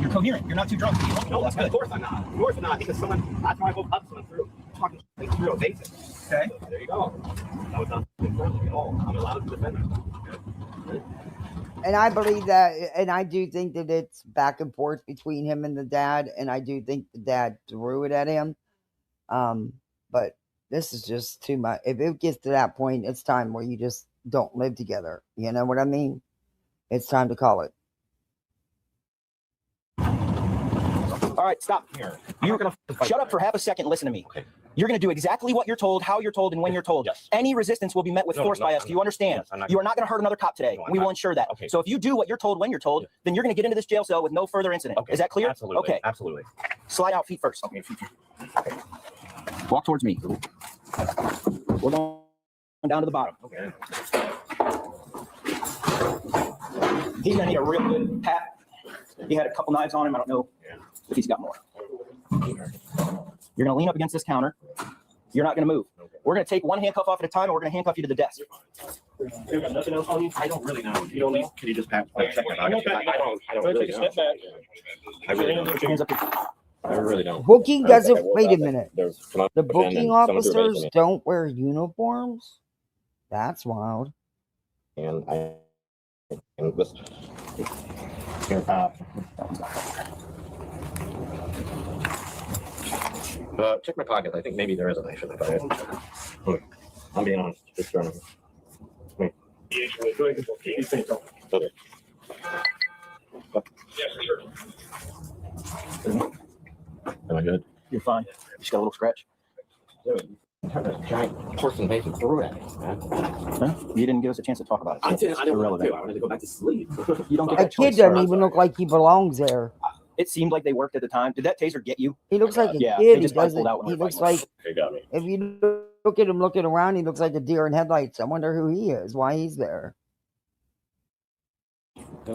Speaker 10: You're coherent. You're not too drunk.
Speaker 20: No, that's good. Of course I'm not. Of course I'm not. Because that's why I woke up someone through. Talking through a basic. Okay. So there you go. That was not friendly at all. I'm allowed to defend myself.
Speaker 1: And I believe that, and I do think that it's back and forth between him and the dad, and I do think the dad threw it at him. But this is just too much. If it gets to that point, it's time where you just don't live together. You know what I mean? It's time to call it.
Speaker 10: All right, stop here. You're going to shut up for half a second and listen to me. Okay. You're going to do exactly what you're told, how you're told, and when you're told. Yes. Any resistance will be met with force by us. Do you understand? Yes, you are not going to hurt another cop today. We will ensure that. Okay. So if you do what you're told when you're told, then you're going to get into this jail cell with no further incident. Okay. Is that clear?
Speaker 20: Absolutely.
Speaker 10: Okay.
Speaker 20: Absolutely.
Speaker 10: Slide out feet first. Okay. Okay. Walk towards me. We're going down to the bottom. Okay. He's going to need a real good pat. He had a couple knives on him. I don't know if he's got more. You're going to lean up against this counter. You're not going to move. We're going to take one handcuff off at a time, and we're going to handcuff you to the desk.
Speaker 20: You got nothing else on you? I don't really know. You don't need. Can you just check it out? I don't really know. I really don't.
Speaker 10: Put your hands up here.
Speaker 20: I really don't.
Speaker 1: Booking doesn't. Wait a minute. The booking officers don't wear uniforms. That's wild.
Speaker 20: And this. Check my pocket. I think maybe there is a knife in the pocket. Look, I'm being honest. Just trying to. Okay. Am I good?
Speaker 10: You're fine. You just got a little scratch.
Speaker 20: Dude, a giant person making through at me, man.
Speaker 10: Huh? You didn't give us a chance to talk about it.
Speaker 20: I didn't want
Speaker 10: Irrelevant.
Speaker 20: to. I wanted to go back to sleep.
Speaker 10: You don't get
Speaker 1: That
Speaker 10: that
Speaker 1: kid
Speaker 10: choice.
Speaker 1: doesn't even look like he belongs there.
Speaker 10: It seemed like they worked at the time. Did that taser get you?
Speaker 1: He looks like a
Speaker 10: Yeah,
Speaker 1: kid.
Speaker 10: he just
Speaker 1: He doesn't.
Speaker 10: pulled out when
Speaker 1: He
Speaker 10: we were
Speaker 1: looks
Speaker 10: fighting.
Speaker 1: like,
Speaker 20: They got me.
Speaker 1: if you look at him looking around, he looks like a deer in headlights. I wonder who he is, why he's there.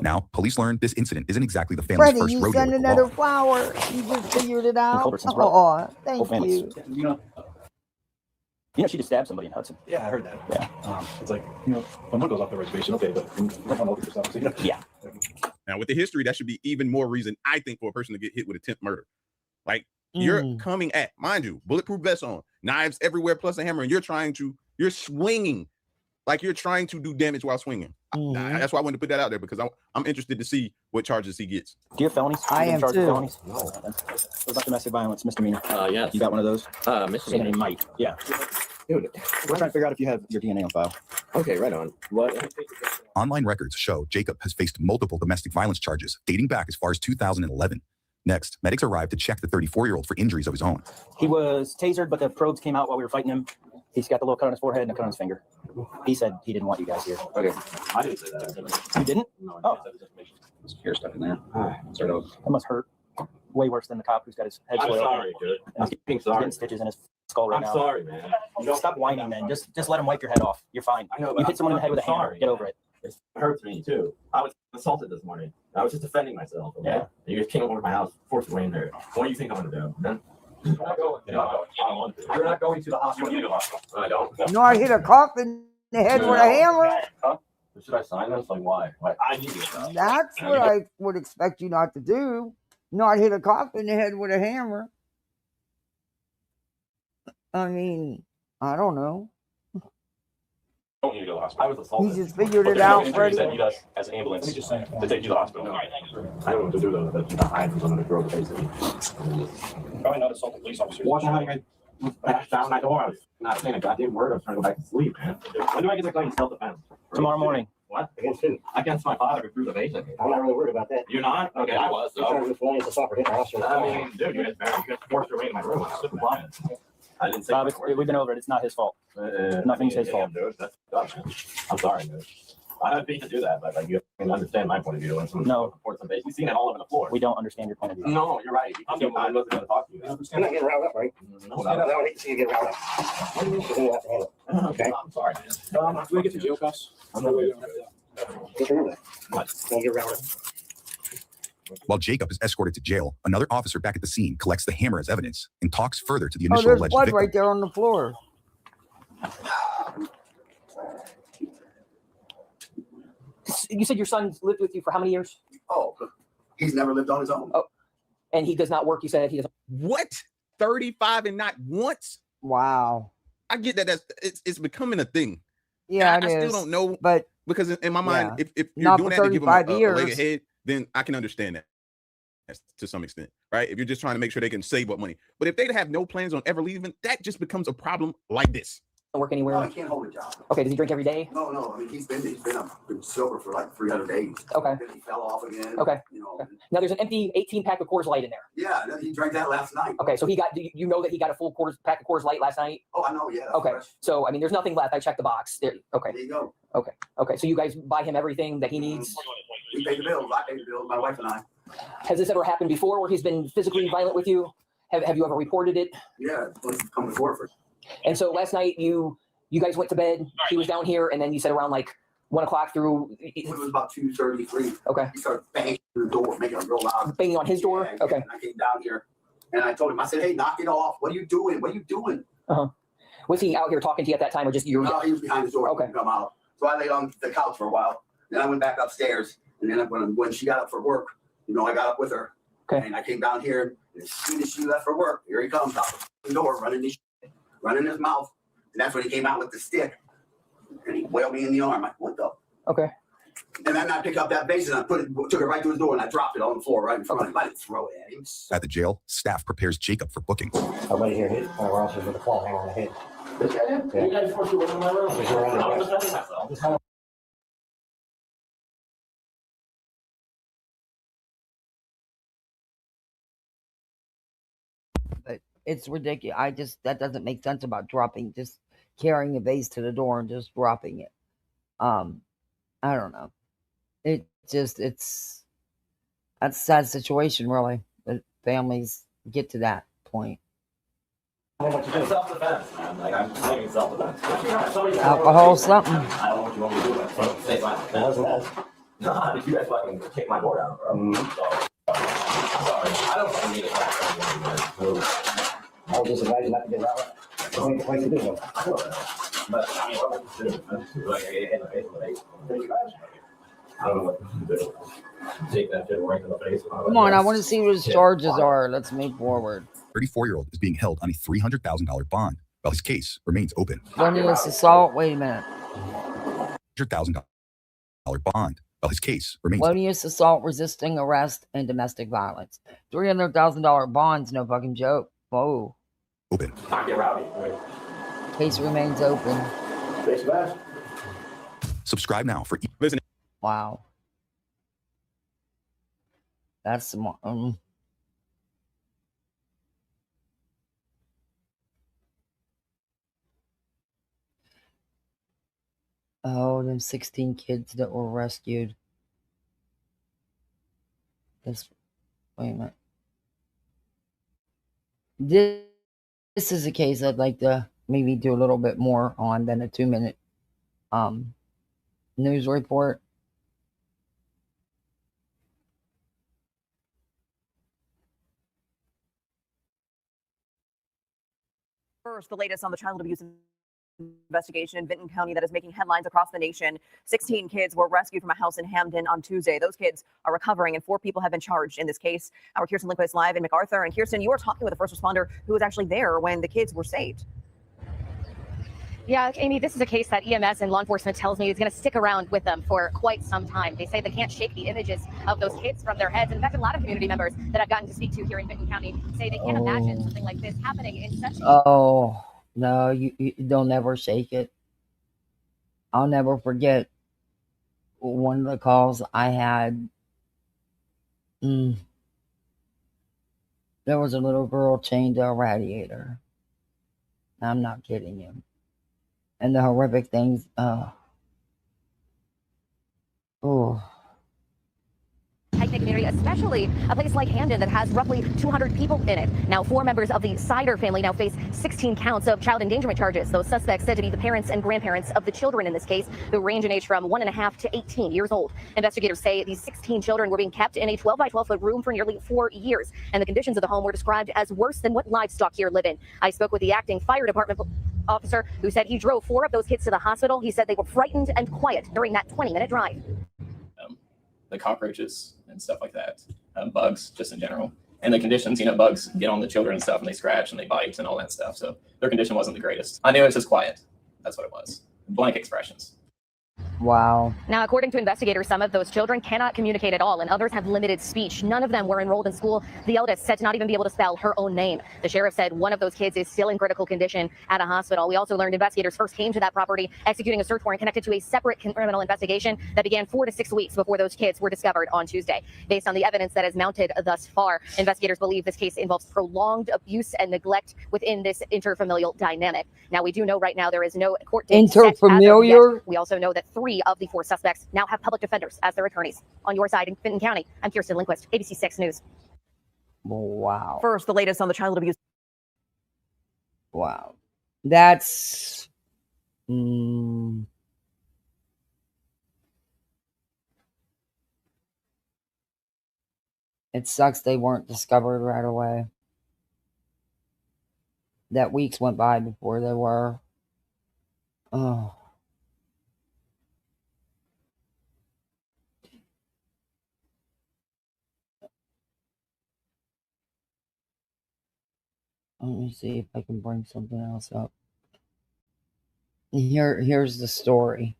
Speaker 19: Now, police learned this incident isn't exactly the family's
Speaker 1: Freddie,
Speaker 19: first
Speaker 1: you
Speaker 19: rodeo
Speaker 1: send
Speaker 19: with the
Speaker 1: another
Speaker 19: law.
Speaker 1: flower. You just figured it out.
Speaker 10: Culbertson's brother.
Speaker 1: Oh, thank
Speaker 10: Whole family's-
Speaker 1: you.
Speaker 10: You know, she just stabbed somebody in Hudson.
Speaker 20: Yeah, I heard that.
Speaker 10: Yeah.
Speaker 20: It's like, when one goes off the reservation, okay, but you don't want to look for stuff. So,
Speaker 10: Yeah.
Speaker 18: Now, with the history, that should be even more reason, I think, for a person to get hit with attempt murder. Like, you're coming at, mind you, bulletproof vest on, knives everywhere, plus a hammer, and you're swinging. Like you're trying to do damage while swinging. That's why I wanted to put that out there, because I'm interested to see what charges he gets.
Speaker 10: Do you have felonies?
Speaker 1: I am
Speaker 10: charged
Speaker 1: too.
Speaker 10: with felonies? No. What about domestic violence, misdemeanor?
Speaker 20: Yes.
Speaker 10: You got one of those?
Speaker 20: Misdemeanor.
Speaker 10: Saying he might. Yeah.
Speaker 20: Dude,
Speaker 10: We're trying to figure out if you have your DNA on file.
Speaker 20: okay, right on. What?
Speaker 19: Online records show Jacob has faced multiple domestic violence charges dating back as far as 2011. Next, medics arrived to check the 34-year-old for injuries of his own.
Speaker 10: He was tasered, but the probes came out while we were fighting him. He's got the little cut on his forehead and a cut on his finger. He said he didn't want you guys here.
Speaker 20: Okay. I didn't say that.
Speaker 10: You didn't?
Speaker 20: No,
Speaker 10: Oh.
Speaker 20: There's hair stuck in there.
Speaker 10: That must hurt. Way worse than the cop who's got his head
Speaker 20: I'm
Speaker 10: soiled.
Speaker 20: sorry, dude.
Speaker 10: And he's getting stitches in his skull right
Speaker 20: I'm
Speaker 10: now.
Speaker 20: sorry, man.
Speaker 10: Stop whining, man. Just let him wipe your head off. You're fine.
Speaker 20: I know,
Speaker 10: You
Speaker 20: but
Speaker 10: hit someone in the head with a hammer.
Speaker 20: sorry,
Speaker 10: Get
Speaker 20: man.
Speaker 10: over it.
Speaker 20: It hurts me too. I was assaulted this morning. I was just defending myself. Okay?
Speaker 10: Yeah.
Speaker 20: You just came over to my house, forced me in there. What do you think I'm gonna do? Man? You're not going. I don't want to. You're not going to the hospital. I don't.
Speaker 1: You know, I hit a cop in the head with a hammer.
Speaker 20: Huh? Should I sign this? Like, why? I need it.
Speaker 1: That's what I would expect you not to do. Not hit a cop in the head with a hammer. I mean, I don't know.
Speaker 20: Don't need to go to the hospital. I was assaulted.
Speaker 1: You just figured it out,
Speaker 20: Freddie.
Speaker 1: Freddie.
Speaker 20: Need us as an ambulance to take you to the hospital. I don't know what to do though. That's to hide from someone to throw the face at me. Probably not assault the police officers. What the hell? I bashed down my door. I was not saying a goddamn word. I was trying to go back to sleep, man. When do I get to claim self-defense?
Speaker 10: Tomorrow morning.
Speaker 20: What? Against who? Against my father who threw the vase at me. I'm not really worried about that. You're not? Okay, I was. So. I mean, dude, you guys forced your way in my room. I was compliant. I didn't say.
Speaker 10: We've been over it. It's not his fault. Nothing's his fault.
Speaker 20: Dude. That's tough, man. I'm sorry, dude. I don't think to do that, but like you can understand my point of view. And some reports on base. You've seen it all over the floor.
Speaker 10: We don't understand your point of view.
Speaker 20: No, you're right. I'm wasn't going to talk to you. I'm not getting riled up, right? No, I don't need to see you get riled up. Okay. I'm sorry, man. Do we get to jail cuffs? I'm not really. Just remember that. What? Don't get riled up.
Speaker 19: While Jacob is escorted to jail, another officer back at the scene collects the hammer as evidence and talks further to the
Speaker 1: Oh,
Speaker 19: initial
Speaker 1: there's
Speaker 19: alleged
Speaker 1: blood
Speaker 19: victim.
Speaker 1: right there on the floor.
Speaker 10: You said your son lived with you for how many years?
Speaker 17: Oh, he's never lived on his own.
Speaker 10: Oh, and he does not work. You said he doesn't.
Speaker 18: What? 35 and not once?
Speaker 1: Wow.
Speaker 18: I get that. It's becoming a thing.
Speaker 1: Yeah,
Speaker 18: I still don't know,
Speaker 1: but
Speaker 18: because in my mind, if you're
Speaker 1: not
Speaker 18: doing
Speaker 1: for
Speaker 18: that to give him
Speaker 1: 35
Speaker 18: a leg
Speaker 1: years.
Speaker 18: ahead, then I can understand that to some extent, right? If you're just trying to make sure they can save up money, but if they have no plans on ever leaving, that just becomes a problem like this.
Speaker 10: Work anywhere?
Speaker 17: No, he can't hold a job.
Speaker 10: Okay, does he drink every day?
Speaker 17: No. I mean, he's been sober for like 300 days.
Speaker 10: Okay.
Speaker 17: Then he fell off again.
Speaker 10: Okay.
Speaker 17: You know.
Speaker 10: Okay. Now there's an empty 18-pack of Coors Light in there.
Speaker 17: Yeah, he drank that last night.
Speaker 10: Okay, so he got. You know that he got a full pack of Coors Light last night?
Speaker 17: Oh, I know. Yeah. that's
Speaker 10: Okay,
Speaker 17: fresh.
Speaker 10: so I mean, there's nothing left. I checked the box. There. Okay.
Speaker 17: There you go.
Speaker 10: Okay. So you guys buy him everything that he needs.
Speaker 17: We pay the bills. I pay the bills. My wife and I.
Speaker 10: Has this ever happened before, where he's been physically violent with you? Have you ever reported it?
Speaker 17: Yeah, let's come before first.
Speaker 10: And so last night you guys went to bed. He was down here, and then you said around like 1 o'clock through.
Speaker 17: It was about 2:33.
Speaker 10: Okay.
Speaker 17: He started banging the door, making it real loud.
Speaker 10: Banging on his door.
Speaker 17: Yeah,
Speaker 10: okay.
Speaker 17: And I came down here, and I told him. I said, "Hey, knock it off. What are you doing? What are you doing?"
Speaker 10: Was he out here talking to you at that time, or just you?
Speaker 17: No, he was behind the door. Okay. Come out. So I laid on the couch for a while. Then I went back upstairs, and then when she got up for work, I got up with her.
Speaker 10: Okay.
Speaker 17: And I came down here, and as soon as she left for work, here he comes out the door, running his mouth, and that's when he came out with the stick, and he wailed me in the arm. Like, what the?
Speaker 10: Okay.
Speaker 17: And then I pick up that vase and I took it right to his door and I dropped it on the floor right in front of him. I didn't throw it at him.
Speaker 19: At the jail, staff prepares Jacob for bookings.
Speaker 20: Somebody here hit where else with a claw hammer on the head. This guy did? Yeah. You guys forced you in my room. I was defending myself.
Speaker 1: But it's ridiculous. That doesn't make sense about just carrying a vase to the door and just dropping it. I don't know. That's a sad situation, really. That families get to that point.
Speaker 20: It's self-defense, man. Like, I'm taking self-defense.
Speaker 1: Alcohol, something.
Speaker 20: I don't know what you want me to do. So stay silent. No, you guys fucking kick my door down, bro. Sorry. I don't need it. I'll just advise you not to get out. This ain't the place to do it. But I mean, what to do? Like, I hit the face with it. I don't know what to do. Take that shit right to the face.
Speaker 1: Come on, I want to see what his charges are. Let's move forward.
Speaker 19: 34-year-old is being held on a $300,000 bond while his case remains open.
Speaker 1: Felonious assault. Wait a minute.
Speaker 19: $100,000 bond while his case remains
Speaker 1: felonious assault, resisting arrest, and domestic violence. $300,000 bonds, no fucking joke. Whoa.
Speaker 19: Open.
Speaker 20: Not get rowdy.
Speaker 1: Case remains open.
Speaker 20: Face back.
Speaker 19: Subscribe now for listen.
Speaker 1: Wow. That's some. Oh, them 16 kids that were rescued. Wait a minute. This is a case I'd like to maybe do a little bit more on than a 2-minute news report.
Speaker 4: First, the latest on the child abuse investigation in Vinton County that is making headlines across the nation. 16 kids were rescued from a house in Hamden on Tuesday. Those kids are recovering, and 4 people have been charged in this case. Our Kirsten Lindquist live in MacArthur. And Kirsten, you were talking with a first responder who was actually there when the kids were saved.
Speaker 8: Yeah, Amy, this is a case that EMS and law enforcement tells me is going to stick around with them for quite some time. They say they can't shake the images of those kids from their heads. And in fact, a lot of community members that I've gotten to speak to here in Vinton County say they can't imagine something like this happening in such a...
Speaker 1: Oh, no, they'll never shake it. I'll never forget one of the calls I had. There was a little girl chained to a radiator. I'm not kidding you. And the horrific things. Oh.
Speaker 8: tight-knit community, especially a place like Hamden that has roughly 200 people in it. Now, 4 members of the Sider family now face 16 counts of child endangerment charges. Those suspects said to be the parents and grandparents of the children in this case, who range in age from 1.5 to 18 years old. Investigators say these 16 children were being kept in a 12 by 12 foot room for nearly 4 years, and the conditions of the home were described as worse than what livestock here live in. I spoke with the acting fire department officer who said he drove 4 of those kids to the hospital. He said they were frightened and quiet during that 20-minute drive.
Speaker 23: The cockroaches and stuff like that, bugs just in general. And the conditions, bugs get on the children and stuff and they scratch and they bite and all that stuff. So their condition wasn't the greatest. I knew it was just quiet. That's what it was. Blank expressions.
Speaker 1: Wow.
Speaker 8: Now, according to investigators, some of those children cannot communicate at all, and others have limited speech. None of them were enrolled in school. The eldest said to not even be able to spell her own name. The sheriff said one of those kids is still in critical condition at a hospital. We also learned investigators first came to that property executing a search warrant connected to a separate criminal investigation that began 4 to 6 weeks before those kids were discovered on Tuesday. Based on the evidence that is mounted thus far, investigators believe this case involves prolonged abuse and neglect within this interfamilial dynamic. Now, we do know right now there is no court date set as of
Speaker 1: Interfamiliar?
Speaker 8: yet. We also know that 3 of the 4 suspects now have public defenders as their attorneys. On your side in Vinton County, I'm Kirsten Lindquist, ABC 6 News.
Speaker 1: Wow.
Speaker 4: First, the latest on the child abuse.
Speaker 1: Wow. That's... It sucks they weren't discovered right away. That weeks went by before they were. Oh. Let me see if I can bring something else up. Here's the story.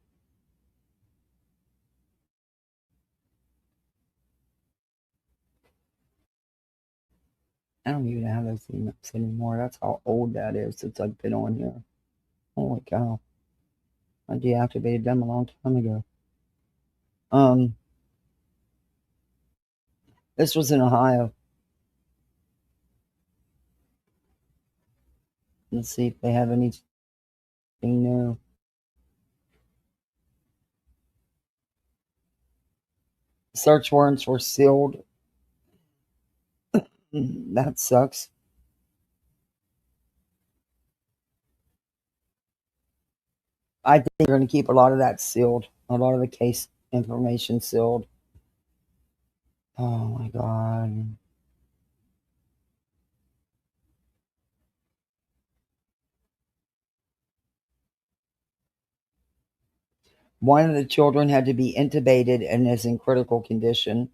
Speaker 1: I don't even have those emails anymore. That's how old that is since I've been on here. Holy cow. I deactivated them a long time ago. This was in Ohio. Let's see if they have anything new. Search warrants were sealed. That sucks. I think they're going to keep a lot of that sealed. A lot of the case information sealed. Oh my God. One of the children had to be intubated and is in critical condition.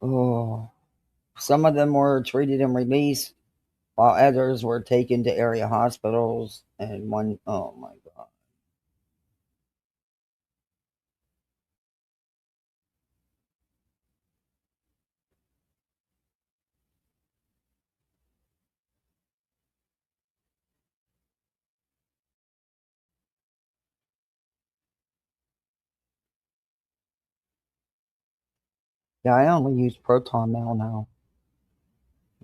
Speaker 1: Oh. Some of them were treated and released, while others were taken to area hospitals. And one, oh my God. Yeah, I only use Proton Mail now.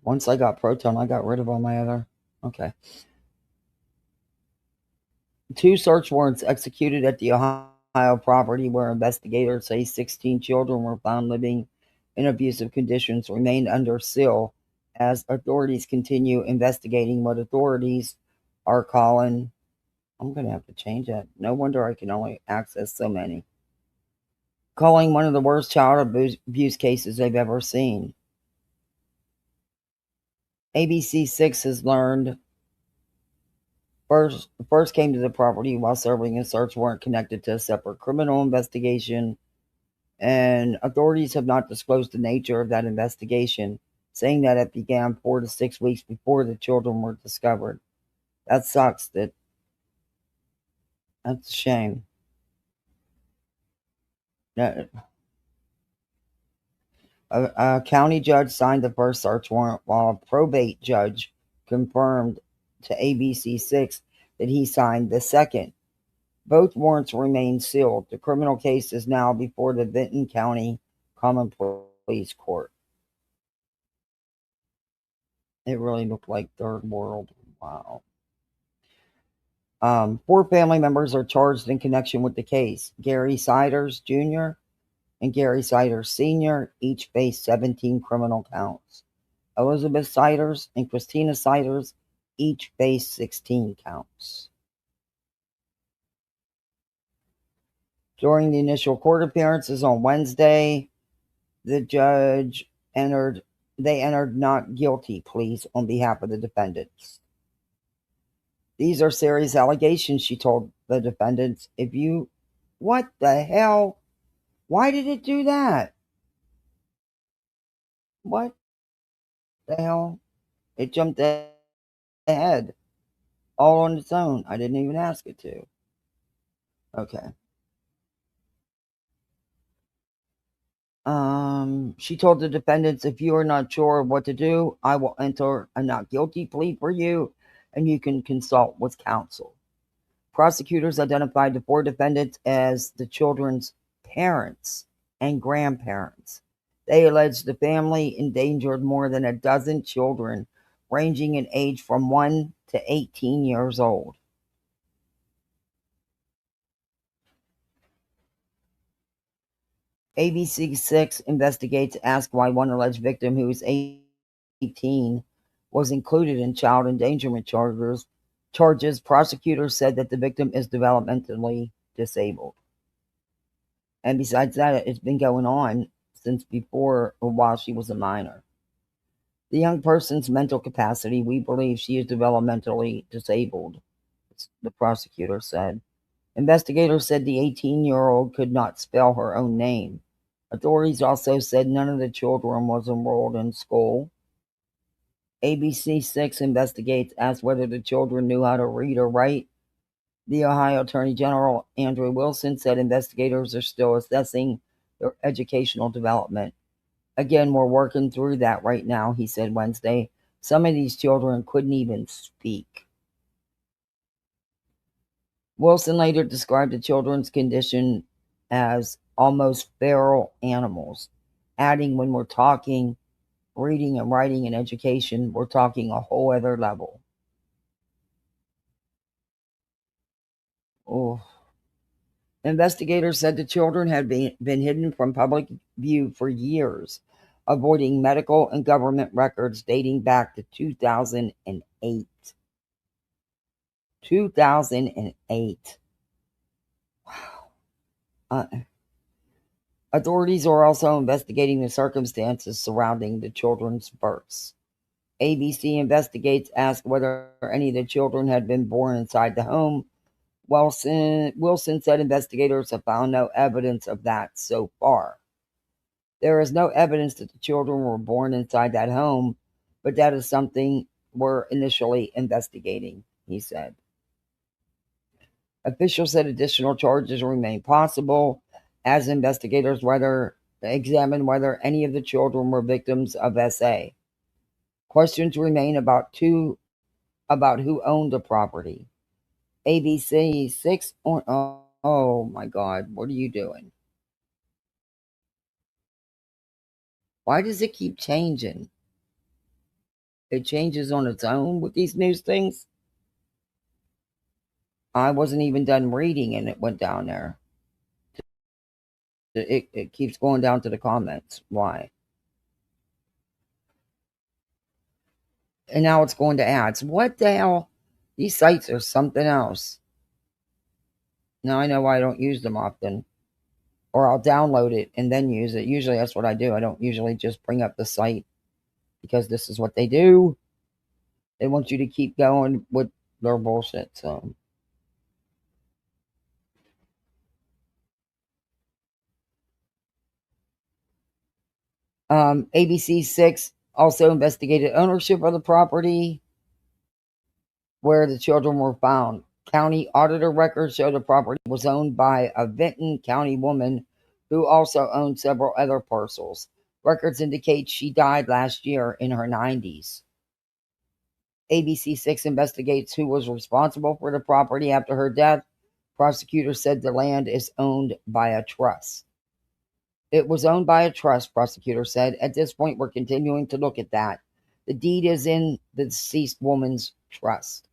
Speaker 1: Once I got Proton, I got rid of all my other. Okay. 2 search warrants executed at the Ohio property where investigators say 16 children were found living in abusive conditions remained under seal as authorities continue investigating what authorities are calling. I'm going to have to change that. No wonder I can only access so many. Calling one of the worst child abuse cases they've ever seen. ABC 6 has learned first came to the property while serving a search warrant connected to a separate criminal investigation, and authorities have not disclosed the nature of that investigation, saying that it began 4 to 6 weeks before the children were discovered. That sucks. That's a shame. A county judge signed the first search warrant, while a probate judge confirmed to ABC6 that he signed the second. Both warrants remain sealed. The criminal case is now before the Benton County Common Pleas Court. It really looked like third world. Wow. 4 family members are charged in connection with the case. Gary Siders Jr. and Gary Siders Sr. each face 17 criminal counts. Elizabeth Siders and Christina Siders each face 16 counts. During the initial court appearances on Wednesday, the judge entered not guilty pleas on behalf of the defendants. These are serious allegations, she told the defendants. What the hell? Why did it do that? What the hell? It jumped ahead all on its own. I didn't even ask it to. Okay. She told the defendants, if you are not sure of what to do, I will enter a not guilty plea for you, and you can consult with counsel. Prosecutors identified the 4 defendants as the children's parents and grandparents. They alleged the family endangered more than a dozen children, ranging in age from 1 to 18 years old. ABC6 investigates ask why one alleged victim who was 18 was included in child endangerment charges. Prosecutors said that the victim is developmentally disabled. And besides that, it's been going on since before or while she was a minor. The young person's mental capacity, we believe she is developmentally disabled, the prosecutor said. Investigators said the 18-year-old could not spell her own name. Authorities also said none of the children was enrolled in school. ABC6 investigates asked whether the children knew how to read or write. The Ohio Attorney General, Andrew Wilson, said investigators are still assessing their educational development. Again, we're working through that right now, he said Wednesday. Some of these children couldn't even speak. Wilson later described the children's condition as almost feral animals, adding, when we're talking reading and writing and education, we're talking a whole other level. Oh. Investigators said the children had been hidden from public view for years, avoiding medical and government records dating back to 2008. 2008. Wow. Authorities are also investigating the circumstances surrounding the children's births. ABC Investigates asked whether any of the children had been born inside the home. Wilson said investigators have found no evidence of that so far. There is no evidence that the children were born inside that home, but that is something we're initially investigating, he said. Officials said additional charges remain possible as investigators examine whether any of the children were victims of SA. Questions remain about who owned the property. ABC 6 oh my God, what are you doing? Why does it keep changing? It changes on its own with these news things. I wasn't even done reading and it went down there. It keeps going down to the comments. Why? And now it's going to ads. What the hell? These sites are something else. Now I know why I don't use them often. Or I'll download it and then use it. Usually that's what I do. I don't usually just bring up the site because this is what they do. They want you to keep going with their bullshit. So ABC 6 also investigated ownership of the property where the children were found. County auditor records show the property was owned by a Vinton County woman who also owned several other parcels. Records indicate she died last year in her 90s. ABC 6 investigates who was responsible for the property after her death. Prosecutors said the land is owned by a trust. It was owned by a trust, prosecutor said. At this point, we're continuing to look at that. The deed is in the deceased woman's trust.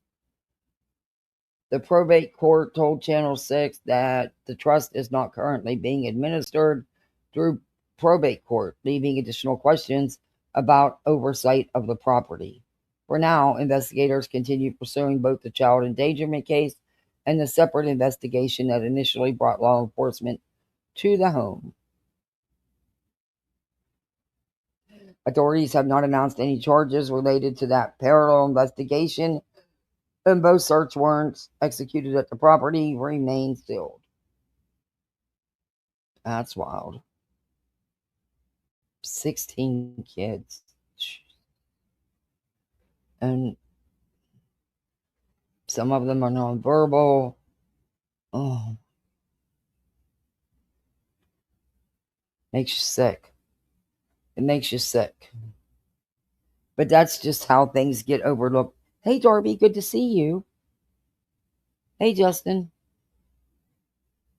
Speaker 1: The probate court told Channel 6 that the trust is not currently being administered through probate court, leaving additional questions about oversight of the property. For now, investigators continue pursuing both the child endangerment case and the separate investigation that initially brought law enforcement to the home. Authorities have not announced any charges related to that parallel investigation, and both search warrants executed at the property remain sealed. That's wild. 16 kids. And some of them are nonverbal. Oh. Makes you sick. It makes you sick. But that's just how things get overlooked. Hey, Darby, good to see you. Hey, Justin.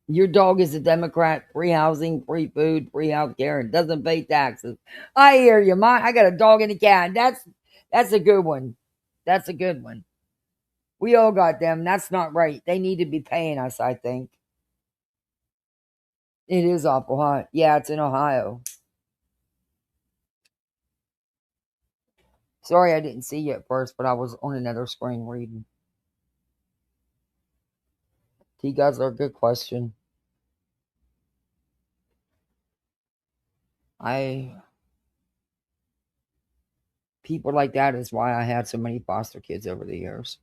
Speaker 1: Your dog is a Democrat, free housing, free food, free health care, and doesn't pay taxes. I hear you. I got a dog and a cat. That's a good one. That's a good one. We all got them. That's not right. They need to be paying us, I think. It is awful hot. Yeah, it's in Ohio. Sorry I didn't see you at first, but I was on another screen reading. You guys are a good question. People like that is why I had so many foster kids over the years.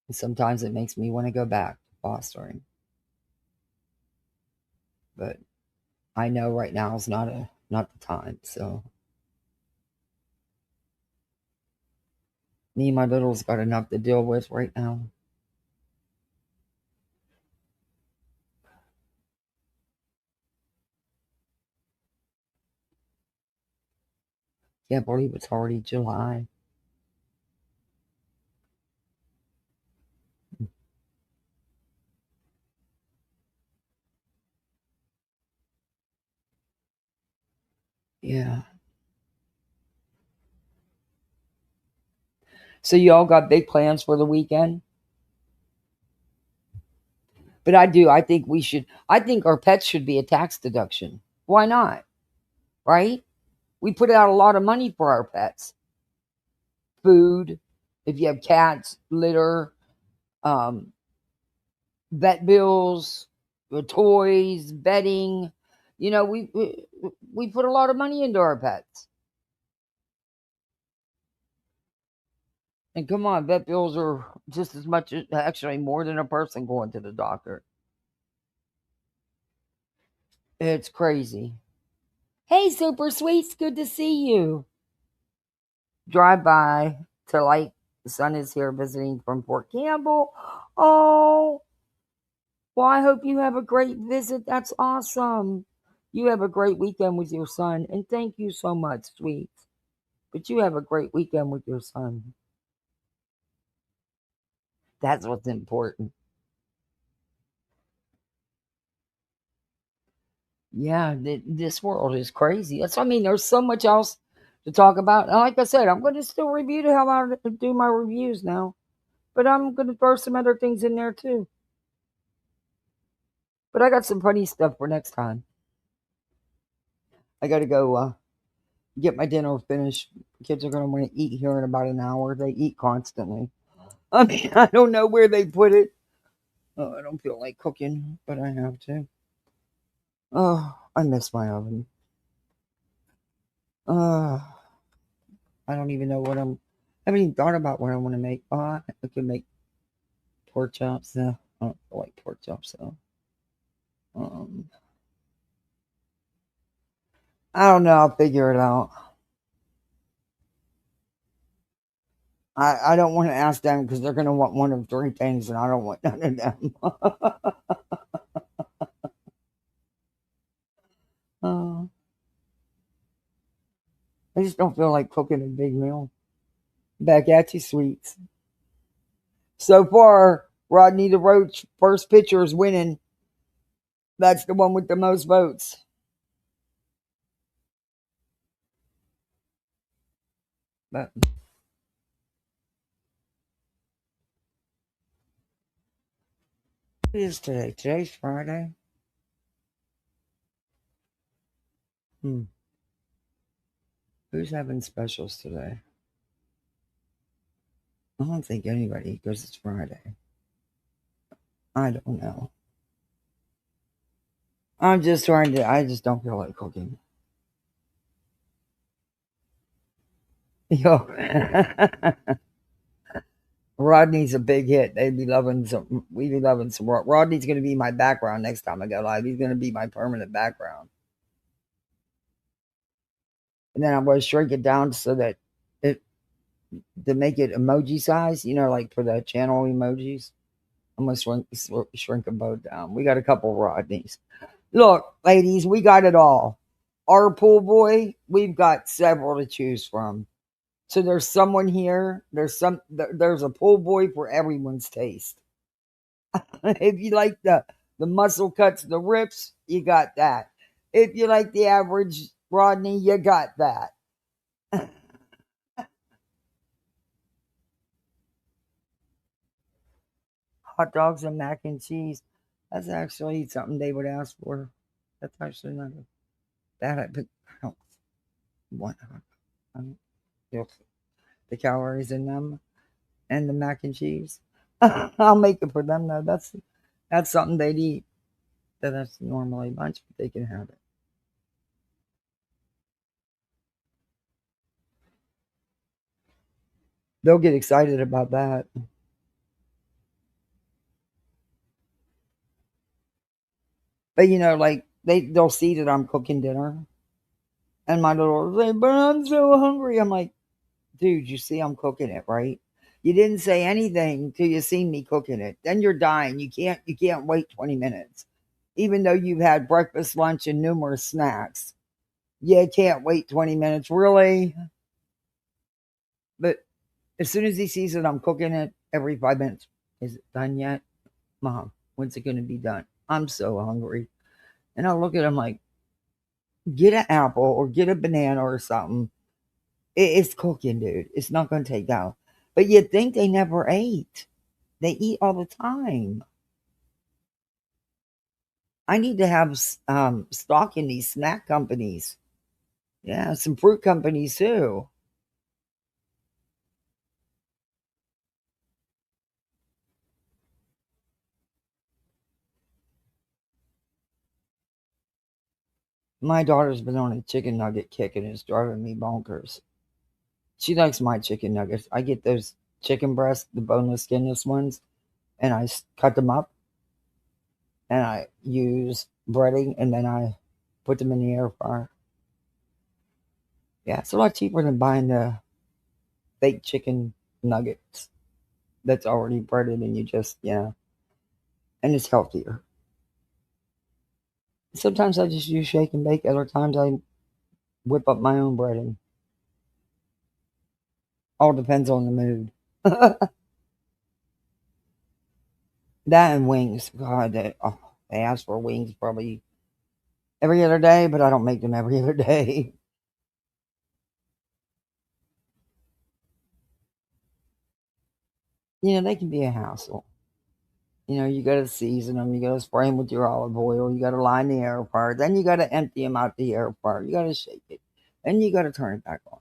Speaker 1: And sometimes it makes me want to go back to fostering. But I know right now is not the time, so me and my littles got enough to deal with right now. Can't believe it's already July. Yeah. So you all got big plans for the weekend? But I do. I think our pets should be a tax deduction. Why not? Right? We put out a lot of money for our pets. Food, if you have cats, litter, vet bills, toys, bedding. You know, we put a lot of money into our pets. And come on, vet bills are just as much, actually more than a person going to the doctor. It's crazy. Hey, Super Sweets, good to see you. Drive by to like the son is here visiting from Fort Campbell. Oh, well, I hope you have a great visit. That's awesome. You have a great weekend with your son, and thank you so much, Sweets. But you have a great weekend with your son. That's what's important. Yeah, this world is crazy. That's, I mean, there's so much else to talk about. And like I said, I'm going to still review the hell out of do my reviews now. But I'm going to throw some other things in there too. But I got some funny stuff for next time. I got to go get my dinner finished. Kids are going to want to eat here in about an hour. They eat constantly. I mean, I don't know where they put it. Oh, I don't feel like cooking, but I have to. Oh, I miss my oven. I don't even know what I haven't even thought about what I want to make. Oh, I could make pork chops. No, I don't feel like pork chops though. I don't know. I'll figure it out. I don't want to ask them because they're going to want one of three things, and I don't want none of them. I just don't feel like cooking a big meal. Back at you, Sweets. So far, Rodney the Roach first pitcher is winning. That's the one with the most votes. But what is today? Today's Friday. Who's having specials today? I don't think anybody because it's Friday. I don't know. I'm just trying to. I just don't feel like cooking. Yo, Rodney's a big hit. They'd be loving some. We'd be loving some. Rodney's going to be my background next time I go live. He's going to be my permanent background. And then I'm going to shrink it down so that to make it emoji size. You know, like for the channel emojis. I'm going to shrink them both down. We got a couple Rodneys. Look, ladies, we got it all. Our pool boy, we've got several to choose from. So there's someone here. There's a pool boy for everyone's taste. If you like the muscle cuts, the rips, you got that. If you like the average Rodney, you got that. Hot dogs and mac and cheese. That's actually something they would ask for. That's actually not bad. But I don't want the calories in them and the mac and cheese. I'll make it for them though. That's something they'd eat. That's normally lunch, but they can have it. They'll get excited about that. But you know, like they'll see that I'm cooking dinner, and my little will say, "But I'm so hungry." I'm like, "Dude, you see I'm cooking it, right? You didn't say anything till you see me cooking it. Then you're dying. You can't wait 20 minutes, even though you've had breakfast, lunch, and numerous snacks. You can't wait 20 minutes, really." But as soon as he sees that I'm cooking it every 5 minutes, is it done yet? Mom, when's it going to be done? I'm so hungry. And I'll look at him like, get an apple or get a banana or something. It's cooking, dude. It's not going to take down. But you'd think they never ate. They eat all the time. I need to have stock in these snack companies. Yeah, some fruit companies too. My daughter's been on a chicken nugget kick and it's driving me bonkers. She likes my chicken nuggets. I get those chicken breasts, the boneless, skinless ones, and I cut them up and I use breading and then I put them in the air fryer. Yeah, it's a lot cheaper than buying the fake chicken nuggets that's already breaded and you just, and it's healthier. Sometimes I just use shake and bake. Other times I whip up my own breading. All depends on the mood. That and wings. God, they ask for wings probably every other day, but I don't make them every other day. They can be a hassle. You got to season them. You got to spray them with your olive oil. You got to line the air fryer. Then you got to empty them out the air fryer. You got to shake it. Then you got to turn it back on.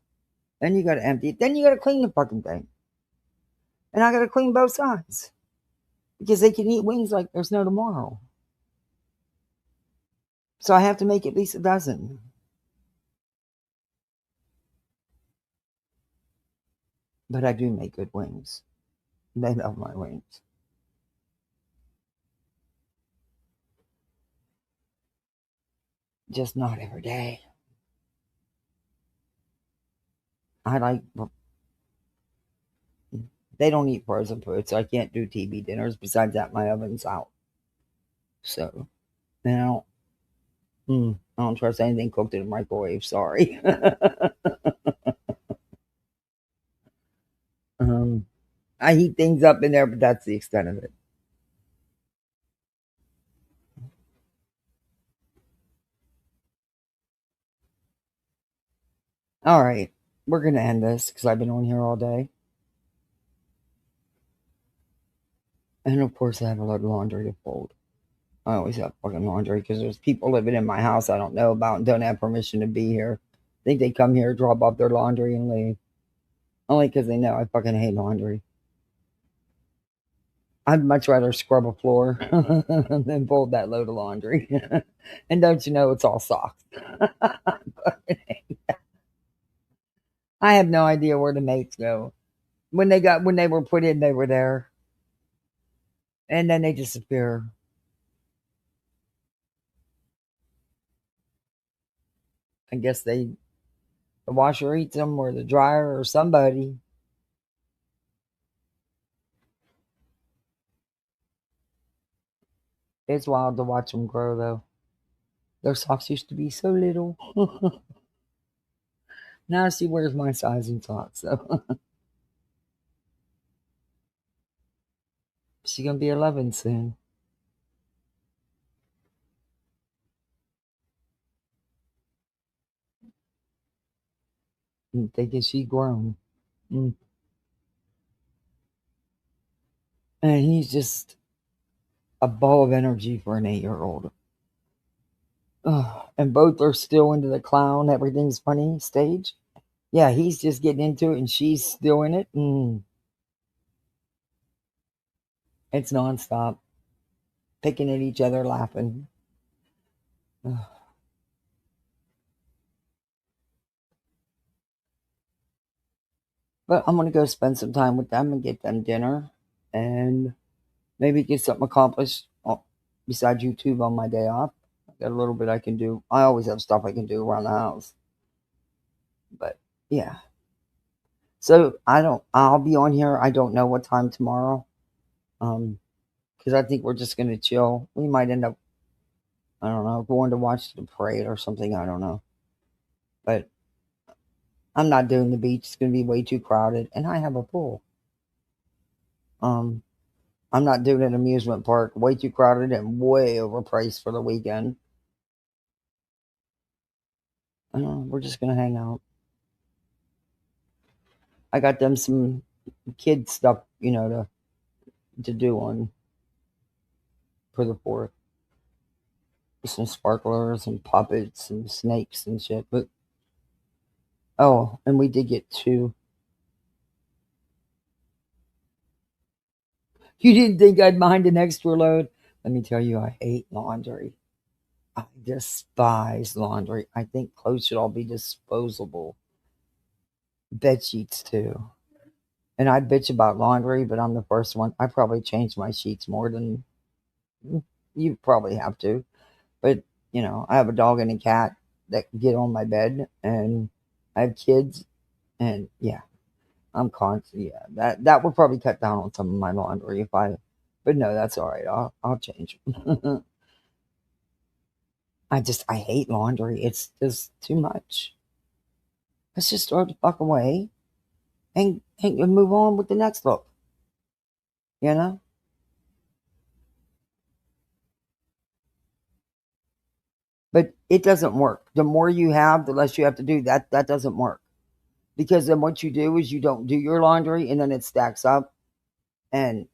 Speaker 1: Then you got to empty it. Then you got to clean the fucking thing. And I got to clean both sides because they can eat wings like there's no tomorrow. So I have to make at least a dozen. But I do make good wings. They love my wings. Just not every day. They don't eat frozen food, so I can't do TV dinners. Besides that, my oven's out. So, I don't trust anything cooked in a microwave. Sorry. I heat things up in there, but that's the extent of it. All right. We're going to end this because I've been on here all day. And of course, I have a lot of laundry to fold. I always have fucking laundry because there's people living in my house I don't know about and don't have permission to be here. I think they come here, drop off their laundry, and leave. Only because they know I fucking hate laundry. I'd much rather scrub a floor than fold that load of laundry. And don't you know it's all socks? I have no idea where the mates go. When they were put in, they were there. And then they disappear. I guess the washer eats them or the dryer or somebody. It's wild to watch them grow, though. Their socks used to be so little. Now she wears my size in socks, so. She's going to be 11 soon. I'm thinking she grown. And he's just a ball of energy for an 8-year-old. And both are still into the clown, everything's funny stage. Yeah, he's just getting into it and she's still in it. It's nonstop. Picking at each other, laughing. But I'm going to go spend some time with them and get them dinner and maybe get something accomplished besides YouTube on my day off. I got a little bit I can do. I always have stuff I can do around the house. But yeah. So I'll be on here. I don't know what time tomorrow. Because I think we're just going to chill. We might end up, I don't know, going to watch the parade or something. I don't know. But I'm not doing the beach. It's going to be way too crowded. And I have a pool. I'm not doing an amusement park. Way too crowded and way overpriced for the weekend. We're just going to hang out. I got them some kid stuff, to do on for the 4th. Some sparklers and puppets and snakes and shit. But and we did get 2. You didn't think I'd mind an extra load? Let me tell you, I hate laundry. I despise laundry. I think clothes should all be disposable. Bed sheets too. And I bitch about laundry, but I'm the first one. I probably change my sheets more than you probably have to. But, I have a dog and a cat that get on my bed, and I have kids, and yeah, I'm constant. Yeah, that would probably cut down on some of my laundry but no, that's all right. I'll change. I hate laundry. It's just too much. Let's just throw it the fuck away and move on with the next look. But it doesn't work. The more you have, the less you have to do. That doesn't work. Because then what you do is you don't do your laundry and then it stacks up and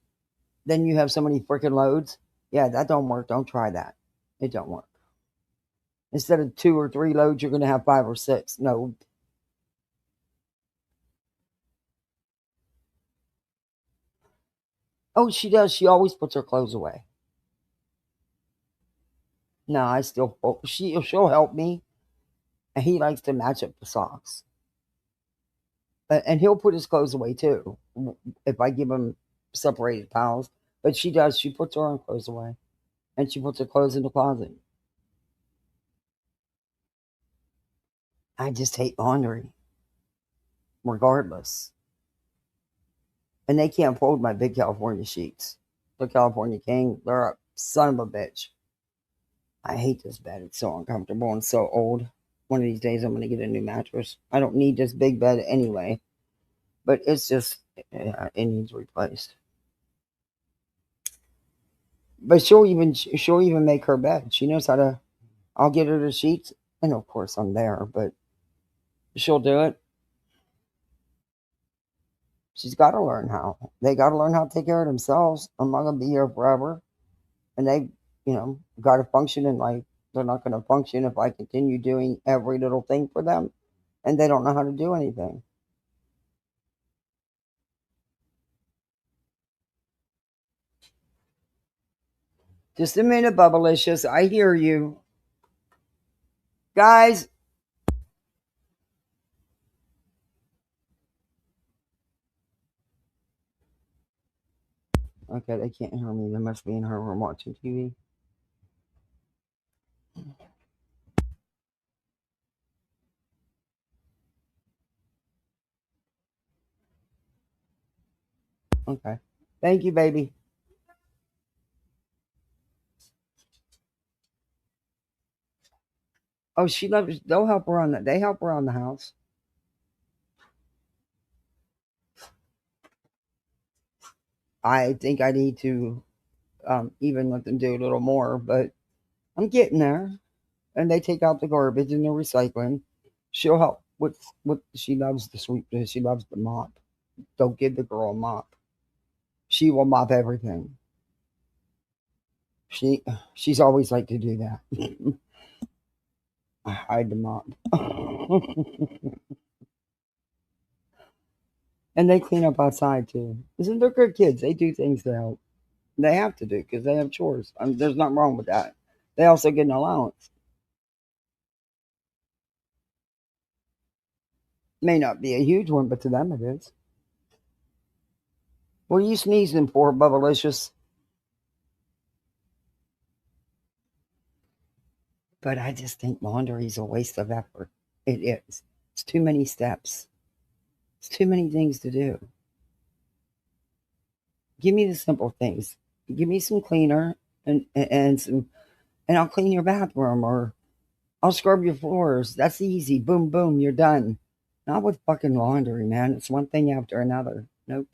Speaker 1: then you have so many freaking loads. Yeah, that don't work. Don't try that. It don't work. Instead of 2 or 3 loads, you're going to have 5 or 6. No. Oh, she does. She always puts her clothes away. No, I still, she'll help me. And he likes to match up the socks. And he'll put his clothes away too, if I give him separated piles. But she does. She puts her own clothes away. And she puts her clothes in the closet. I just hate laundry. Regardless. And they can't fold my big California sheets. The California King, they're a son of a bitch. I hate this bed. It's so uncomfortable and so old. One of these days I'm going to get a new mattress. I don't need this big bed anyway. But it's just, it needs replaced. But she'll even make her bed. She knows how to. I'll get her the sheets, and of course I'm there, but she'll do it. She's got to learn how. They got to learn how to take care of themselves. I'm not gonna be here forever, and they, got to function in life. They're not gonna function if I continue doing every little thing for them, and they don't know how to do anything. Just a minute, Bubblicious. I hear you. Guys. Okay, they can't hear me. They must be in her room watching TV. Okay. Thank you, baby. Oh, she loves. They'll help her on that. They help her on the house. I think I need to even let them do a little more, but I'm getting there. And they take out the garbage and the recycling. She'll help with she loves the sweep. She loves the mop. Don't give the girl a mop. She will mop everything. She's always liked to do that. I hide the mop. And they clean up outside too. Isn't they're good kids? They do things to help. They have to do because they have chores. There's nothing wrong with that. They also get an allowance. May not be a huge one, but to them it is. What are you sneezing for, Bubblicious? But I just think laundry is a waste of effort. It is. It's too many steps. It's too many things to do. Give me the simple things. Give me some cleaner and I'll clean your bathroom or I'll scrub your floors. That's easy. Boom, boom, you're done. Not with fucking laundry, man. It's one thing after another. Nope.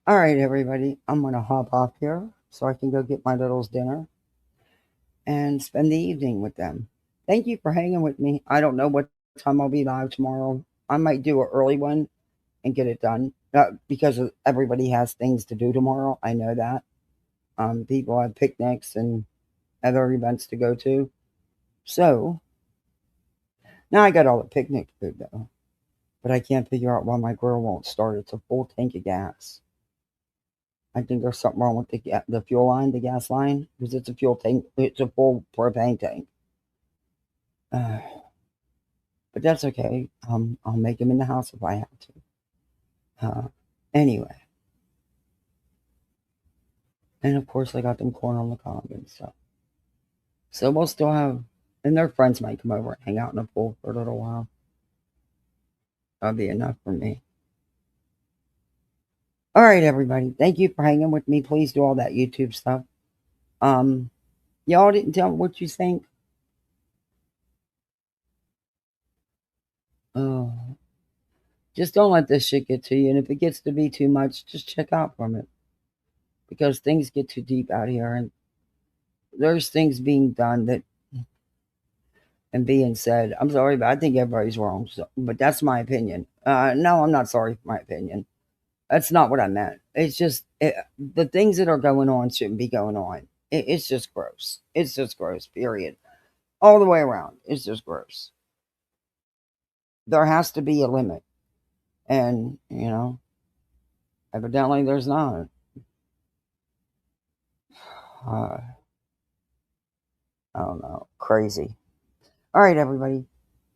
Speaker 1: All right, everybody. I'm going to hop off here so I can go get my littles dinner and spend the evening with them. Thank you for hanging with me. I don't know what time I'll be live tomorrow. I might do an early one and get it done because everybody has things to do tomorrow. I know that. People have picnics and other events to go to. So now I got all the picnic food though, but I can't figure out why my grill won't start. It's a full tank of gas. I think there's something wrong with the fuel line, the gas line, because it's a fuel tank. It's a full propane tank. But that's okay. I'll make them in the house if I have to. Anyway. And of course, I got them corn on the cob and stuff. So we'll still have, and their friends might come over and hang out in the pool for a little while. That'll be enough for me. All right, everybody. Thank you for hanging with me. Please do all that YouTube stuff. Y'all didn't tell me what you think. Oh. Just don't let this shit get to you. And if it gets to be too much, just check out from it. Because things get too deep out here. And there's things being done that and being said. I'm sorry, but I think everybody's wrong. So, but that's my opinion. No, I'm not sorry for my opinion. That's not what I meant. It's just the things that are going on shouldn't be going on. It's just gross. It's just gross, period. All the way around. It's just gross. There has to be a limit. And, evidently there's not. I don't know. Crazy. All right, everybody.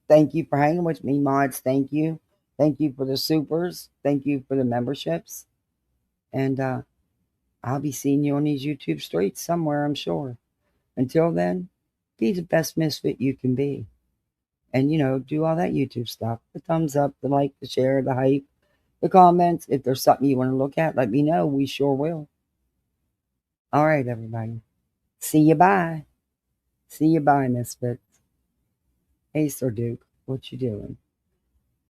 Speaker 1: Thank you for hanging with me, mods. Thank you. Thank you for the supers. Thank you for the memberships. And I'll be seeing you on these YouTube streets somewhere, I'm sure. Until then, be the best misfit you can be. And, do all that YouTube stuff. The thumbs up, the like, the share, the hype, the comments. If there's something you want to look at, let me know. We sure will. All right, everybody. See you bye. See you bye, misfits. Hey, Sir Duke, what you doing?